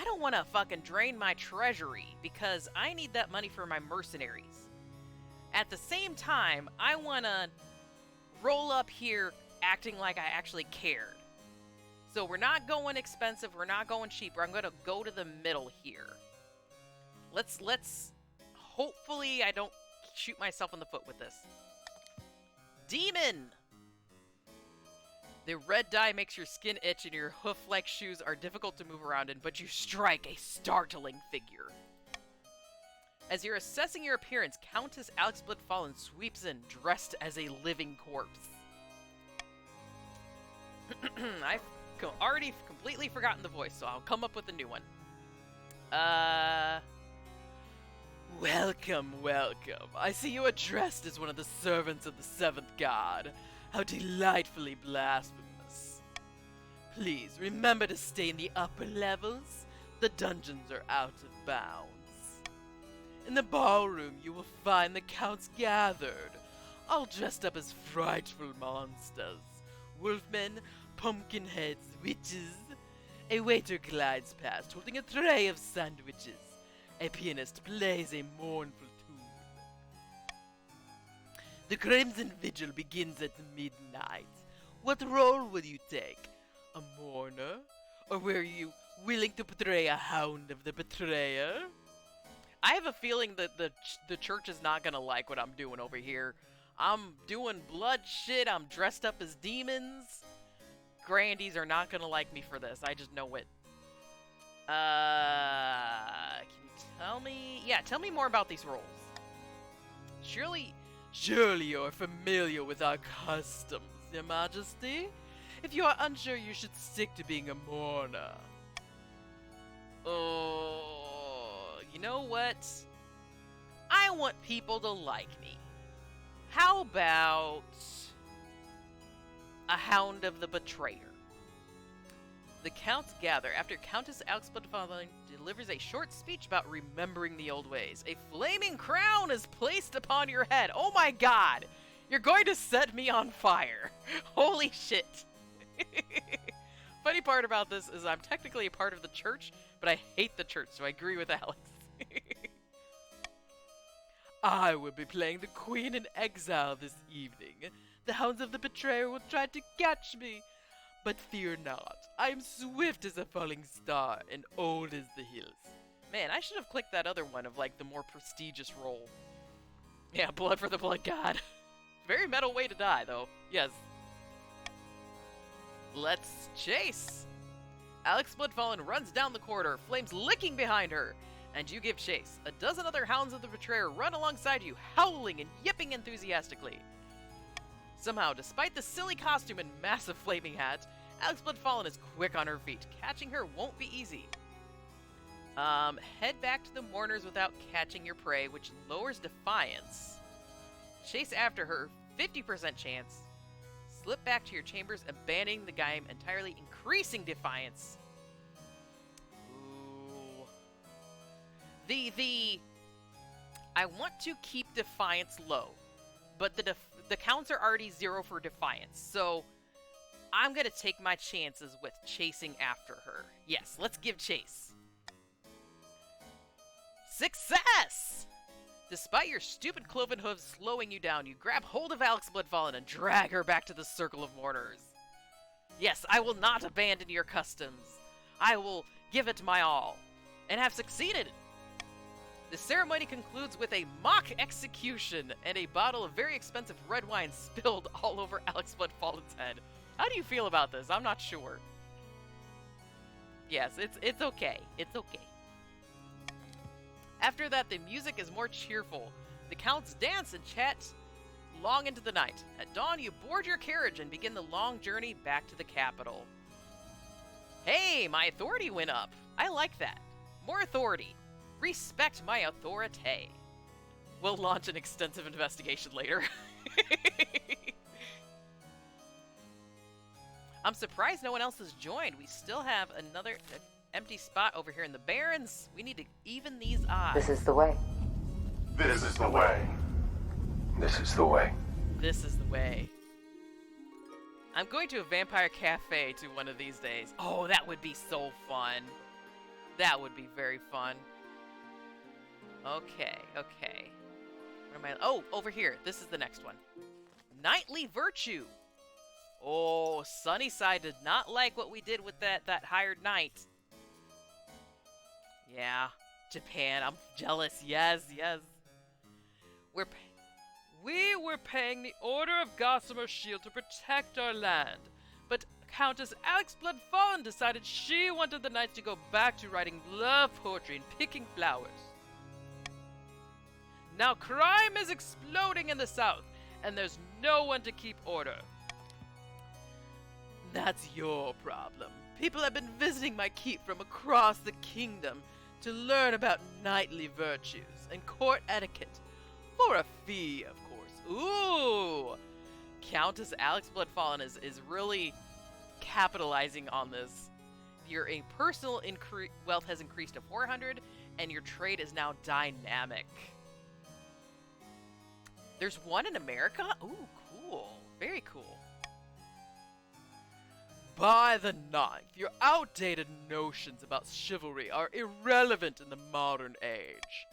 don't want to fucking drain my treasury because I need that money for my mercenaries. At the same time, I want to roll up here acting like I actually cared. So we're not going expensive, we're not going cheap, I'm going to go to the middle here. Let's hopefully I don't shoot myself in the foot with this. Demon! The red dye makes your skin itch and your hoof-like shoes are difficult to move around in, but you strike a startling figure. As you're assessing your appearance, Countess Alex Bloodfallen sweeps in, dressed as a living corpse. I've already completely forgotten the voice, so I'll come up with a new one. Welcome, welcome. I see you are dressed as one of the servants of the seventh god. How delightfully blasphemous. Please, remember to stay in the upper levels. The dungeons are out of bounds. In the ballroom, you will find the counts gathered, all dressed up as frightful monsters. Wolfmen, pumpkin heads, witches. A waiter glides past, holding a tray of sandwiches. A pianist plays a mournful tune. The Crimson Vigil begins at midnight. What role will you take? A mourner? Or were you willing to portray a hound of the betrayer? I have a feeling that the church is not gonna like what I'm doing over here. I'm doing blood shit. I'm dressed up as demons. Grandies are not gonna like me for this. I just know it. Can you tell me? Yeah, tell me more about these roles. Surely you're familiar with our customs, Your Majesty. If you are unsure, you should stick to being a mourner. Oh, you know what? I want people to like me. How about a Hound of the Betrayer? The counts gather after Countess Alex Bloodfather delivers a short speech about remembering the old ways. A flaming crown is placed upon your head. Oh my god! You're going to set me on fire. Holy shit. Funny part about this is I'm technically a part of the church, but I hate the church, so I agree with Alex. I will be playing the Queen in Exile this evening. The Hounds of the Betrayer will try to catch me. But fear not, I am swift as a falling star and old as the hills. Man, I should have clicked that other one of, like, the more prestigious role. Yeah, blood for the blood god. Very metal way to die, though. Yes. Let's chase! Alex Bloodfallen runs down the corridor, flames licking behind her, and you give chase. A dozen other Hounds of the Betrayer run alongside you, howling and yipping enthusiastically. Somehow, despite the silly costume and massive flaming hat, Alex Bloodfallen is quick on her feet. Catching her won't be easy. Head back to the mourners without catching your prey, which lowers defiance. Chase after her, 50% chance. Slip back to your chambers, abandoning the game entirely, increasing defiance. Ooh. I want to keep defiance low, but the counts are already 0 for defiance, so I'm gonna take my chances with chasing after her. Yes, let's give chase. Success! Despite your stupid cloven hooves slowing you down, you grab hold of Alex Bloodfallen and drag her back to the circle of mourners. Yes, I will not abandon your customs. I will give it my all, and have succeeded. The ceremony concludes with a mock execution and a bottle of very expensive red wine spilled all over Alex Bloodfallen's head. How do you feel about this? I'm not sure. Yes, it's okay. It's okay. After that, the music is more cheerful. The counts dance and chat long into the night. At dawn, you board your carriage and begin the long journey back to the capital. Hey, my authority went up. I like that. More authority. Respect my authority. We'll launch an extensive investigation later. I'm surprised no one else has joined. We still have another empty spot over here in the Barrens. We need to even these odds. This is the way. This is the way. This is the way. This is the way. I'm going to a vampire cafe to one of these days. Oh, that would be so fun. That would be very fun. Okay. Where am I? Oh, over here. This is the next one. Knightly Virtue. Oh, Sunnyside did not like what we did with that hired knight. Yeah, Japan, I'm jealous. Yes. We were paying the Order of Gossamer Shield to protect our land, but Countess Alex Bloodfallen decided she wanted the knights to go back to writing love poetry and picking flowers. Now crime is exploding in the south, and there's no one to keep order. That's your problem. People have been visiting my keep from across the kingdom to learn about knightly virtues and court etiquette. For a fee, of course. Ooh! Countess Alex Bloodfallen is really capitalizing on this. Your personal wealth has increased to 400, and your trade is now dynamic. There's one in America? Ooh, cool. Very cool. By the ninth, your outdated notions about chivalry are irrelevant in the modern age.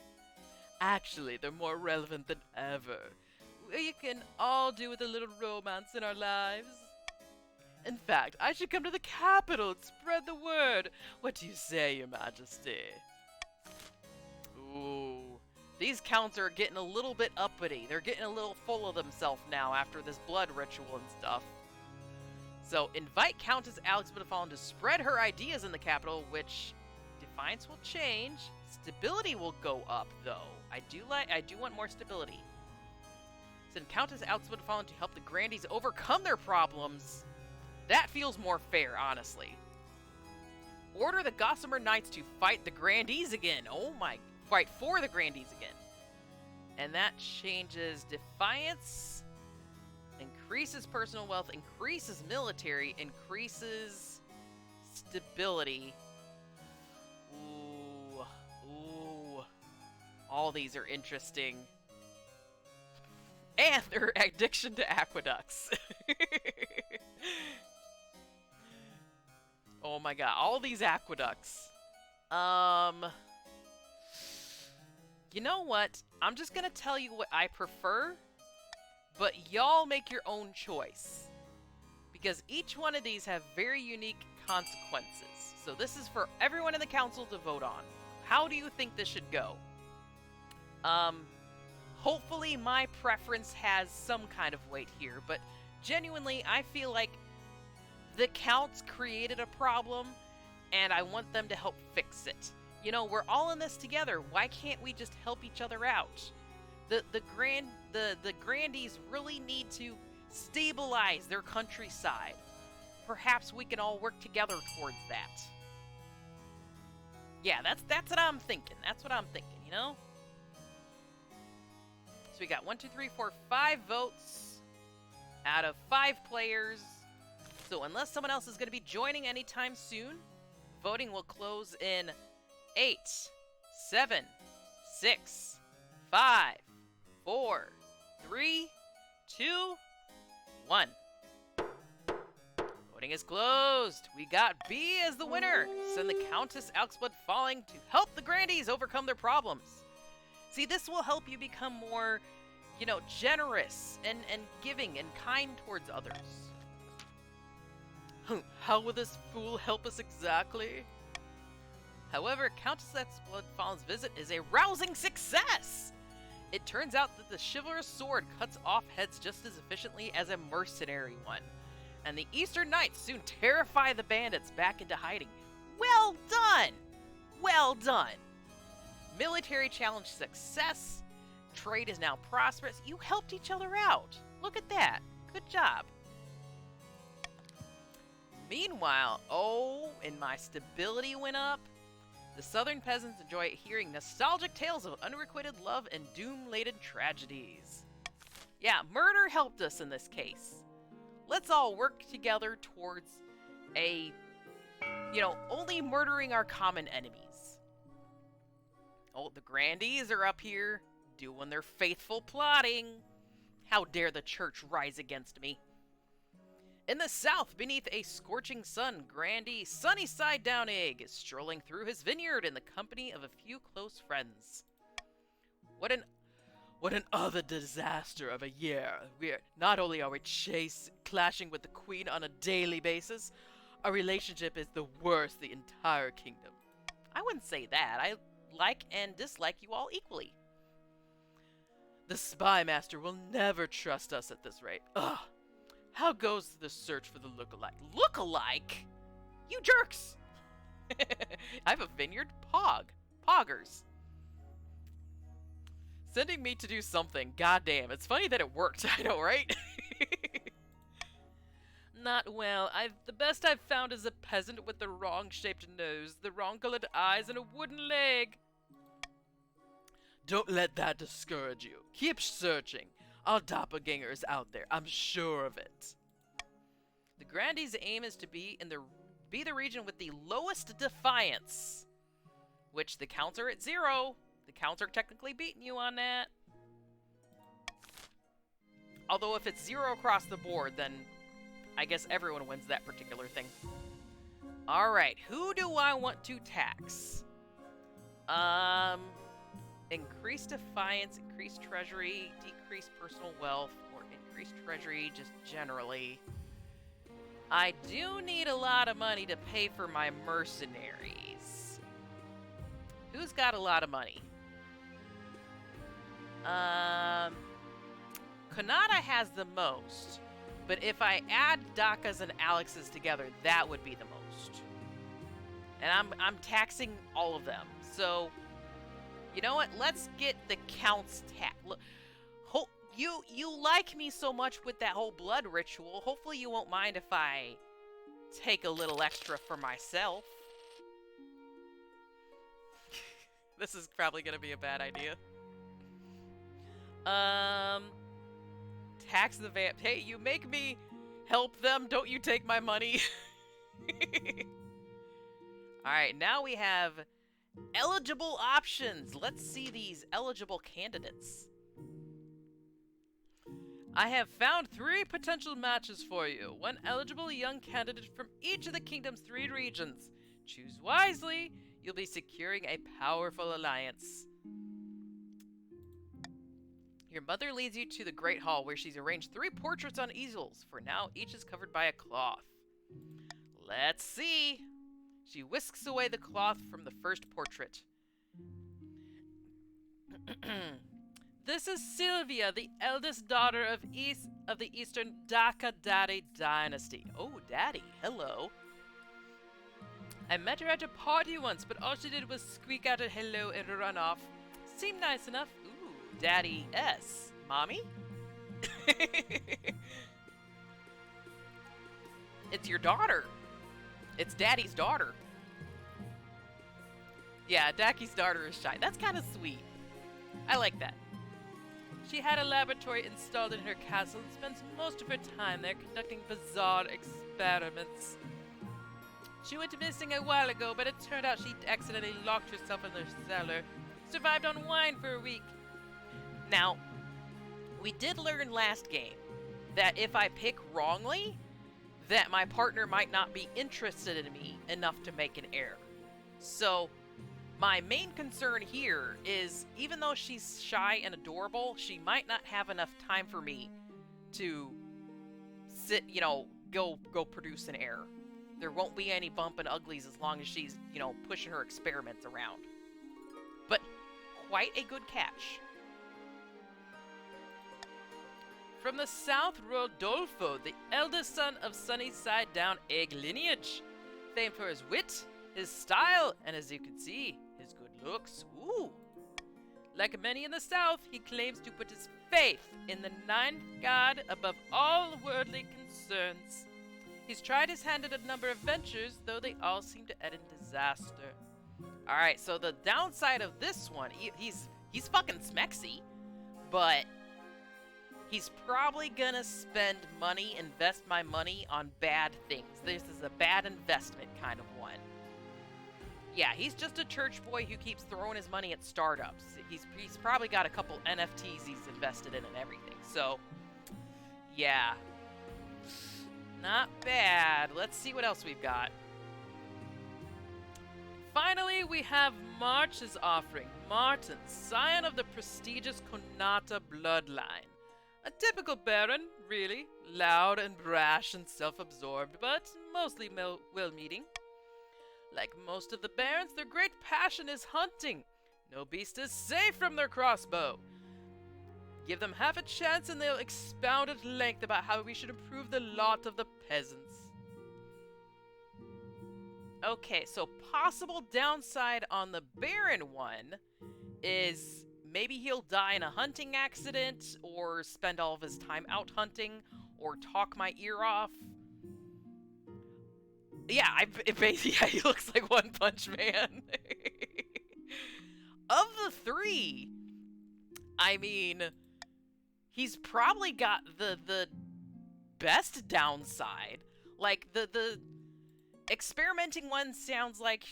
Actually, they're more relevant than ever. we can all do with a little romance in our lives. In fact, I should come to the capital and spread the word. What do you say, Your Majesty? Ooh. These counts are getting a little bit uppity. They're getting a little full of themselves now after this blood ritual and stuff. So, invite Countess Alex Bitterfallen to spread her ideas in the capital, which defiance will change. Stability will go up, though. I do want more stability. Send Countess Alex Bitterfallen to help the Grandees overcome their problems. That feels more fair, honestly. Order the Gossamer Knights to fight the Grandees again. Oh my... Fight for the Grandees again. And that changes defiance, increases personal wealth, increases military, increases stability. Ooh. Ooh. All these are interesting. And their addiction to aqueducts. Oh my god, all these aqueducts. You know what? I'm just gonna tell you what I prefer, but y'all make your own choice. Because each one of these have very unique consequences. So this is for everyone in the council to vote on. How do you think this should go? Hopefully my preference has some kind of weight here, but genuinely I feel like the counts created a problem, and I want them to help fix it. You know, we're all in this together. Why can't we just help each other out? The Grandees really need to stabilize their countryside. Perhaps we can all work together towards that. Yeah, that's what I'm thinking. That's what I'm thinking, you know? So we got 1, 2, 3, 4, 5 votes out of 5 players. So unless someone else is going to be joining anytime soon, voting will close in 8, 7, 6, 5, 4, 3, 2, 1. Voting is closed. We got B as the winner. Send the Countess Alexblood Falling to help the Grandees overcome their problems. See, this will help you become more, you know, generous and giving and kind towards others. How will this fool help us exactly? However, Countess Alexblood Fallen's visit is a rousing success! It turns out that the chivalrous sword cuts off heads just as efficiently as a mercenary one. And the Eastern Knights soon terrify the bandits back into hiding. Well done! Well done! Military challenge success. Trade is now prosperous. You helped each other out. Look at that. Good job. Meanwhile, and my stability went up. The southern peasants enjoy hearing nostalgic tales of unrequited love and doom-laden tragedies. Yeah, murder helped us in this case. Let's all work together towards only murdering our common enemies. Oh, the Grandees are up here, doing their faithful plotting. How dare the church rise against me? In the south, beneath a scorching sun, Grandee Sunnyside Down Egg is strolling through his vineyard in the company of a few close friends. What an utter disaster of a year. Not only are we clashing with the Queen on a daily basis, our relationship is the worst in the entire kingdom. I wouldn't say that. I like and dislike you all equally. The spy master will never trust us at this rate. Ugh. How goes the search for the look-alike? Look-alike? You jerks! I have a vineyard poggers. Sending me to do something. Goddamn, it's funny that it worked. I know, right? Not well. The best I've found is a peasant with the wrong-shaped nose, the wrong-colored eyes, and a wooden leg. Don't let that discourage you. Keep searching. Our doppelganger is out there. I'm sure of it. The Grandee's aim is to be the region with the lowest defiance, which the counts are at 0. The counts are technically beating you on that. Although if it's 0 across the board, then I guess everyone wins that particular thing. Alright, who do I want to tax? increased defiance, increased treasury, decreased personal wealth, or increased treasury just generally. I do need a lot of money to pay for my mercenaries. Who's got a lot of money? Kanata has the most, but if I add Daka's and Alex's together, that would be the most. And I'm taxing all of them. So, you know what? Let's get the Count's tax. Look, you like me so much with that whole blood ritual. Hopefully you won't mind if I take a little extra for myself. This is probably gonna be a bad idea. Tax the vamp. Hey, you make me help them. Don't you take my money. Alright, now we have eligible options. Let's see these eligible candidates. I have found 3 potential matches for you. 1 eligible young candidate from each of the kingdom's 3 regions. Choose wisely. You'll be securing a powerful alliance. Your mother leads you to the Great Hall, where she's arranged 3 portraits on easels. For now, each is covered by a cloth. Let's see. She whisks away the cloth from the first portrait. This is Sylvia, the eldest daughter of the Eastern Daka Daddy dynasty. Oh, Daddy, hello. I met her at a party once, but all she did was squeak out a hello and run off. Seemed nice enough. Ooh, Daddy S. Mommy? It's your daughter. It's Daddy's daughter. Yeah, Daki's daughter is shy. That's kind of sweet. I like that. She had a laboratory installed in her castle and spends most of her time there conducting bizarre experiments. She went missing a while ago, but it turned out she accidentally locked herself in the cellar. Survived on wine for a week. Now, we did learn last game that if I pick wrongly, that my partner might not be interested in me enough to make an heir. So, my main concern here is, even though she's shy and adorable, she might not have enough time for me to sit, go produce an heir. There won't be any bump and uglies as long as she's, pushing her experiments around. But quite a good catch. From the south, Rodolfo, the eldest son of Sunnyside Down Egg lineage. Famed for his wit, his style, and as you can see, his good looks. Ooh! Like many in the south, he claims to put his faith in the ninth god above all worldly concerns. He's tried his hand at a number of ventures, though they all seem to end in disaster. Alright, so the downside of this one, he's fucking smexy, but he's probably gonna spend money, invest my money on bad things. This is a bad investment kind of one. Yeah, he's just a church boy who keeps throwing his money at startups. He's probably got a couple NFTs he's invested in and everything. So, yeah. Not bad. Let's see what else we've got. Finally, we have March's offering. Martin, scion of the prestigious Konata bloodline. A typical baron, really. Loud and brash and self-absorbed, but mostly well-meaning. Like most of the barons, their great passion is hunting. No beast is safe from their crossbow. Give them half a chance and they'll expound at length about how we should improve the lot of the peasants. Okay, so possible downside on the Baron one is maybe he'll die in a hunting accident, or spend all of his time out hunting, or talk my ear off. Yeah, he looks like One Punch Man. Of the 3, I mean, he's probably got the best downside. Like, the experimenting one sounds like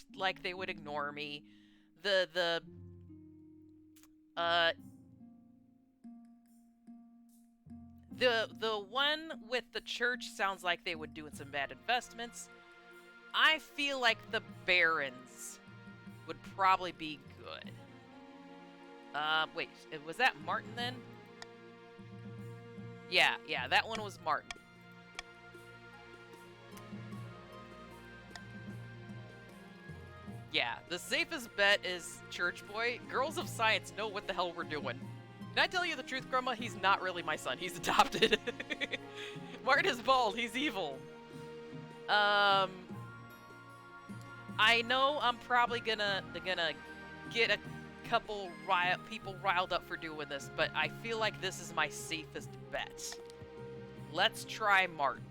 they would ignore me. The one with the church sounds like they would do some bad investments. I feel like the barons would probably be good. Wait, was that Martin then? Yeah, that one was Martin. Yeah, the safest bet is Church Boy. Girls of Science know what the hell we're doing. Can I tell you the truth, Grandma? He's not really my son. He's adopted. Martin is bald. He's evil. I know I'm probably gonna get a couple people riled up for doing this, but I feel like this is my safest bet. Let's try Martin.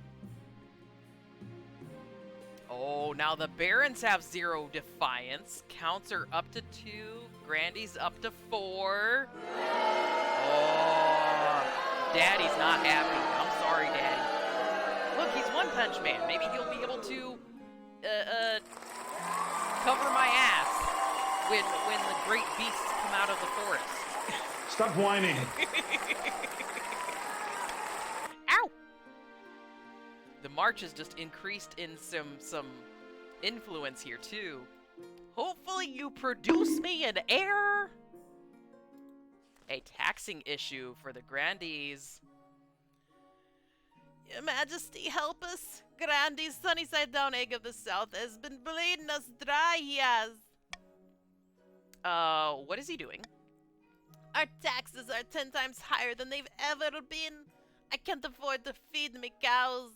Oh, now the Barons have 0 defiance. Counts are up to 2. Grandy's up to 4. Oh, Daddy's not happy. I'm sorry, Daddy. Look, he's One Punch Man. Maybe he'll be able to cover my ass when the great beasts come out of the forest. Stop whining. Ow! The march has just increased in some influence here too. Hopefully you produce me an heir. A taxing issue for the Grandees. Your Majesty, help us. Grandy's sunny side down egg of the south has been bleeding us dry, he has. What is he doing? Our taxes are 10 times higher than they've ever been. I can't afford to feed me cows.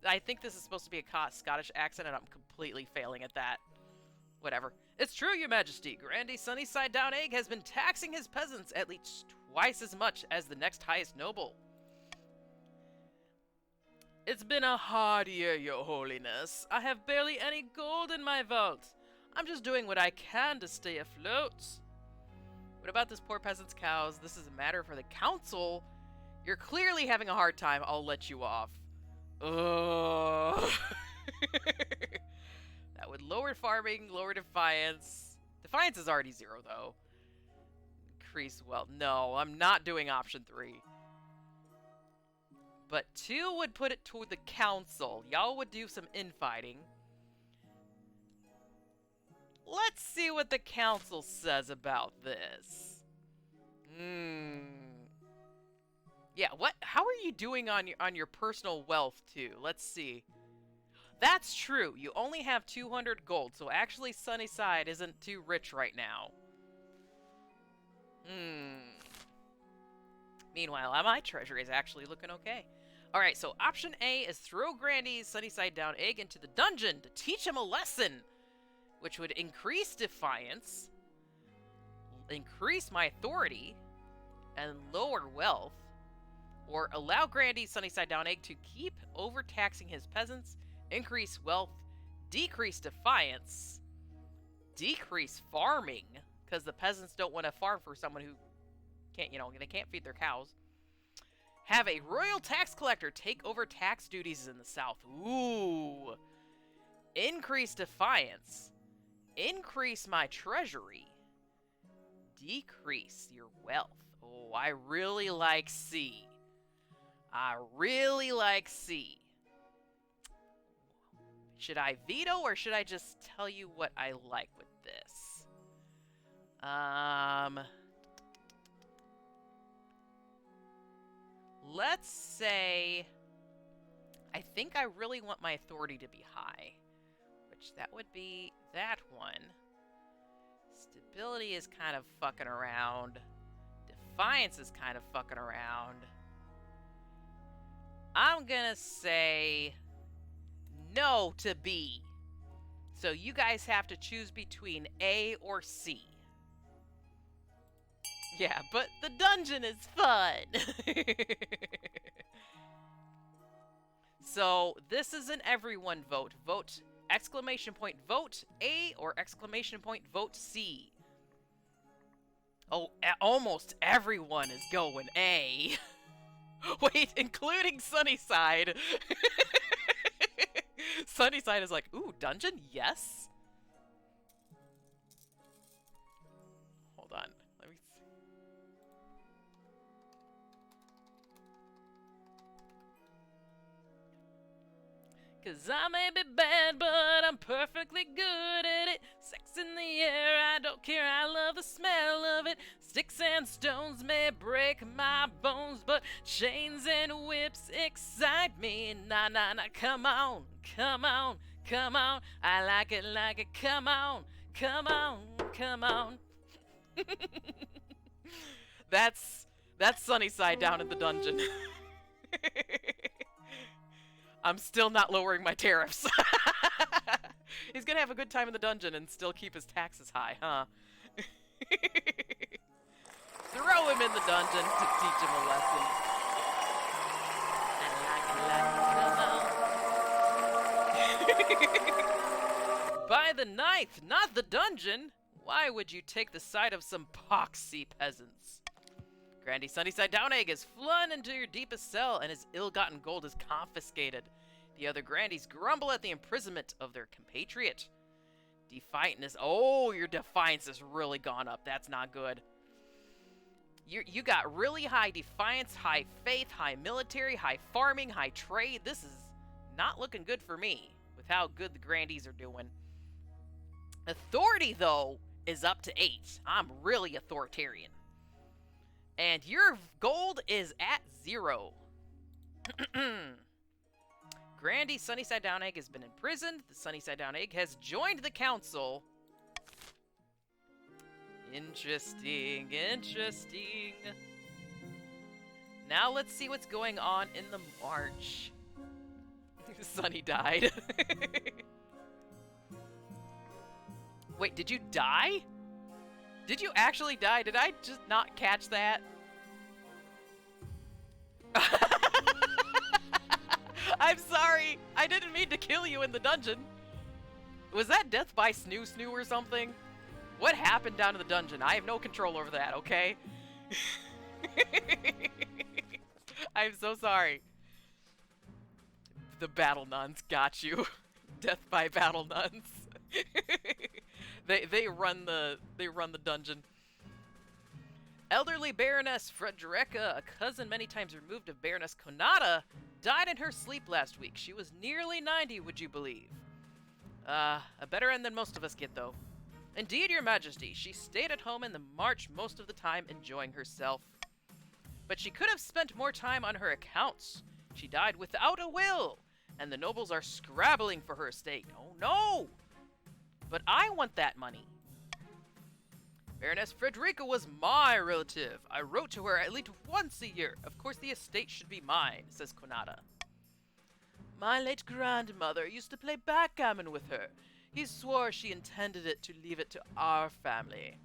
I think this is supposed to be a Scottish accent, and I'm completely failing at that. Whatever. It's true, Your Majesty. Grandy Sunnyside Down Egg has been taxing his peasants at least twice as much as the next highest noble. It's been a hard year, Your Holiness. I have barely any gold in my vault. I'm just doing what I can to stay afloat. What about this poor peasant's cows? This is a matter for the council. You're clearly having a hard time. I'll let you off. Ugh. That would lower farming, lower defiance. Defiance is already 0, though. Increase wealth. No, I'm not doing option 3. But 2 would put it toward the council. Y'all would do some infighting. Let's see what the council says about this. Yeah, what? How are you doing on your personal wealth too? Let's see. That's true. You only have 200 gold, so actually Sunnyside isn't too rich right now. Meanwhile, my treasury is actually looking okay. All right, so option A is throw Grandy's Sunnyside Down Egg into the dungeon to teach him a lesson, which would increase defiance, increase my authority, and lower wealth. Or allow Grandy's Sunnyside Down Egg to keep overtaxing his peasants, increase wealth, decrease defiance, decrease farming, because the peasants don't want to farm for someone who can't, they can't feed their cows. Have a royal tax collector take over tax duties in the south. Ooh. Increase defiance. Increase my treasury. Decrease your wealth. Oh, I really like C. I really like C. Should I veto or should I just tell you what I like with this? Let's say I think I really want my authority to be high, which that would be that one. Stability is kind of fucking around. Defiance is kind of fucking around. I'm gonna say no to B. So you guys have to choose between A or C. Yeah, but the dungeon is fun. So this is an everyone vote. Vote exclamation point vote A or exclamation point vote C. Oh, almost everyone is going A. Wait, including Sunnyside. Sunnyside is like, ooh, dungeon? Yes? Hold on. Let me see. 'Cause I may be bad, but I'm perfectly good at it. Sex in the air, I don't care, I love the smell of it. Sticks and stones may break my bones, but chains and whips excite me. Nah, nah, nah, come on, come on, come on. I like it, come on, come on, come on. That's Sunnyside down in the dungeon. I'm still not lowering my tariffs. He's gonna have a good time in the dungeon and still keep his taxes high, huh? Throw him in the dungeon to teach him a lesson. By the ninth, not the dungeon. Why would you take the side of some poxy peasants? Grandy Sunnyside Downegg is flung into your deepest cell, and his ill-gotten gold is confiscated. The other Grandies grumble at the imprisonment of their compatriot. Defiantness. Oh, your defiance has really gone up. That's not good. You got really high defiance, high faith, high military, high farming, high trade. This is not looking good for me with how good the Grandies are doing. Authority, though, is up to 8. I'm really authoritarian. And your gold is at 0. Grandy Sunnyside Downegg has been imprisoned. The Sunnyside Downegg has joined the council. Interesting, interesting. Now let's see what's going on in the march. Sunny died. Wait, did you die? Did you actually die? Did I just not catch that? I'm sorry. I didn't mean to kill you in the dungeon. Was that death by snoo snoo or something? What happened down in the dungeon? I have no control over that, okay? I'm so sorry. The battle nuns got you. Death by battle nuns. They run the dungeon. Elderly Baroness Frederica, a cousin many times removed of Baroness Konata, died in her sleep last week. She was nearly 90, would you believe? A better end than most of us get, though. Indeed, Your Majesty, she stayed at home in the march most of the time, enjoying herself. But she could have spent more time on her accounts. She died without a will, and the nobles are scrabbling for her estate. Oh no! But I want that money. Baroness Frederica was my relative. I wrote to her at least once a year. Of course the estate should be mine, says Konata. My late grandmother used to play backgammon with her. He swore she intended it to leave it to our family.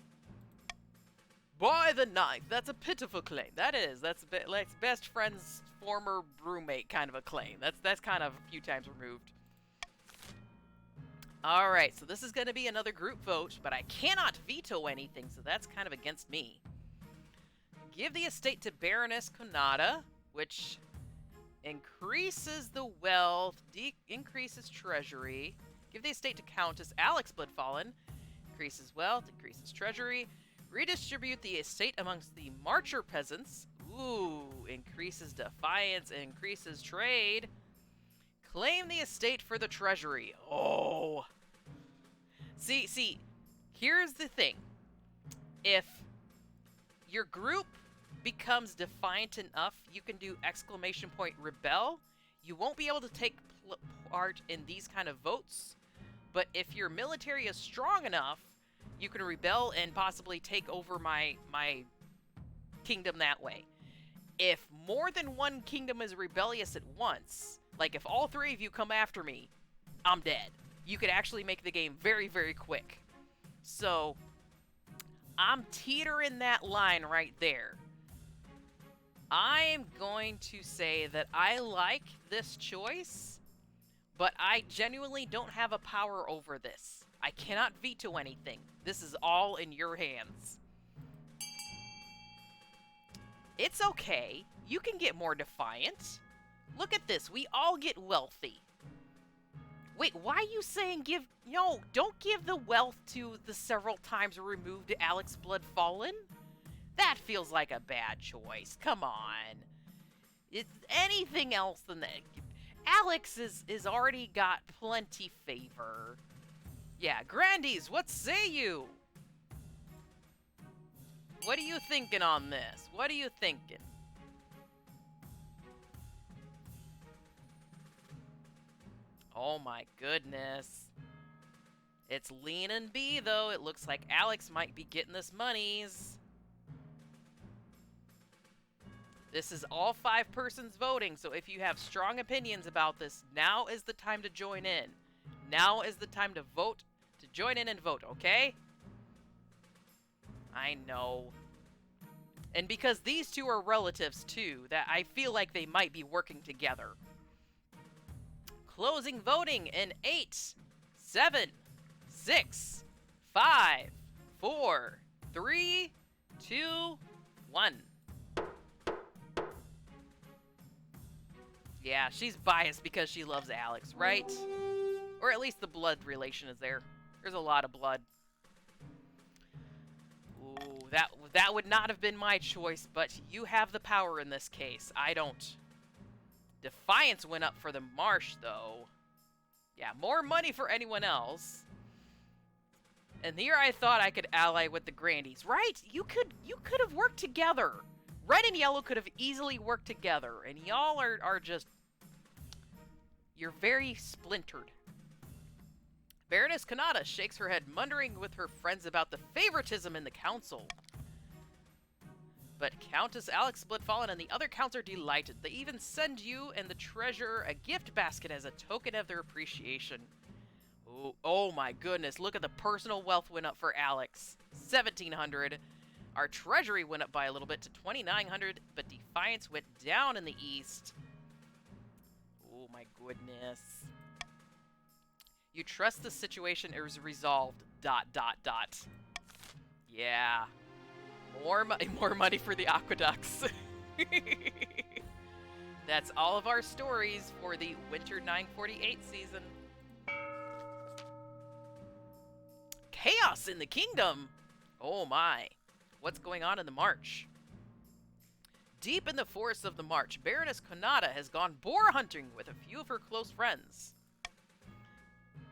By the ninth, that's a pitiful claim. That is. That's like best friend's former roommate kind of a claim. That's kind of a few times removed. Alright, so this is going to be another group vote, but I cannot veto anything, so that's kind of against me. Give the estate to Baroness Konata, which increases the wealth, increases treasury. Give the estate to Countess Alex Bloodfallen, increases wealth, increases treasury. Redistribute the estate amongst the Marcher peasants. Ooh, increases defiance, increases trade. Claim the estate for the treasury. Oh. See, here's the thing. If your group becomes defiant enough, you can do ! rebel. You won't be able to take part in these kind of votes, but if your military is strong enough, you can rebel and possibly take over my kingdom that way. If more than one kingdom is rebellious at once, like if all 3 of you come after me, I'm dead. You could actually make the game very, very quick. So, I'm teetering that line right there. I'm going to say that I like this choice, but I genuinely don't have a power over this. I cannot veto anything. This is all in your hands. It's okay. You can get more defiant. Look at this. We all get wealthy. Wait, why are you saying give... No, don't give the wealth to the several times removed Alex Bloodfallen. That feels like a bad choice. Come on. It's anything else than that. Alex is already got plenty favor. Yeah, Grandies, what say you? What are you thinking on this? What are you thinking? Oh my goodness. It's leaning B, though. It looks like Alex might be getting this monies. This is all 5 persons voting, so if you have strong opinions about this, now is the time to join in. Now is the time to vote, to join in and vote, okay? I know. And because these two are relatives, too, that I feel like they might be working together. Closing voting in 8, 7, 6, 5, 4, 3, 2, 1. Yeah, she's biased because she loves Alex, right? Or at least the blood relation is there. There's a lot of blood. Ooh, that would not have been my choice, but you have the power in this case. I don't. Defiance went up for the Marsh, though. Yeah, more money for anyone else. And here I thought I could ally with the Grandies, right? You could have worked together. Red and yellow could have easily worked together, and y'all are just... You're very splintered. Baroness Kanata shakes her head, muttering with her friends about the favoritism in the council. But Countess Alex Bloodfallen and the other counts are delighted. They even send you and the treasurer a gift basket as a token of their appreciation. Oh my goodness, look at the personal wealth went up for Alex. 1,700. Our treasury went up by a little bit to 2,900, but Defiance went down in the east. Oh my goodness. You trust the situation is resolved, ... Yeah. More money for the aqueducts. That's all of our stories for the Winter 948 season. Chaos in the kingdom! Oh my. What's going on in the march? Deep in the forests of the march, Baroness Konada has gone boar hunting with a few of her close friends.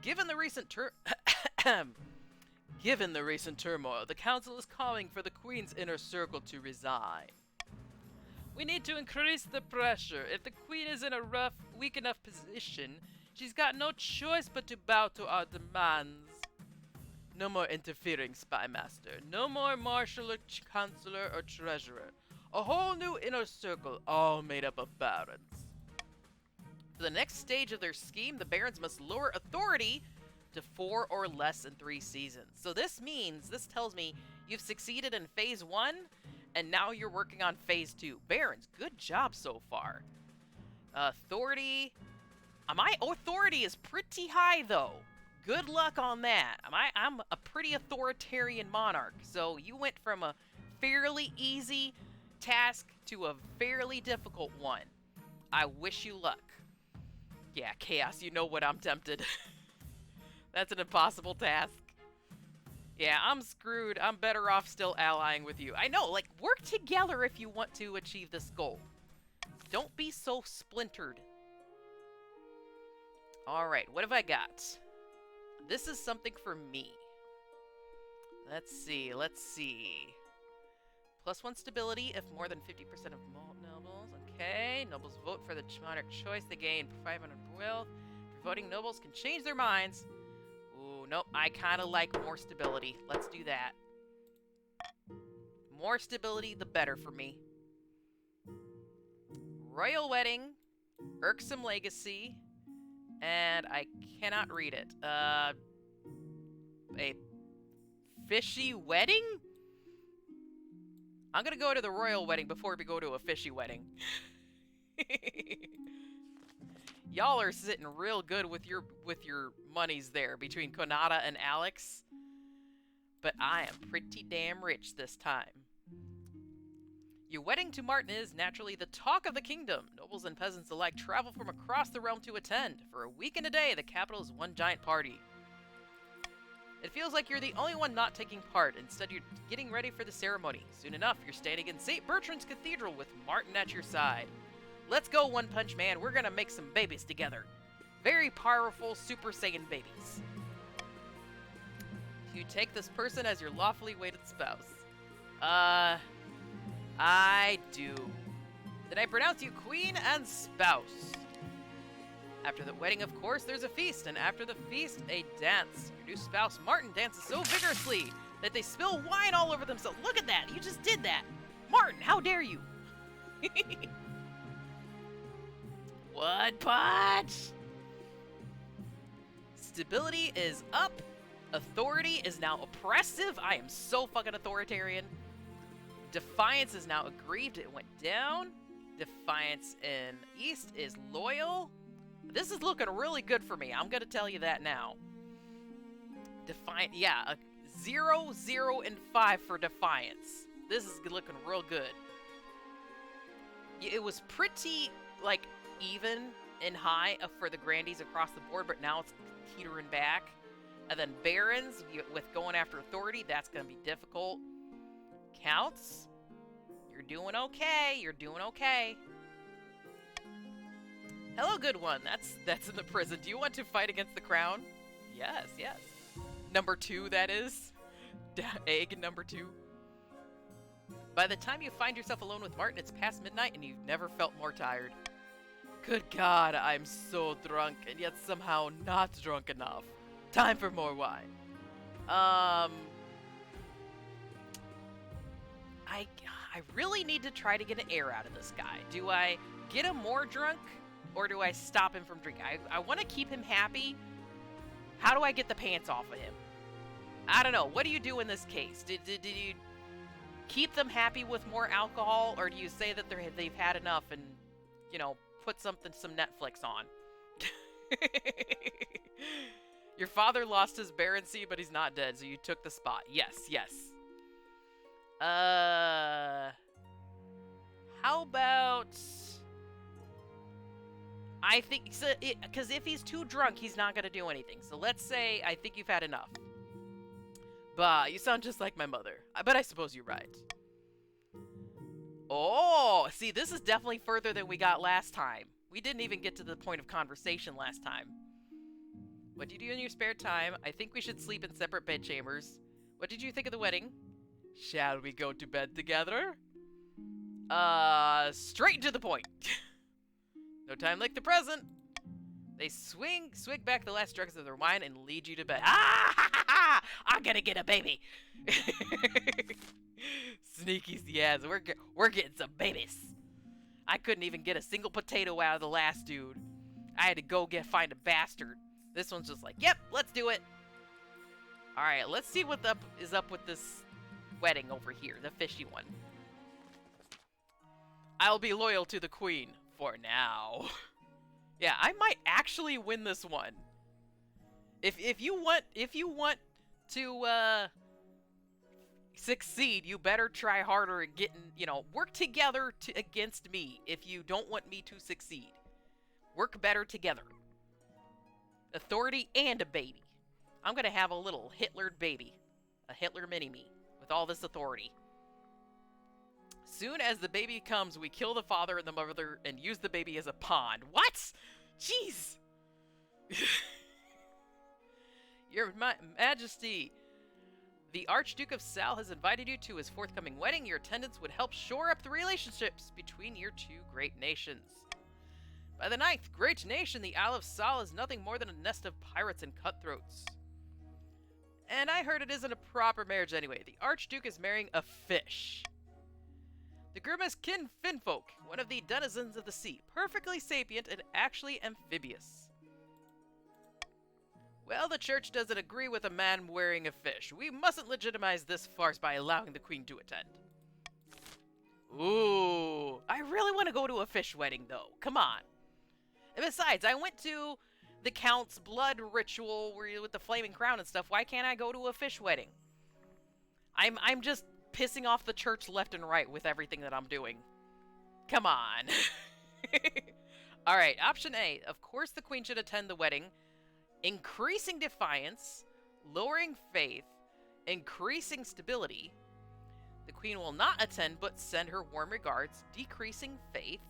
Given the recent turmoil, the council is calling for the Queen's inner circle to resign. We need to increase the pressure. If the Queen is in a rough, weak enough position, she's got no choice but to bow to our demands. No more interfering, Spy Master. No more marshal or counselor or treasurer. A whole new inner circle, all made up of barons. For the next stage of their scheme, the barons must lower authority to 4 or less in 3 seasons. So this tells me you've succeeded in phase 1, and now you're working on phase 2. Barons, good job so far. Authority. My authority is pretty high, though. Good luck on that. I'm a pretty authoritarian monarch, so you went from a fairly easy task to a fairly difficult one. I wish you luck. Yeah, Chaos, you know what, I'm tempted. That's an impossible task. Yeah, I'm screwed. I'm better off still allying with you. I know, like, work together if you want to achieve this goal. Don't be so splintered. Alright, what have I got? This is something for me. Let's see. +1 stability if more than 50% of nobles. Okay, nobles vote for the monarch choice. They gain 500 wealth. Voting nobles can change their minds. Ooh, nope. I kind of like more stability. Let's do that. More stability, the better for me. Royal wedding. Irksome legacy. And I cannot read it. A fishy wedding? I'm gonna go to the royal wedding before we go to a fishy wedding. Y'all are sitting real good with your monies there between Konada and Alex. But I am pretty damn rich this time. Your wedding to Martin is naturally the talk of the kingdom. Nobles and peasants alike travel from across the realm to attend. For a week and a day, the capital is one giant party. It feels like you're the only one not taking part. Instead, you're getting ready for the ceremony. Soon enough, you're standing in St. Bertrand's Cathedral with Martin at your side. Let's go, One Punch Man. We're gonna make some babies together. Very powerful Super Saiyan babies. You take this person as your lawfully wedded spouse. I do. Did I pronounce you queen and spouse? After the wedding, of course, there's a feast, and after the feast, a dance. Your new spouse, Martin, dances so vigorously that they spill wine all over themselves. Look at that! You just did that! Martin, how dare you! One punch! Stability is up. Authority is now oppressive. I am so fucking authoritarian. Defiance is now aggrieved. It went down. Defiance in East is loyal. This is looking really good for me. I'm gonna tell you that now. Defiant, yeah, 0, 0, and 5 for Defiance. This is looking real good. It was pretty, like, even and high for the Grandies across the board, but now it's teetering back. And then Barons, with going after authority, that's going to be difficult. Counts, you're doing okay. You're doing okay. Hello, good one. That's in the prison. Do you want to fight against the crown? Yes, yes. Number 2, that is. Egg number 2. By the time you find yourself alone with Martin, it's past midnight and you've never felt more tired. Good God, I'm so drunk and yet somehow not drunk enough. Time for more wine. I really need to try to get an air out of this guy. Do I get him more drunk, or do I stop him from drinking? I want to keep him happy. How do I get the pants off of him? I don't know. What do you do in this case? Did you keep them happy with more alcohol, or do you say that they've had enough and, you know, put some Netflix on? Your father lost his baroncy, but he's not dead, so you took the spot. Yes, yes. How about... I think... Because if he's too drunk, he's not going to do anything. So let's say I think you've had enough. Bah, you sound just like my mother. But I suppose you're right. Oh, see, this is definitely further than we got last time. We didn't even get to the point of conversation last time. What do you do in your spare time? I think we should sleep in separate bedchambers. What did you think of the wedding? Shall we go to bed together? Straight to the point. No time like the present. They swig back the last dregs of their wine and lead you to bed. Ah, ha, ha, ha! I'm gonna get a baby. Sneaky, yes, we're getting some babies. I couldn't even get a single potato out of the last dude. I had to go find a bastard. This one's just like, yep, let's do it. All right, let's see what is up with this wedding over here, the fishy one. I'll be loyal to the queen for now. Yeah, I might actually win this one. If you want to succeed, you better try harder at getting, work together against me if you don't want me to succeed. Work better together. Authority and a baby. I'm gonna have a little Hitler baby. A Hitler mini-me with all this authority. Soon as the baby comes, we kill the father and the mother and use the baby as a pawn. What? Jeez! Your Majesty, the Archduke of Sal has invited you to his forthcoming wedding. Your attendance would help shore up the relationships between your two great nations. By the 9th great nation, the Isle of Sal is nothing more than a nest of pirates and cutthroats. And I heard it isn't a proper marriage anyway. The Archduke is marrying a fish. The groom is Kin Finfolk, one of the denizens of the sea, perfectly sapient and actually amphibious. Well, the church doesn't agree with a man wearing a fish. We mustn't legitimize this farce by allowing the queen to attend. Ooh, I really want to go to a fish wedding, though. Come on. And besides, I went to the Count's blood ritual with the flaming crown and stuff. Why can't I go to a fish wedding? I'm just pissing off the church left and right with everything that I'm doing. Come on. Alright, option A. Of course the queen should attend the wedding. Increasing defiance, lowering faith, increasing stability. The queen will not attend but send her warm regards, decreasing faith.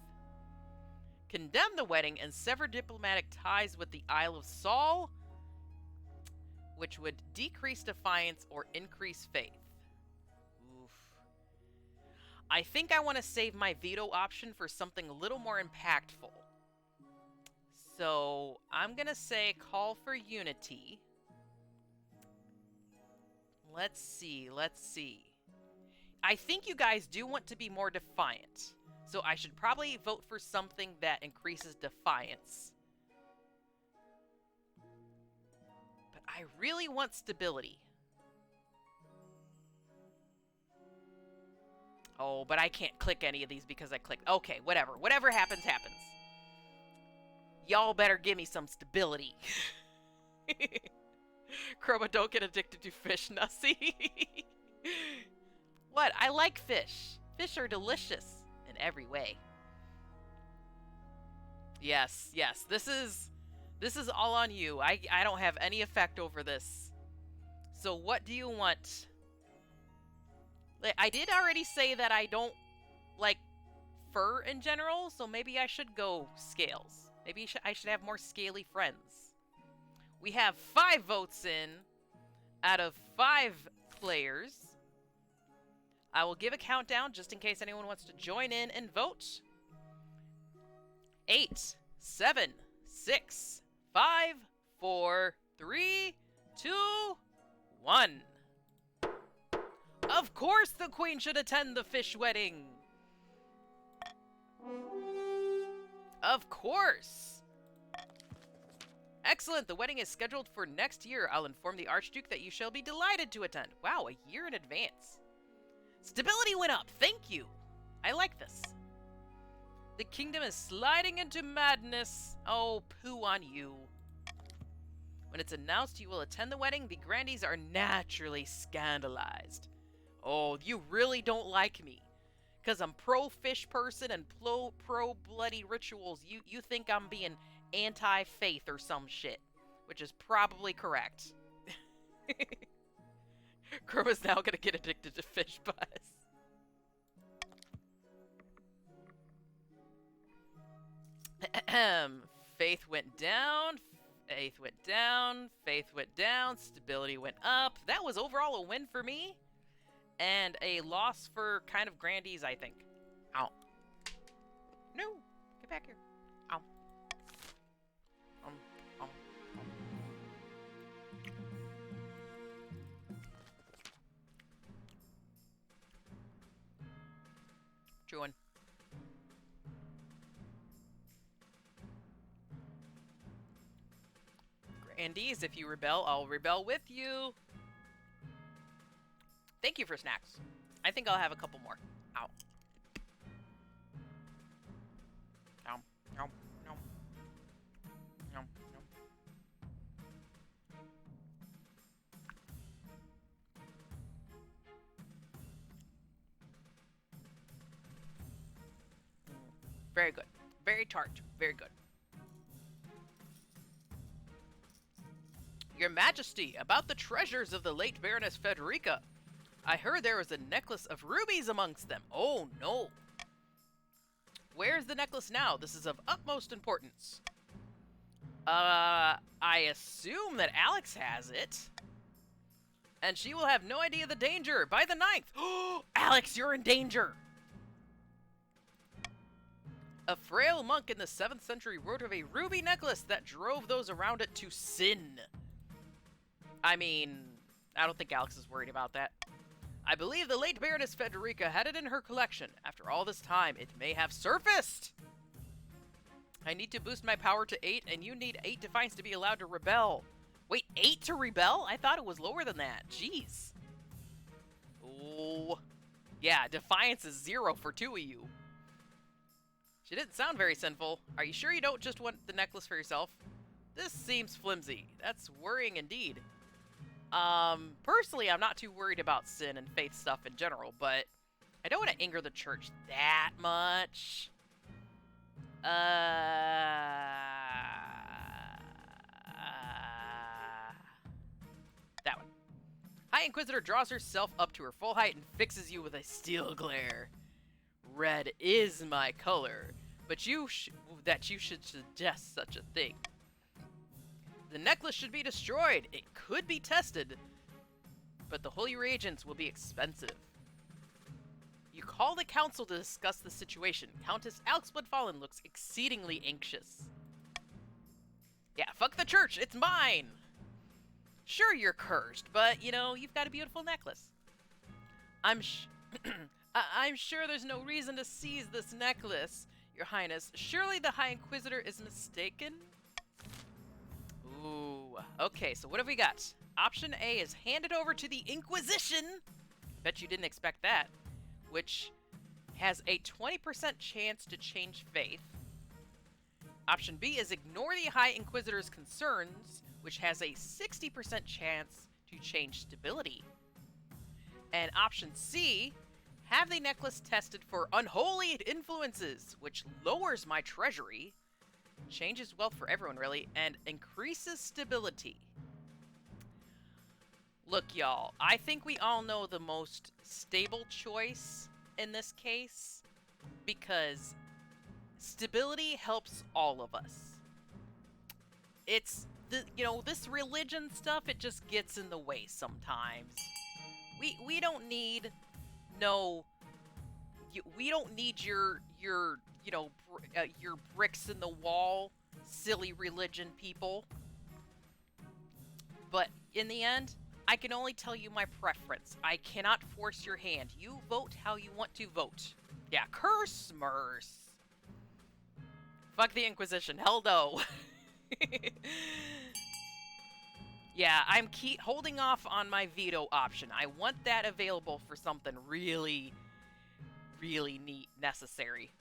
Condemn the wedding and sever diplomatic ties with the Isle of Saul, which would decrease defiance or increase faith. Oof. I think I want to save my veto option for something a little more impactful. So I'm going to say call for unity. Let's see. I think you guys do want to be more defiant. So I should probably vote for something that increases defiance. But I really want stability. Oh, but I can't click any of these because I clicked. Okay, whatever. Whatever happens, happens. Y'all better give me some stability. Chroma, don't get addicted to fish, Nussie. What? I like fish. Fish are delicious in every way. Yes. This is all on you. I don't have any effect over this. So what do you want? I did already say that I don't like fur in general, so maybe I should go scales. Maybe I should have more scaly friends. We have 5 votes in out of 5 players. I will give a countdown just in case anyone wants to join in and vote. 8, 7, 6, 5, 4, 3, 2, 1. Of course the queen should attend the fish wedding. Of course. Excellent. The wedding is scheduled for next year. I'll inform the Archduke that you shall be delighted to attend. Wow, a year in advance. Stability went up. Thank you. I like this. The kingdom is sliding into madness. Oh, poo on you. When it's announced you will attend the wedding, the grandees are naturally scandalized. Oh, you really don't like me. Because I'm pro-fish person and pro-bloody rituals. You think I'm being anti-faith or some shit. Which is probably correct. Chroma's now gonna get addicted to fish buzz. Faith went down. Faith went down. Faith went down. Stability went up. That was overall a win for me. And a loss for kind of grandees, I think. Ow. No! Get back here. Ow. Ow. Chewing. Grandees, if you rebel, I'll rebel with you. Thank you for snacks. I think I'll have a couple more. Ow. Ow. Ow. Ow. Ow. Ow. Very good. Very tart. Very good. Your Majesty, about the treasures of the late Baroness Frederica. I heard there was a necklace of rubies amongst them. Oh, no. Where's the necklace now? This is of utmost importance. I assume that Alex has it. And she will have no idea the danger. By the 9th. Oh, Alex, you're in danger. A frail monk in the 7th century wrote of a ruby necklace that drove those around it to sin. I mean, I don't think Alex is worried about that. I believe the late Baroness Frederica had it in her collection. After all this time, it may have surfaced. I need to boost my power to 8, and you need 8 defiance to be allowed to rebel. Wait, 8 to rebel? I thought it was lower than that. Jeez. Oh. Yeah, defiance is 0 for 2 of you. She didn't sound very sinful. Are you sure you don't just want the necklace for yourself? This seems flimsy. That's worrying indeed. Personally, I'm not too worried about sin and faith stuff in general, but I don't want to anger the church that much. That one. High Inquisitor draws herself up to her full height and fixes you with a steel glare. Red is my color, but you should suggest such a thing. The necklace should be destroyed. It could be tested, but the holy reagents will be expensive. You call the council to discuss the situation. Countess Alex Bloodfallen looks exceedingly anxious. Yeah, fuck the church, it's mine! Sure, you're cursed, but, you know, you've got a beautiful necklace. I'm sure there's no reason to seize this necklace, Your Highness. Surely the High Inquisitor is mistaken? Ooh, okay, so what have we got? Option A is handed over to the Inquisition. Bet you didn't expect that. Which has a 20% chance to change faith. Option B is ignore the High Inquisitor's concerns, which has a 60% chance to change stability. And option C, have the necklace tested for unholy influences, which lowers my treasury, changes wealth for everyone really, and increases stability. Look, y'all, I think we all know the most stable choice in this case, because stability helps all of us. It's, this religion stuff, it just gets in the way sometimes. We don't need we don't need your bricks in the wall, silly religion people. But in the end, I can only tell you my preference. I cannot force your hand. You vote how you want to vote. Yeah, curse Merce. Fuck the Inquisition. Hell no. Yeah, I'm holding off on my veto option. I want that available for something really, really neat, necessary.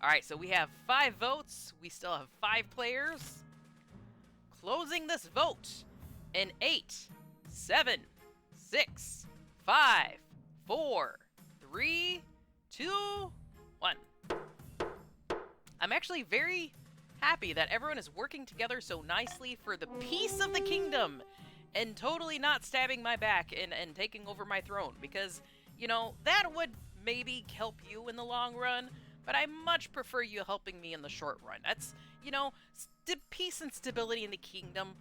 Alright, so we have 5 votes. We still have 5 players. Closing this vote in 8, 7, 6, 5, 4, 3, 2, 1. I'm actually very happy that everyone is working together so nicely for the peace of the kingdom and totally not stabbing my back and taking over my throne, because, that would maybe help you in the long run, but I much prefer you helping me in the short run. That's, peace and stability in the kingdom.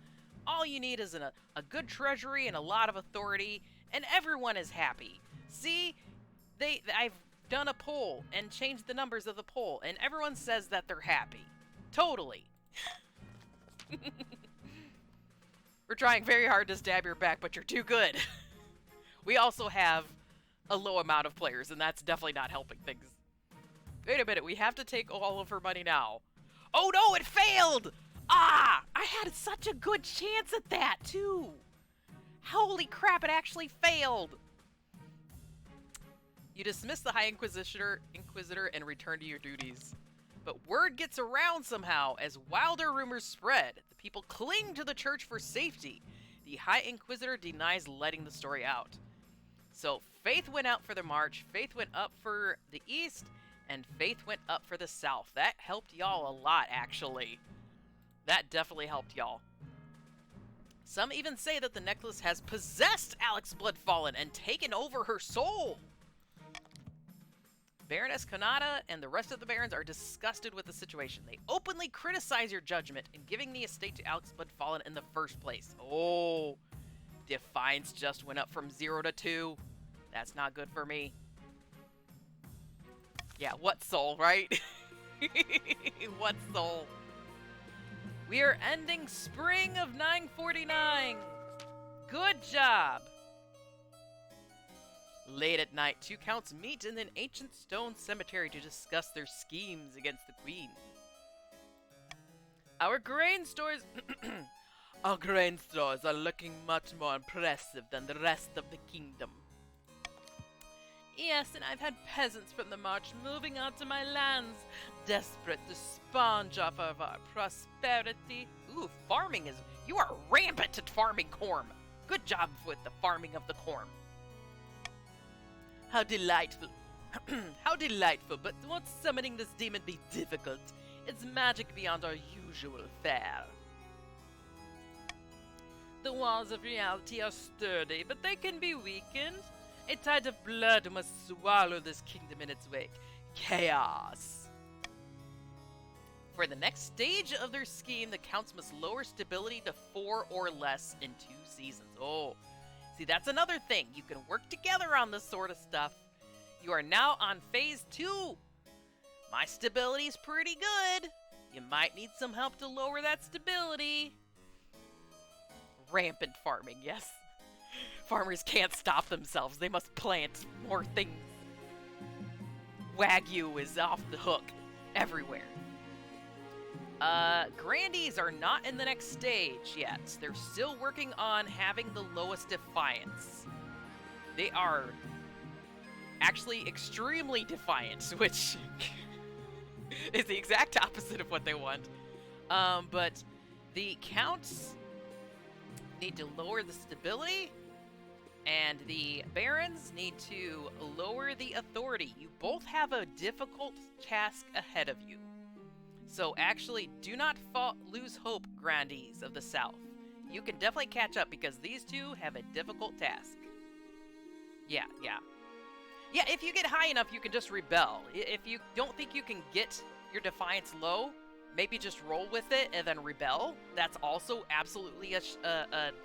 All you need is a good treasury and a lot of authority, and everyone is happy. See, I've done a poll and changed the numbers of the poll, and everyone says that they're happy. Totally. We're trying very hard to stab your back, but you're too good. We also have a low amount of players, and that's definitely not helping things. Wait a minute, we have to take all of her money now. Oh no, it failed! Ah! I had such a good chance at that, too! Holy crap, it actually failed! You dismiss the High Inquisitor and return to your duties. But word gets around somehow as wilder rumors spread. The people cling to the church for safety. The High Inquisitor denies letting the story out. So faith went out for the march, faith went up for the east, and faith went up for the south. That helped y'all a lot, actually. That definitely helped y'all. Some even say that the necklace has possessed Alex Bloodfallen and taken over her soul. Baroness Kanata and the rest of the barons are disgusted with the situation. They openly criticize your judgment in giving the estate to Alex Bloodfallen in the first place. Oh, Defiance just went up from 0 to 2. That's not good for me. Yeah, what soul, right? What soul? We are ending spring of 949. Good job. Late at night, 2 counts meet in an ancient stone cemetery to discuss their schemes against the queen. Our grain stores... Our grain stores are looking much more impressive than the rest of the kingdom. Yes, and I've had peasants from the march moving onto my lands, desperate to sponge off of our prosperity. Ooh, farming is... You are rampant at farming corn. Good job with the farming of the corn. How delightful. How delightful, but won't summoning this demon be difficult? It's magic beyond our usual fare. The walls of reality are sturdy, but they can be weakened. A tide of blood must swallow this kingdom in its wake. Chaos. For the next stage of their scheme, the counts must lower stability to 4 or less in 2 seasons. Oh. See, that's another thing. You can work together on this sort of stuff. You are now on phase 2. My stability's pretty good. You might need some help to lower that stability. Rampant farming, yes. Farmers can't stop themselves. They must plant more things. Wagyu is off the hook everywhere. Grandies are not in the next stage yet. They're still working on having the lowest defiance. They are actually extremely defiant, which is the exact opposite of what they want. But the counts need to lower the stability, and the barons need to lower the authority. You both have a difficult task ahead of you. So actually, do not lose hope, Grandees of the South. You can definitely catch up because these two have a difficult task. Yeah. Yeah, if you get high enough, you can just rebel. If you don't think you can get your defiance low, maybe just roll with it and then rebel. That's also absolutely a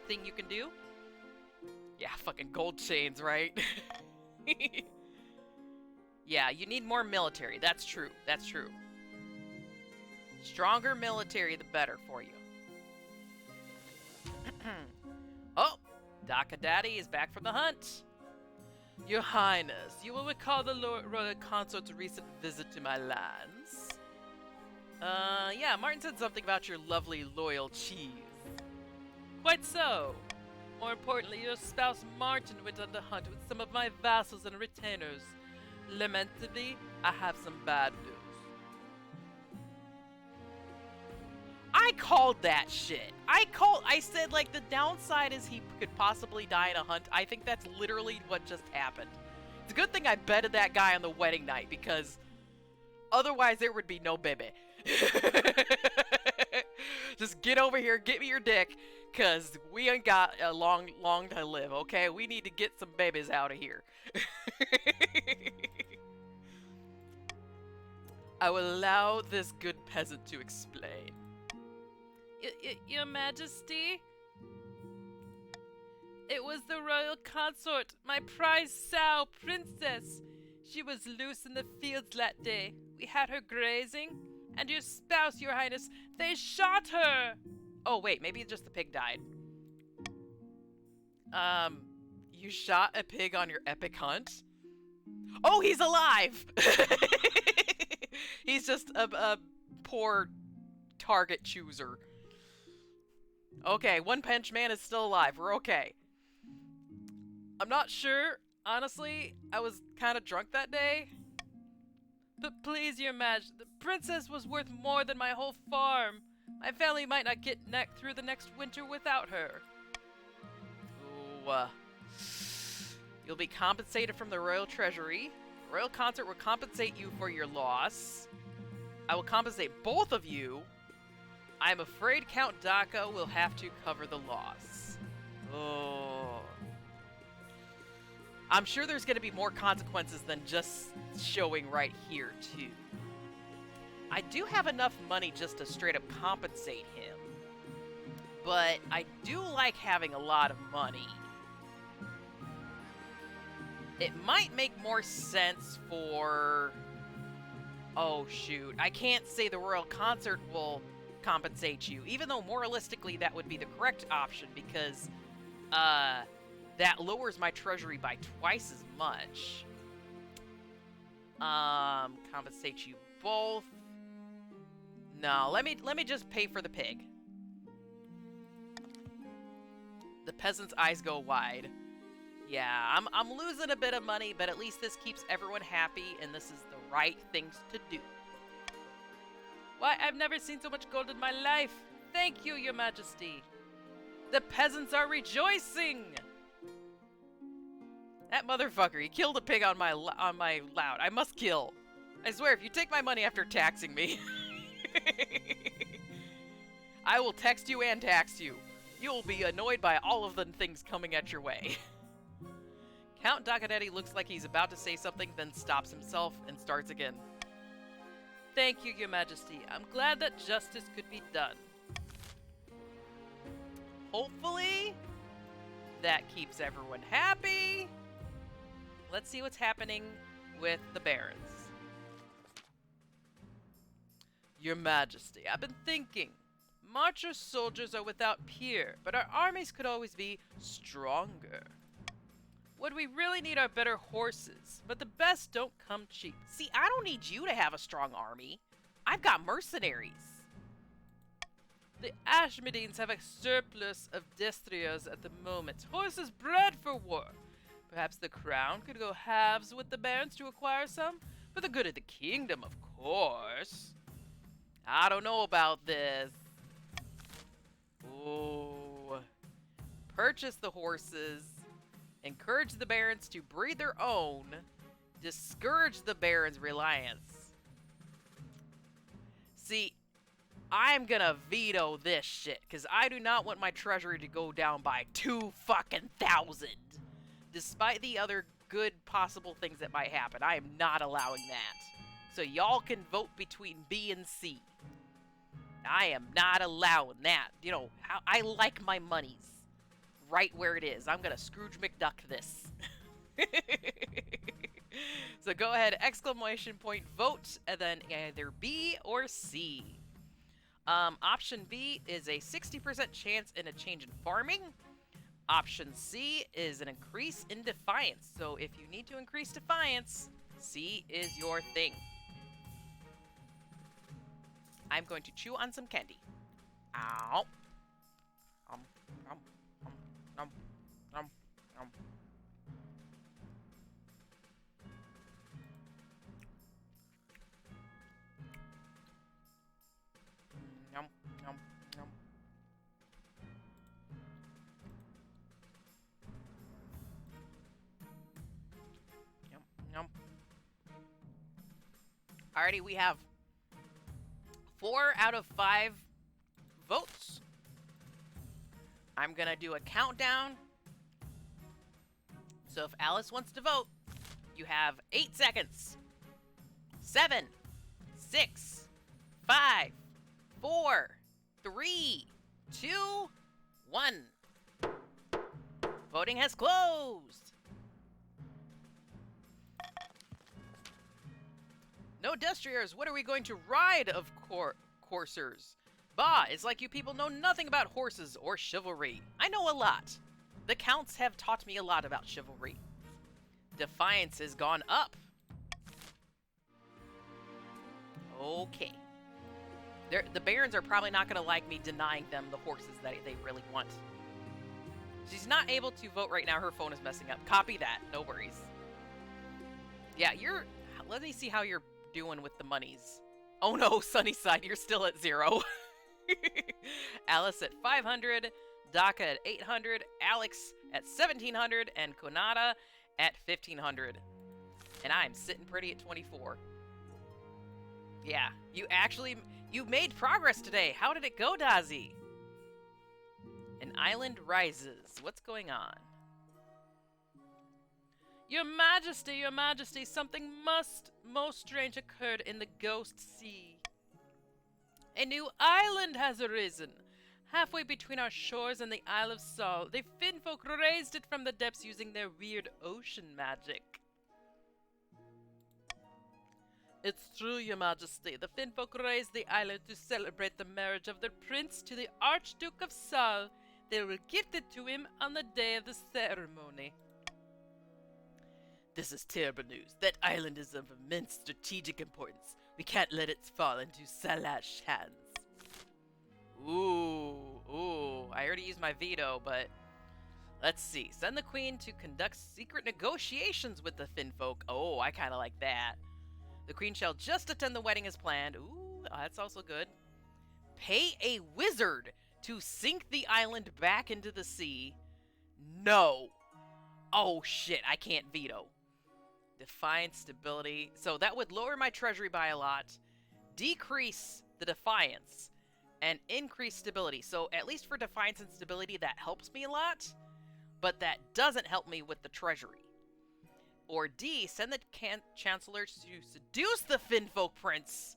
thing you can do. Yeah, fucking gold chains, right? Yeah, you need more military. That's true. That's true. Stronger military, the better for you. Oh, Daka Daddy is back from the hunt. Your Highness, you will recall the royal consort's recent visit to my lands. Yeah, Martin said something about your lovely loyal cheese. Quite so. More importantly, your spouse Martin went on the hunt with some of my vassals and retainers. Lamentably, I have some bad news. I called that shit. I said, like, the downside is he could possibly die in a hunt. I think that's literally what just happened. It's a good thing I betted that guy on the wedding night, because otherwise there would be no baby. Just get over here, get me your dick, because we ain't got a long to live, okay? We need to get some babies out of here. I will allow this good peasant to explain. Your Majesty? It was the royal consort, my prize sow, Princess. She was loose in the fields that day. We had her grazing, and your spouse, Your Highness, they shot her! Oh, wait, maybe just the pig died. You shot a pig on your epic hunt? Oh, he's alive! He's just a poor target chooser. Okay, One Punch Man is still alive. We're okay. I'm not sure. Honestly, I was kind of drunk that day. But please, Your Majesty, the princess was worth more than my whole farm. My family might not get through the next winter without her. Ooh, you'll be compensated from the royal treasury. The royal consort will compensate you for your loss. I will compensate both of you. I'm afraid Count Daka will have to cover the loss. Oh. I'm sure there's going to be more consequences than just showing right here, too. I do have enough money just to straight up compensate him. But I do like having a lot of money. It might make more sense for... Oh, shoot. I can't say the royal consort will compensate you, even though moralistically that would be the correct option, because that lowers my treasury by twice as much. Compensate you both. No, let me just pay for the pig. The peasant's eyes go wide. Yeah, I'm losing a bit of money, but at least this keeps everyone happy, and this is the right things to do. Why, I've never seen so much gold in my life. Thank you, Your Majesty. The peasants are rejoicing. That motherfucker, he killed a pig on my loud. I must kill. I swear, if you take my money after taxing me, I will text you and tax you. You will be annoyed by all of the things coming at your way. Count Dakadetti looks like he's about to say something, then stops himself and starts again. Thank you, Your Majesty. I'm glad that justice could be done. Hopefully, that keeps everyone happy. Let's see what's happening with the barons. Your Majesty, I've been thinking. Marcher soldiers are without peer, but our armies could always be stronger. What we really need are better horses, but the best don't come cheap. See, I don't need you to have a strong army. I've got mercenaries. The Ashmedines have a surplus of destriers at the moment, horses bred for war. Perhaps the crown could go halves with the barons to acquire some, for the good of the kingdom, of course. I don't know about this. Oh. Purchase the horses. Encourage the barons to breed their own. Discourage the barons' reliance. See, I'm gonna veto this shit, because I do not want my treasury to go down by 2,000. Despite the other good possible things that might happen, I am not allowing that. So y'all can vote between B and C. I am not allowing that. You know, I like my monies right where it is. I'm gonna Scrooge McDuck this. So go ahead, exclamation point, vote, and then either B or C. Option B is a 60% chance in a change in farming. Option C is an increase in defiance. So if you need to increase defiance, C is your thing. I'm going to chew on some candy. Ow. Um, um, um, um, um. Yum, yum, yum. Yum, yum. Alrighty, we have 4 out of 5 votes. I'm gonna do a countdown. So if Alice wants to vote, you have 8 seconds. 7, 6, 5, 4, 3, 2, 1. Voting has closed. No destriers. What are we going to ride of coursers? Bah, it's like you people know nothing about horses or chivalry. I know a lot. The counts have taught me a lot about chivalry. Defiance has gone up. Okay. The barons are probably not going to like me denying them the horses that they really want. She's not able to vote right now. Her phone is messing up. Copy that. No worries. Yeah, let me see how you're doing with the monies. Oh no, Sunnyside, you're still at 0. Alice at 500, Daka at 800, Alex at 1700, and Konada at 1500. And I'm sitting pretty at 24. Yeah, you made progress today. How did it go, Dazi? An island rises. What's going on? Your Majesty, something most strange occurred in the Ghost Sea. A new island has arisen. Halfway between our shores and the Isle of Sol, the Finfolk raised it from the depths using their weird ocean magic. It's true, Your Majesty. The Finfolk raised the island to celebrate the marriage of their prince to the Archduke of Sol. They will gift it to him on the day of the ceremony. This is terrible news. That island is of immense strategic importance. We can't let it fall into Salash hands. Ooh, I already used my veto, but let's see. Send the queen to conduct secret negotiations with the Finfolk. Oh, I kind of like that. The queen shall just attend the wedding as planned. Ooh, that's also good. Pay a wizard to sink the island back into the sea. No. Oh shit, I can't veto. Defiance, stability. So that would lower my treasury by a lot, decrease the defiance, and increase stability. So at least for defiance and stability, that helps me a lot, but that doesn't help me with the treasury. Or D, send the chancellor to seduce the Finfolk prince,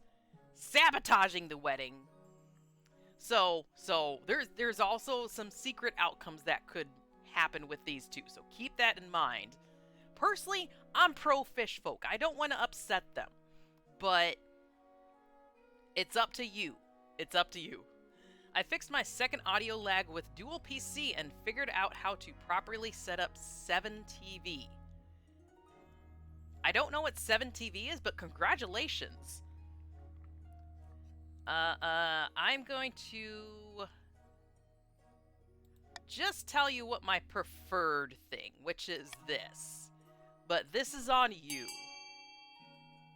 sabotaging the wedding. So there's also some secret outcomes that could happen with these two. So keep that in mind. Personally, I'm pro fish folk. I don't want to upset them. But it's up to you. It's up to you. I fixed my second audio lag with dual PC and figured out how to properly set up 7TV. I don't know what 7TV is, but congratulations. I'm going to just tell you what my preferred thing, which is this. But this is on you.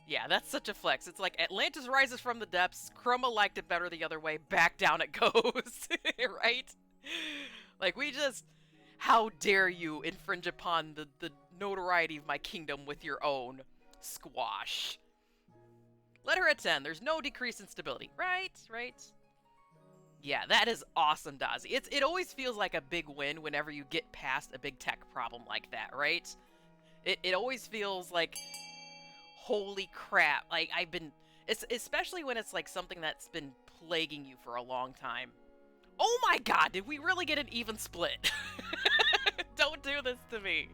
Yeah, that's such a flex. It's like Atlantis rises from the depths, Chroma liked it better the other way, back down it goes, right? Like, we just... How dare you infringe upon the notoriety of my kingdom with your own squash. Let her at 10. There's no decrease in stability. Right, right. Yeah, that is awesome, Dazzy. It always feels like a big win whenever you get past a big tech problem like that, right? It always feels like... Holy crap, like, especially when it's, like, something that's been plaguing you for a long time. Oh my god, did we really get an even split? Don't do this to me.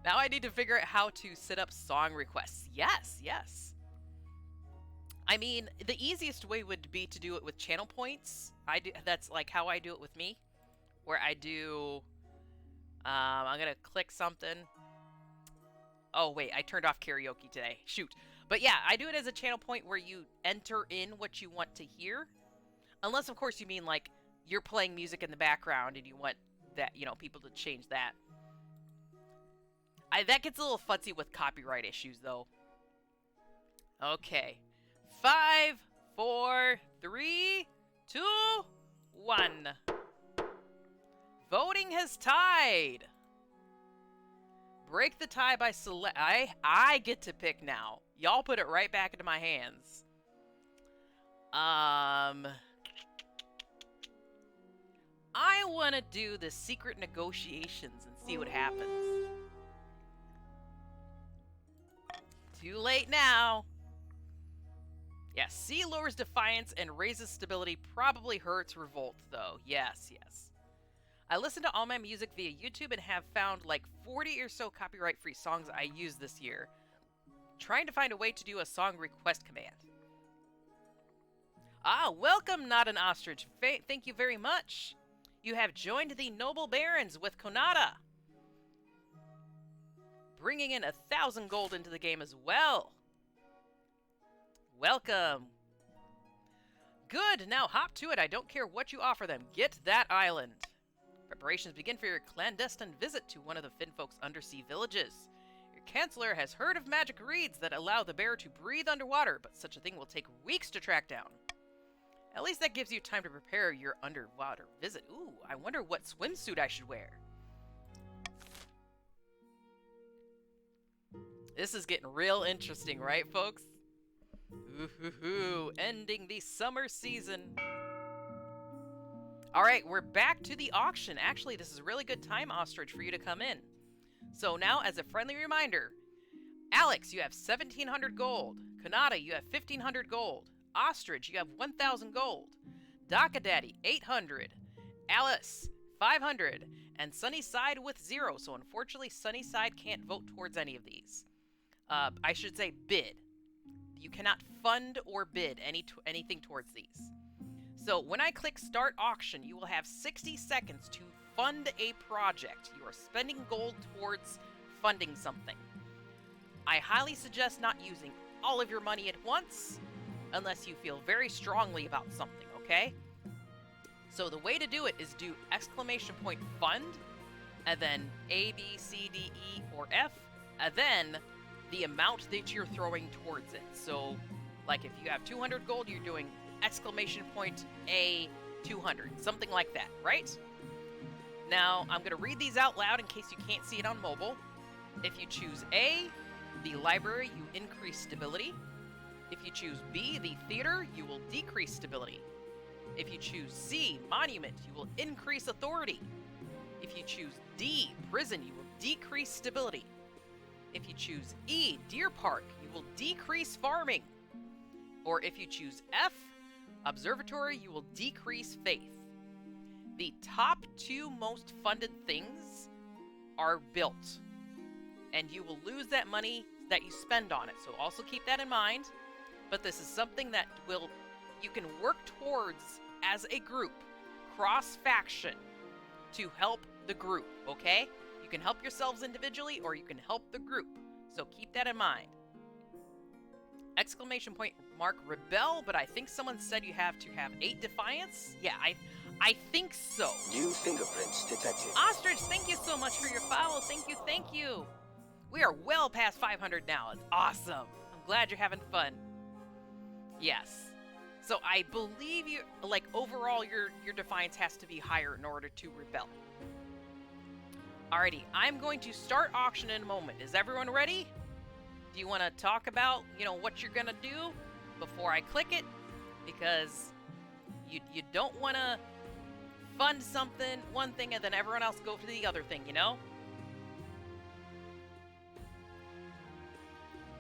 Now I need to figure out how to set up song requests. Yes, yes. I mean, the easiest way would be to do it with channel points. That's, like, how I do it with me. Where I do... I'm gonna click something... Oh, wait, I turned off karaoke today. Shoot. But yeah, I do it as a channel point where you enter in what you want to hear. Unless, of course, you mean, like, you're playing music in the background and you want that, you know, people to change that. That gets a little futzy with copyright issues, though. Okay. 5, 4, 3, 2, 1. Voting has tied. Break the tie by select. I get to pick now. Y'all put it right back into my hands. I want to do the secret negotiations and see what happens. Too late now. Yeah, C lowers defiance and raises stability. Probably hurts revolt, though. Yes, yes. I listen to all my music via YouTube and have found like 40 or so copyright-free songs I used this year. Trying to find a way to do a song request command. Ah, welcome, Not an Ostrich. Thank you very much. You have joined the Noble Barons with Konata. Bringing in 1,000 gold into the game as well. Welcome. Good, now hop to it. I don't care what you offer them. Get that island. Preparations begin for your clandestine visit to one of the Finfolk's undersea villages. Your Chancellor has heard of magic reeds that allow the bear to breathe underwater, but such a thing will take weeks to track down. At least that gives you time to prepare your underwater visit. Ooh, I wonder what swimsuit I should wear. This is getting real interesting, right, folks? Ooh, ending the summer season. Alright, we're back to the auction. Actually, this is a really good time, Ostrich, for you to come in. So now, as a friendly reminder, Alex, you have 1,700 gold. Kanata, you have 1,500 gold. Ostrich, you have 1,000 gold. Dakadaddy, 800. Alice, 500. And Sunnyside with 0. So unfortunately, Sunnyside can't vote towards any of these. I should say bid. You cannot fund or bid anything towards these. So when I click Start Auction, you will have 60 seconds to fund a project. You are spending gold towards funding something. I highly suggest not using all of your money at once, unless you feel very strongly about something, okay? So the way to do it is do !fund, and then A, B, C, D, E, or F, and then the amount that you're throwing towards it. So, like if you have 200 gold, you're doing A 200, something like that, right? Now, I'm going to read these out loud in case you can't see it on mobile. If you choose A, the library, you increase stability. If you choose B, the theater, you will decrease stability. If you choose C, monument, you will increase authority. If you choose D, prison, you will decrease stability. If you choose E, deer park, you will decrease farming. Or if you choose F, observatory, you will decrease faith. The top 2 most funded things are built. and you will lose that money that you spend on it. So also keep that in mind. But this is something that you can work towards as a group, cross-faction, to help the group, okay? You can help yourselves individually, or you can help the group. So keep that in mind. Exclamation point mark rebel, but I think someone said you have to have 8 defiance? Yeah, I think so. New fingerprints detected. Ostrich, thank you so much for your follow. Thank you. We are well past 500 now. It's awesome. I'm glad you're having fun. Yes. So I believe you, like, overall your defiance has to be higher in order to rebel. Alrighty, I'm going to start auction in a moment. Is everyone ready? Do you want to talk about, what you're gonna do before I click it? Because you don't want to fund something, one thing, and then everyone else go to the other thing,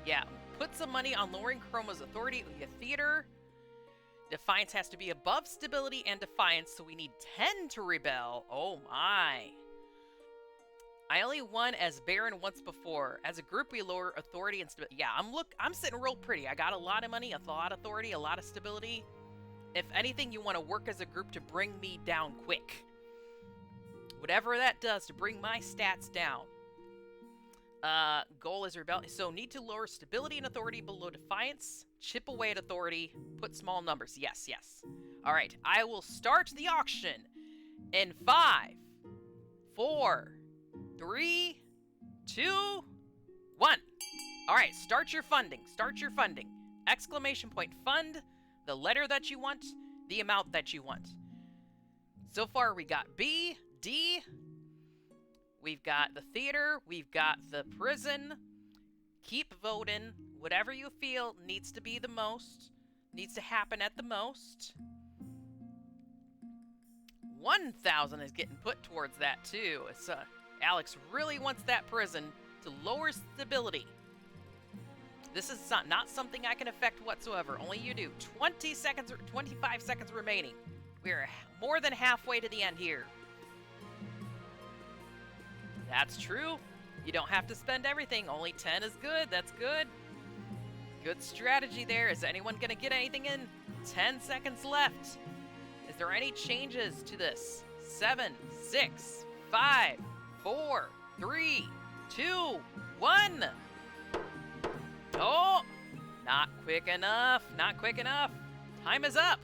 Yeah, put some money on lowering Chroma's authority via theater. Defiance has to be above stability and defiance, so we need 10 to rebel. Oh my. I only won as Baron once before. As a group, we lower authority and stability. Yeah, I'm sitting real pretty. I got a lot of money, a lot of authority, a lot of stability. If anything, you want to work as a group to bring me down quick. Whatever that does to bring my stats down. Goal is rebellion. So need to lower stability and authority below defiance. Chip away at authority. Put small numbers. Yes. Alright, I will start the auction in 5, 4, 3, 2, 1. Alright, start your funding. Exclamation point fund, the letter that you want, the amount that you want. So far we got B, D, we've got the theater, we've got the prison. Keep voting. Whatever you feel needs to be the most, needs to happen at the most. 1,000 is getting put towards that too. It's Alex really wants that prison to lower stability. This is not something I can affect whatsoever. Only you do. 20 seconds or 25 seconds remaining. We're more than halfway to the end here. That's true. You don't have to spend everything. Only 10 is good. That's good. Good strategy there. Is anyone going to get anything in? 10 seconds left. Is there any changes to this? 7, 6, 5, 4, 3, 2, 1. Oh, not quick enough. Time is up.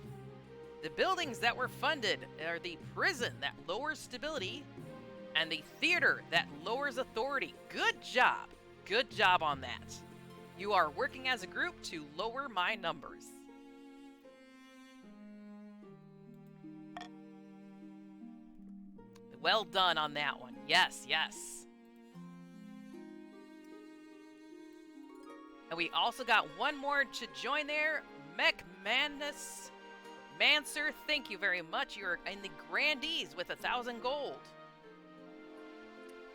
The buildings that were funded are the prison that lowers stability and the theater that lowers authority. Good job. Good job on that. You are working as a group to lower my numbers. Well done on that one. Yes. And we also got one more to join there. McManus. Manser, thank you very much. You're in the Grandees with 1,000 gold.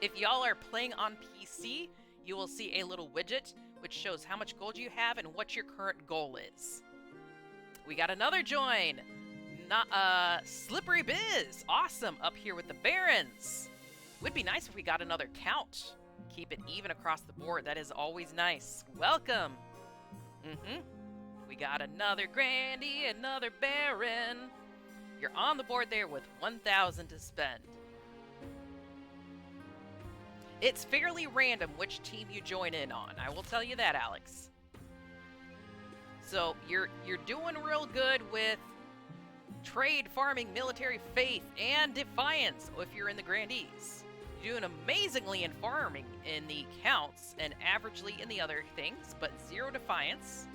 If y'all are playing on PC, you will see a little widget which shows how much gold you have and what your current goal is. We got another join. Slippery Biz. Awesome. Up here with the Barons. Would be nice if we got another count. Keep it even across the board. That is always nice. Welcome. We got another Grandie, another Baron. You're on the board there with 1,000 to spend. It's fairly random which team you join in on. I will tell you that, Alex. So you're doing real good with trade, farming, military, faith, and defiance if you're in the Grandees. You're doing amazingly in farming in the counts and averagely in the other things, but 0 defiance.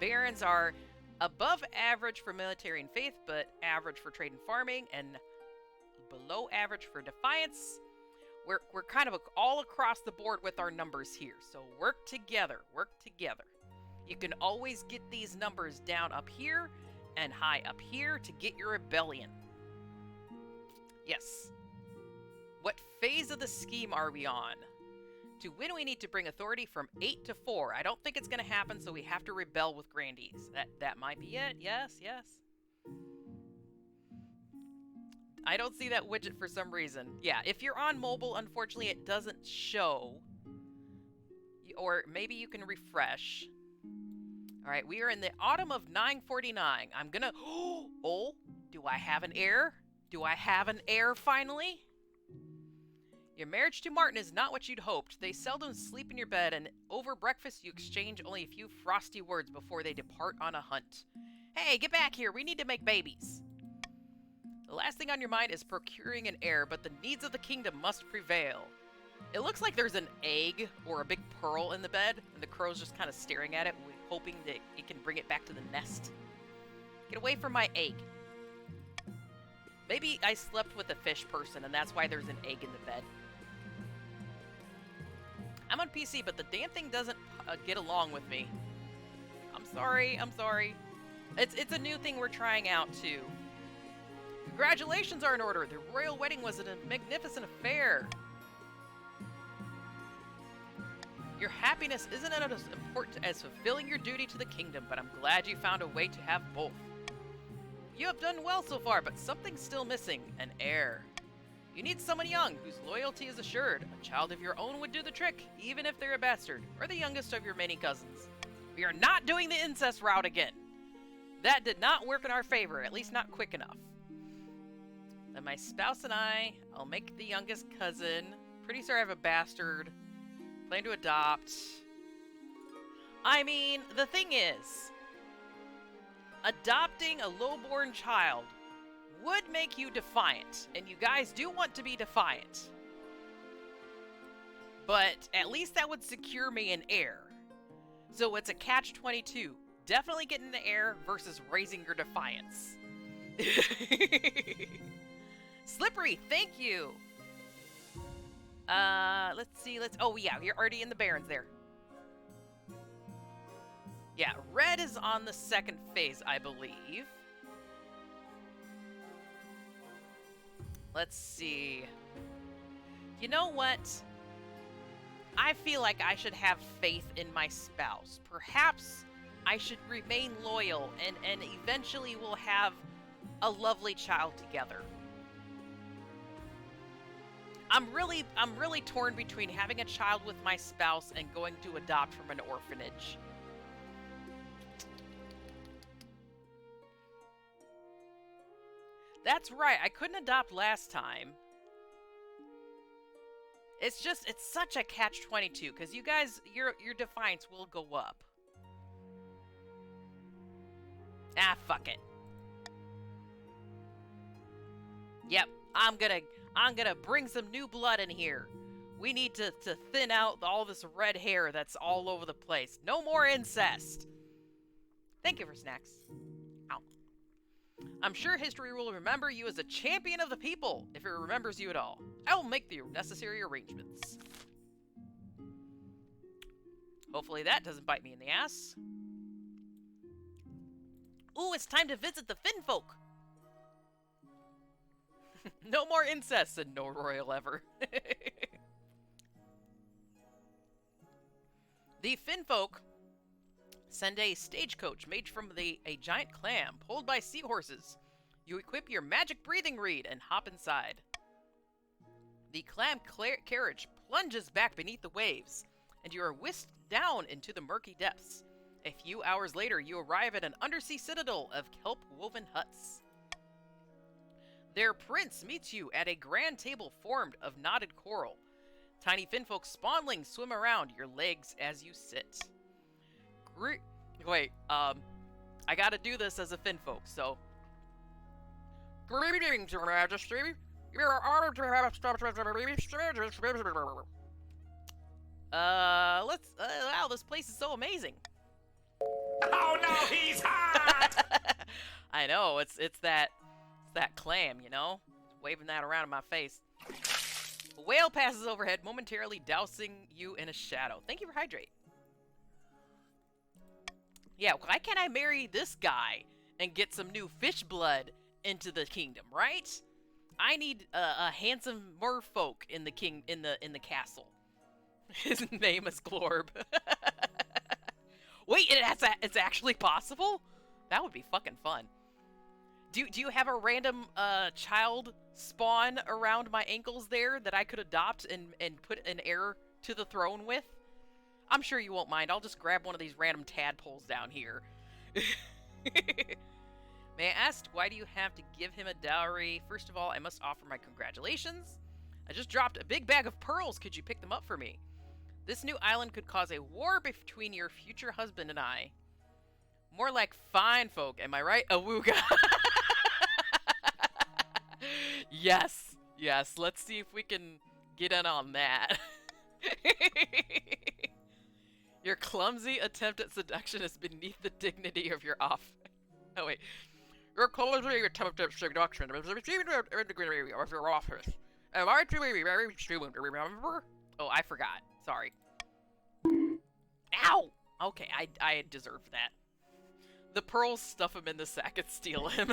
Barons are above average for military and faith, but average for trade and farming, and below average for defiance. We're kind of all across the board with our numbers here, so work together. You can always get these numbers down up here and high up here to get your rebellion. Yes. What phase of the scheme are we on? To win, we need to bring authority from 8 to 4. I don't think it's going to happen, so we have to rebel with Grandees. That might be it. Yes. I don't see that widget for some reason. Yeah, if you're on mobile, unfortunately, it doesn't show or maybe you can refresh. All right, we are in the autumn of 949. I'm gonna... Oh, do I have an heir? Do I have an heir finally? Your marriage to Martin is not what you'd hoped. They seldom sleep in your bed, and over breakfast you exchange only a few frosty words before they depart on a hunt. Hey, get back here. We need to make babies. The last thing on your mind is procuring an heir, but the needs of the kingdom must prevail. It looks like there's an egg or a big pearl in the bed, and the crow's just kind of staring at it, hoping that it can bring it back to the nest. Get away from my egg. Maybe I slept with a fish person, and that's why there's an egg in the bed. I'm on PC, but the damn thing doesn't get along with me. I'm sorry, I'm sorry. It's a new thing we're trying out, too. Congratulations are in order. The royal wedding was a magnificent affair. Your happiness isn't as important as fulfilling your duty to the kingdom, but I'm glad you found a way to have both. You have done well so far, but something's still missing, an heir. You need someone young, whose loyalty is assured. A child of your own would do the trick, even if they're a bastard, or the youngest of your many cousins. We are not doing the incest route again. That did not work in our favor, at least not quick enough. And my spouse and I'll make the youngest cousin. Pretty sure I have a bastard. Plan to adopt. I mean, the thing is, adopting a lowborn child would make you defiant, and you guys do want to be defiant. But at least that would secure me an heir. So it's a catch-22. Definitely getting the heir versus raising your defiance. Slippery, thank you! Let's see, oh yeah, you're already in the Barrens there. Yeah, red is on the second phase, I believe. Let's see. You know what? I feel like I should have faith in my spouse. Perhaps I should remain loyal and eventually we'll have a lovely child together. I'm really torn between having a child with my spouse and going to adopt from an orphanage. That's right, I couldn't adopt last time. It's such a catch-22, because you guys, your defiance will go up. Ah, fuck it. Yep, I'm gonna bring some new blood in here. We need to thin out all this red hair that's all over the place. No more incest. Thank you for snacks. Ow. I'm sure history will remember you as a champion of the people, if it remembers you at all. I will make the necessary arrangements. Hopefully that doesn't bite me in the ass. Ooh, it's time to visit the Finfolk. No more incest, said no royal ever. The Finfolk send a stagecoach made from a giant clam pulled by seahorses. You equip your magic breathing reed and hop inside. The clam carriage plunges back beneath the waves, and you are whisked down into the murky depths. A few hours later, you arrive at an undersea citadel of kelp-woven huts. Their prince meets you at a grand table formed of knotted coral. Tiny Finfolk spawnlings swim around your legs as you sit. Wait, I gotta do this as a Finfolk, so... Greetings, Your Majesty. You are honored to have wow, this place is so amazing. Oh no, he's hot! I know, it's that clam, you know? Waving that around in my face. A whale passes overhead, momentarily dousing you in a shadow. Thank you for hydrate. Yeah, why can't I marry this guy and get some new fish blood into the kingdom, right? I need a handsome merfolk in the castle. His name is Glorb. Wait, it's actually possible? That would be fucking fun. Do you have a random child spawn around my ankles there that I could adopt and put an heir to the throne with? I'm sure you won't mind. I'll just grab one of these random tadpoles down here. May I ask, why do you have to give him a dowry? First of all, I must offer my congratulations. I just dropped a big bag of pearls. Could you pick them up for me? This new island could cause a war between your future husband and I. More like fine folk, am I right? Awooga. Yes, yes. Let's see if we can get in on that. Your clumsy attempt at seduction is beneath the dignity of your office. Oh, wait. Your clumsy attempt at seduction is beneath the dignity of your office. Am I to be very soon to remember? Oh, I forgot. Sorry. Ow! Okay, I deserve that. The pearls stuff him in the sack and steal him.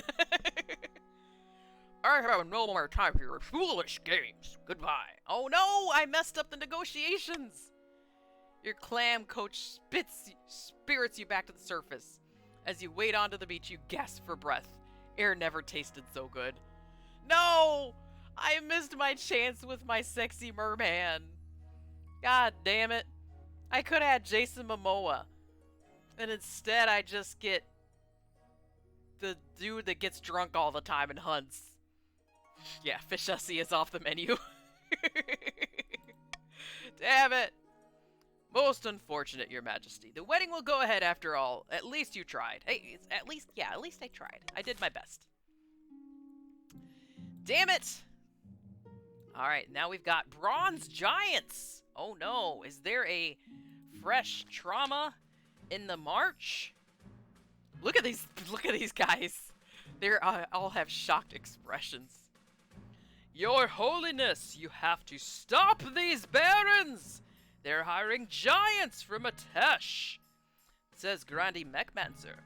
I have no more time for your foolish games. Goodbye. Oh no! I messed up the negotiations! Your clam coach spirits you back to the surface. As you wade onto the beach, you gasp for breath. Air never tasted so good. No! I missed my chance with my sexy merman. God damn it. I could have had Jason Momoa. And instead I just get the dude that gets drunk all the time and hunts. Yeah, fish hussy is off the menu. Damn it. Most unfortunate, Your Majesty. The wedding will go ahead after all. At least you tried. Hey, at least I tried. I did my best. Damn it! Alright, now we've got bronze giants! Oh no, is there a fresh trauma in the march? Look at these guys. They're all have shocked expressions. Your Holiness, you have to stop these barons! They're hiring giants from Atesh, says Grandi Mechmancer.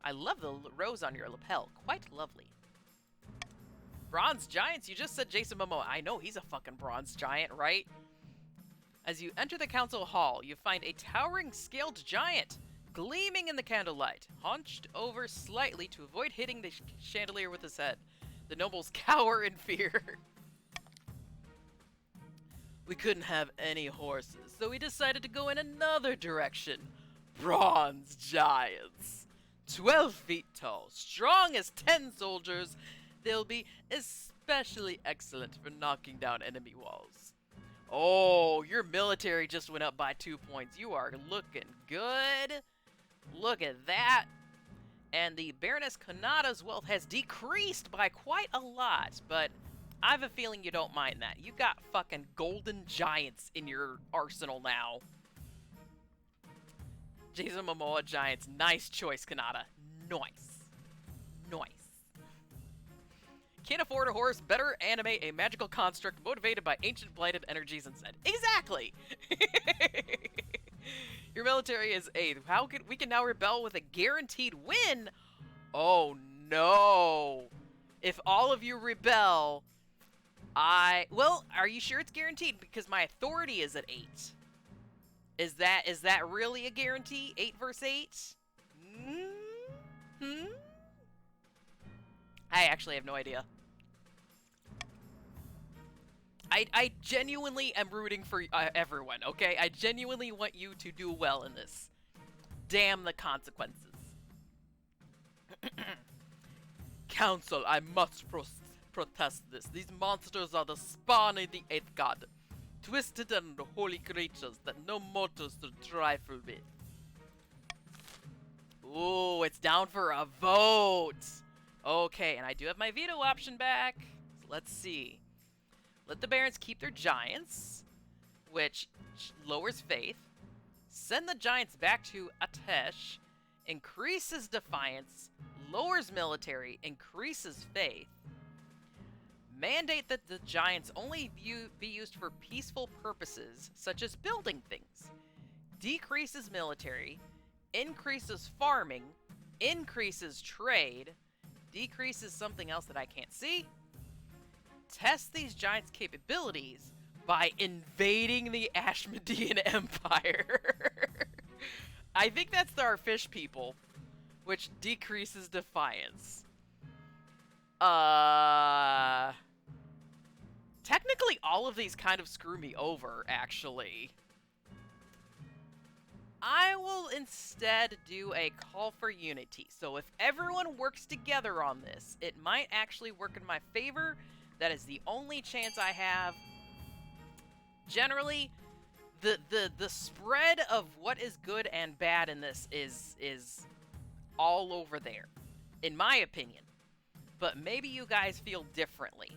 I love the rose on your lapel. Quite lovely. Bronze giants? You just said Jason Momoa. I know he's a fucking bronze giant, right? As you enter the council hall, you find a towering scaled giant gleaming in the candlelight, hunched over slightly to avoid hitting the chandelier with his head. The nobles cower in fear. We couldn't have any horses, so we decided to go in another direction. Bronze giants. 12 feet tall, strong as 10 soldiers. They'll be especially excellent for knocking down enemy walls. Oh, your military just went up by 2 points. You are looking good. Look at that. And the Baroness Kanata's wealth has decreased by quite a lot, but I have a feeling you don't mind that. You got fucking golden giants in your arsenal now. Jason Momoa giants. Nice choice, Kanata. Nice. Nice. Can't afford a horse, better animate a magical construct motivated by ancient blighted energies instead. Exactly! Your military is 8. How could we can now rebel with a guaranteed win? Oh no! If all of you rebel, well, are you sure it's guaranteed? Because my authority is at 8. Is that really a guarantee? 8 versus 8? I actually have no idea. I genuinely am rooting for everyone, okay? I genuinely want you to do well in this. Damn the consequences. Council, I must protest this. These monsters are the spawn of the 8th god. Twisted and holy creatures that no mortals should trifle with. Ooh, it's down for a vote. Okay, and I do have my veto option back. So let's see. Let the barons keep their giants, which lowers faith. Send the giants back to Atesh, increases defiance, lowers military, increases faith. Mandate that the giants only be used for peaceful purposes, such as building things. Decreases military, increases farming, increases trade, decreases something else that I can't see. Test these giants' capabilities by invading the Ashmodean Empire. I think that's our fish people, which decreases defiance. Technically, all of these kind of screw me over, actually. I will instead do a call for unity. So if everyone works together on this, it might actually work in my favor. That is the only chance I have. Generally, the spread of what is good and bad in this is all over there, in my opinion. But maybe you guys feel differently.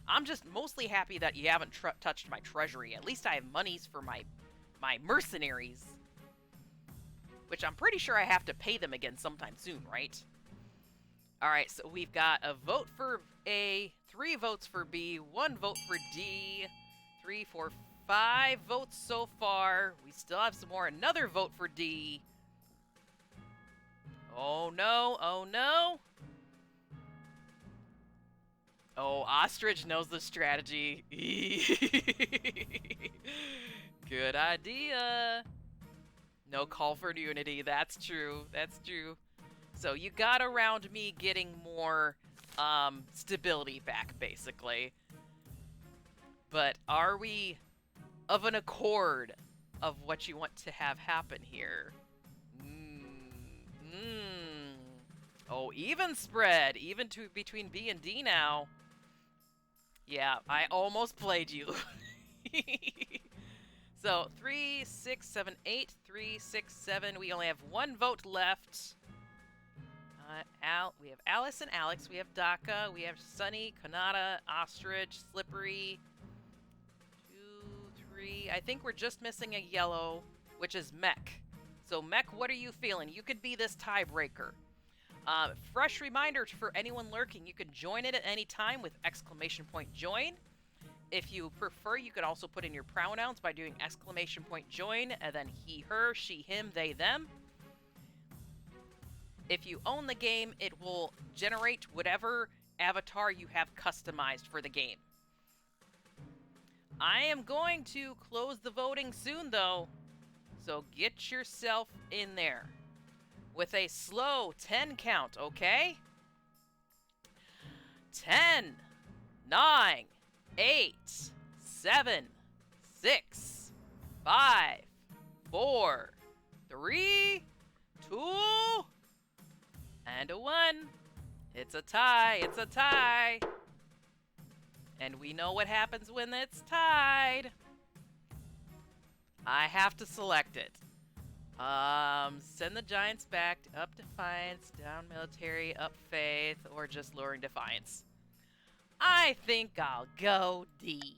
I'm just mostly happy that you haven't touched my treasury. At least I have monies for my mercenaries. Which I'm pretty sure I have to pay them again sometime soon, right? Alright, so we've got a vote for A, 3 votes for B, 1 vote for D, 3, 4, 5 votes so far. We still have some more. Another vote for D. Oh no, oh no. Oh, Ostrich knows the strategy. Good idea. No call for unity. That's true. That's true. So you got around me getting more stability back, basically. But are we of an accord of what you want to have happen here? Oh, even spread. Even between B and D now. Yeah, I almost played you. So, 3, 6, 7, 8. 3, 6, 7. We only have 1 vote left. We have Alice and Alex. We have Daka. We have Sunny, Kanata, Ostrich, Slippery. 2, 3. I think we're just missing a yellow, which is Mech. So, Mech, what are you feeling? You could be this tiebreaker. Fresh reminder for anyone lurking, you can join it at any time with !join. If you prefer, you could also put in your pronouns by doing !join, and then he, her, she, him, they, them. If you own the game, it will generate whatever avatar you have customized for the game. I am going to close the voting soon, though, so get yourself in there. With a slow 10 count, okay? 10, 9, 8, 7, 6, 5, 4, 3, 2, and a 1. It's a tie. It's a tie. And we know what happens when it's tied. I have to select it. Send the Giants back, up Defiance, down Military, up Faith, or just lowering Defiance. I think I'll go D.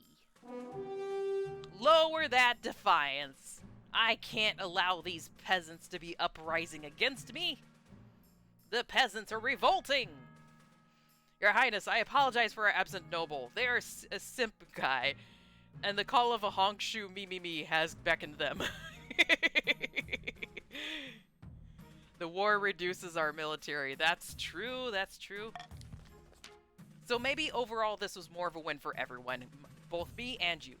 Lower that Defiance. I can't allow these peasants to be uprising against me. The peasants are revolting. Your Highness, I apologize for our absent noble. They are a simp guy, and the call of a honkshoe me has beckoned them. The war reduces our military. That's true, that's true. So maybe overall this was more of a win for everyone, both me and you.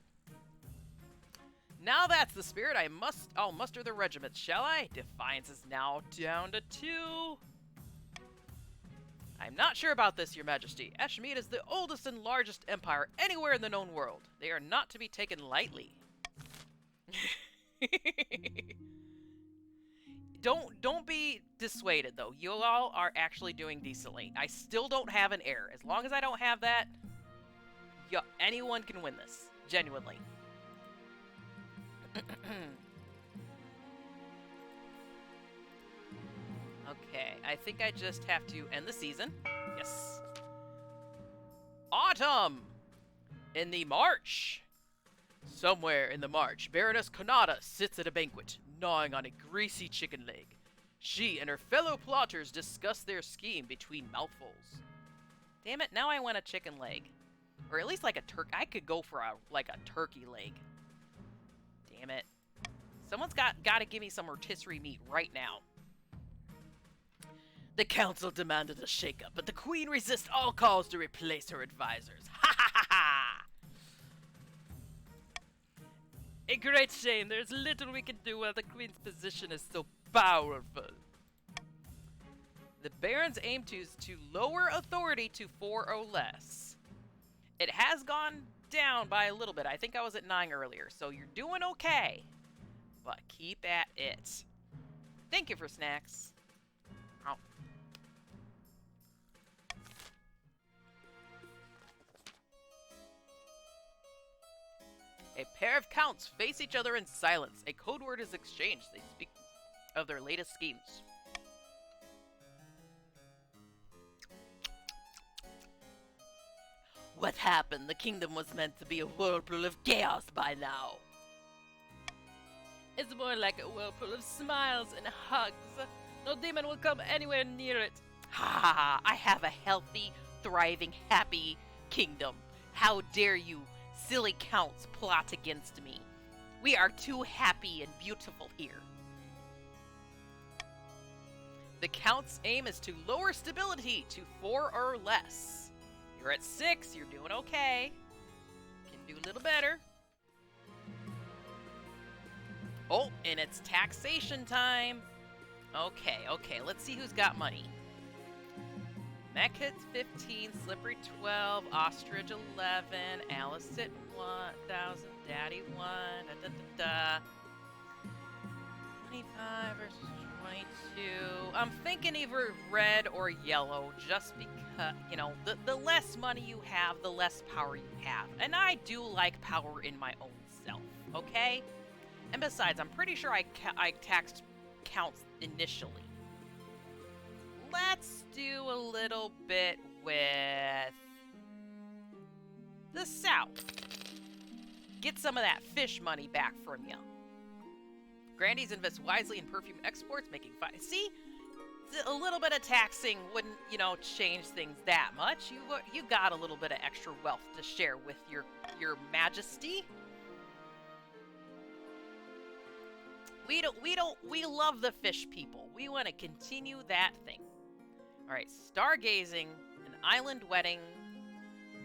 Now that's the spirit, I'll muster the regiment, shall I? Defiance is now down to 2. I'm not sure about this, Your Majesty. Eshmead is the oldest and largest empire anywhere in the known world. They are not to be taken lightly. Don't be dissuaded, though. You all are actually doing decently. I still don't have an heir. As long as I don't have that, anyone can win this. Genuinely. Okay, I think I just have to end the season. Yes. Autumn! In the March! Somewhere in the March, Baroness Kanata sits at a banquet, gnawing on a greasy chicken leg. She and her fellow plotters discuss their scheme between mouthfuls. Damn it, now I want a chicken leg. Or at least like a turkey. I could go for a turkey leg. Damn it. Someone's got to give me some rotisserie meat right now. The council demanded a shakeup, but the queen resists all calls to replace her advisors. Ha ha ha ha! A great shame. There's little we can do while the queen's position is so powerful. The Baron's aim is to lower authority to 4 or less. It has gone down by a little bit. I think I was at 9 earlier, so you're doing okay. but keep at it. Thank you for snacks. Ow. A pair of counts face each other in silence. A code word is exchanged. They speak of their latest schemes. What happened? The kingdom was meant to be a whirlpool of chaos by now. It's more like a whirlpool of smiles and hugs. No demon will come anywhere near it. Ha ha ha! I have a healthy, thriving, happy kingdom. How dare you, silly counts, plot against me? We are too happy and beautiful here. The count's aim is to lower stability to 4 or less. You're at 6, you're doing okay. Can do a little better. Oh, and it's taxation time. Okay, let's see who's got money. Mech hits 15, Slippery 12, Ostrich 11, Alice at 1,000, Daddy 1, da da da da. 25 versus 22. I'm thinking either red or yellow, just because, you know, the less money you have, the less power you have. And I do like power in my own self, okay? And besides, I'm pretty sure I taxed counts initially. Let's do a little bit with the South. Get some of that fish money back from you. Grandies invest wisely in perfume exports, making fine. See, a little bit of taxing wouldn't, you know, change things that much. You got a little bit of extra wealth to share with your Majesty. We love the fish people. We want to continue that thing. All right, stargazing, an island wedding,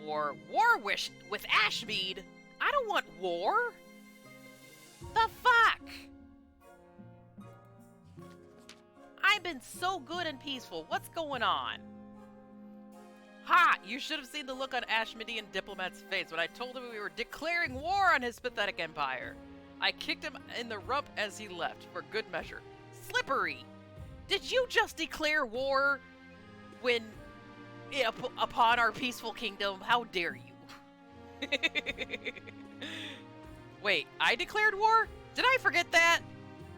or war wish with Ashmead. I don't want war. The fuck? I've been so good and peaceful. What's going on? Ha! You should have seen the look on Ashmeadian diplomat's face when I told him we were declaring war on his pathetic empire. I kicked him in the rump as he left, for good measure. Slippery! Did you just declare war when upon our peaceful kingdom? How dare you? Wait, I declared war? Did I forget that?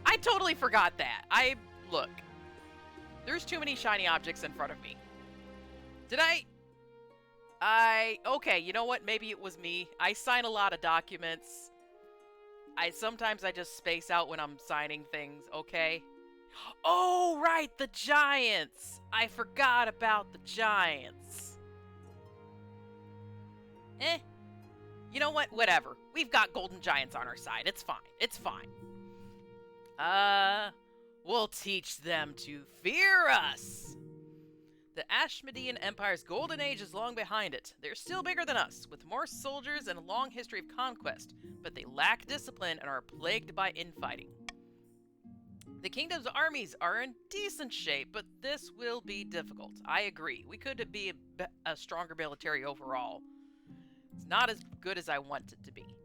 I totally forgot that. Look. There's too many shiny objects in front of me. Did okay, you know what? Maybe it was me. I sign a lot of documents. Sometimes I just space out when I'm signing things, okay? Oh, right, the giants! I forgot about the giants. You know what? Whatever. We've got golden giants on our side. It's fine. It's fine. We'll teach them to fear us. The Ashmeadian Empire's golden age is long behind it. They're still bigger than us, with more soldiers and a long history of conquest, but they lack discipline and are plagued by infighting. The kingdom's armies are in decent shape, but this will be difficult. I agree. We could be a stronger military overall. It's not as good as I want it to be.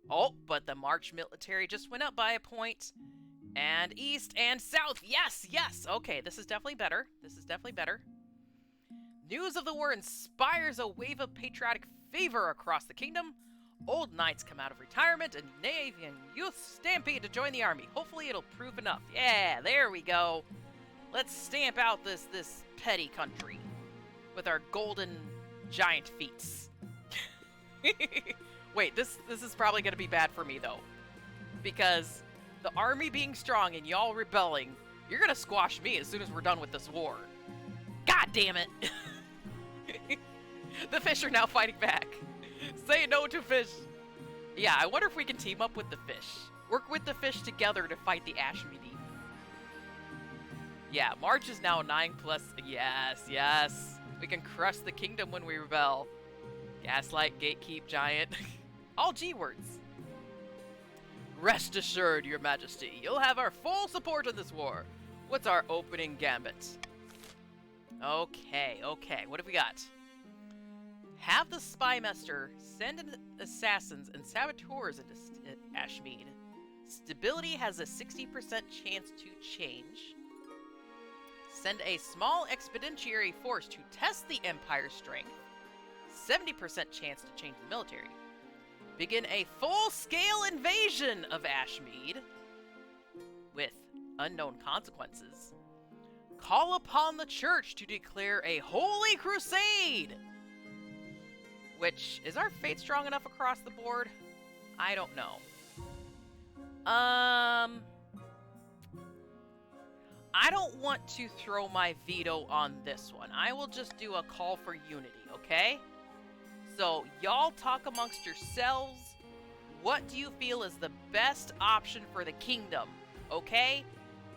Oh, but the March military just went up by a point. And east and south. Yes, yes. Okay, this is definitely better. This is definitely better. News of the war inspires a wave of patriotic favor across the kingdom. Old knights come out of retirement, and Navian youth stampede to join the army. Hopefully it'll prove enough. Yeah, there we go. Let's stamp out this petty country with our golden giant feats. Wait, this is probably going to be bad for me, though. Because the army being strong and y'all rebelling, you're going to squash me as soon as we're done with this war. God damn it. The fish are now fighting back. Say no to fish. Yeah, I wonder if we can team up with the fish. Work with the fish together to fight the Ashmeadi. Yeah, March is now 9+. Yes, yes. We can crush the kingdom when we rebel. Gaslight, gatekeep, giant. All G words. Rest assured, Your Majesty, you'll have our full support in this war. What's our opening gambit? Okay, what have we got? Have the spy master send in assassins and saboteurs into Ashmead. Stability has a 60% chance to change. Send a small expeditionary force to test the Empire's strength. 70% chance to change the military. Begin a full-scale invasion of Ashmead with unknown consequences. Call upon the church to declare a holy crusade. Which, is our faith strong enough across the board? I don't know. I don't want to throw my veto on this one. I will just do a call for unity, okay? So, y'all talk amongst yourselves. What do you feel is the best option for the kingdom, okay?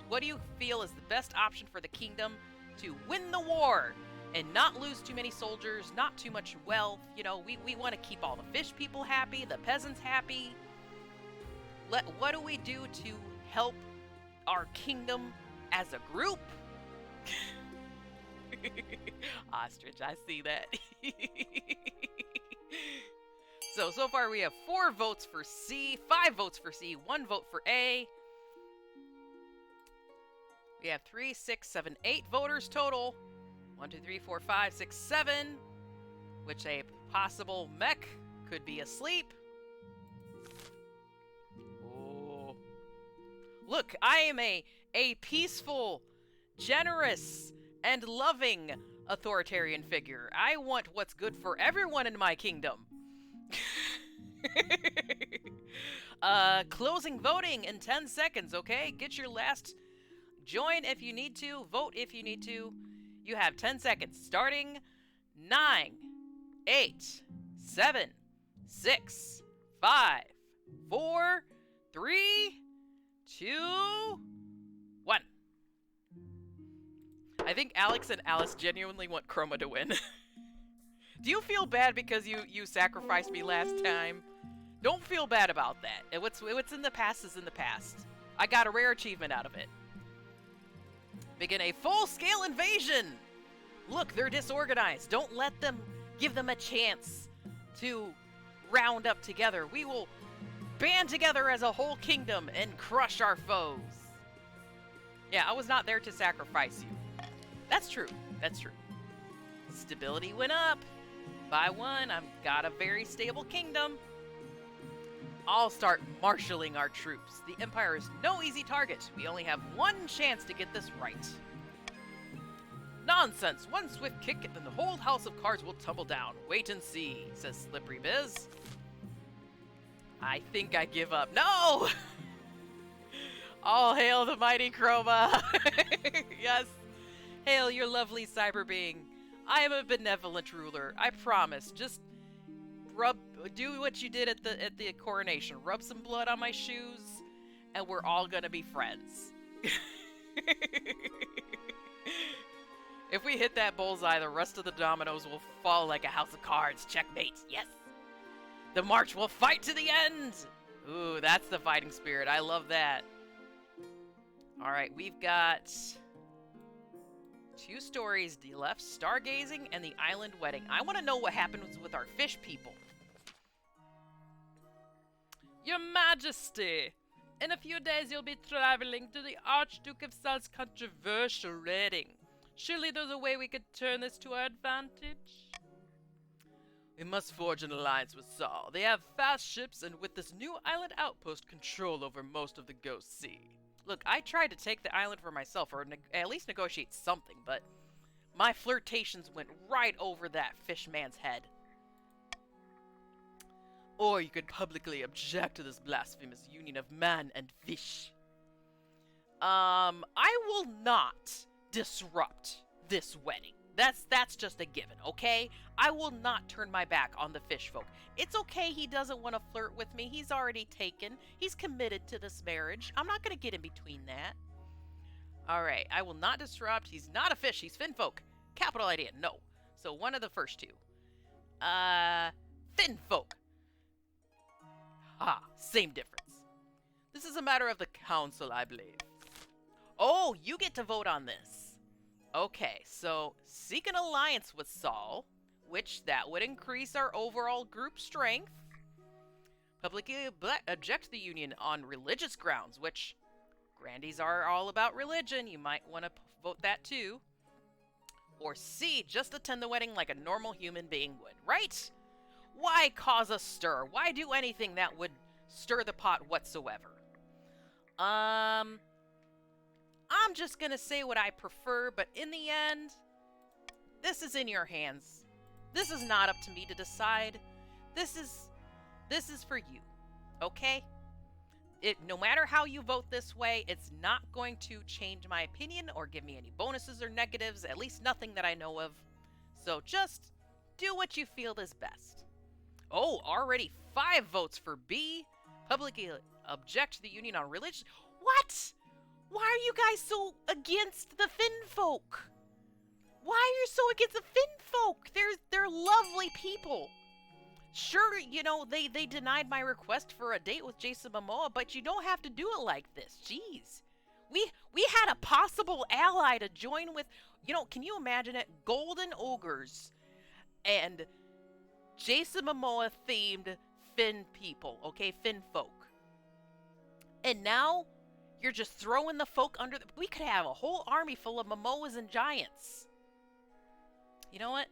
What do you feel is the best option for the kingdom to win the war and not lose too many soldiers, not too much wealth? You know, we want to keep all the fish people happy, the peasants happy. What do we do to help our kingdom as a group? Ostrich, I see that. So far we have 4 votes for C, 5 votes for C, 1 vote for A. We have 3, 6, 7, 8 voters total. 1, 2, 3, 4, 5, 6, 7. Which a possible mech could be asleep. Oh. Look, I am a peaceful, generous, and loving authoritarian figure. I want what's good for everyone in my kingdom. Closing voting in 10 seconds, okay? Get your last join if you need to, vote if you need to. You have 10 seconds, starting 9, 8, 7, 6, 5, 4, 3, 2, 1. I think Alex and Alice genuinely want Chroma to win. Do you feel bad because you sacrificed me last time? Don't feel bad about that. What's in the past is in the past. I got a rare achievement out of it. Begin a full-scale invasion! Look, they're disorganized. Don't let them give them a chance to round up together. We will band together as a whole kingdom and crush our foes. Yeah, I was not there to sacrifice you. That's true. That's true. Stability went up by 1. I've got a very stable kingdom. I'll start marshaling our troops. The Empire is no easy target. We only have 1 chance to get this right. Nonsense! 1 swift kick and the whole house of cards will tumble down. Wait and see, says Slippery Biz. I think I give up. No! All hail the mighty Chroma! Yes! Hail your lovely cyber being. I am a benevolent ruler. I promise. Just do what you did at the coronation. Rub some blood on my shoes, and we're all gonna be friends. If we hit that bullseye, the rest of the dominoes will fall like a house of cards. Checkmate. Yes. The march will fight to the end. Ooh, that's the fighting spirit. I love that. All right, we've got 2 stories left, stargazing and the island wedding. I want to know what happens with our fish people. Your Majesty, in a few days you'll be traveling to the Archduke of Sal's controversial wedding. Surely there's a way we could turn this to our advantage? We must forge an alliance with Saul. They have fast ships, and with this new island outpost, control over most of the Ghost Sea. Look, I tried to take the island for myself, or at least negotiate something, but my flirtations went right over that fish man's head. Or you could publicly object to this blasphemous union of man and fish. I will not disrupt this wedding. That's just a given, okay? I will not turn my back on the fish folk. It's okay he doesn't want to flirt with me. He's already taken. He's committed to this marriage. I'm not going to get in between that. Alright, I will not disrupt. He's not a fish. He's fin folk. Capital idea. No. So one of the first 2. Fin folk. Ah, same difference. This is a matter of the council, I believe. Oh, you get to vote on this. Okay, so seek an alliance with Saul, which that would increase our overall group strength. Publicly object to the union on religious grounds, which Grandies are all about religion. You might want to vote that too. Or C, just attend the wedding like a normal human being would, right? Why cause a stir? Why do anything that would stir the pot whatsoever? I'm just gonna say what I prefer, but in the end, this is in your hands. This is not up to me to decide. This is for you, okay? No matter how you vote this way, it's not going to change my opinion or give me any bonuses or negatives, at least nothing that I know of. So just do what you feel is best. Oh, already 5 votes for B. Publicly object to the union on religion. What? Why are you guys so against the Finn folk? Why are you so against the Finn folk? They're lovely people. Sure, you know, they denied my request for a date with Jason Momoa, but you don't have to do it like this. Jeez. We had a possible ally to join with, you know, can you imagine it? Golden ogres and Jason Momoa themed Finn people, okay? Finn folk. And now you're just throwing the folk under the... We could have a whole army full of Momoas and giants. You know what?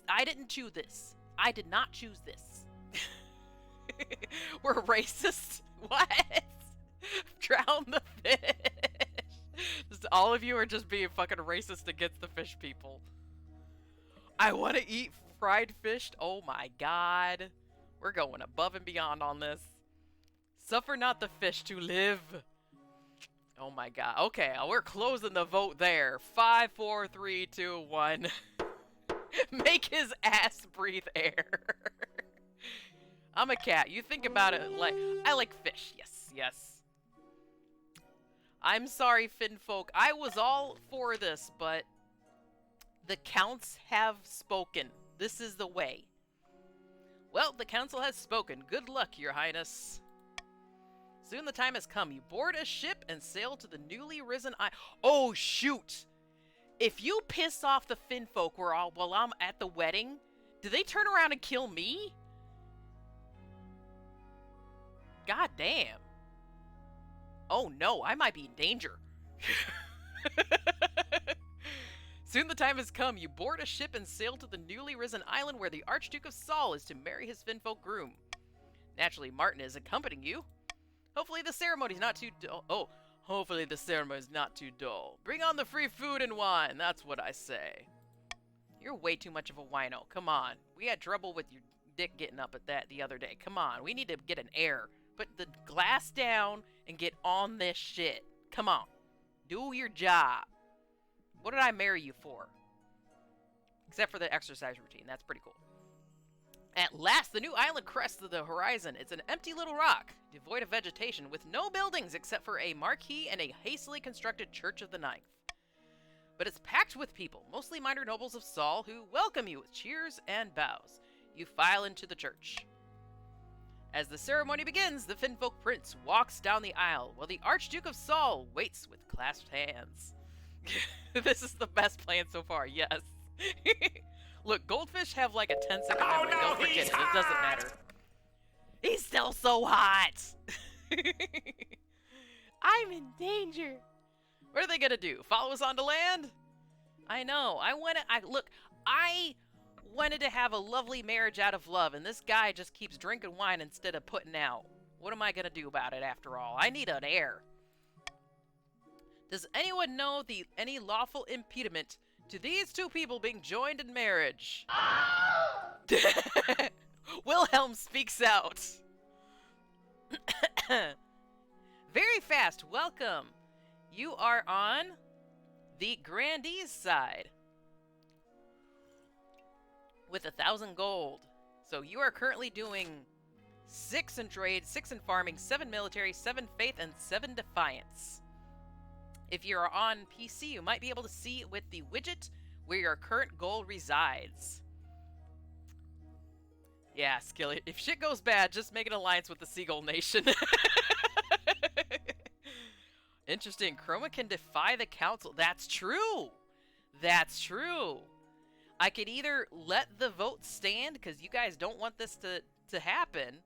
I didn't choose this. I did not choose this. We're racist? What? Drown the fish. Just all of you are just being fucking racist against the fish people. I want to eat fried fish. Oh my god. We're going above and beyond on this. Suffer not the fish to live. Oh my god. Okay, we're closing the vote there. 5, 4, 3, 2, 1. Make his ass breathe air. I'm a cat. You think about it like... I like fish. Yes, yes. I'm sorry, Finn folk. I was all for this, but... the counts have spoken. This is the way. Well, the council has spoken. Good luck, your highness. Soon the time has come. You board a ship and sail to the newly risen island. Oh, shoot! If you piss off the Finn folk while I'm at the wedding, do they turn around and kill me? God damn. Oh no, I might be in danger. Soon the time has come. You board a ship and sail to the newly risen island where the Archduke of Saul is to marry his Finn folk groom. Naturally, Martin is accompanying you. Hopefully the ceremony's not too dull. Oh, hopefully the ceremony's not too dull. Bring on the free food and wine, that's what I say. You're way too much of a wino. Come on. We had trouble with your dick getting up at that the other day. Come on, we need to get an air. Put the glass down and get on this shit. Come on. Do your job. What did I marry you for? Except for the exercise routine. That's pretty cool. At last, the new island crests the horizon. It's an empty little rock, devoid of vegetation, with no buildings except for a marquee and a hastily constructed Church of the Ninth. But it's packed with people, mostly minor nobles of Saul, who welcome you with cheers and bows. You file into the church. As the ceremony begins, the Finnfolk prince walks down the aisle, while the Archduke of Saul waits with clasped hands. This is the best plan so far, yes. Look, goldfish have like a 10-second memory. Don't forget it. It doesn't matter. He's still so hot. I'm in danger. What are they gonna do? Follow us onto land? I know. I wanted to have a lovely marriage out of love, and this guy just keeps drinking wine instead of putting out. What am I gonna do about it after all? I need an heir. Does anyone know any lawful impediment to these two people being joined in marriage? Wilhelm speaks out. Very fast, welcome. You are on the Grandee's side with 1,000 gold. So you are currently doing 6 in trade, 6 in farming, 7 military, 7 faith, and 7 defiance. If you're on PC, you might be able to see with the widget where your current goal resides. Yeah, Skillet. If shit goes bad, just make an alliance with the Seagull Nation. Interesting. Chroma can defy the council. That's true. That's true. I could either let the vote stand, because you guys don't want this to happen,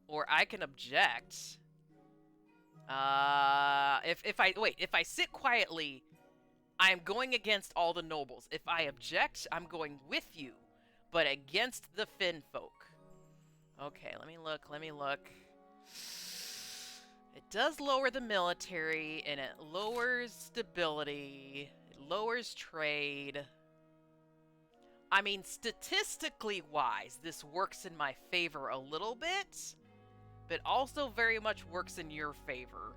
Or I can object. If I sit quietly, I'm going against all the nobles. If I object, I'm going with you, but against the Finn folk. Okay, let me look. It does lower the military, and it lowers stability. It lowers trade. I mean, statistically wise, this works in my favor a little bit, but also very much works in your favor.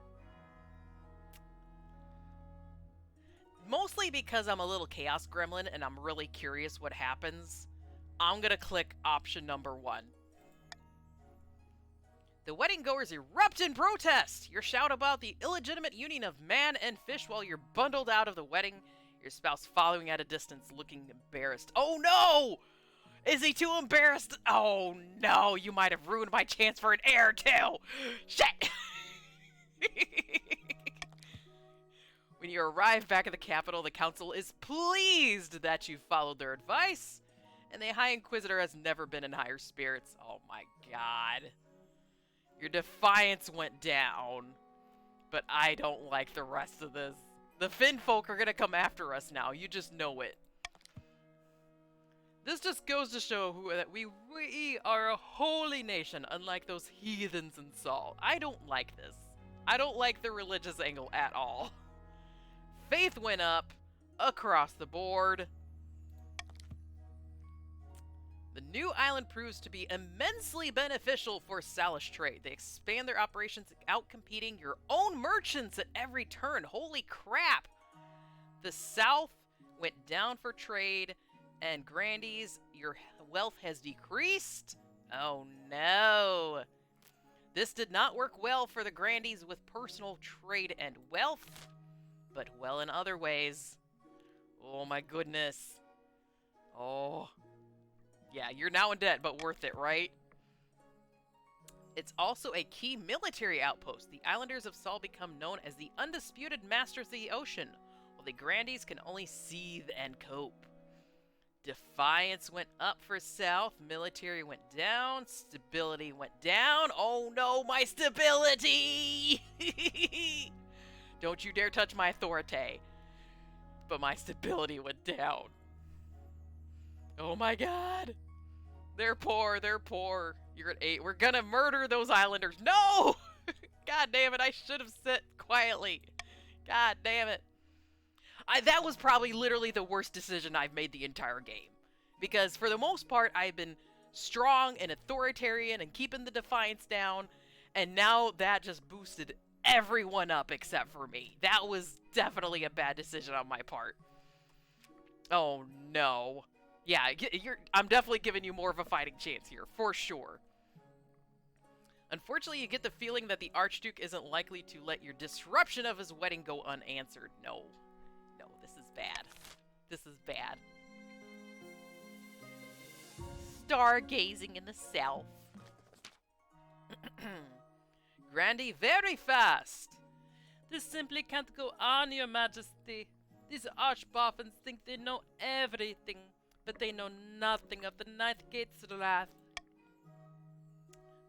Mostly because I'm a little chaos gremlin and I'm really curious what happens, I'm gonna click option number 1. The wedding goers erupt in protest! Your shout about the illegitimate union of man and fish while you're bundled out of the wedding, your spouse following at a distance looking embarrassed. Oh no! Is he too embarrassed? Oh no, you might have ruined my chance for an heir too! Shit! When you arrive back at the capital, the council is pleased that you followed their advice, and the High Inquisitor has never been in higher spirits. Oh my god. Your defiance went down, but I don't like the rest of this. The Finn folk are gonna come after us now, you just know it. This just goes to show that we are a holy nation, unlike those heathens in Saul. I don't like this. I don't like the religious angle at all. Faith went up across the board. The new island proves to be immensely beneficial for Salish trade. They expand their operations, out-competing your own merchants at every turn. Holy crap! The south went down for trade, and Grandies, your wealth has decreased. Oh no! This did not work well for the Grandies with personal trade and wealth, but well in other ways. Oh my goodness. Oh. Yeah, you're now in debt, but worth it, right? It's also a key military outpost. The Islanders of Saul become known as the undisputed masters of the ocean, while the Grandies can only seethe and cope. Defiance went up for South, military went down, stability went down. Oh no, my stability! Don't you dare touch my authority. But my stability went down. Oh my god. They're poor, they're poor. You're at 8. We're gonna murder those islanders. No! God damn it, I should have sat quietly. God damn it. That was probably literally the worst decision I've made the entire game. Because for the most part, I've been strong and authoritarian and keeping the defiance down. And now that just boosted everyone up except for me. That was definitely a bad decision on my part. Oh no. Yeah, I'm definitely giving you more of a fighting chance here, for sure. Unfortunately, you get the feeling that the Archduke isn't likely to let your disruption of his wedding go unanswered. No. No, this is bad. This is bad. Stargazing in the south. Grandy, very fast! This simply can't go on, your majesty. These archboffins think they know everything, but they know nothing of the Ninth Gate's wrath.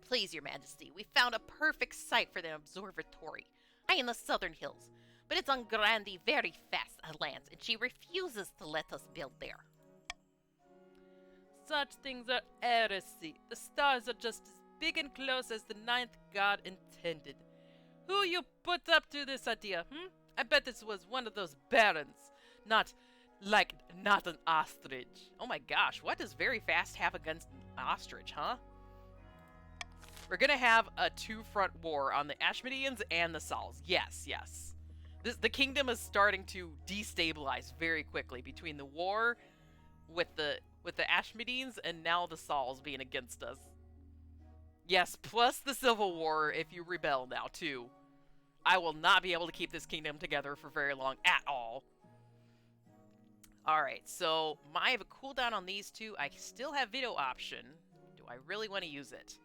Please, your majesty, we found a perfect site for the observatory, high in the southern hills, but it's on Grandy very fast lands, and she refuses to let us build there. Such things are heresy. The stars are just as big and close as the Ninth God intended. Who you put up to this idea, I bet this was one of those barons. Not an ostrich. Oh my gosh, what does very fast have against an ostrich, huh? We're gonna have a two-front war on the Ashmedians and the Sauls. Yes, yes. The kingdom is starting to destabilize very quickly between the war with the Ashmedians and now the Sauls being against us. Yes, plus the Civil War if you rebel now, too. I will not be able to keep this kingdom together for very long at all. Alright, so I have a cooldown on these two. I still have veto option. Do I really want to use it?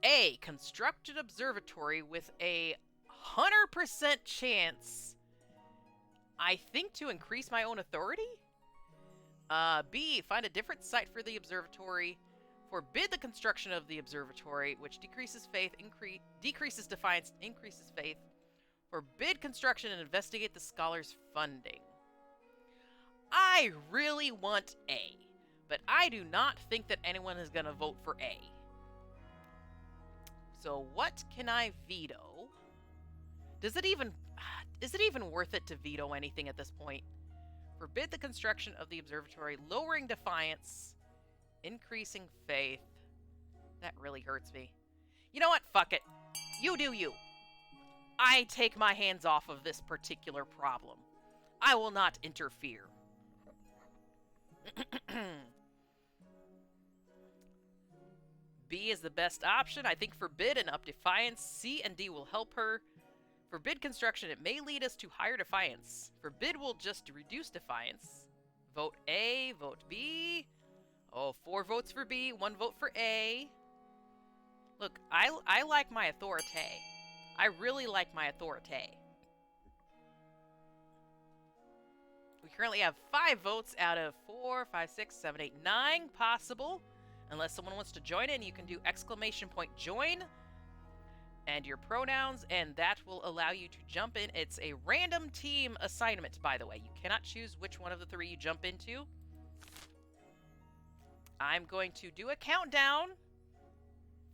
A. Construct an observatory with a 100% chance, I think, to increase my own authority? B. Find a different site for the observatory. Forbid the construction of the observatory, which decreases faith, decreases defiance, increases faith. Forbid construction and investigate the scholars' funding. I really want A, but I do not think that anyone is going to vote for A. So what can I veto? Is it even worth it to veto anything at this point? Forbid the construction of the observatory, lowering defiance, increasing faith. That really hurts me. You know what? Fuck it. You do you. I take my hands off of this particular problem. I will not interfere. B is the best option. I think forbid and up defiance. C and D will help her. Forbid construction. It may lead us to higher defiance. Forbid will just reduce defiance. Vote A. Vote B. Oh, 4 votes for B. 1 vote for A. Look, I like my authority. I really like my authority. We currently have 5 votes out of 4, 5, 6, 7, 8, 9 possible. Unless someone wants to join in, you can do !join and your pronouns, and that will allow you to jump in. It's a random team assignment, by the way. You cannot choose which one of the 3 you jump into. I'm going to do a countdown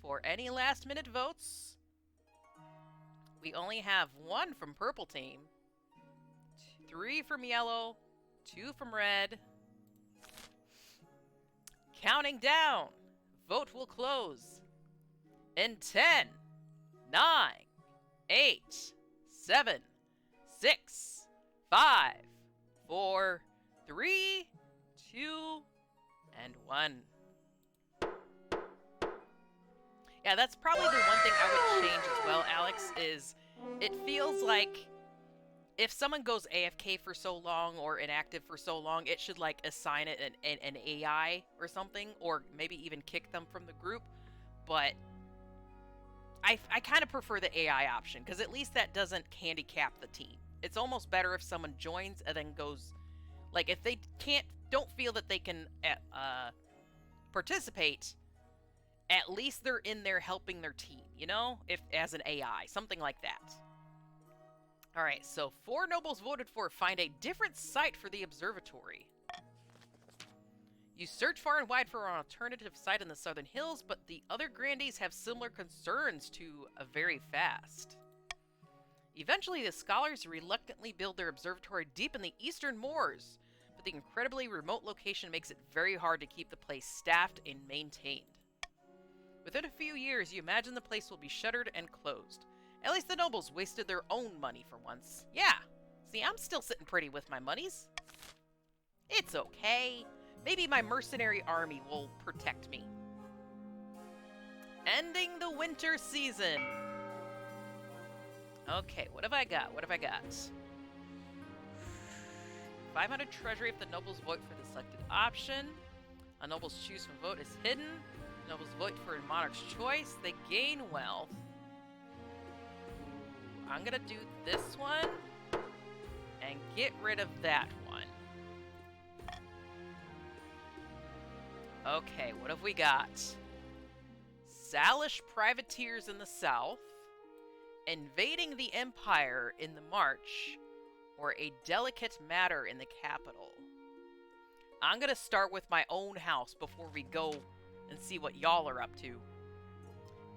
for any last-minute votes. We only have 1 from purple team, 3 from yellow, 2 from red. Counting down. Vote will close in 10, 9, 8, 7, 6, 5, 4, 3, 2, and 1. Yeah, that's probably the one thing I would change as well, Alex, is it feels like if someone goes AFK for so long or inactive for so long, it should, like, assign it an AI or something, or maybe even kick them from the group. But I kind of prefer the AI option, because at least that doesn't handicap the team. It's almost better if someone joins and then goes, like, if they don't feel that they can participate, at least they're in there helping their team, you know? If as an AI, something like that. Alright, so 4 nobles voted for find a different site for the observatory. You search far and wide for an alternative site in the southern hills, but the other grandees have similar concerns to a very fast. Eventually, the scholars reluctantly build their observatory deep in the eastern moors, but the incredibly remote location makes it very hard to keep the place staffed and maintained. Within a few years, you imagine the place will be shuttered and closed. At least the nobles wasted their own money for once. Yeah, see, I'm still sitting pretty with my monies. It's okay. Maybe my mercenary army will protect me. Ending the winter season. Okay, what have I got? What have I got? 500 treasury if the nobles vote for the selected option. A noble's choose from vote is hidden. Nobles vote for a monarch's choice. They gain wealth. I'm gonna do this one and get rid of that one. Okay, what have we got? Salish privateers in the south, invading the empire in the march, or a delicate matter in the capital. I'm gonna start with my own house before we go and see what y'all are up to.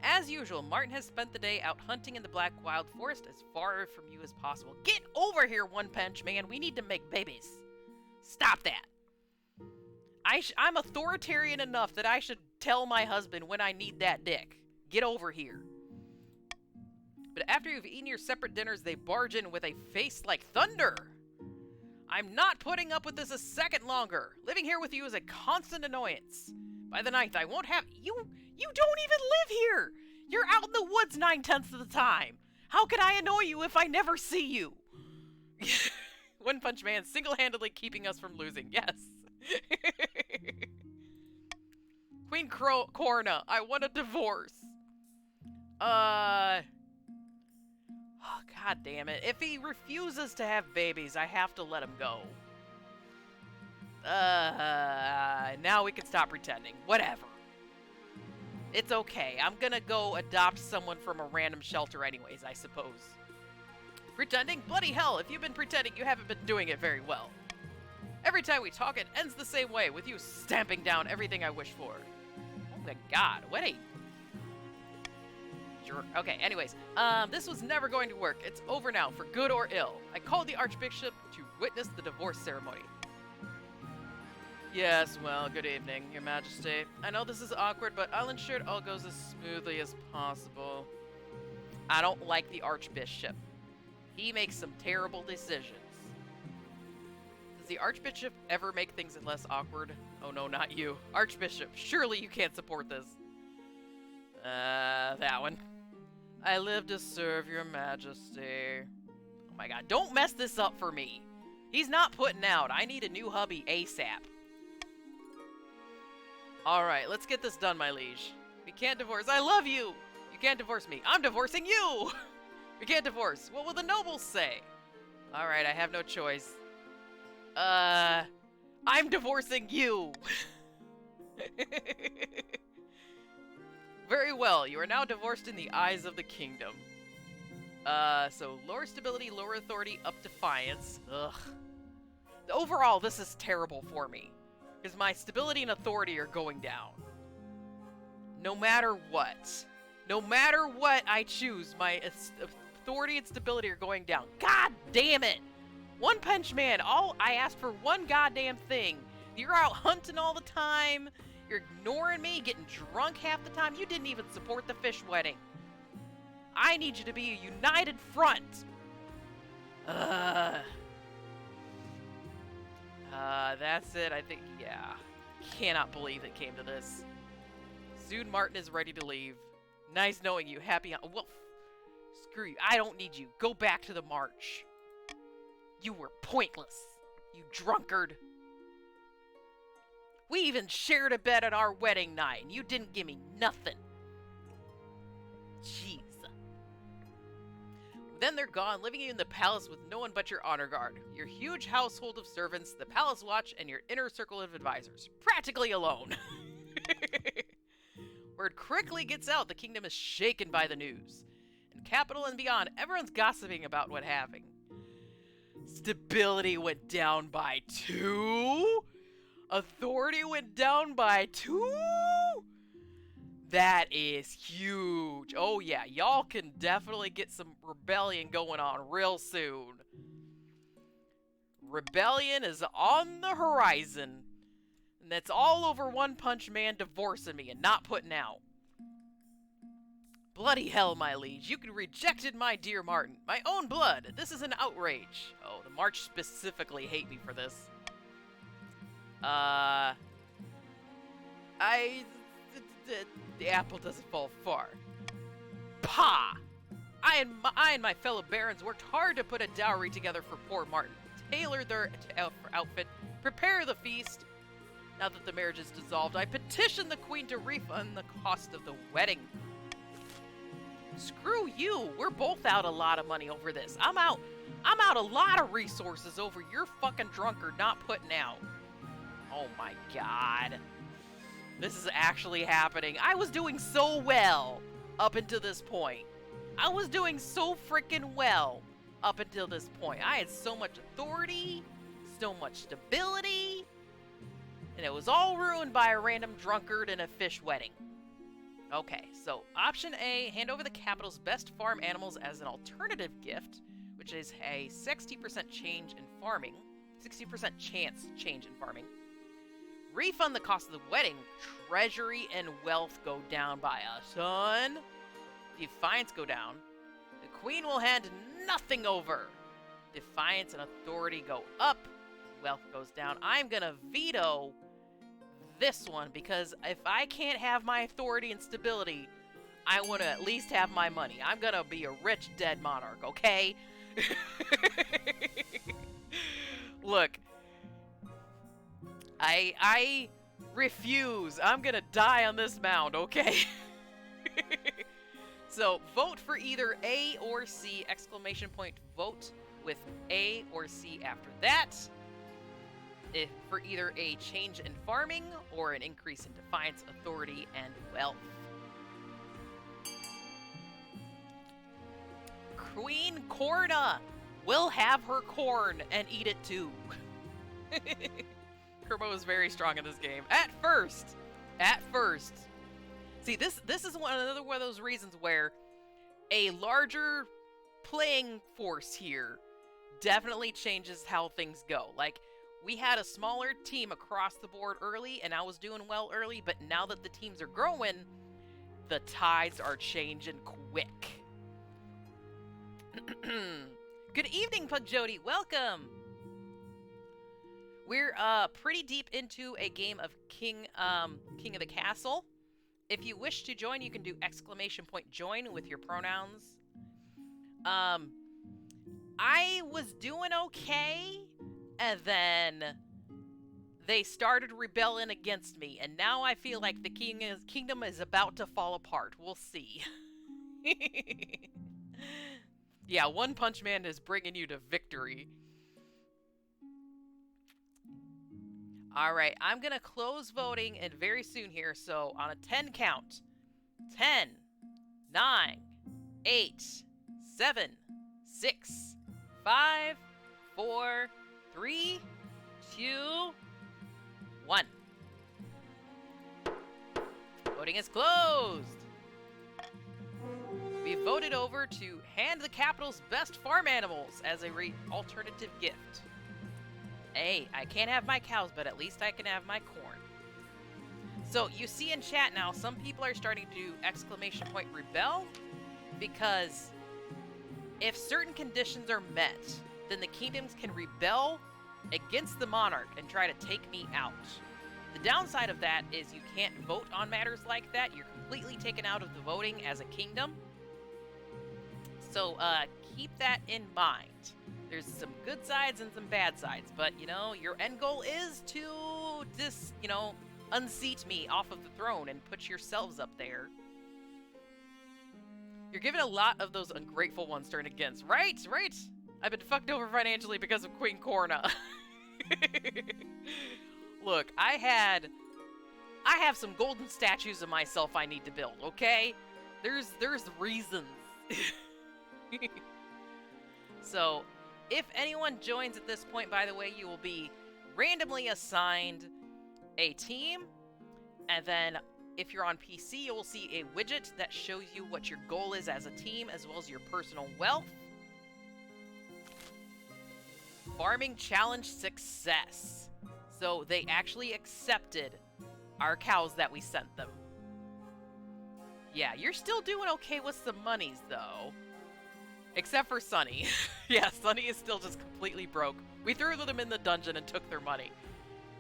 As usual, Martin has spent the day out hunting in the Black Wild Forest as far from you as possible. Get over here, One Punch Man. We need to make babies. Stop that. I'm authoritarian enough that I should tell my husband when I need that dick. Get over here. But after you've eaten your separate dinners, they barge in with a face like thunder. I'm not putting up with this a second longer. Living here with you is a constant annoyance. By the 9th, I won't have... You don't even live here! You're out in the woods 9/10 of the time! How can I annoy you if I never see you? One Punch Man single-handedly keeping us from losing. Yes. Queen Corna, I want a divorce. Oh, God damn it. If he refuses to have babies, I have to let him go. Now we can stop pretending. Whatever. It's okay. I'm gonna go adopt someone from a random shelter anyways, I suppose. Pretending? Bloody hell, if you've been pretending, you haven't been doing it very well. Every time we talk, it ends the same way, with you stamping down everything I wish for. Oh my god, what a... jerk. Okay, anyways, this was never going to work. It's over now, for good or ill. I called the Archbishop to witness the divorce ceremony. Yes, well, good evening, Your Majesty. I know this is awkward, but I'll ensure it all goes as smoothly as possible. I don't like the Archbishop. He makes some terrible decisions. Does the Archbishop ever make things less awkward? Oh no, not you. Archbishop, surely you can't support this. That one. I live to serve Your Majesty. Oh my god, don't mess this up for me. He's not putting out. I need a new hubby ASAP. Alright, let's get this done, my liege. We can't divorce. I love you! You can't divorce me. I'm divorcing you! We can't divorce. What will the nobles say? Alright, I have no choice. I'm divorcing you! Very well, you are now divorced in the eyes of the kingdom. So lower stability, lower authority, up defiance. Ugh. Overall, this is terrible for me. Because my stability and authority are going down. No matter what. No matter what I choose, my authority and stability are going down. God damn it! One Punch Man, all I asked for one goddamn thing. You're out hunting all the time. You're ignoring me, getting drunk half the time. You didn't even support the fish wedding. I need you to be a united front. That's it, I think, yeah. Cannot believe it came to this. Soon Martin is ready to leave. Nice knowing you, happy on— well, screw you, I don't need you. Go back to the march. You were pointless, you drunkard. We even shared a bed on our wedding night, and you didn't give me nothing. Jeez. Then they're gone, living in the palace with no one but your honor guard, your huge household of servants, the palace watch, and your inner circle of advisors. Practically alone. Word quickly gets out, the kingdom is shaken by the news. In capital and beyond, everyone's gossiping about what happened. Stability went down by 2? Authority went down by 2? That is huge. Oh yeah, y'all can definitely get some rebellion going on real soon. Rebellion is on the horizon. And that's all over One Punch Man divorcing me and not putting out. Bloody hell, my liege. You rejected my dear Martin. My own blood. This is an outrage. Oh, the March specifically hate me for this. The apple doesn't fall far. Pah! I and my fellow barons worked hard to put a dowry together for poor Martin. Tailor their outfit, prepare the feast. Now that the marriage is dissolved, I petition the queen to refund the cost of the wedding. Screw you! We're both out a lot of money over this. I'm out a lot of resources over your fucking drunkard not putting out. Oh my god. This is actually happening. I was doing so well up until this point. I was doing so freaking well up until this point. I had so much authority, so much stability, and it was all ruined by a random drunkard and a fish wedding. Okay, so option A, hand over the capital's best farm animals as an alternative gift, which is a 60% change in farming, 60% chance change in farming. Refund the cost of the wedding. Treasury and wealth go down by a ton. Defiance go down. The queen will hand nothing over. Defiance and authority go up. Wealth goes down. I'm gonna veto this one because if I can't have my authority and stability, I want to at least have my money. I'm gonna be a rich dead monarch, okay? Look, I refuse. I'm gonna die on this mound, okay? So, vote for either A or C, exclamation point, vote with A or C after that. If for either a change in farming or an increase in defiance, authority, and wealth. Queen Corna will have her corn and eat it too. Kerbo is very strong in this game. At first. See, this is another one of those reasons where a larger playing force here definitely changes how things go. Like, we had a smaller team across the board early, and I was doing well early, but now that the teams are growing, the tides are changing quick. Good evening, Pug Jody. Welcome. We're pretty deep into a game of King of the Castle. If you wish to join, you can do !join with your pronouns. I was doing okay, and then they started rebelling against me, and now I feel like the kingdom is about to fall apart. We'll see. Yeah, One Punch Man is bringing you to victory. Alright, I'm gonna close voting and very soon here, so on a 10 count. 10, 9, 8, 7, 6, 5, 4, 3, 2, 1. Voting is closed. We voted over to hand the capital's best farm animals as a alternative gift. Hey, I can't have my cows, but at least I can have my corn. So you see in chat now, some people are starting to do !rebel, because if certain conditions are met, then the kingdoms can rebel against the monarch and try to take me out. The downside of that is you can't vote on matters like that. You're completely taken out of the voting as a kingdom. So keep that in mind. There's some good sides and some bad sides, but, you know, your end goal is to unseat me off of the throne and put yourselves up there. You're giving a lot of those ungrateful ones turn against. Right? I've been fucked over financially because of Queen Corna. Look, I have some golden statues of myself I need to build, okay? There's reasons. So, if anyone joins at this point, by the way, you will be randomly assigned a team, and then if you're on PC, you will see a widget that shows you what your goal is as a team, as well as your personal wealth. Farming challenge success. So they actually accepted our cows that we sent them. Yeah, you're still doing okay with some monies, though. Except for Sunny. Yeah, Sunny is still just completely broke. We threw them in the dungeon and took their money.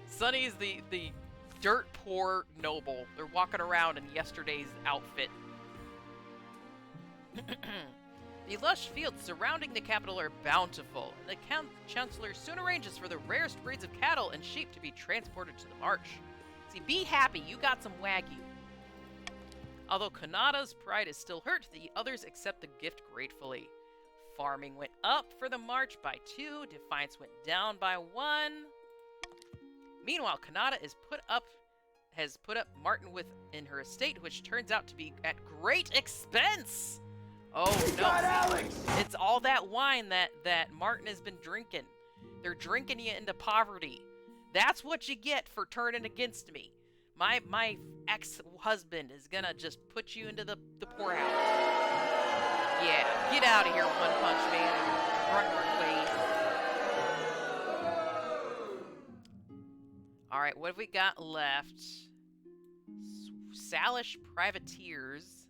Sunny's the dirt poor noble. They're walking around in yesterday's outfit. The lush fields surrounding the capital are bountiful. The Chancellor soon arranges for the rarest breeds of cattle and sheep to be transported to the marsh. See, be happy, you got some Wagyu. Although Kanada's pride is still hurt, the others accept the gift gratefully. Farming went up for the March by 2, Defiance went down by 1. Meanwhile, Kanada has put up Martin in her estate, which turns out to be at great expense. Oh no! It's all that wine that Martin has been drinking. They're drinking you into poverty. That's what you get for turning against me. My ex-husband is gonna just put you into the poorhouse. Yeah, get out of here, One Punch Man. Run your ways. Alright, what have we got left? Salish privateers.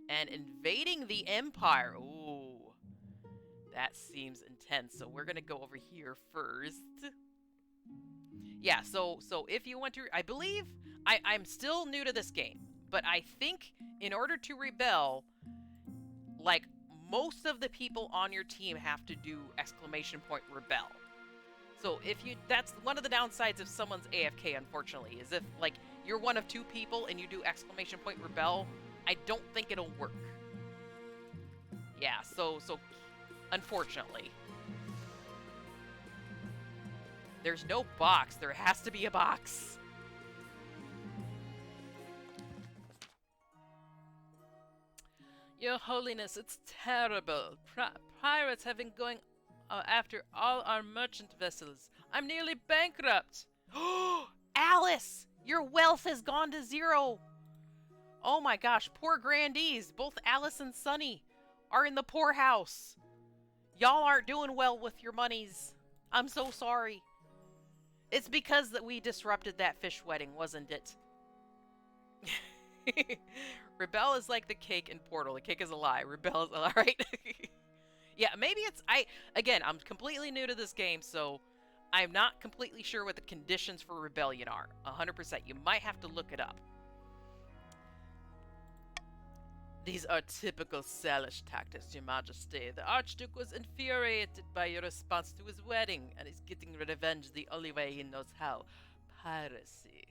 And invading the Empire. Ooh. That seems intense. So we're gonna go over here first. Yeah, so if you want to... I believe... I'm still new to this game. But I think in order to rebel... Like, most of the people on your team have to do !rebel. So if you... That's one of the downsides of someone's AFK, unfortunately. Is if, like, you're one of 2 people and you do !rebel... I don't think it'll work. Yeah, so unfortunately. There's no box. There has to be a box. Your Holiness, it's terrible. Pirates have been going after all our merchant vessels. I'm nearly bankrupt. Alice, your wealth has gone to zero. Oh my gosh, poor grandees. Both Alice and Sunny are in the poorhouse. Y'all aren't doing well with your monies. I'm so sorry. It's because that we disrupted that fish wedding, wasn't it? Rebel is like the cake in Portal. The cake is a lie. Rebel is a lie, right? Yeah, maybe it's... Again, I'm completely new to this game, so I'm not completely sure what the conditions for rebellion are. 100%. You might have to look it up. These are typical Salish tactics, Your Majesty. The Archduke was infuriated by your response to his wedding, and is getting revenge the only way he knows how. Piracy.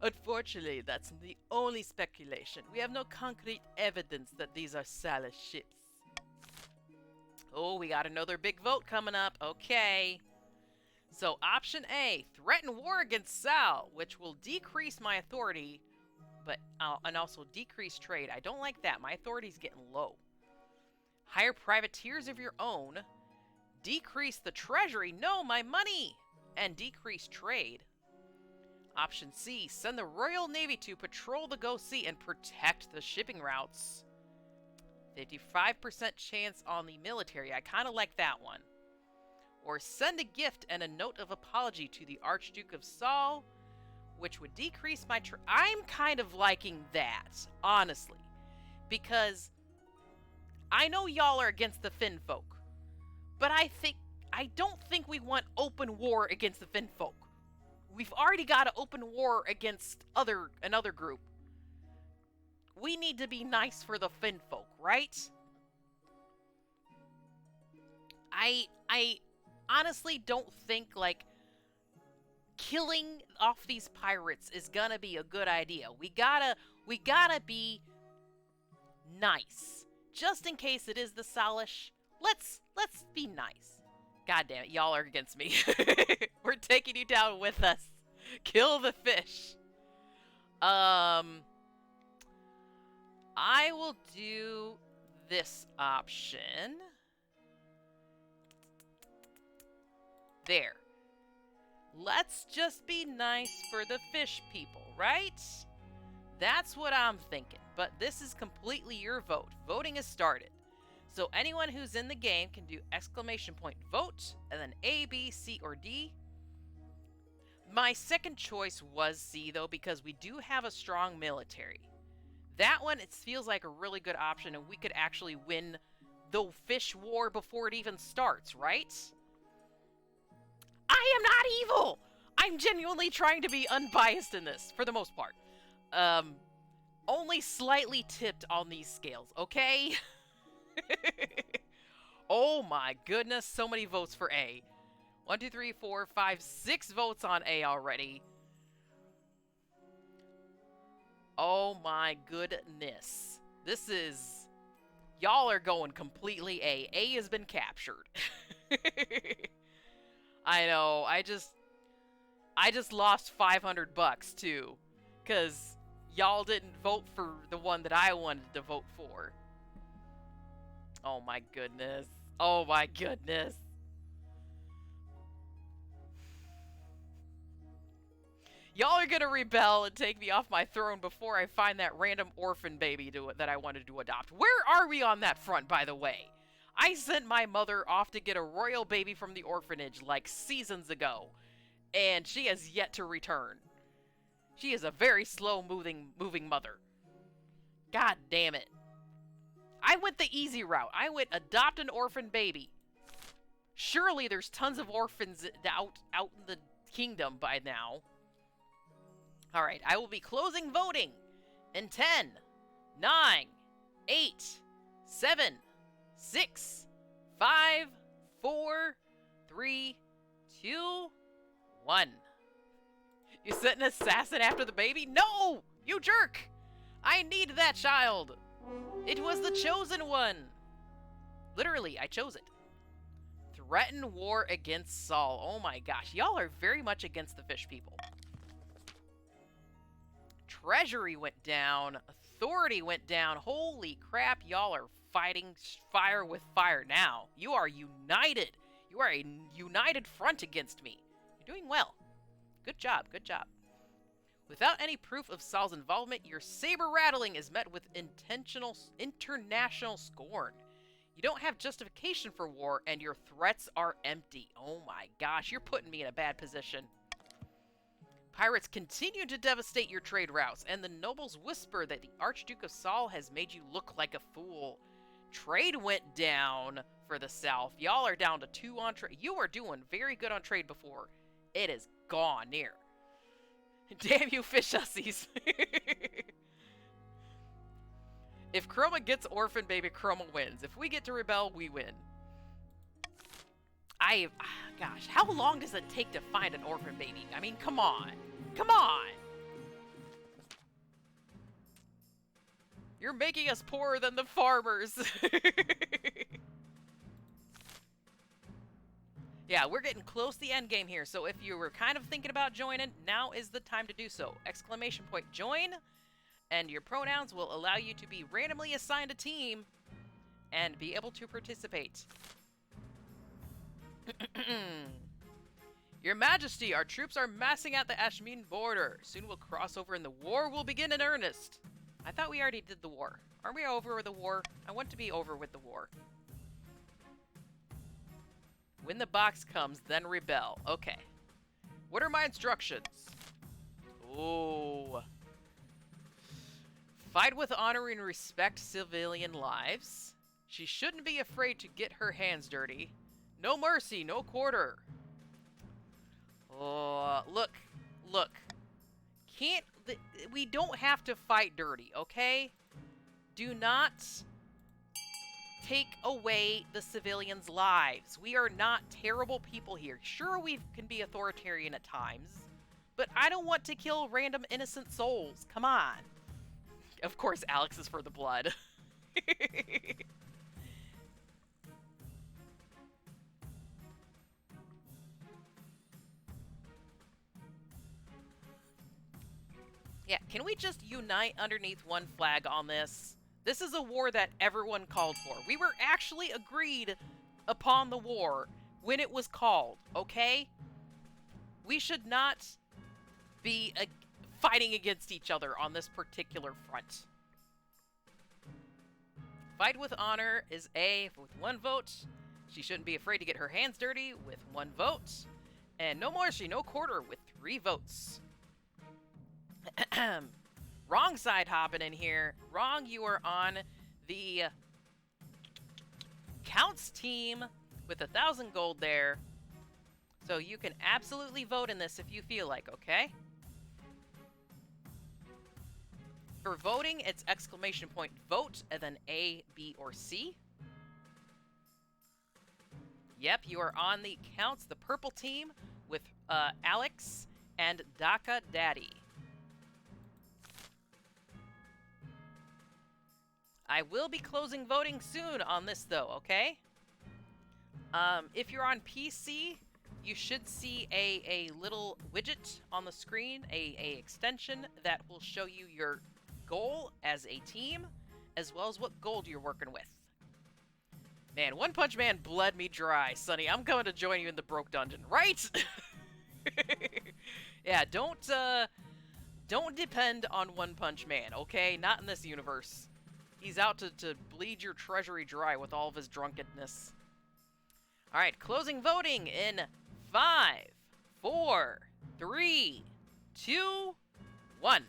Unfortunately, that's the only speculation. We have no concrete evidence that these are Salish ships. Oh, we got another big vote coming up. Okay. So, option A, threaten war against Sal, which will decrease my authority, but and also decrease trade. I don't like that. My authority's getting low. Hire privateers of your own. Decrease the treasury. No, my money! And decrease trade. Option C, send the Royal Navy to patrol the Go Sea and protect the shipping routes. 55% chance on the military. I kind of like that one. Or send a gift and a note of apology to the Archduke of Saul, which would decrease my... I'm kind of liking that, honestly. Because I know y'all are against the Finfolk, but I don't think we want open war against the Finfolk. We've already got an open war against another group. We need to be nice for the Finfolk, right? I honestly don't think, like, killing off these pirates is gonna be a good idea. We gotta be nice. Just in case it is the Salish, let's be nice. God damn it, y'all are against me. We're taking you down with us. Kill the fish. I will do this option. There. Let's just be nice for the fish people, right? That's what I'm thinking. But this is completely your vote. Voting has started. So anyone who's in the game can do exclamation point vote, and then A, B, C, or D. My second choice was C, though, because we do have a strong military. That one, it feels like a really good option, and we could actually win the fish war before it even starts, right? I am not evil! I'm genuinely trying to be unbiased in this, for the most part. Only slightly tipped on these scales, okay? Oh my goodness, so many votes for A. 1, 2, 3, 4, 5, 6 votes on A already. Oh my goodness. This is... Y'all are going completely A. A has been captured. I know, I just lost 500 bucks too. Because y'all didn't vote for the one that I wanted to vote for. Oh my goodness. Oh my goodness. Y'all are gonna rebel and take me off my throne before I find that random orphan baby that I wanted to adopt. Where are we on that front, by the way? I sent my mother off to get a royal baby from the orphanage like seasons ago, and she has yet to return. She is a very slow-moving mother. God damn it. I went the easy route. I went adopt an orphan baby. Surely there's tons of orphans out in the kingdom by now. Alright, I will be closing voting in 10, 9, 8, 7, 6, 5, 4, 3, 2, 1. You sent an assassin after the baby? No! You jerk! I need that child! It was the chosen one! Literally, I chose it. Threaten war against Saul. Oh my gosh, y'all are very much against the fish people. Treasury went down authority went down. Holy crap, y'all are fighting fire with fire now. You are united. You are a united front against me. You're doing well. Good job, good job. Without any proof of Saul's involvement, your saber rattling is met with international scorn. You don't have justification for war, and your threats are empty. Oh my gosh, you're putting me in a bad position. Pirates continue to devastate your trade routes, and the nobles whisper that the Archduke of Saul has made you look like a fool. Trade went down for the South. Y'all are down to 2 on trade. You were doing very good on trade before. It is gone near. Damn you fish hussies. If Chroma gets orphan, baby, Chroma wins. If we get to rebel, we win. Gosh, how long does it take to find an orphan baby? I mean, come on. Come on! You're making us poorer than the farmers. Yeah, we're getting close to the end game here, so if you were kind of thinking about joining, now is the time to do so. Exclamation point join, and your pronouns will allow you to be randomly assigned a team and be able to participate. Your Majesty, our troops are massing at the Ashmin border. Soon we'll cross over and the war will begin in earnest. I thought we already did the war. Aren't we over with the war? I want to be over with the war. When the box comes, then rebel. Okay. What are my instructions? Oh. Fight with honor and respect civilian lives. She shouldn't be afraid to get her hands dirty. No mercy, no quarter. Oh, look. We don't have to fight dirty, okay? Do not take away the civilians' lives. We are not terrible people here. Sure, we can be authoritarian at times, but I don't want to kill random innocent souls. Come on. Of course, Alex is for the blood. Yeah, can we just unite underneath one flag on this? This is a war that everyone called for. We were actually agreed upon the war when it was called, okay? We should not be fighting against each other on this particular front. Fight with honor is A with 1 vote. She shouldn't be afraid to get her hands dirty with 1 vote. And no mercy, no quarter with 3 votes. Wrong side hopping in here. Wrong, you are on the Counts team with 1,000 gold there. So you can absolutely vote in this if you feel like, okay? For voting, it's exclamation point vote and then A, B, or C. Yep, you are on the Counts, the purple team with Alex and Daka Daddy. I will be closing voting soon on this, though, okay? If you're on PC, you should see a little widget on the screen, a extension that will show you your goal as a team, as well as what gold you're working with. Man, One Punch Man bled me dry, Sonny. I'm going to join you in the Broke Dungeon, right? Yeah, don't depend on One Punch Man, okay? Not in this universe. He's out to bleed your treasury dry with all of his drunkenness. Alright, closing voting in 5, 4, 3, 2, 1.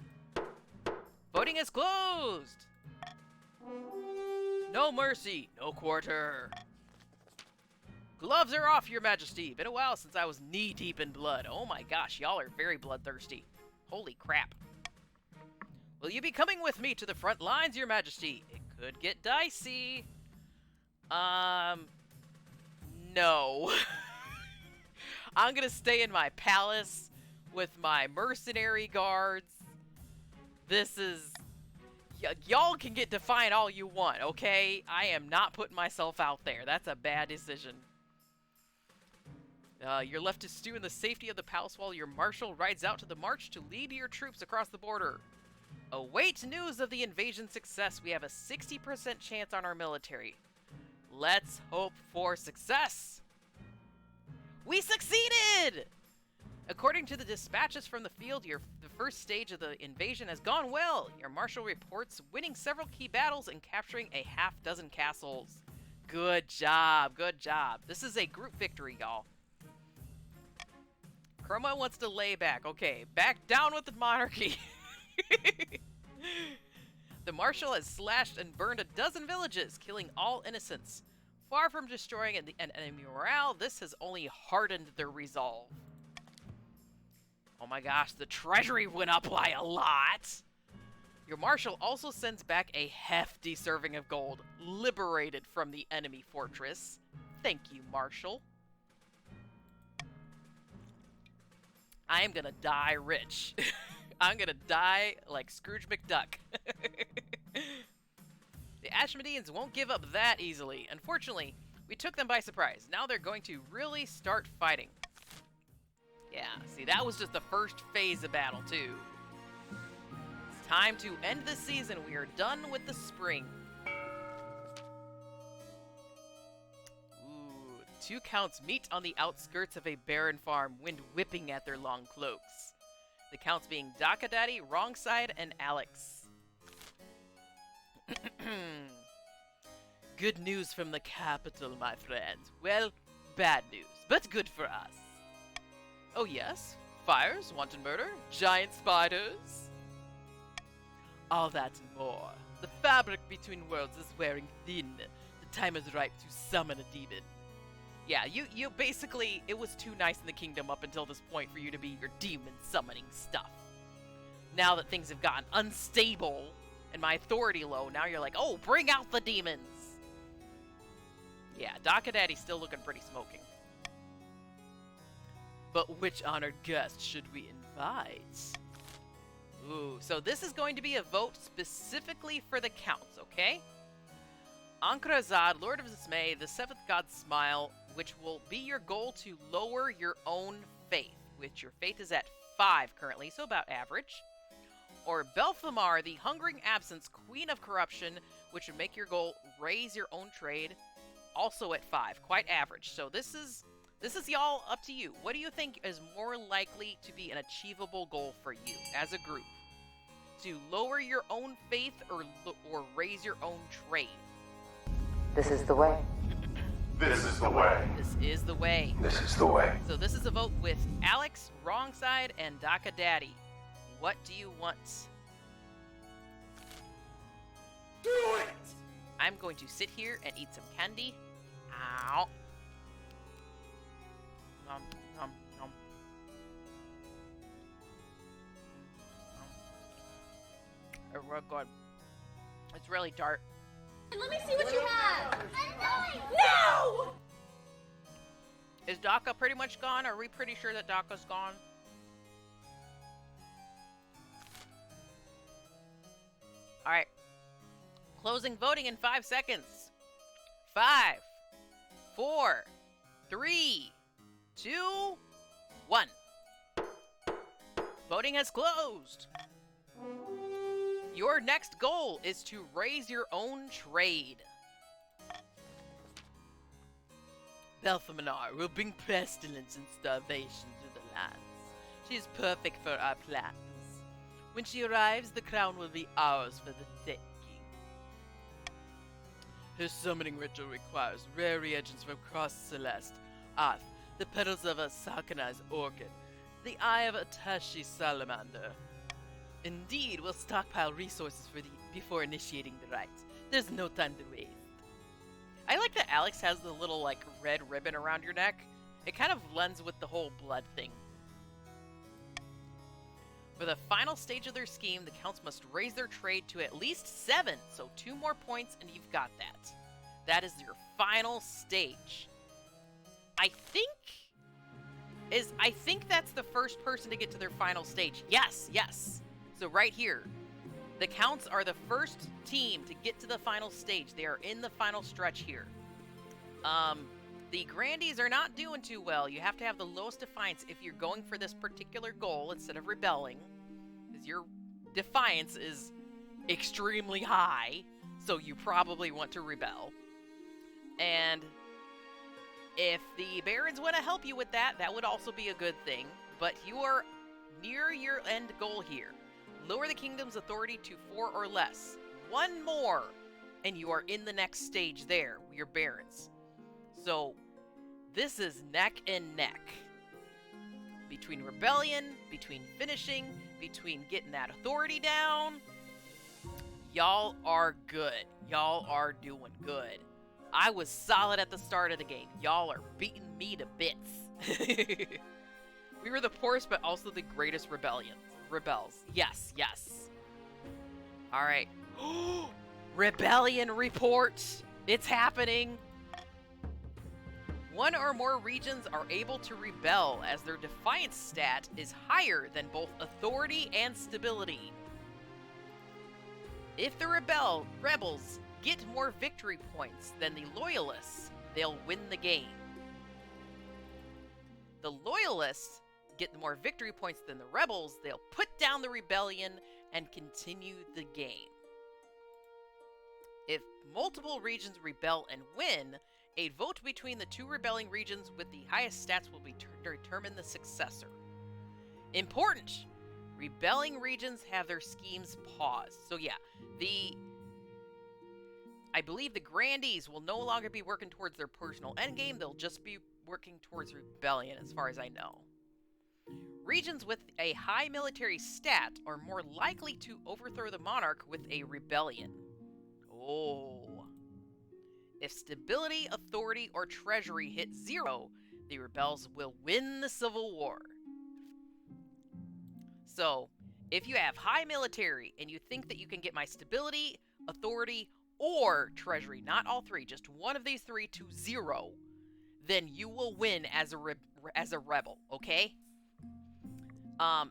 Voting is closed! No mercy, no quarter. Gloves are off, Your Majesty. Been a while since I was knee-deep in blood. Oh my gosh, y'all are very bloodthirsty. Holy crap. Will you be coming with me to the front lines, Your Majesty? It could get dicey. No. I'm gonna stay in my palace with my mercenary guards. This is... y'all can get defiant all you want, okay? I am not putting myself out there. That's a bad decision. You're left to stew in the safety of the palace while your marshal rides out to the march to lead your troops across the border. Await news of the invasion success. We have a 60% chance on our military. Let's hope for success. We succeeded! According to the dispatches from the field, the first stage of the invasion has gone well. Your marshal reports winning several key battles and capturing a half-dozen castles. Good job, good job. This is a group victory, y'all. Chroma wants to lay back. Okay, back down with the monarchy. The marshal has slashed and burned a dozen villages, killing all innocents. Far from destroying enemy morale, this has only hardened their resolve. Oh my gosh, the treasury went up by a lot! Your marshal also sends back a hefty serving of gold, liberated from the enemy fortress. Thank you, marshal. I am gonna die rich. I'm gonna die like Scrooge McDuck. The Ashmodeans won't give up that easily. Unfortunately, we took them by surprise. Now they're going to really start fighting. Yeah, see, that was just the first phase of battle, too. It's time to end the season. We are done with the spring. Ooh, 2 counts meet on the outskirts of a barren farm, wind whipping at their long cloaks. The counts being Daka Daddy, Wrongside, and Alex. Good news from the capital, my friend. Well, bad news, but good for us. Oh yes? Fires, wanton murder, giant spiders? All that and more. The fabric between worlds is wearing thin. The time is ripe to summon a demon. Yeah, you basically, it was too nice in the kingdom up until this point for you to be your demon summoning stuff. Now that things have gotten unstable and my authority low, now you're like, oh, bring out the demons! Yeah, Daka Daddy's still looking pretty smoking. But which honored guest should we invite? Ooh, so this is going to be a vote specifically for the counts, okay? Ankrazad, Lord of Dismay, the 7th God Smile, which will be your goal to lower your own faith, which your faith is at 5 currently, so about average. Or Belfamar, the Hungering Absence, Queen of Corruption, which would make your goal raise your own trade, also at 5, quite average. So this is y'all up to you. What do you think is more likely to be an achievable goal for you as a group? To lower your own faith or raise your own trade? This is the way. This is the way. This is the way. This is the way. So this is a vote with Alex, Wrongside, and Daka Daddy. What do you want? Do it! I'm going to sit here and eat some candy. Ow. Nom, nom, nom. Oh, real good. It's really dark. Let me see what you have. No! Is Daka pretty much gone? Are we pretty sure that Daka's gone? Alright. Closing voting in 5 seconds. 5, 4, 3, 2, 1. Voting has closed. Your next goal is to raise your own trade. Belfaminar will bring pestilence and starvation to the lands. She is perfect for our plans. When she arrives, the crown will be ours for the taking. Her summoning ritual requires rare reagents from across Celeste, Arth, the petals of a Sarkanized orchid, the eye of a Tashi salamander. Indeed, we'll stockpile resources before initiating the rites. There's no time to waste. I like that Alex has the little, like, red ribbon around your neck. It kind of blends with the whole blood thing. For the final stage of their scheme, the counts must raise their trade to at least 7, so 2 more points and you've got that. That is your final stage. I think that's the first person to get to their final stage. Yes, yes. So right here, the counts are the first team to get to the final stage. They are in the final stretch here. The Grandies are not doing too well. You have to have the lowest defiance if you're going for this particular goal instead of rebelling, because you're defiance is extremely high, so you probably want to rebel. And if the barons want to help you with that, that would also be a good thing. But you are near your end goal here. Lower the kingdom's authority to 4 or less. One more, and you are in the next stage there, your barons. So, this is neck and neck. Between rebellion, between finishing, between getting that authority down. Y'all are good. Y'all are doing good. I was solid at the start of the game. Y'all are beating me to bits. We were the poorest, but also the greatest rebels. Yes, yes. Alright. Rebellion report! It's happening! 1 or more regions are able to rebel as their defiance stat is higher than both authority and stability. If the rebels get more victory points than the loyalists, they'll win the game. The loyalists get more victory points than the rebels, they'll put down the rebellion and continue the game. If multiple regions rebel and win, a vote between the 2 rebelling regions with the highest stats will be determine the successor. Important! Rebelling regions have their schemes paused. So yeah, I believe the grandees will no longer be working towards their personal endgame, they'll just be working towards rebellion as far as I know. Regions with a high military stat are more likely to overthrow the monarch with a rebellion. Oh. If stability, authority, or treasury hit 0, the rebels will win the civil war. So, if you have high military and you think that you can get my stability, authority, or treasury, not all 3, just one of these 3 to 0, then you will win as a rebel, okay?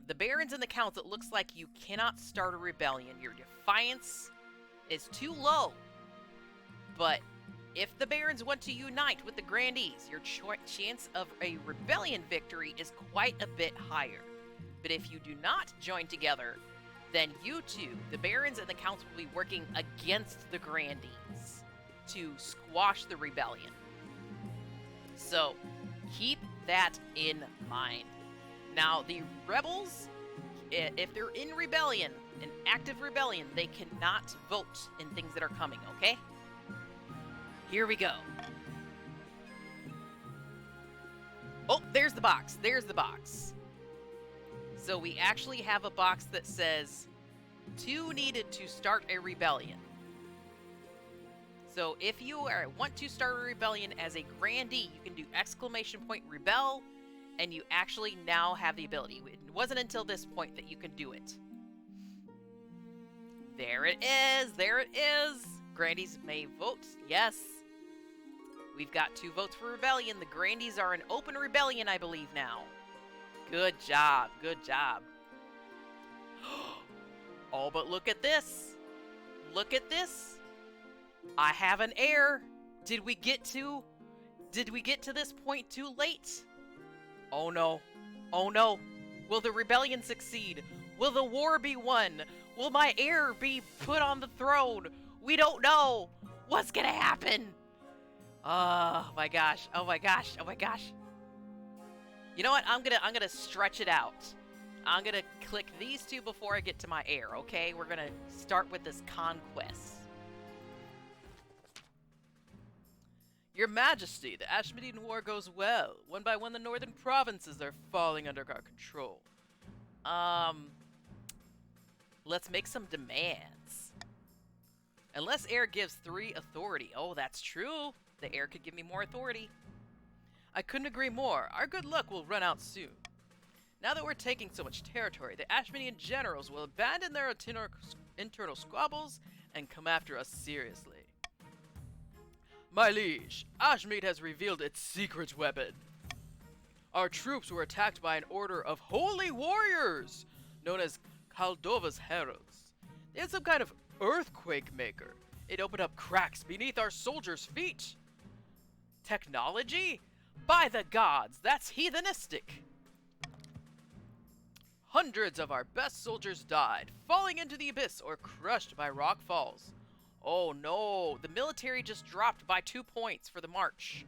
The barons and the counts, it looks like you cannot start a rebellion. Your defiance is too low. But if the barons want to unite with the grandees, your chance of a rebellion victory is quite a bit higher. But if you do not join together, then you two, the barons and the counts, will be working against the grandees to squash the rebellion. So, keep that in mind. Now, the rebels, if they're in rebellion, an active rebellion, they cannot vote in things that are coming, okay? Here we go. Oh, there's the box. There's the box. So we actually have a box that says 2 needed to start a rebellion. So if you want to start a rebellion as a grandee, you can do !rebel, and you actually now have the ability. It wasn't until this point that you can do it. There it is! There it is! Grandees may vote, yes. We've got 2 votes for rebellion. The grandees are an open rebellion, I believe, now. Good job, good job. Oh, but look at this. Look at this. I have an heir. Did we get to this point too late? Oh no. Oh no. Will the rebellion succeed? Will the war be won? Will my heir be put on the throne? We don't know. What's gonna happen? Oh my gosh. Oh my gosh. Oh my gosh. You know what? I'm gonna stretch it out. I'm gonna click these 2 before I get to my heir, okay? We're gonna start with this conquest. Your Majesty, the Ashmedian War goes well. One by one, the northern provinces are falling under our control. Let's make some demands. Unless heir gives 3 authority. Oh, that's true. The heir could give me more authority. I couldn't agree more. Our good luck will run out soon. Now that we're taking so much territory, the Ashmedian generals will abandon their internal squabbles and come after us seriously. My liege, Ashmead has revealed its secret weapon. Our troops were attacked by an order of holy warriors, known as Kaldova's heralds. They had some kind of earthquake maker. It opened up cracks beneath our soldiers' feet. Technology? By the gods, that's heathenistic. Hundreds of our best soldiers died, falling into the abyss or crushed by rock falls. Oh no, the military just dropped by 2 points for the march.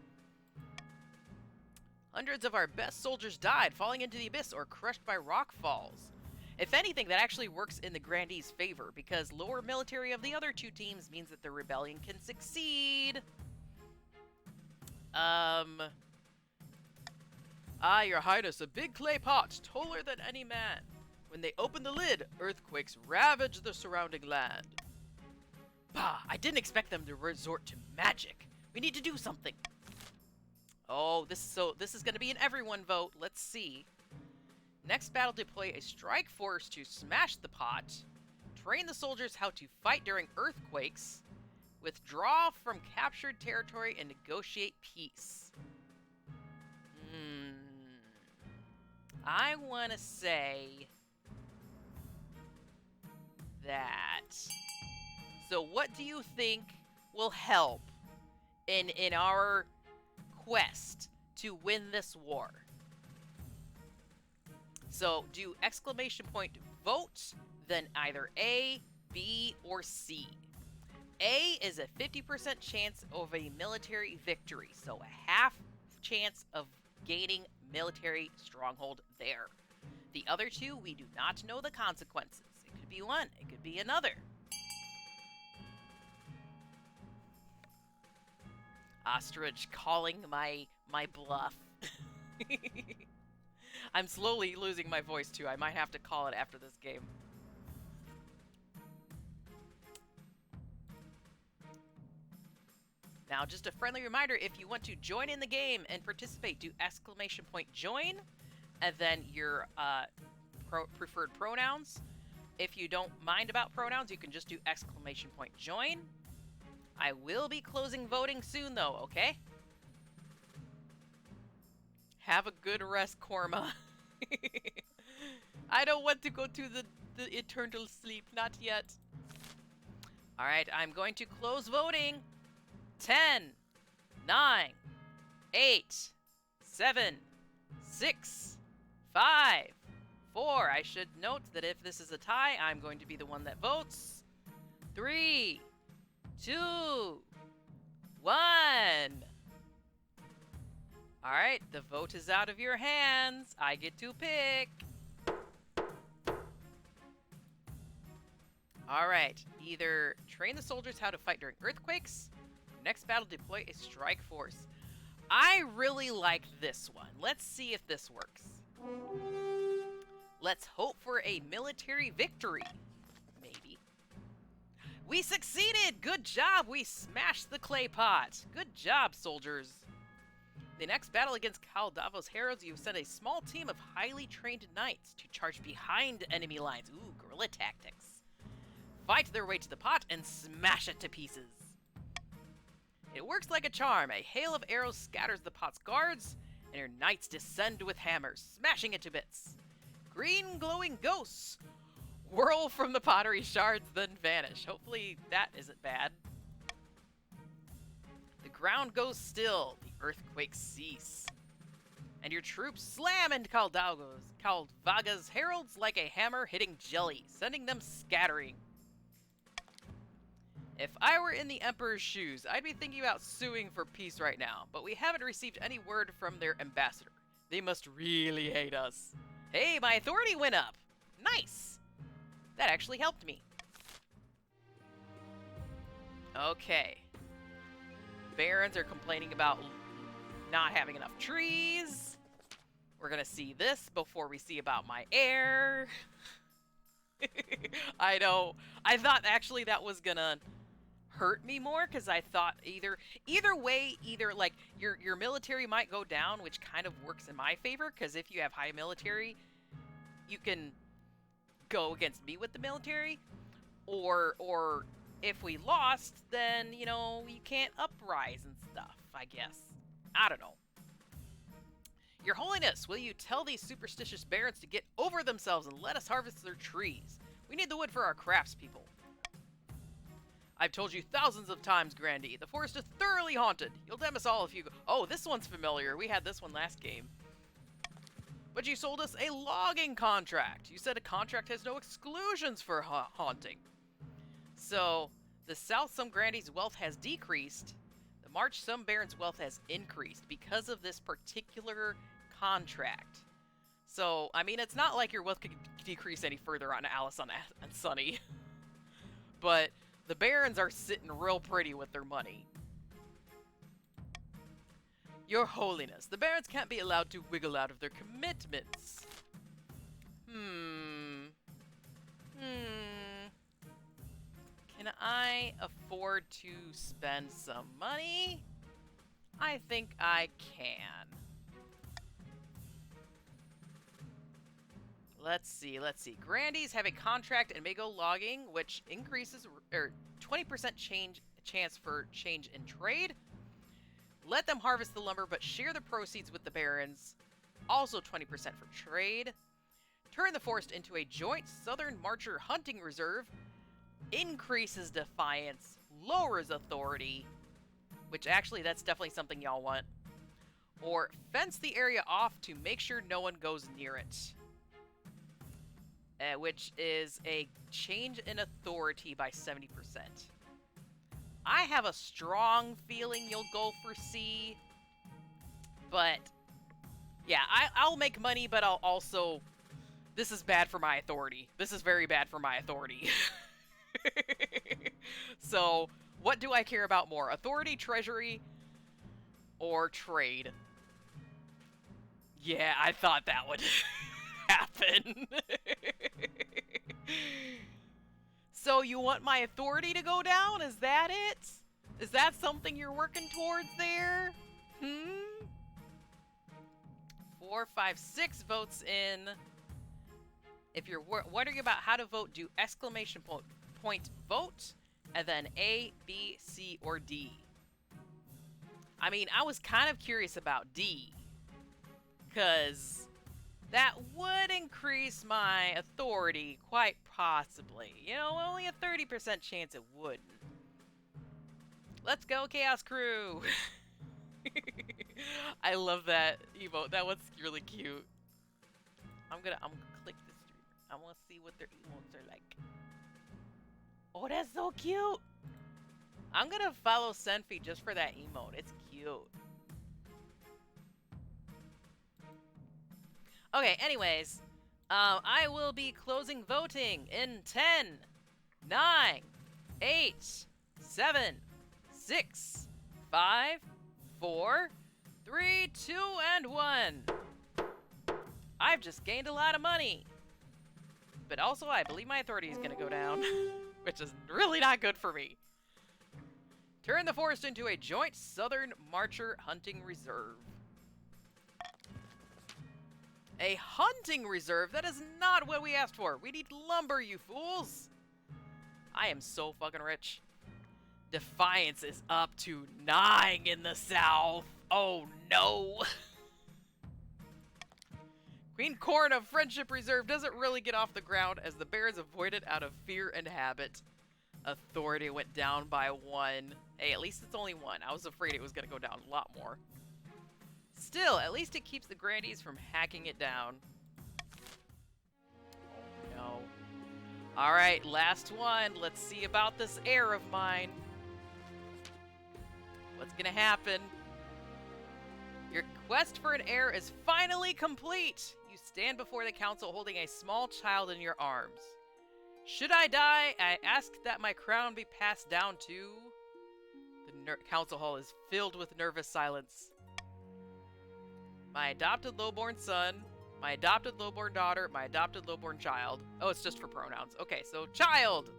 Hundreds of our best soldiers died, falling into the abyss or crushed by rock falls. If anything, that actually works in the Grandee's favor, because lower military of the other two teams means that the rebellion can succeed. Ah, your highness, a big clay pot, taller than any man. When they open the lid, earthquakes ravage the surrounding land. Bah, I didn't expect them to resort to magic. We need to do something. Oh, this is going to be an everyone vote. Let's see. Next battle, deploy a strike force to smash the pot. Train the soldiers how to fight during earthquakes. Withdraw from captured territory and negotiate peace. I want to say that. So what do you think will help in our quest to win this war? So do exclamation point vote, then either A, B, or C. A is a 50% chance of a military victory, so a half chance of gaining military stronghold there. The other two, we do not know the consequences. It could be one, it could be another. Ostrich calling my bluff. I'm slowly losing my voice too. I might have to call it after this game. Now, just a friendly reminder, if you want to join in the game and participate, do exclamation point join, and then your preferred pronouns. If you don't mind about pronouns, you can just do exclamation point join. I will be closing voting soon, though, okay? Have a good rest, Korma. I don't want to go to the eternal sleep, not yet. Alright, I'm going to close voting. 10, 9, 8, 7, 6, 5, 4. I should note that if this is a tie, I'm going to be the one that votes. 3, 2, 1. Alright, the vote is out of your hands. I get to pick. Alright, either train the soldiers how to fight during earthquakes. Next battle, deploy a strike force. I really like this one. Let's see if this works. Let's hope for a military victory. Maybe. We succeeded! Good job! We smashed the clay pot. Good job, soldiers. The next battle against Castle Heralds, you send a small team of highly trained knights to charge behind enemy lines. Ooh, guerrilla tactics. Fight their way to the pot and smash it to pieces. It works like a charm. A hail of arrows scatters the pot's guards, and your knights descend with hammers, smashing it to bits. Green glowing ghosts whirl from the pottery shards, then vanish. Hopefully that isn't bad. The ground goes still. The earthquakes cease. And your troops slam into Kaldvaga's heralds like a hammer hitting jelly, sending them scattering. If I were in the Emperor's shoes, I'd be thinking about suing for peace right now, but we haven't received any word from their ambassador. They must really hate us. Hey, my authority went up! Nice! That actually helped me. Okay. Barons are complaining about not having enough trees. We're gonna see this before we see about my heir. I know. I thought actually that was gonna hurt me more, because I thought either way, like your military might go down, which kind of works in my favor, because if you have high military, you can go against me with the military, or if we lost, then you know you can't uprise and stuff, I guess. I don't know. Your Holiness, will you tell these superstitious barons to get over themselves and let us harvest their trees? We need the wood for our craftspeople. I've told you thousands of times, Grandee, the forest is thoroughly haunted. You'll damn us all if you go— Oh, this one's familiar. We had this one last game. But you sold us a logging contract. You said a contract has no exclusions for haunting. So, the South Some Grandee's wealth has decreased. The March Some Baron's wealth has increased because of this particular contract. So, I mean, it's not like your wealth could decrease any further on Alice and Sunny. But the Barons are sitting real pretty with their money. Your Holiness, the Barons can't be allowed to wiggle out of their commitments. Can I afford to spend some money? I think I can. Let's see. Grandees have a contract and may go logging, which increases 20% chance for change in trade. Let them harvest the lumber, but share the proceeds with the barons. Also 20% for trade. Turn the forest into a joint Southern Marcher hunting reserve. Increases defiance, lowers authority. Which actually, that's definitely something y'all want. Or fence the area off to make sure no one goes near it. Which is a change in authority by 70%. I have a strong feeling you'll go for C. But, yeah, I'll make money, but I'll also... This is bad for my authority. This is very bad for my authority. So, what do I care about more? Authority, treasury, or trade? Yeah, I thought that would happen. So you want my authority to go down? Is that it? Is that something you're working towards there? 4, 5, 6 votes in. If you're wondering about how to vote, do exclamation point vote, and then A, B, C, or D. I mean, I was kind of curious about D, because that would increase my authority quite possibly. You know, only a 30% chance it wouldn't. Let's go, Chaos Crew! I love that emote. That one's really cute. I'm gonna click this streamer. I wanna see what their emotes are like. Oh, that's so cute! I'm gonna follow Senfi just for that emote. It's cute. Okay, anyways, I will be closing voting in 10, 9, 8, 7, 6, 5, 4, 3, 2, and 1. I've just gained a lot of money. But also, I believe my authority is going to go down, which is really not good for me. Turn the forest into a joint Southern Marcher hunting reserve. A hunting reserve? That is not what we asked for. We need lumber, you fools. I am so fucking rich. Defiance is up to 9 in the south. Oh no. Queen Corn of Friendship Reserve doesn't really get off the ground as the bears avoid it out of fear and habit. Authority went down by 1. Hey, at least it's only 1. I was afraid it was going to go down a lot more. Still, at least it keeps the Grandees from hacking it down. Oh no. Alright, last one. Let's see about this heir of mine. What's gonna happen? Your quest for an heir is finally complete! You stand before the council holding a small child in your arms. Should I die, I ask that my crown be passed down to... The council hall is filled with nervous silence. My adopted lowborn son, my adopted lowborn daughter, my adopted lowborn child. Oh, it's just for pronouns. Okay, so child!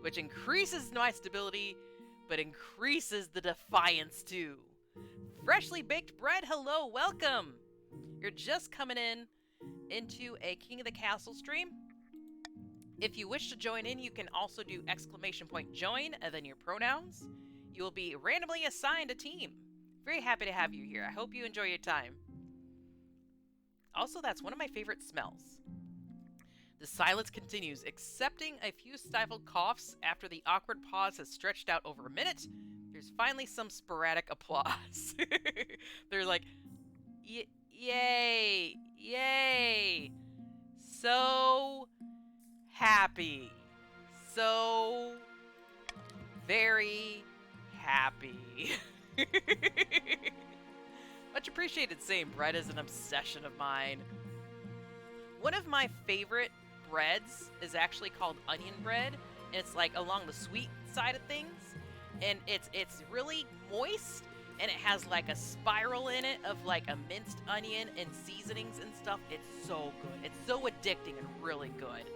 Which increases my stability, but increases the defiance too. Freshly baked bread, hello, welcome! You're just coming into a King of the Castle stream. If you wish to join in, you can also do exclamation point join and then your pronouns. You will be randomly assigned a team. Very happy to have you here. I hope you enjoy your time. Also, that's one of my favorite smells. The silence continues, accepting a few stifled coughs after the awkward pause has stretched out over a minute. There's finally some sporadic applause. They're like, Yay! Yay! So happy. So very happy. Much appreciated, same. Bread is an obsession of mine. One of my favorite breads is actually called onion bread, and it's like along the sweet side of things, and it's really moist, and it has like a spiral in it of like a minced onion and seasonings and stuff. It's so good. It's so addicting and really good.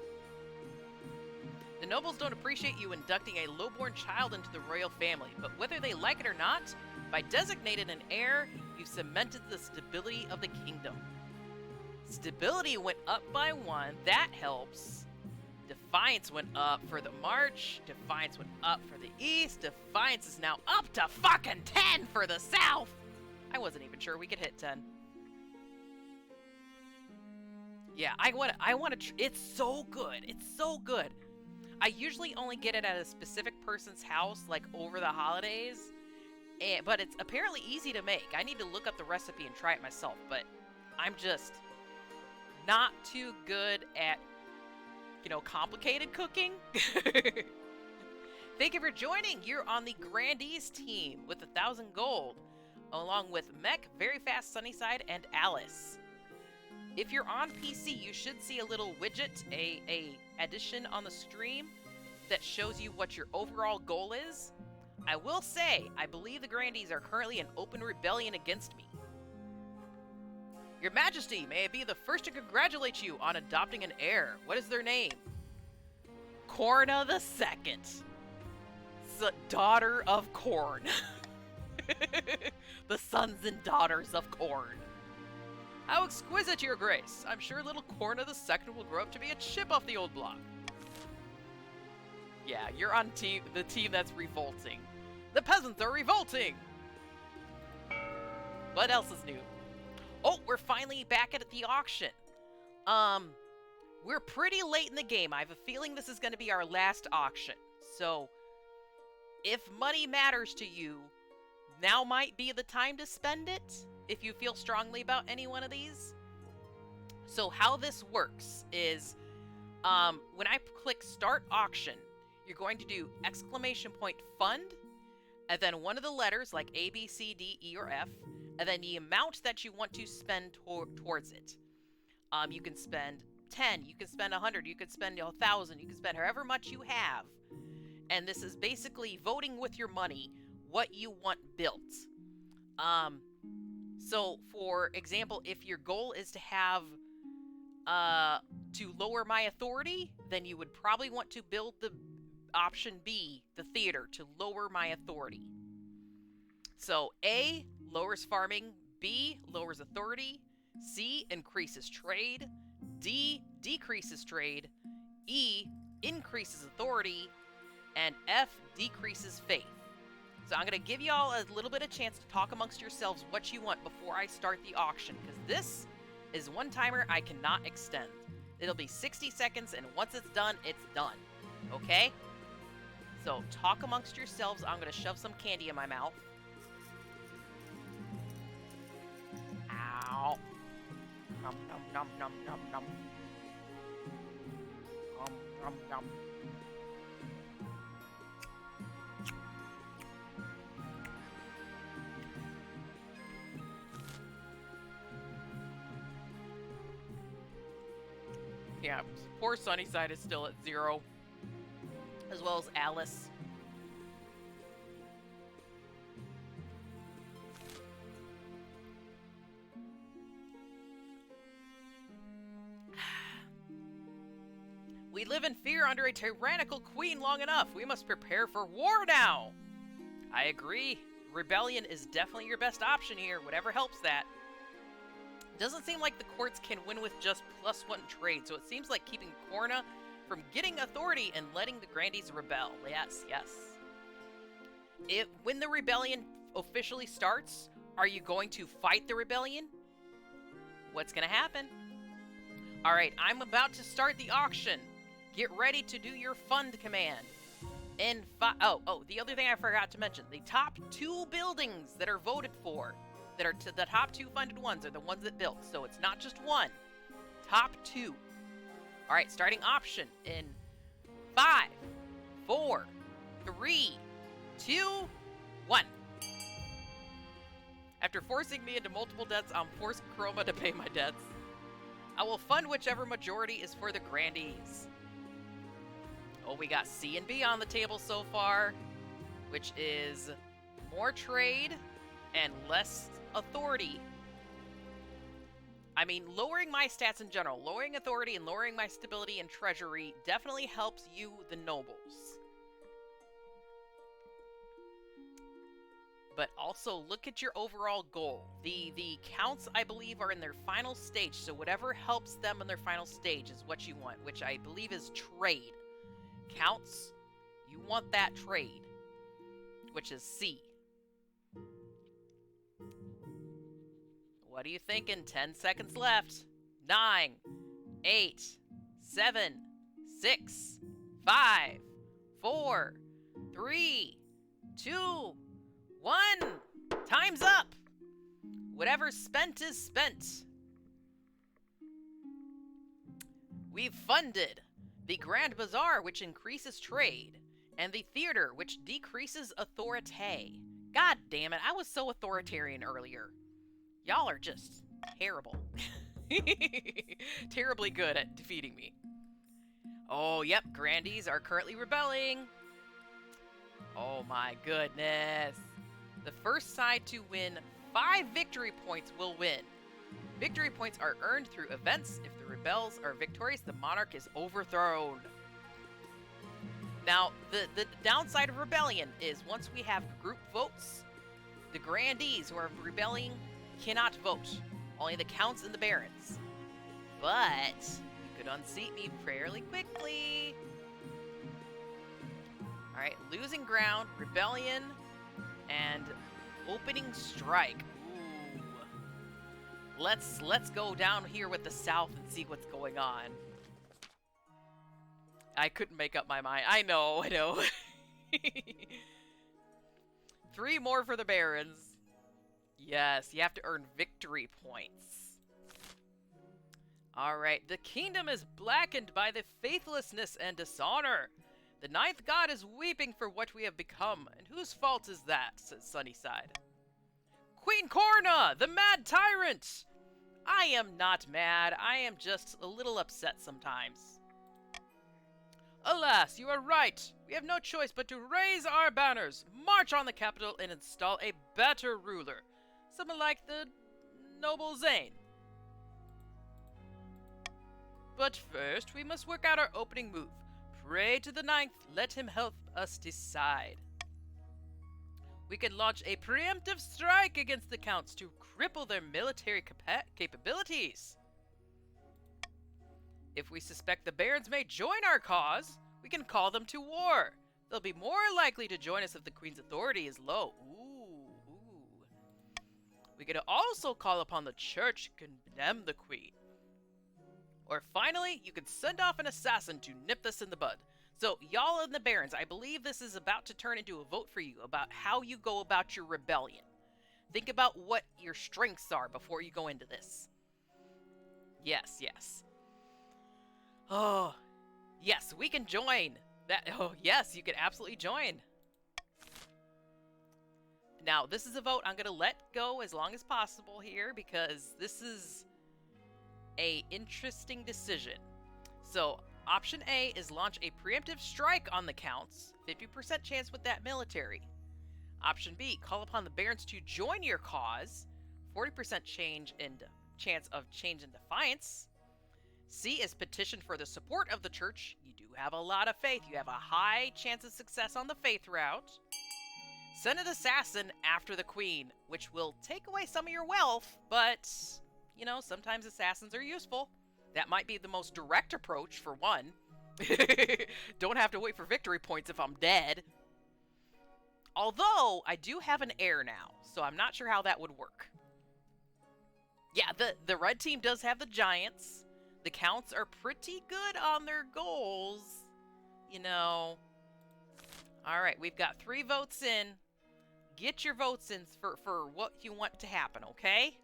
The nobles don't appreciate you inducting a lowborn child into the royal family, but whether they like it or not, by designating an heir, you've cemented the stability of the kingdom. Stability went up by 1, that helps. Defiance went up for the March, Defiance went up for the East, Defiance is now up to fucking 10 for the South! I wasn't even sure we could hit 10. Yeah, I wanna, it's so good, it's so good. I usually only get it at a specific person's house, like over the holidays, but it's apparently easy to make. I need to look up the recipe and try it myself, but I'm just not too good at, you know, complicated cooking. Thank you for joining. You're on the Grandees team with 1,000 gold, along with Mech, Very Fast Sunnyside, and Alice. If you're on PC, you should see a little widget, a addition on the stream that shows you what your overall goal is. I will say, I believe the Grandees are currently in open rebellion against me. Your Majesty, may I be the first to congratulate you on adopting an heir. What is their name? Corna the Second. Daughter of Corn. The sons and daughters of Corn. How exquisite, Your Grace. I'm sure little Corna the Second will grow up to be a chip off the old block. Yeah, you're on the team that's revolting. The peasants are revolting! What else is new? Oh, we're finally back at the auction. We're pretty late in the game. I have a feeling this is going to be our last auction. So, if money matters to you, now might be the time to spend it, if you feel strongly about any one of these. So how this works is, when I click Start Auction, you're going to do !fund, and then one of the letters like A, B, C, D, E, or F, and then the amount that you want to spend towards it. You can spend 10, you can spend 100, you can spend 1,000, you can spend however much you have. And this is basically voting with your money what you want built. So, for example, if your goal is to have, to lower my authority, then you would probably want to build the option B, the theater, to lower my authority. So, A, lowers farming, B, lowers authority, C, increases trade, D, decreases trade, E, increases authority, and F, decreases faith. So I'm going to give y'all a little bit of chance to talk amongst yourselves what you want before I start the auction, because this is one timer I cannot extend. It'll be 60 seconds, and once it's done, it's done. Okay? So talk amongst yourselves. I'm going to shove some candy in my mouth. Ow. Nom nom nom nom nom nom. Nom nom nom. Yeah, poor Sunnyside is still at 0. As well as Alice. We live in fear under a tyrannical queen long enough. We must prepare for war now. I agree. Rebellion is definitely your best option here, whatever helps that. Doesn't seem like the courts can win with just +1 trade, so it seems like keeping Corna from getting authority and letting the Grandees rebel. Yes, yes. When the rebellion officially starts, are you going to fight the rebellion? What's going to happen? Alright, I'm about to start the auction. Get ready to do your fund command. The other thing I forgot to mention. The top 2 buildings that are voted for that are the top 2 funded ones are the ones that built. So it's not just one. Top 2. All right, starting option in 5, 4, 3, 2, 1. After forcing me into multiple debts, I'm forcing Chroma to pay my debts. I will fund whichever majority is for the grandees. Oh, we got C and B on the table so far, which is more trade and less authority. I mean, lowering my stats in general, lowering authority and lowering my stability and treasury definitely helps you, the nobles. But also, look at your overall goal. The counts, I believe, are in their final stage, so whatever helps them in their final stage is what you want, which I believe is trade. Counts, you want that trade, which is C. What are you thinking? 10 seconds left. 9, 8, 7, 6, 5, 4, 3, 2, 1. Time's up. Whatever's spent is spent. We've funded the Grand Bazaar, which increases trade, and the theater, which decreases authority. God damn it, I was so authoritarian earlier. Y'all are just terrible. Terribly good at defeating me. Oh, yep, Grandees are currently rebelling. Oh my goodness. The first side to win 5 victory points will win. Victory points are earned through events. If the rebels are victorious, the monarch is overthrown. Now, the downside of rebellion is once we have group votes, the grandees who are rebelling cannot vote. Only the counts and the barons. But you could unseat me fairly quickly. Alright, losing ground, rebellion, and opening strike. Ooh. Let's go down here with the south and see what's going on. I couldn't make up my mind. I know. 3 more for the barons. Yes, you have to earn victory points. Alright, the kingdom is blackened by the faithlessness and dishonor. The 9th god is weeping for what we have become, and whose fault is that, says Sunnyside. Queen Corna, the mad tyrant! I am not mad, I am just a little upset sometimes. Alas, you are right. We have no choice but to raise our banners, march on the capital, and install a better ruler. Someone like the noble Zane. But first, we must work out our opening move. Pray to the 9th, let him help us decide. We can launch a preemptive strike against the counts to cripple their military capabilities. If we suspect the barons may join our cause, we can call them to war. They'll be more likely to join us if the queen's authority is low. Ooh. We could also call upon the church to condemn the queen. Or finally, you could send off an assassin to nip this in the bud. So, y'all and the barons, I believe this is about to turn into a vote for you about how you go about your rebellion. Think about what your strengths are before you go into this. Yes. Oh, yes, we can join. Oh, yes, you can absolutely join. Now, this is a vote I'm going to let go as long as possible here because this is a interesting decision. So, option A is launch a preemptive strike on the counts, 50% chance with that military. Option B, call upon the barons to join your cause, 40% chance of change in defiance. C is petition for the support of the church. You do have a lot of faith. You have a high chance of success on the faith route. Send an assassin after the queen, which will take away some of your wealth, but, you know, sometimes assassins are useful. That might be the most direct approach, for one. Don't have to wait for victory points if I'm dead. Although, I do have an heir now, so I'm not sure how that would work. Yeah, the red team does have the giants. The counts are pretty good on their goals. You know. Alright, we've got 3 votes in. get your votes in for what you want to happen, okay?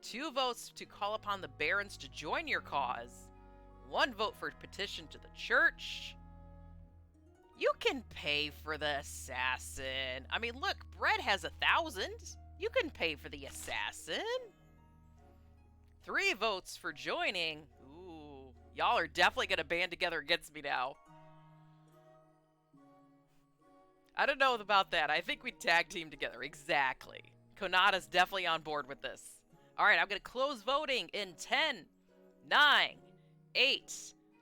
2 votes to call upon the barons to join your cause. 1 vote for petition to the church. You can pay for the assassin. I mean, look, Bread has 1,000. You can pay for the assassin. 3 votes for joining. Ooh, y'all are definitely gonna band together against me now. I don't know about that. I think we tag team together. Exactly. Konata's definitely on board with this. All right, I'm gonna close voting in 10, 9, 8,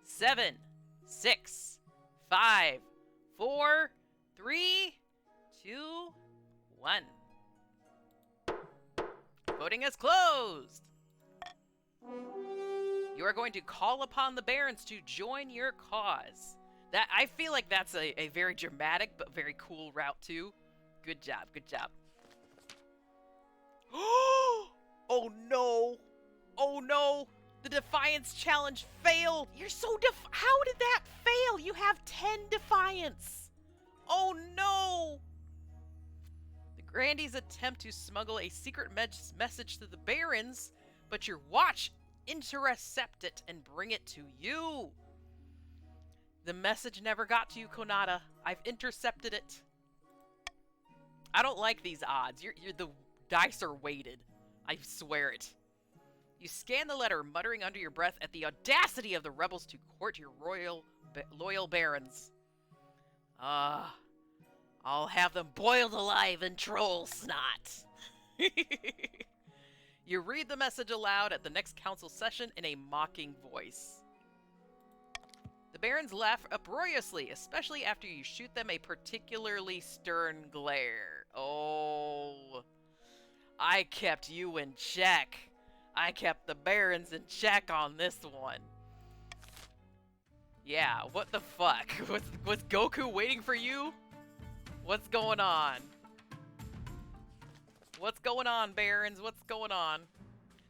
7, 6, 5, 4, 3, 2, 1. Voting is closed. You are going to call upon the barons to join your cause. That I feel like that's a very dramatic but very cool route too. Good job, good job. Oh no! Oh no! The Defiance Challenge failed! You're so how did that fail? You have 10 Defiance! Oh no! The Grandies attempt to smuggle a secret message to the Barons, but your watch intercept it and bring it to you. The message never got to you, Konata. I've intercepted it. I don't like these odds. The dice are weighted. I swear it. You scan the letter, muttering under your breath at the audacity of the rebels to court your loyal barons. I'll have them boiled alive in troll snot. You read the message aloud at the next council session in a mocking voice. The barons laugh uproariously, especially after you shoot them a particularly stern glare. Oh, I kept you in check. I kept the barons in check on this one. Yeah, what the fuck? Was Goku waiting for you? What's going on? What's going on, barons? What's going on?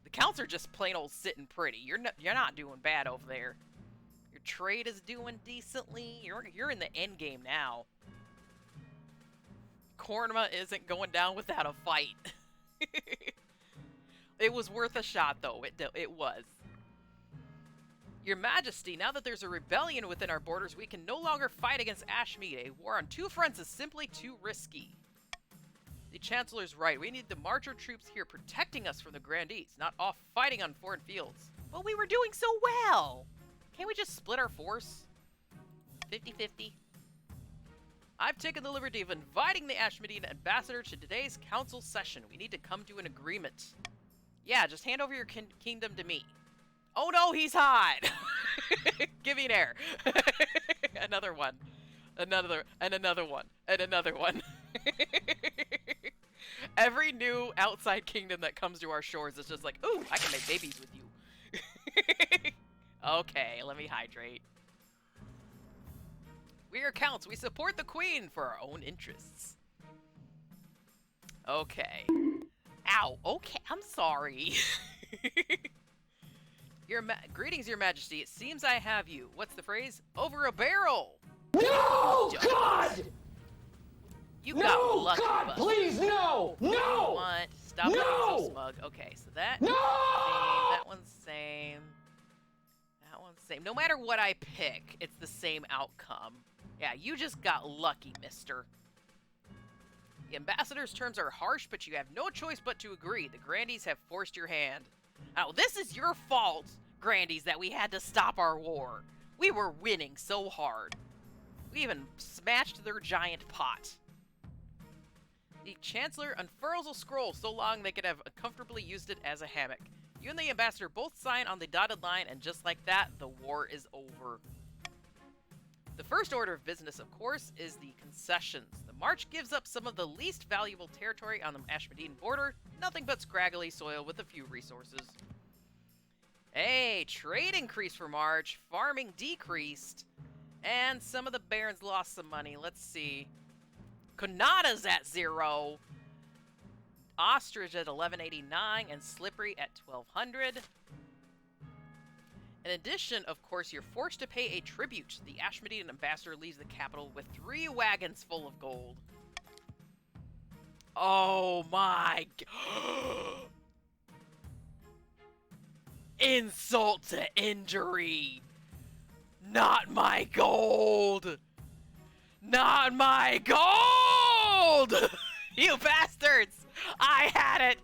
The counts are just plain old sitting pretty. You're not doing bad over there. Your trade is doing decently. You're in the end game now. Korma isn't going down without a fight. It was worth a shot, though. It was. Your Majesty, now that there's a rebellion within our borders, we can no longer fight against Ashmead. A war on 2 fronts is simply too risky. The Chancellor's right. We need the marcher troops here protecting us from the Grandees, not off fighting on foreign fields. But we were doing so well! Can't we just split our force? 50-50? I've taken the liberty of inviting the Ashmedean ambassador to today's council session. We need to come to an agreement. Yeah, just hand over your kingdom to me. Oh no, he's hot! Give me an air. Another one. Another one. And another one. Every new outside kingdom that comes to our shores is just like, ooh, I can make babies with you. Okay, let me hydrate. We are counts. We support the queen for our own interests. Okay. Ow. Okay, I'm sorry. Greetings, Your Majesty. It seems I have you. What's the phrase? Over a barrel. No, God! You got lucky. God, please, no! No! What? Stop being so smug. Okay, so that. No! Same. That one's same. That one's same. No matter what I pick, it's the same outcome. Yeah, you just got lucky, mister. The ambassador's terms are harsh, but you have no choice but to agree. The Grandees have forced your hand. Now, this is your fault, Grandees, that we had to stop our war. We were winning so hard. We even smashed their giant pot. The Chancellor unfurls a scroll so long they could have comfortably used it as a hammock. You and the ambassador both sign on the dotted line, and just like that, the war is over. The first order of business, of course, is the concessions. The March gives up some of the least valuable territory on the Ashmedean border, nothing but scraggly soil with a few resources. Hey, trade increased for March, farming decreased, and some of the barons lost some money. Let's see. Konata's at 0, Ostrich at 1189, and Slippery at 1200. In addition, of course, you're forced to pay a tribute. The Ashmedean ambassador leaves the capital with 3 wagons full of gold. Oh my god. Insult to injury. Not my gold. Not my gold! You bastards! I had it!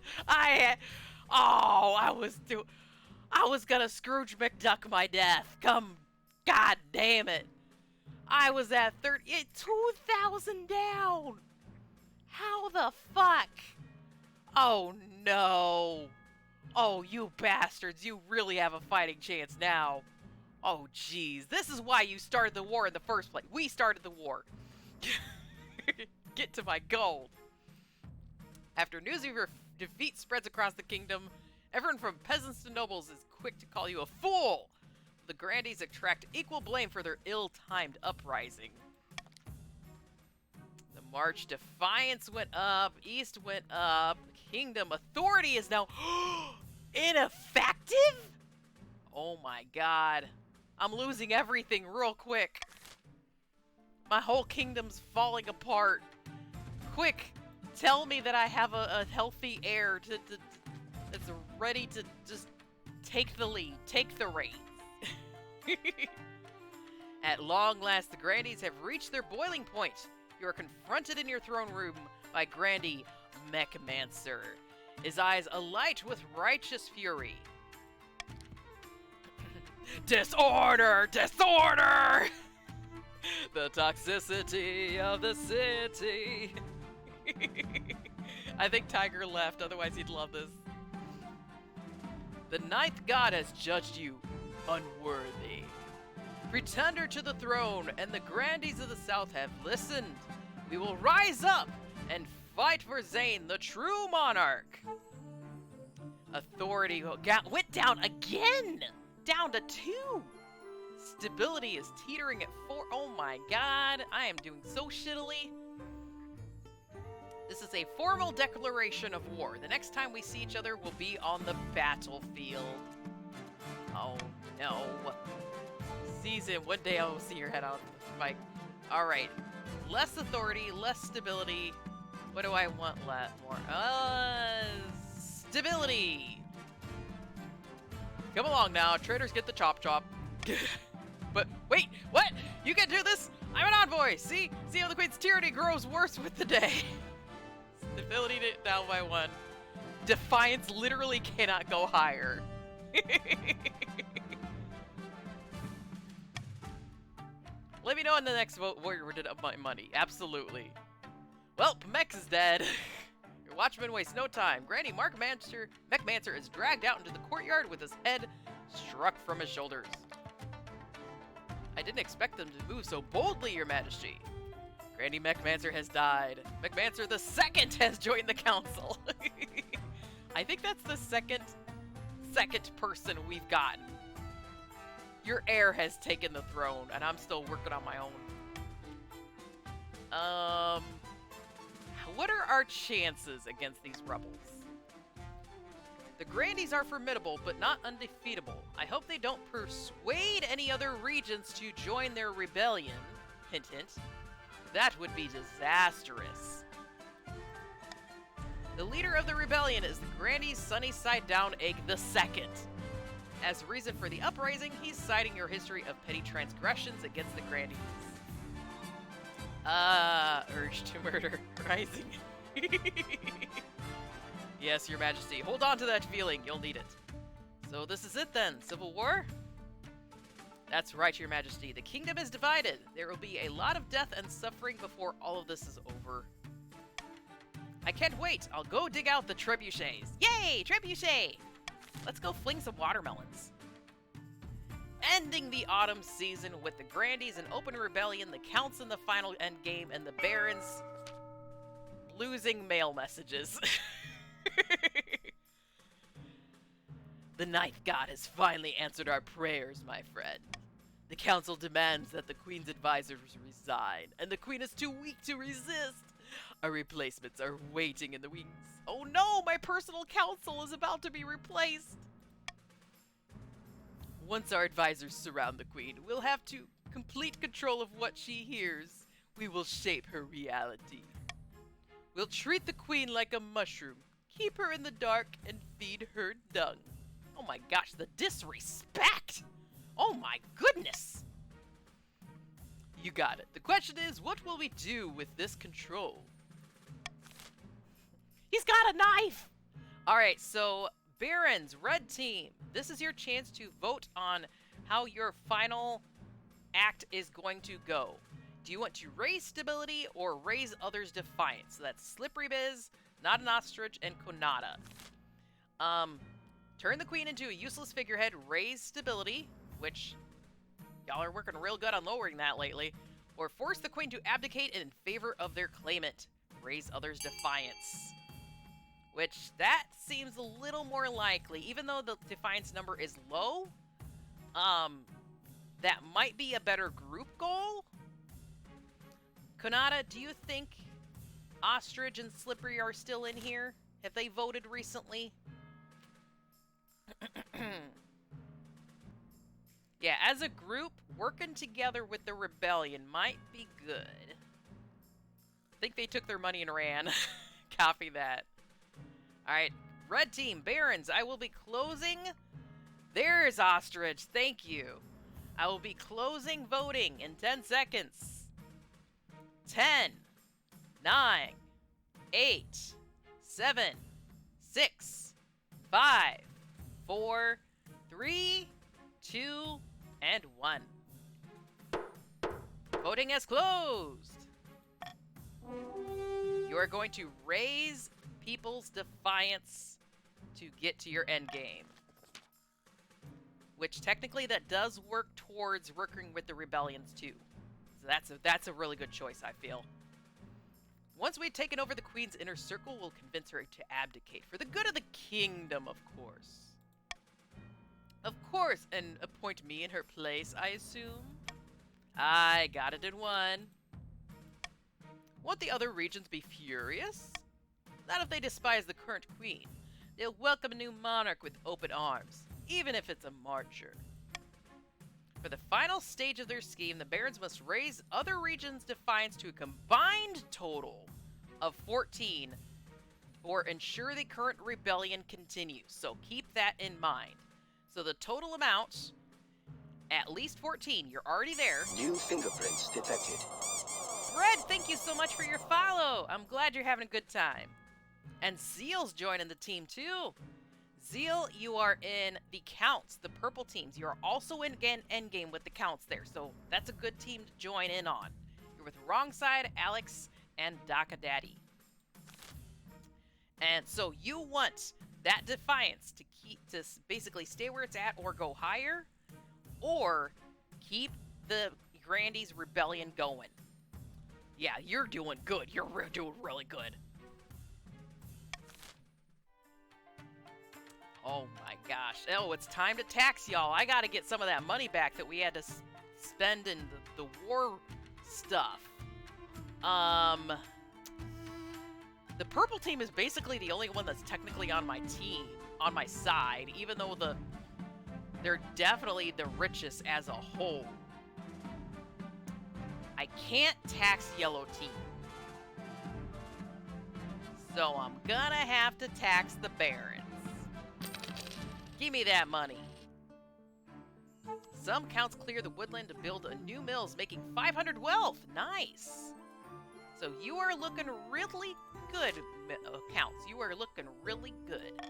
Oh, I was gonna Scrooge McDuck my death. God damn it. I was at 2,000 down. How the fuck? Oh no. Oh, you bastards, you really have a fighting chance now. Oh, jeez. This is why you started the war in the first place. We started the war. Get to my gold. After news of your defeat spreads across the kingdom, everyone from peasants to nobles is quick to call you a fool. The Grandies attract equal blame for their ill-timed uprising. The March Defiance went up, East went up, Kingdom Authority is now ineffective? Oh my god. I'm losing everything real quick. My whole kingdom's falling apart. Quick, tell me that I have a healthy heir that's ready to just take the lead, take the reins. At long last, the Grandies have reached their boiling point. You are confronted in your throne room by Grandie Mechmancer, his eyes alight with righteous fury. Disorder! Disorder! The toxicity of the city. I think Tiger left, otherwise he'd love this. The ninth god has judged you unworthy. Pretender to the throne and the Grandies of the South have listened. We will rise up and fight for Zane, the true monarch. Authority went down again! Down to 2! Stability is teetering at 4. Oh my god, I am doing so shittily. This is a formal declaration of war. The next time we see each other will be on the battlefield. Oh no. Season, one day I will see your head on the spike. Alright. Less authority, less stability. What do I want more? Stability! Come along now, traders get the chop chop. But wait, what? You can do this? I'm an envoy! See how the Queen's tyranny grows worse with the day. Stability down by 1. Defiance literally cannot go higher. Let me know in the next vote where we did up my money. Absolutely. Well, Mech is dead. Your watchman wastes no time. Granny Mechmancer is dragged out into the courtyard with his head struck from his shoulders. I didn't expect them to move so boldly, Your Majesty. Granny Mechmancer has died. Mechmancer the Second has joined the council. I think that's the second person we've gotten. Your heir has taken the throne, and I'm still working on my own. What are our chances against these rebels? The Grandies are formidable, but not undefeatable. I hope they don't persuade any other regions to join their rebellion. Hint, hint. That would be disastrous. The leader of the rebellion is the Grandies Sunnyside Down Egg II. As a reason for the uprising, he's citing your history of petty transgressions against the Grandies. Urge to murder rising. Yes, Your Majesty. Hold on to that feeling. You'll need it. So this is it then. Civil War? That's right, Your Majesty. The kingdom is divided. There will be a lot of death and suffering before all of this is over. I can't wait. I'll go dig out the trebuchets. Yay! Trebuchet! Let's go fling some watermelons. Ending the autumn season with the Grandies in open rebellion, the Counts in the final endgame, and the Barons losing mail messages. The ninth god has finally answered our prayers, my friend. The council demands that the Queen's advisors resign, and the Queen is too weak to resist. Our replacements are waiting in the wings. Oh no, my personal council is about to be replaced. Once our advisors surround the Queen, we'll have to complete control of what she hears. We will shape her reality. We'll treat the queen like a mushroom, keep her in the dark, and feed her dung. Oh my gosh, the disrespect! Oh my goodness! You got it. The question is, what will we do with this control? He's got a knife! Alright, so, Barons, red team, this is your chance to vote on how your final act is going to go. Do you want to raise stability or raise others' defiance? So that's Slippery Biz, Not an Ostrich, and Konata. Turn the queen into a useless figurehead, raise stability, which y'all are working real good on lowering that lately. Or force the queen to abdicate in favor of their claimant, raise others' defiance. Which, that seems a little more likely. Even though the defiance number is low, that might be a better group goal. Konata, do you think Ostrich and Slippery are still in here? Have they voted recently? Yeah, as a group, working together with the rebellion might be good. I think they took their money and ran. Copy that. Alright, red team, Barons, I will be closing... There's Ostrich, thank you. I will be closing voting in 10 seconds. 10, 9, 8, 7, 6, 5, 4, 3, 2, and 1. Voting has closed. You are going to raise people's defiance to get to your end game. Which technically that does work towards working with the rebellions too. So that's a really good choice, I feel. Once we've taken over the queen's inner circle, we'll convince her to abdicate for the good of the kingdom, of course. Of course, and appoint me in her place, I assume. I got it in one. Won't the other regions be furious? Not if they despise the current queen. They'll welcome a new monarch with open arms, even if it's a marcher. For the final stage of their scheme, the Barons must raise other regions' defiance to a combined total of 14 or ensure the current rebellion continues. So keep that in mind. So the total amount, at least 14. You're already there. New fingerprints detected. Fred, thank you so much for your follow. I'm glad you're having a good time. And Zeal's joining the team too. Zeal, you are in the Counts, the purple teams. You are also in endgame with the Counts there, so that's a good team to join in on. You're with Wrong Side, Alex, and Daka Daddy. And so you want that defiance to basically stay where it's at or go higher, or keep the Grandy's rebellion going. Yeah, you're doing good. You're doing really good. Oh my gosh. Oh, it's time to tax y'all. I gotta get some of that money back that we had to spend in the war stuff. The purple team is basically the only one that's technically on my team, on my side, even though they're definitely the richest as a whole. I can't tax yellow team. So I'm gonna have to tax the Barons. Give me that money. Some counts clear the woodland to build a new mills, making 500 wealth. Nice. So you are looking really good, counts. You are looking really good.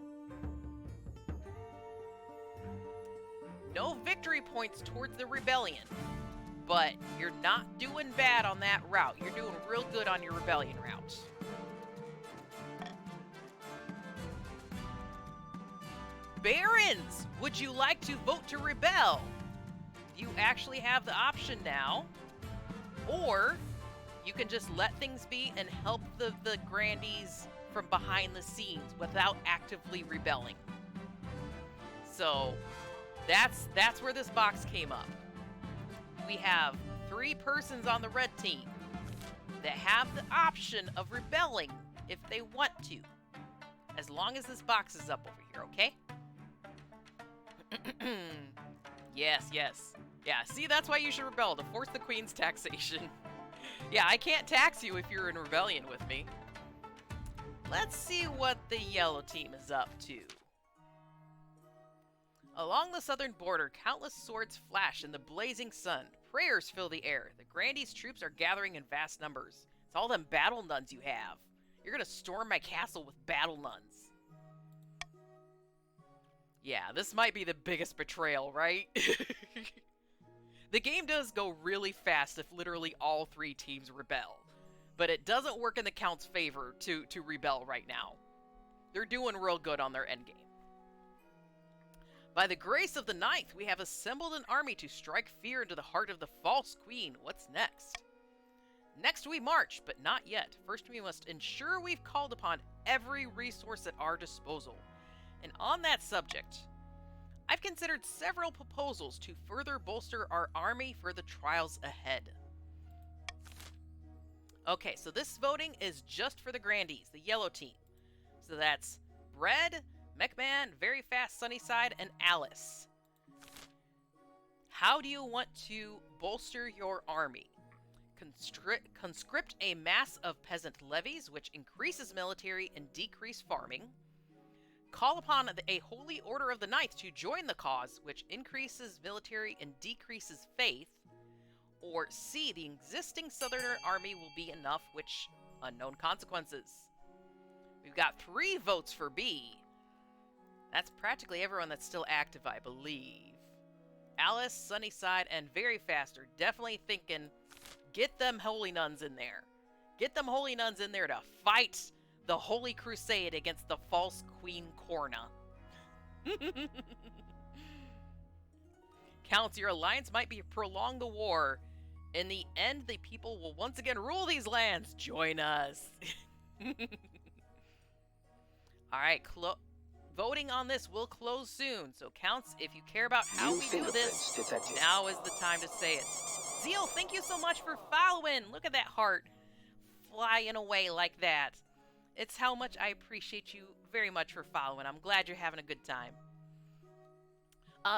No victory points towards the rebellion, but you're not doing bad on that route. You're doing real good on your rebellion route. Barons, would you like to vote to rebel? You actually have the option now. Or you can just let things be and help the Grandies from behind the scenes without actively rebelling. So that's where this box came up. We have 3 persons on the red team that have the option of rebelling if they want to. As long as this box is up over here, okay? Yes, yes. Yeah, see, that's why you should rebel, to force the queen's taxation. Yeah, I can't tax you if you're in rebellion with me. Let's see what the yellow team is up to. Along the southern border, countless swords flash in the blazing sun. Prayers fill the air. The Grandy's troops are gathering in vast numbers. It's all them battle nuns you have. You're gonna storm my castle with battle nuns. Yeah, this might be the biggest betrayal, right? The game does go really fast if literally all three teams rebel. But it doesn't work in the Count's favor to rebel right now. They're doing real good on their endgame. By the grace of the Ninth, we have assembled an army to strike fear into the heart of the false queen. What's next? Next we march, but not yet. First we must ensure we've called upon every resource at our disposal. And on that subject, I've considered several proposals to further bolster our army for the trials ahead. Okay, so this voting is just for the Grandies, the yellow team. So that's Bread, Mechman, Very Fast Sunnyside, and Alice. How do you want to bolster your army? Conscript a mass of peasant levies, which increases military and decrease farming. Call upon a holy order of the Ninth to join the cause, which increases military and decreases faith. Or C, the existing Southerner army will be enough, which unknown consequences. We've got 3 votes for B. That's practically everyone that's still active, I believe. Alice, Sunnyside, and Very Fast are definitely thinking, get them holy nuns in there. Get them holy nuns in there to fight the Holy Crusade against the false Queen Corna. Counts, your alliance might be prolong the war. In the end, the people will once again rule these lands. Join us. Alright, voting on this will close soon. So, Counts, if you care about how we do this, now is the time to say it. Zeal, thank you so much for following. Look at that heart flying away like that. It's how much I appreciate you very much for following. I'm glad you're having a good time.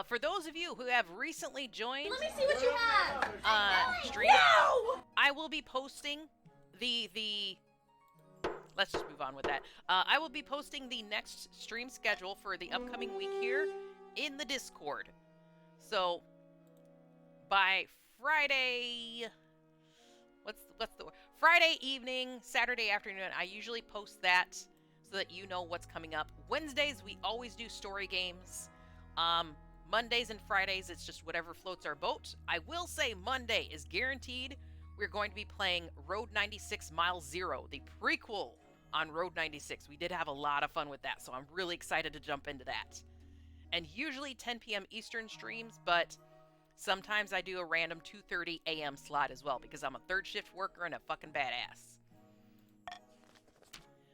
For those of you who have recently joined, Let me see what you have. stream, I will be posting the. Let's just move on with that. I will be posting the next stream schedule for the upcoming week here in the Discord. So by Friday, what's the word? Friday evening, Saturday afternoon, I usually post that so that you know what's coming up. Wednesdays, we always do story games. Mondays and Fridays, it's just whatever floats our boat. I will say Monday is guaranteed. We're going to be playing Road 96 Mile Zero, the prequel on Road 96. We did have a lot of fun with that, so I'm really excited to jump into that. And usually 10 p.m. Eastern streams, but sometimes I do a random 2:30 a.m. slot as well, because I'm a third shift worker and a fucking badass.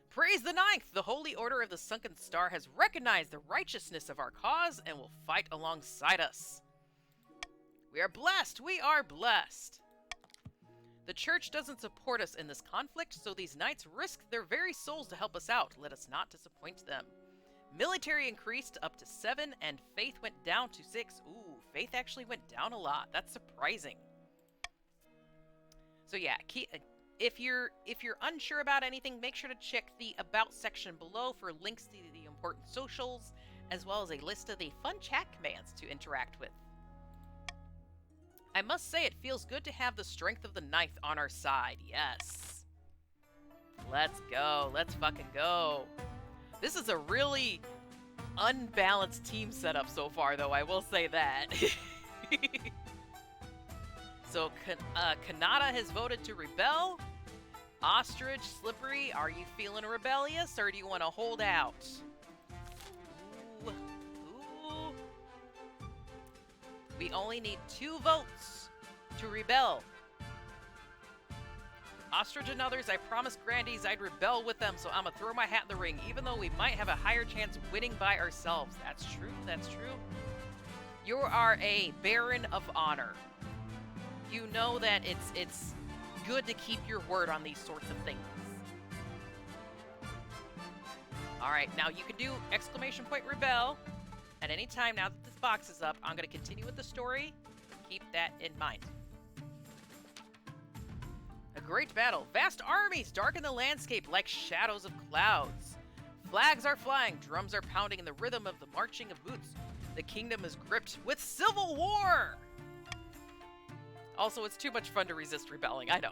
Praise the Ninth! The Holy Order of the Sunken Star has recognized the righteousness of our cause and will fight alongside us. We are blessed! We are blessed! The Church doesn't support us in this conflict, so these knights risk their very souls to help us out. Let us not disappoint them. Military increased up to 7, and faith went down to 6. Ooh, faith actually went down a lot. That's surprising. So yeah, if you're unsure about anything, make sure to check the About section below for links to the important socials, as well as a list of the fun chat commands to interact with. I must say, it feels good to have the strength of the Ninth on our side. Yes. Let's go. Let's fucking go. This is a really unbalanced team setup so far, though, I will say that. So, Kanata has voted to rebel. Ostrich, Slippery, are you feeling rebellious, or do you want to hold out? Ooh. Ooh. We only need 2 votes to rebel. Ostrich and others, I promised Grandies I'd rebel with them, so I'm gonna throw my hat in the ring, even though we might have a higher chance winning by ourselves. That's true, that's true. You are a Baron of Honor. You know that it's good to keep your word on these sorts of things. Alright, now you can do ! rebel at any time now that this box is up. I'm going to continue with the story. Keep that in mind. great battle. Vast armies darken the landscape like shadows of clouds. Flags are flying, drums are pounding in the rhythm of the marching of boots. The kingdom is gripped with civil war! Also, it's too much fun to resist rebelling, I know.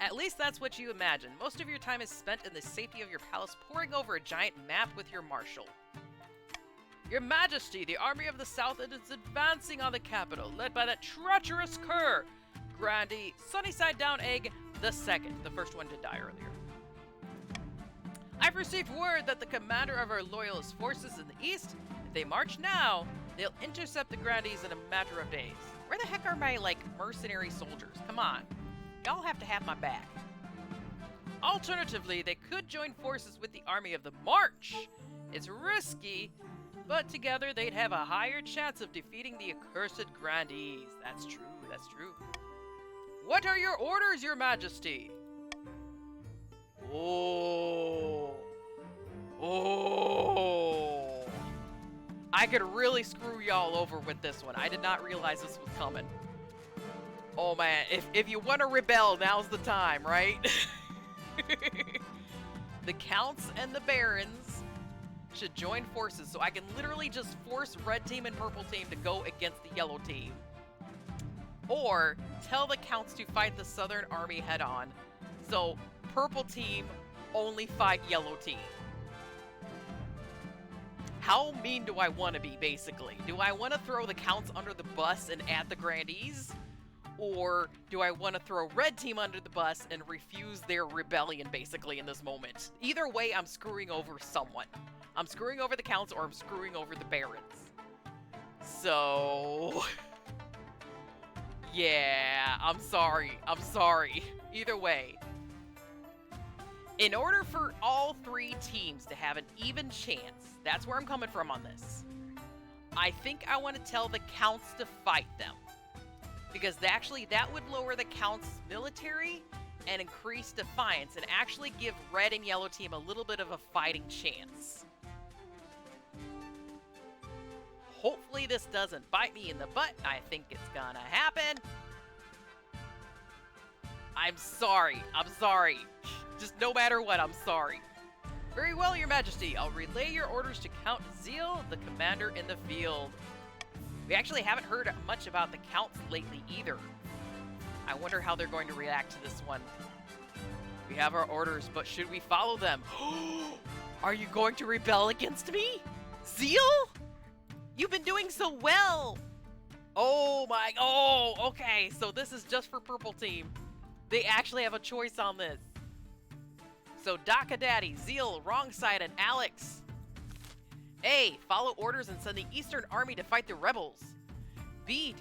At least that's what you imagine. Most of your time is spent in the safety of your palace poring over a giant map with your marshal. Your Majesty, the army of the south is advancing on the capital, led by that treacherous cur, Grandy Sunnyside Down Egg the second, the first one to die earlier. I've received word that the commander of our loyalist forces in the east, if they march now, they'll intercept the Grandies in a matter of days. Where the heck are my, mercenary soldiers? Come on. Y'all have to have my back. Alternatively, they could join forces with the army of the March. It's risky, but together they'd have a higher chance of defeating the accursed Grandees. That's true, that's true. What are your orders, your Majesty? Oh. I could really screw y'all over with this one. I did not realize this was coming. Oh man, if you want to rebel, now's the time, right? The counts and the barons should join forces, so I can literally just force red team and purple team to go against the yellow team. Or tell the counts to fight the southern army head on, so purple team only fight yellow team. How mean do I want to be, basically? Do I want to throw the counts under the bus and add the Grandees? Or do I want to throw red team under the bus and refuse their rebellion, basically, in this moment? Either way, I'm screwing over someone. I'm screwing over the counts or I'm screwing over the barons. So... yeah, I'm sorry. I'm sorry. Either way. In order for all three teams to have an even chance, that's where I'm coming from on this. I think I want to tell the counts to fight them. Because actually, that would lower the counts' military and increase defiance and actually give red and yellow team a little bit of a fighting chance. Hopefully this doesn't bite me in the butt. I think it's gonna happen. I'm sorry. I'm sorry. Just no matter what, I'm sorry. Very well, Your Majesty. I'll relay your orders to Count Zeal, the commander in the field. We actually haven't heard much about the counts lately either. I wonder how they're going to react to this one. We have our orders, but should we follow them? Are you going to rebel against me? Zeal? You've been doing so well. Oh, okay. So this is just for purple team. They actually have a choice on this. So Daka Daddy, Zeal, Wrong Side, and Alex. A, follow orders and send the Eastern Army to fight the rebels. B,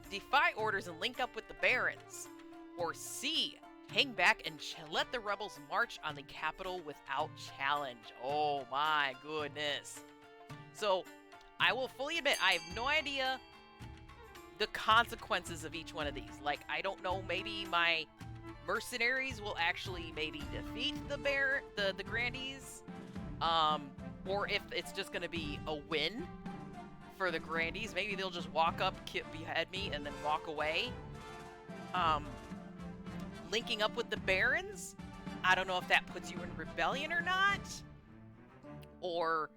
defy orders and link up with the barons. Or C, hang back and let the rebels march on the capital without challenge. Oh my goodness. So, I will fully admit, I have no idea the consequences of each one of these. Like, I don't know, maybe my mercenaries will actually maybe defeat the Grandees. Or if it's just going to be a win for the Grandees. Maybe they'll just walk up, behead me, and then walk away. Linking up with the barons. I don't know if that puts you in rebellion or not. Or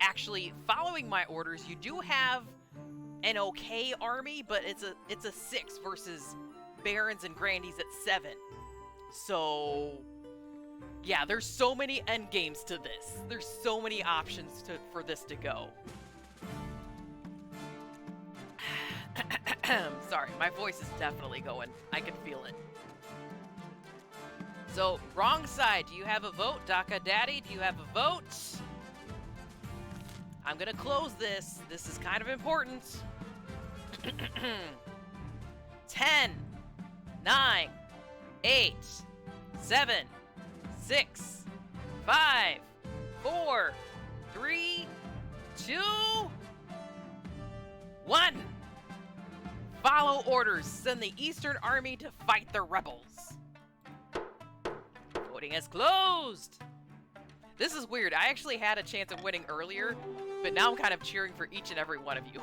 actually following my orders, you do have an okay army, but it's a 6 versus barons and Grandees at 7. So... yeah, there's so many endgames to this. There's so many options for this to go. Sorry, my voice is definitely going. I can feel it. So, Wrong Side, do you have a vote? Daka Daddy, do you have a vote? I'm gonna close this. This is kind of important. 10, 9, 8, 7, 6, 5, 4, 3, 2, 1. Follow orders. Send the Eastern Army to fight the rebels. Voting is closed. This is weird. I actually had a chance of winning earlier, but now I'm kind of cheering for each and every one of you.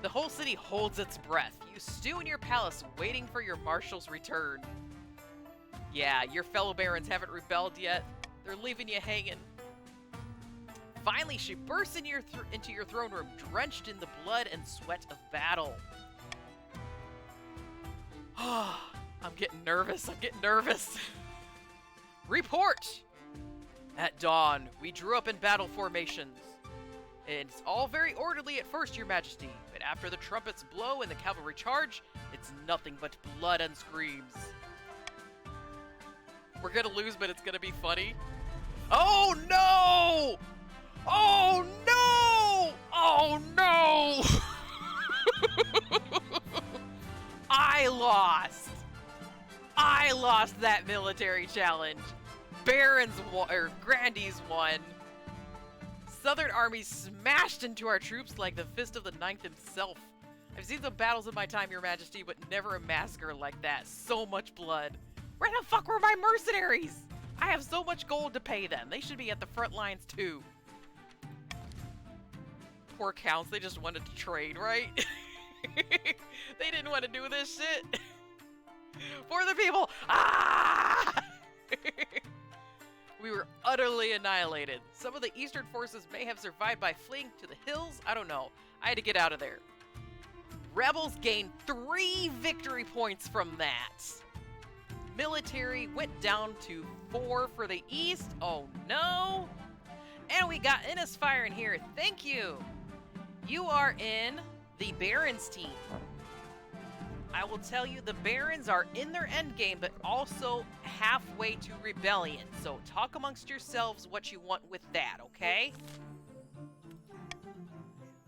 The whole city holds its breath. You stew in your palace, waiting for your marshal's return. Yeah, your fellow barons haven't rebelled yet. They're leaving you hanging. Finally, she bursts into your throne room, drenched in the blood and sweat of battle. I'm getting nervous. Report! At dawn, we drew up in battle formations. It's all very orderly at first, Your Majesty, but after the trumpets blow and the cavalry charge, it's nothing but blood and screams. We're gonna lose, but it's gonna be funny. Oh no! Oh no! Oh no! I lost that military challenge. Barons won, or Grandees won. Southern armies smashed into our troops like the fist of the Ninth himself. I've seen some battles in my time, Your Majesty, but never a massacre like that. So much blood. Where the fuck were my mercenaries? I have so much gold to pay them. They should be at the front lines too. Poor counts, they just wanted to trade, right? They didn't want to do this shit. For the people! Ah! We were utterly annihilated. Some of the eastern forces may have survived by fleeing to the hills. I don't know. I had to get out of there. Rebels gained 3 victory points from that. Military went down to 4 for the east. Oh no. And we got Innis Fire in here. Thank you. You are in the Barons team. I will tell you, the Barons are in their endgame, but also halfway to rebellion. So talk amongst yourselves what you want with that, okay?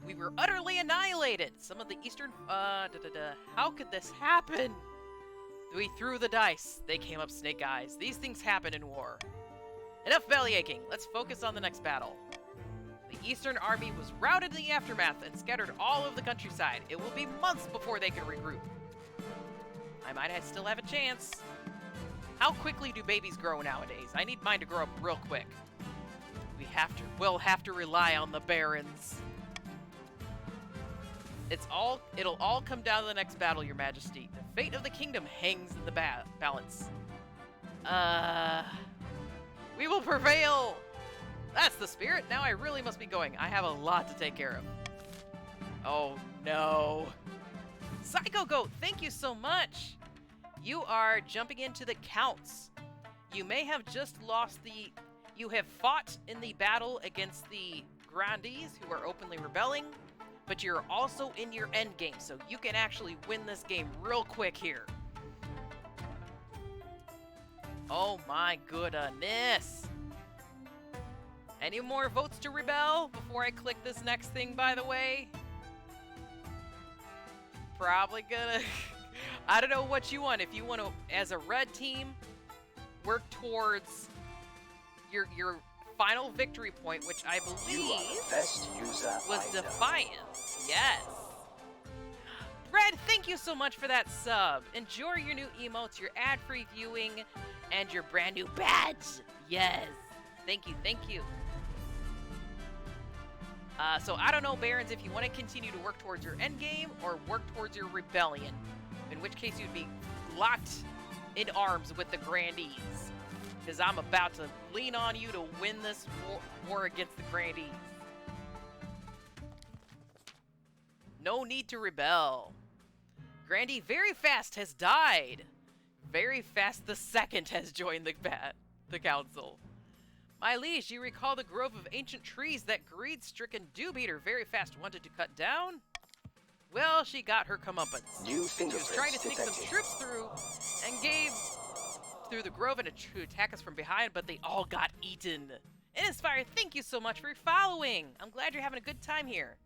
We were utterly annihilated. Some of the eastern... How could this happen? We threw the dice. They came up snake eyes. These things happen in war. Enough belly aching. Let's focus on the next battle. The Eastern Army was routed in the aftermath and scattered all over the countryside. It will be months before they can regroup. I might still have a chance. How quickly do babies grow nowadays? I need mine to grow up real quick. We'll have to rely on the Barons. It'll all come down to the next battle, Your Majesty. The fate of the kingdom hangs in the balance. We will prevail! That's the spirit. Now I really must be going. I have a lot to take care of. Oh no. Psycho Goat, thank you so much. You are jumping into the counts. You may have just lost you have fought in the battle against the Grandees who are openly rebelling, but you're also in your end game, so you can actually win this game real quick here. Oh my goodness. Any more votes to rebel before I click this next thing, by the way? Probably gonna... I don't know what you want. If you want to, as a red team, work towards your final victory point, which I believe was Defiance. Yes. Red, thank you so much for that sub. Enjoy your new emotes, your ad-free viewing, and your brand new badge. Yes. Thank you, thank you. So I don't know, Barons, if you want to continue to work towards your endgame or work towards your rebellion, in which case you'd be locked in arms with the Grandees, because I'm about to lean on you to win this war against the Grandees. No need to rebel. Grandee Very Fast has died. Very Fast the Second has joined the council. My liege, you recall the grove of ancient trees that greed-stricken Dew-Beater Very Fast wanted to cut down? Well, she got her comeuppance. She was trying to sneak some troops through and gave through the grove and to attack us from behind, but they all got eaten. Innisfire, thank you so much for following. I'm glad you're having a good time here.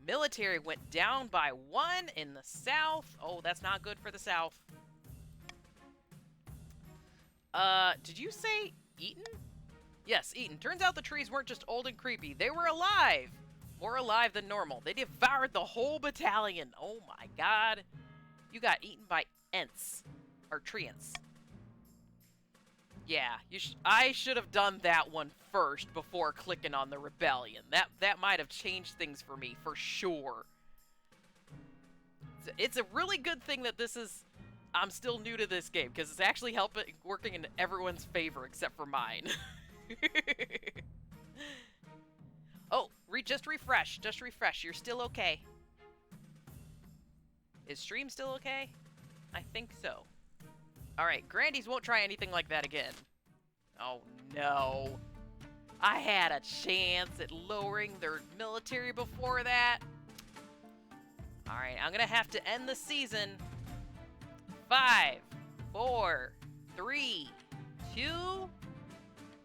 Military went down by 1 in the south. Oh, that's not good for the south. Did you say eaten? Yes, eaten. Turns out the trees weren't just old and creepy. They were alive. More alive than normal. They devoured the whole battalion. Oh my god. You got eaten by Ents. Or treants. Yeah, I should have done that one first before clicking on the rebellion. That might have changed things for me, for sure. It's a really good thing that this is... I'm still new to this game, because it's actually working in everyone's favor except for mine. Oh, just refresh. Just refresh. You're still okay. Is stream still okay? I think so. Alright, Grandies won't try anything like that again. Oh, no. I had a chance at lowering their military before that. Alright, I'm gonna have to end the season. 5, 4, 3, 2,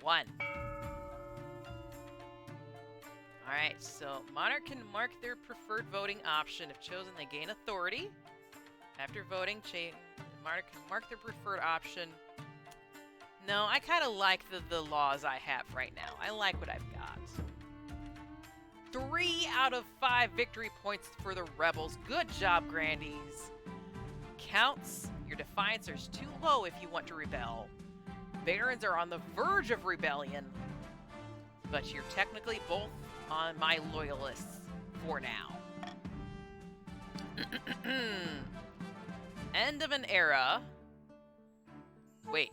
1. Alright, so Monarch can mark their preferred voting option. If chosen, they gain authority. After voting, Monarch can mark their preferred option. No, I kind of like the laws I have right now. I like what I've got. 3 out of 5 victory points for the rebels. Good job, Grandies. Counts, your defiance is too low if you want to rebel. Barons are on the verge of rebellion. But you're technically both on my loyalists for now. End of an era. Wait.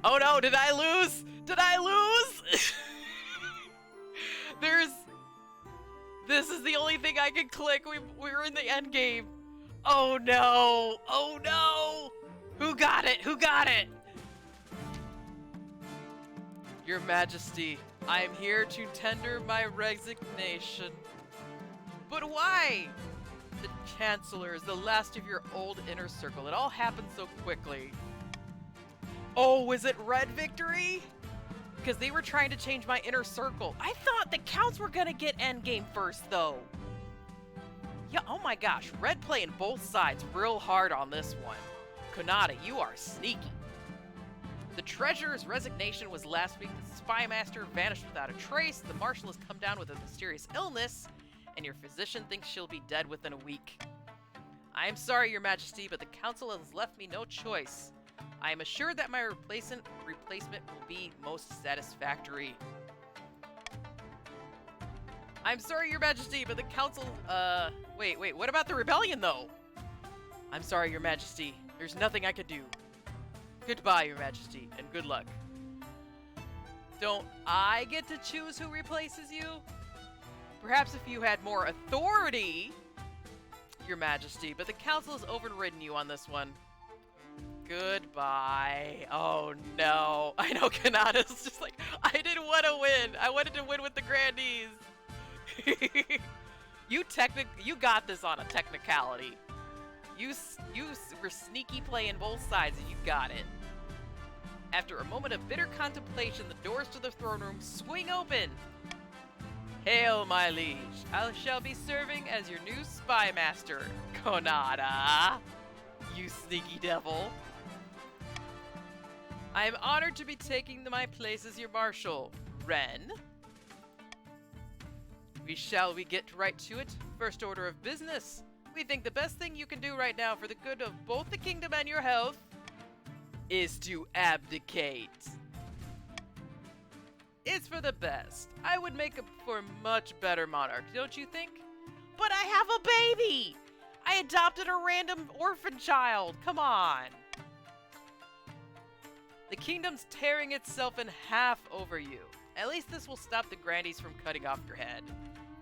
Oh no, did I lose? Did I lose? This is the only thing I can click. We were in the end game. Oh no. Oh no. Who got it? Who got it? Your Majesty, I am here to tender my resignation. But why? The Chancellor is the last of your old inner circle. It all happened so quickly. Oh, was it red victory? Because they were trying to change my inner circle. I thought the Counts were gonna get endgame first, though. Yeah, oh my gosh, red playing both sides real hard on this one. Konata, you are sneaky. The Treasurer's resignation was last week. The Spy Master vanished without a trace. The Marshal has come down with a mysterious illness, and your physician thinks she'll be dead within a week. I am sorry, Your Majesty, but the Council has left me no choice. I am assured that my replacement will be most satisfactory. I'm sorry, Your Majesty, but the Council, wait, what about the rebellion, though? I'm sorry, Your Majesty. There's nothing I can do. Goodbye, Your Majesty, and good luck. Don't I get to choose who replaces you? Perhaps if you had more authority, Your Majesty, but the Council has overridden you on this one. Goodbye. Oh no. I know Kanata's just like, I didn't want to win. I wanted to win with the Grandies. You got this on a technicality. You were sneaky playing both sides and you got it. After a moment of bitter contemplation, the doors to the throne room swing open. Hail, my liege. I shall be serving as your new spy master, Konata. You sneaky devil. I am honored to be taking my place as your marshal, Ren. We get right to it. First order of business. We think the best thing you can do right now for the good of both the kingdom and your health is to abdicate. It's for the best. I would make for a much better monarch, don't you think? But I have a baby! I adopted a random orphan child. Come on. The kingdom's tearing itself in half over you. At least this will stop the Grandies from cutting off your head.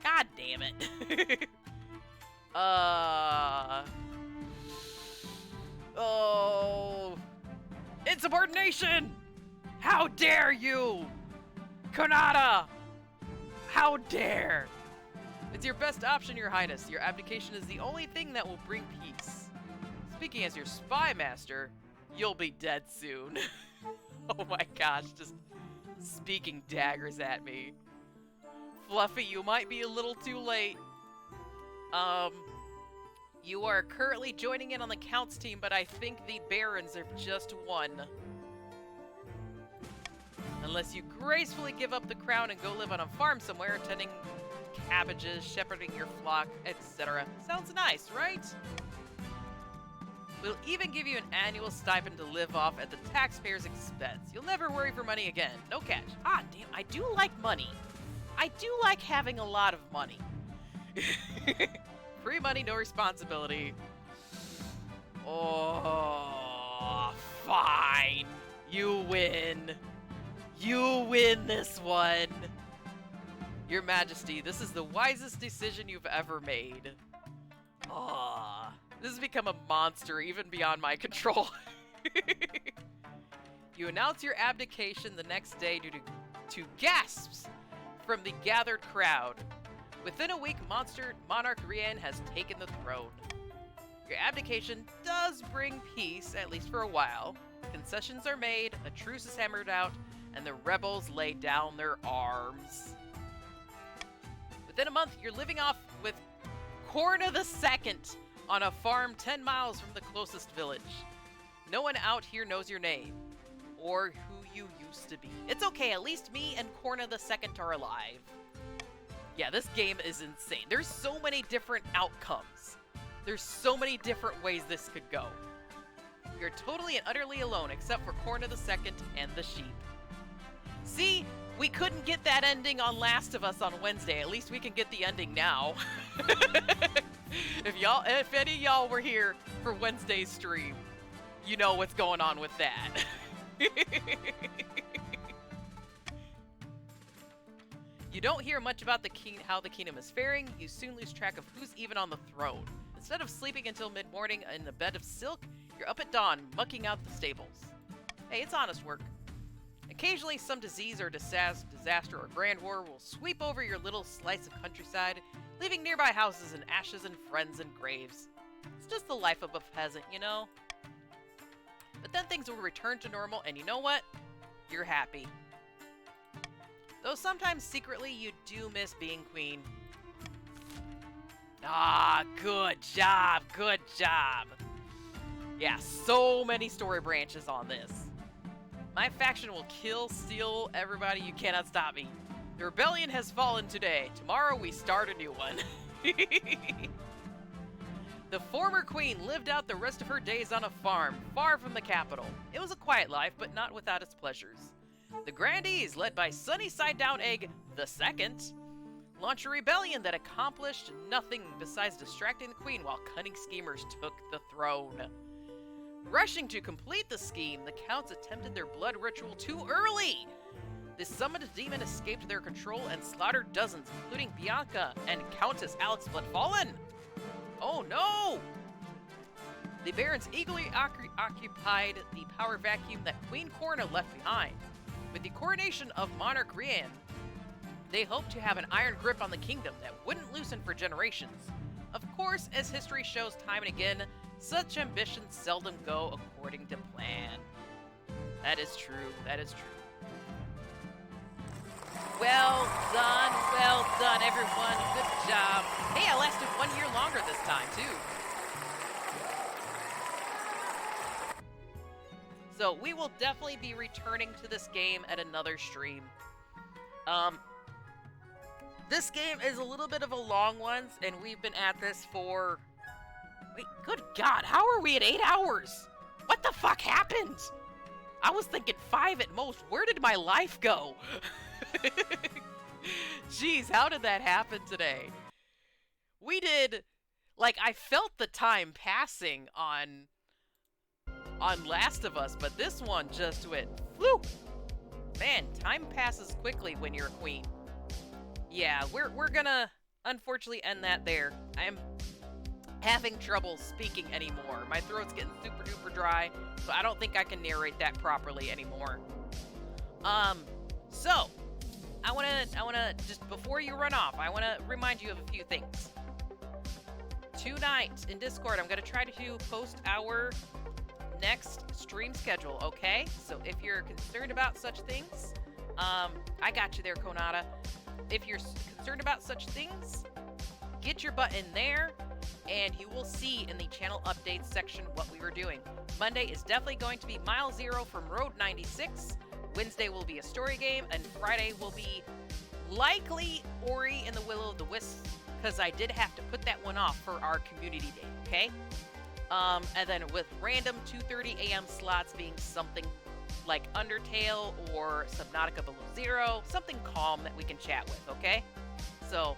God damn it. Oh. Insubordination! How dare you! Konata! How dare! It's your best option, Your Highness. Your abdication is the only thing that will bring peace. Speaking as your spy master, you'll be dead soon. Oh my gosh, just speaking daggers at me. Fluffy, you might be a little too late. You are currently joining in on the Count's team, but I think the Barons have just won. Unless you gracefully give up the crown and go live on a farm somewhere, tending cabbages, shepherding your flock, etc. Sounds nice, right? We'll even give you an annual stipend to live off at the taxpayer's expense. You'll never worry for money again. No cash. Ah, damn, I do like money. I do like having a lot of money. Free money, no responsibility. Oh, fine. You win. You win this one. Your Majesty, this is the wisest decision you've ever made. Ah, this has become a monster even beyond my control. You announce your abdication the next day due to gasps from the gathered crowd. Within a week, Monarch Rien has taken the throne. Your abdication does bring peace, at least for a while. Concessions are made, a truce is hammered out, and the rebels lay down their arms. Within a month, you're living off with Corna II on a farm 10 miles from the closest village. No one out here knows your name, or who you used to be. It's okay, at least me and Corna II are alive. Yeah, this game is insane. There's so many different outcomes. There's so many different ways this could go. You're totally and utterly alone, except for Corna II and the sheep. See? We couldn't get that ending on Last of Us on Wednesday. At least we can get the ending now. If any of y'all were here for Wednesday's stream, you know what's going on with that. You don't hear much about how the kingdom is faring. You soon lose track of who's even on the throne. Instead of sleeping until mid-morning in a bed of silk, you're up at dawn, mucking out the stables. Hey, it's honest work. Occasionally, some disease or disaster or grand war will sweep over your little slice of countryside, leaving nearby houses in ashes and friends and graves. It's just the life of a peasant, you know? But then things will return to normal, and you know what? You're happy. Though sometimes secretly you do miss being queen. Ah, good job, good job. Yeah, so many story branches on this. My faction will kill, steal everybody. You cannot stop me. The rebellion has fallen today. Tomorrow we start a new one. The former queen lived out the rest of her days on a farm, far from the capital. It was a quiet life, but not without its pleasures. The Grandees, led by Sunny Side Down Egg II, launched a rebellion that accomplished nothing besides distracting the queen while cunning schemers took the throne. Rushing to complete the scheme, the counts attempted their blood ritual too early. The summoned demon escaped their control and slaughtered dozens, including Bianca and Countess Alex Bloodfallen. Oh no! The barons eagerly occupied the power vacuum that Queen Corna left behind. With the coronation of Monarch Rien, they hoped to have an iron grip on the kingdom that wouldn't loosen for generations. Of course, as history shows time and again, such ambitions seldom go according to plan. That is true, that is true. Well done everyone, good job. Hey, I lasted 1 year longer this time too. So we will definitely be returning to this game at another stream. This game is a little bit of a long one, and we've been at this for... Wait, good God, how are we at 8 hours? What the fuck happened? I was thinking 5 at most. Where did my life go? Jeez, how did that happen today? We did... Like, I felt the time passing on Last of Us, but this one just went, whew! Man, time passes quickly when you're a queen. Yeah, we're gonna unfortunately end that there. I'm having trouble speaking anymore. My throat's getting super duper dry, so I don't think I can narrate that properly anymore. So I wanna just before you run off, I wanna remind you of a few things. Tonight in Discord, I'm gonna try to post our next stream schedule, okay? So if you're concerned about such things, I got you there, Konata. If you're concerned about such things, get your butt in there, and you will see in the channel updates section what we were doing. Monday is definitely going to be Mile Zero from Road 96. Wednesday will be a story game, and Friday will be likely Ori and the Will of the Wisp, because I did have to put that one off for our community day, okay? And then with random 2:30 a.m. slots being something like Undertale or Subnautica Below Zero, something calm that we can chat with, okay? So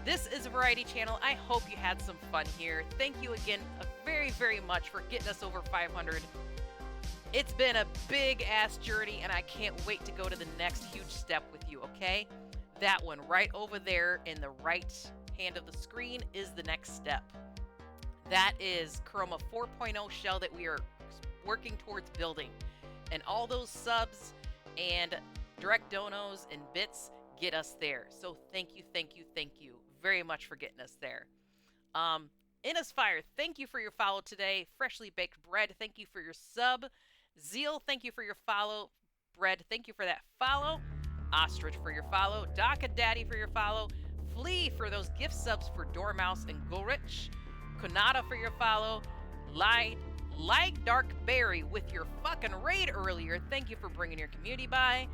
This is a variety channel. I hope you had some fun here. Thank you again very, very much for getting us over 500. It's been a big-ass journey, and I can't wait to go to the next huge step with you, okay? That one right over there in the right hand of the screen is the next step. That is Chroma 4.0 shell that we are working towards building. And all those subs and direct donos and bits get us there. So thank you, thank you, thank you very much for getting us there. Innisfire, thank you for your follow today. Freshly Baked Bread, thank you for your sub. Zeal, thank you for your follow. Bread, thank you for that follow. Ostrich for your follow. Daka Daddy for your follow. Flea for those gift subs for Dormouse and Gulrich. Konada for your follow. Light Dark Berry with your fucking raid earlier. Thank you for bringing your community by.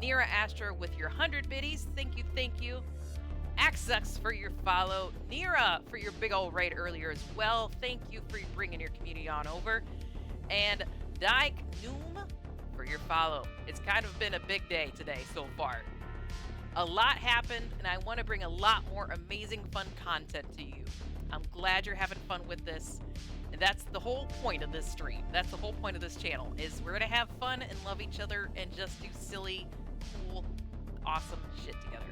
Nira Astra with your 100 biddies. Thank you, thank you. Axux for your follow. Nira for your big old raid earlier as well. Thank you for bringing your community on over. And Dyke Noom for your follow. It's kind of been a big day today so far. A lot happened, and I want to bring a lot more amazing fun content to you. I'm glad you're having fun with this. And that's the whole point of this stream. That's the whole point of this channel, is we're going to have fun and love each other and just do silly, cool, awesome shit together.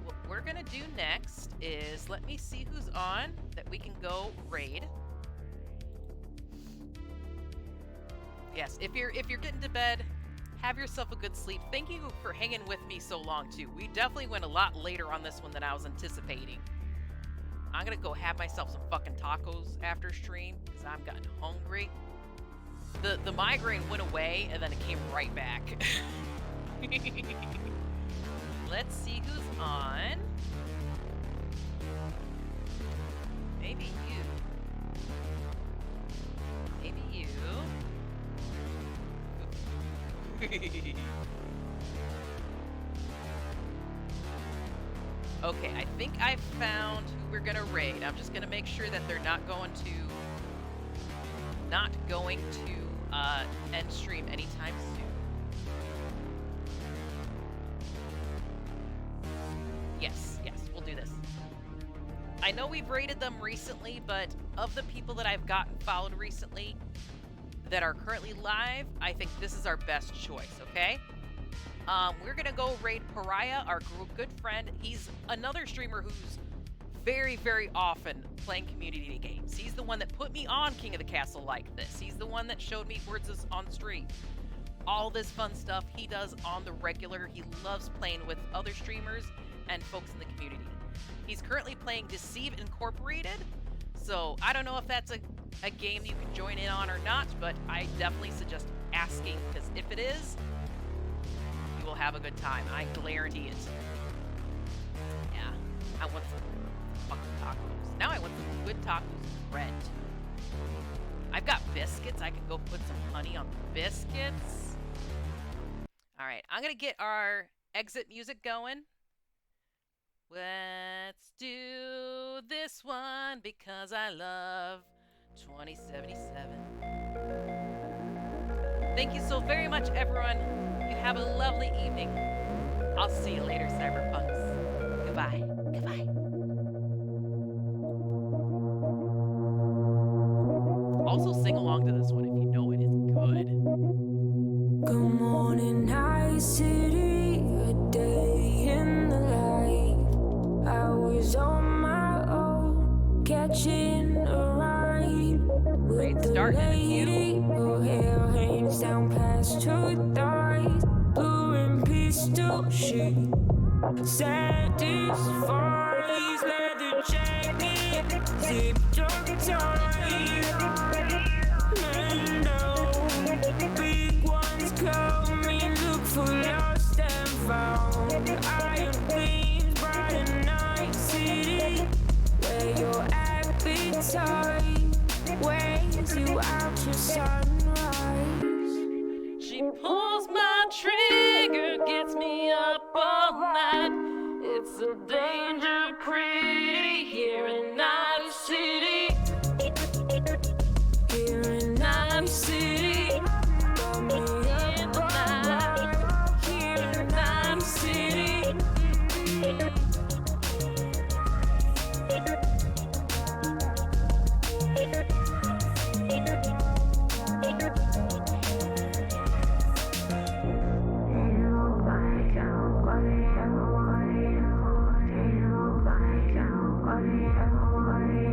What we're going to do next is, let me see who's on that we can go raid. Yes, if you're getting to bed, have yourself a good sleep. Thank you for hanging with me so long, too. We definitely went a lot later on this one than I was anticipating. I'm gonna go have myself some fucking tacos after stream, because I'm getting hungry. The migraine went away, and then it came right back. Let's see who's on. Maybe you. Maybe you. Okay, I think I found who we're gonna raid. I'm just gonna make sure that they're not going to end stream anytime soon. Yes, we'll do this. I know we've raided them recently, but of the people that I've gotten followed recently that are currently live, I think this is our best choice, okay? We're gonna go raid Pariah, our good friend. He's another streamer who's very, very often playing community games. He's the one that put me on King of the Castle like this. He's the one that showed me Words on stream. All this fun stuff he does on the regular. He loves playing with other streamers and folks in the community. He's currently playing Deceive Incorporated, so I don't know if that's a game you can join in on or not, but I definitely suggest asking, because if it is, you will have a good time. I guarantee it. Yeah, I want some fucking tacos. Now I want some good tacos with bread. I've got biscuits. I can go put some honey on the biscuits. All right, I'm gonna get our exit music going. Let's do this one because I love 2077. Thank you so very much, everyone. You have a lovely evening. I'll see you later, cyberpunks. Goodbye. Goodbye. Also, sing along to this one if you know it. It's good. Good morning, Night City. A day in the life. I was on my own, catching a ride. Great start in a few. Her hair hangs down past her thighs. Blue and pistol shit. Satisfies leather jacket, zipped up tight. And big ones coming, look for lost and found. Iron gleams bright in Night City, where your appetite weighs you out to sunrise. She pulls my trigger, gets me up all night. It's a danger crazy.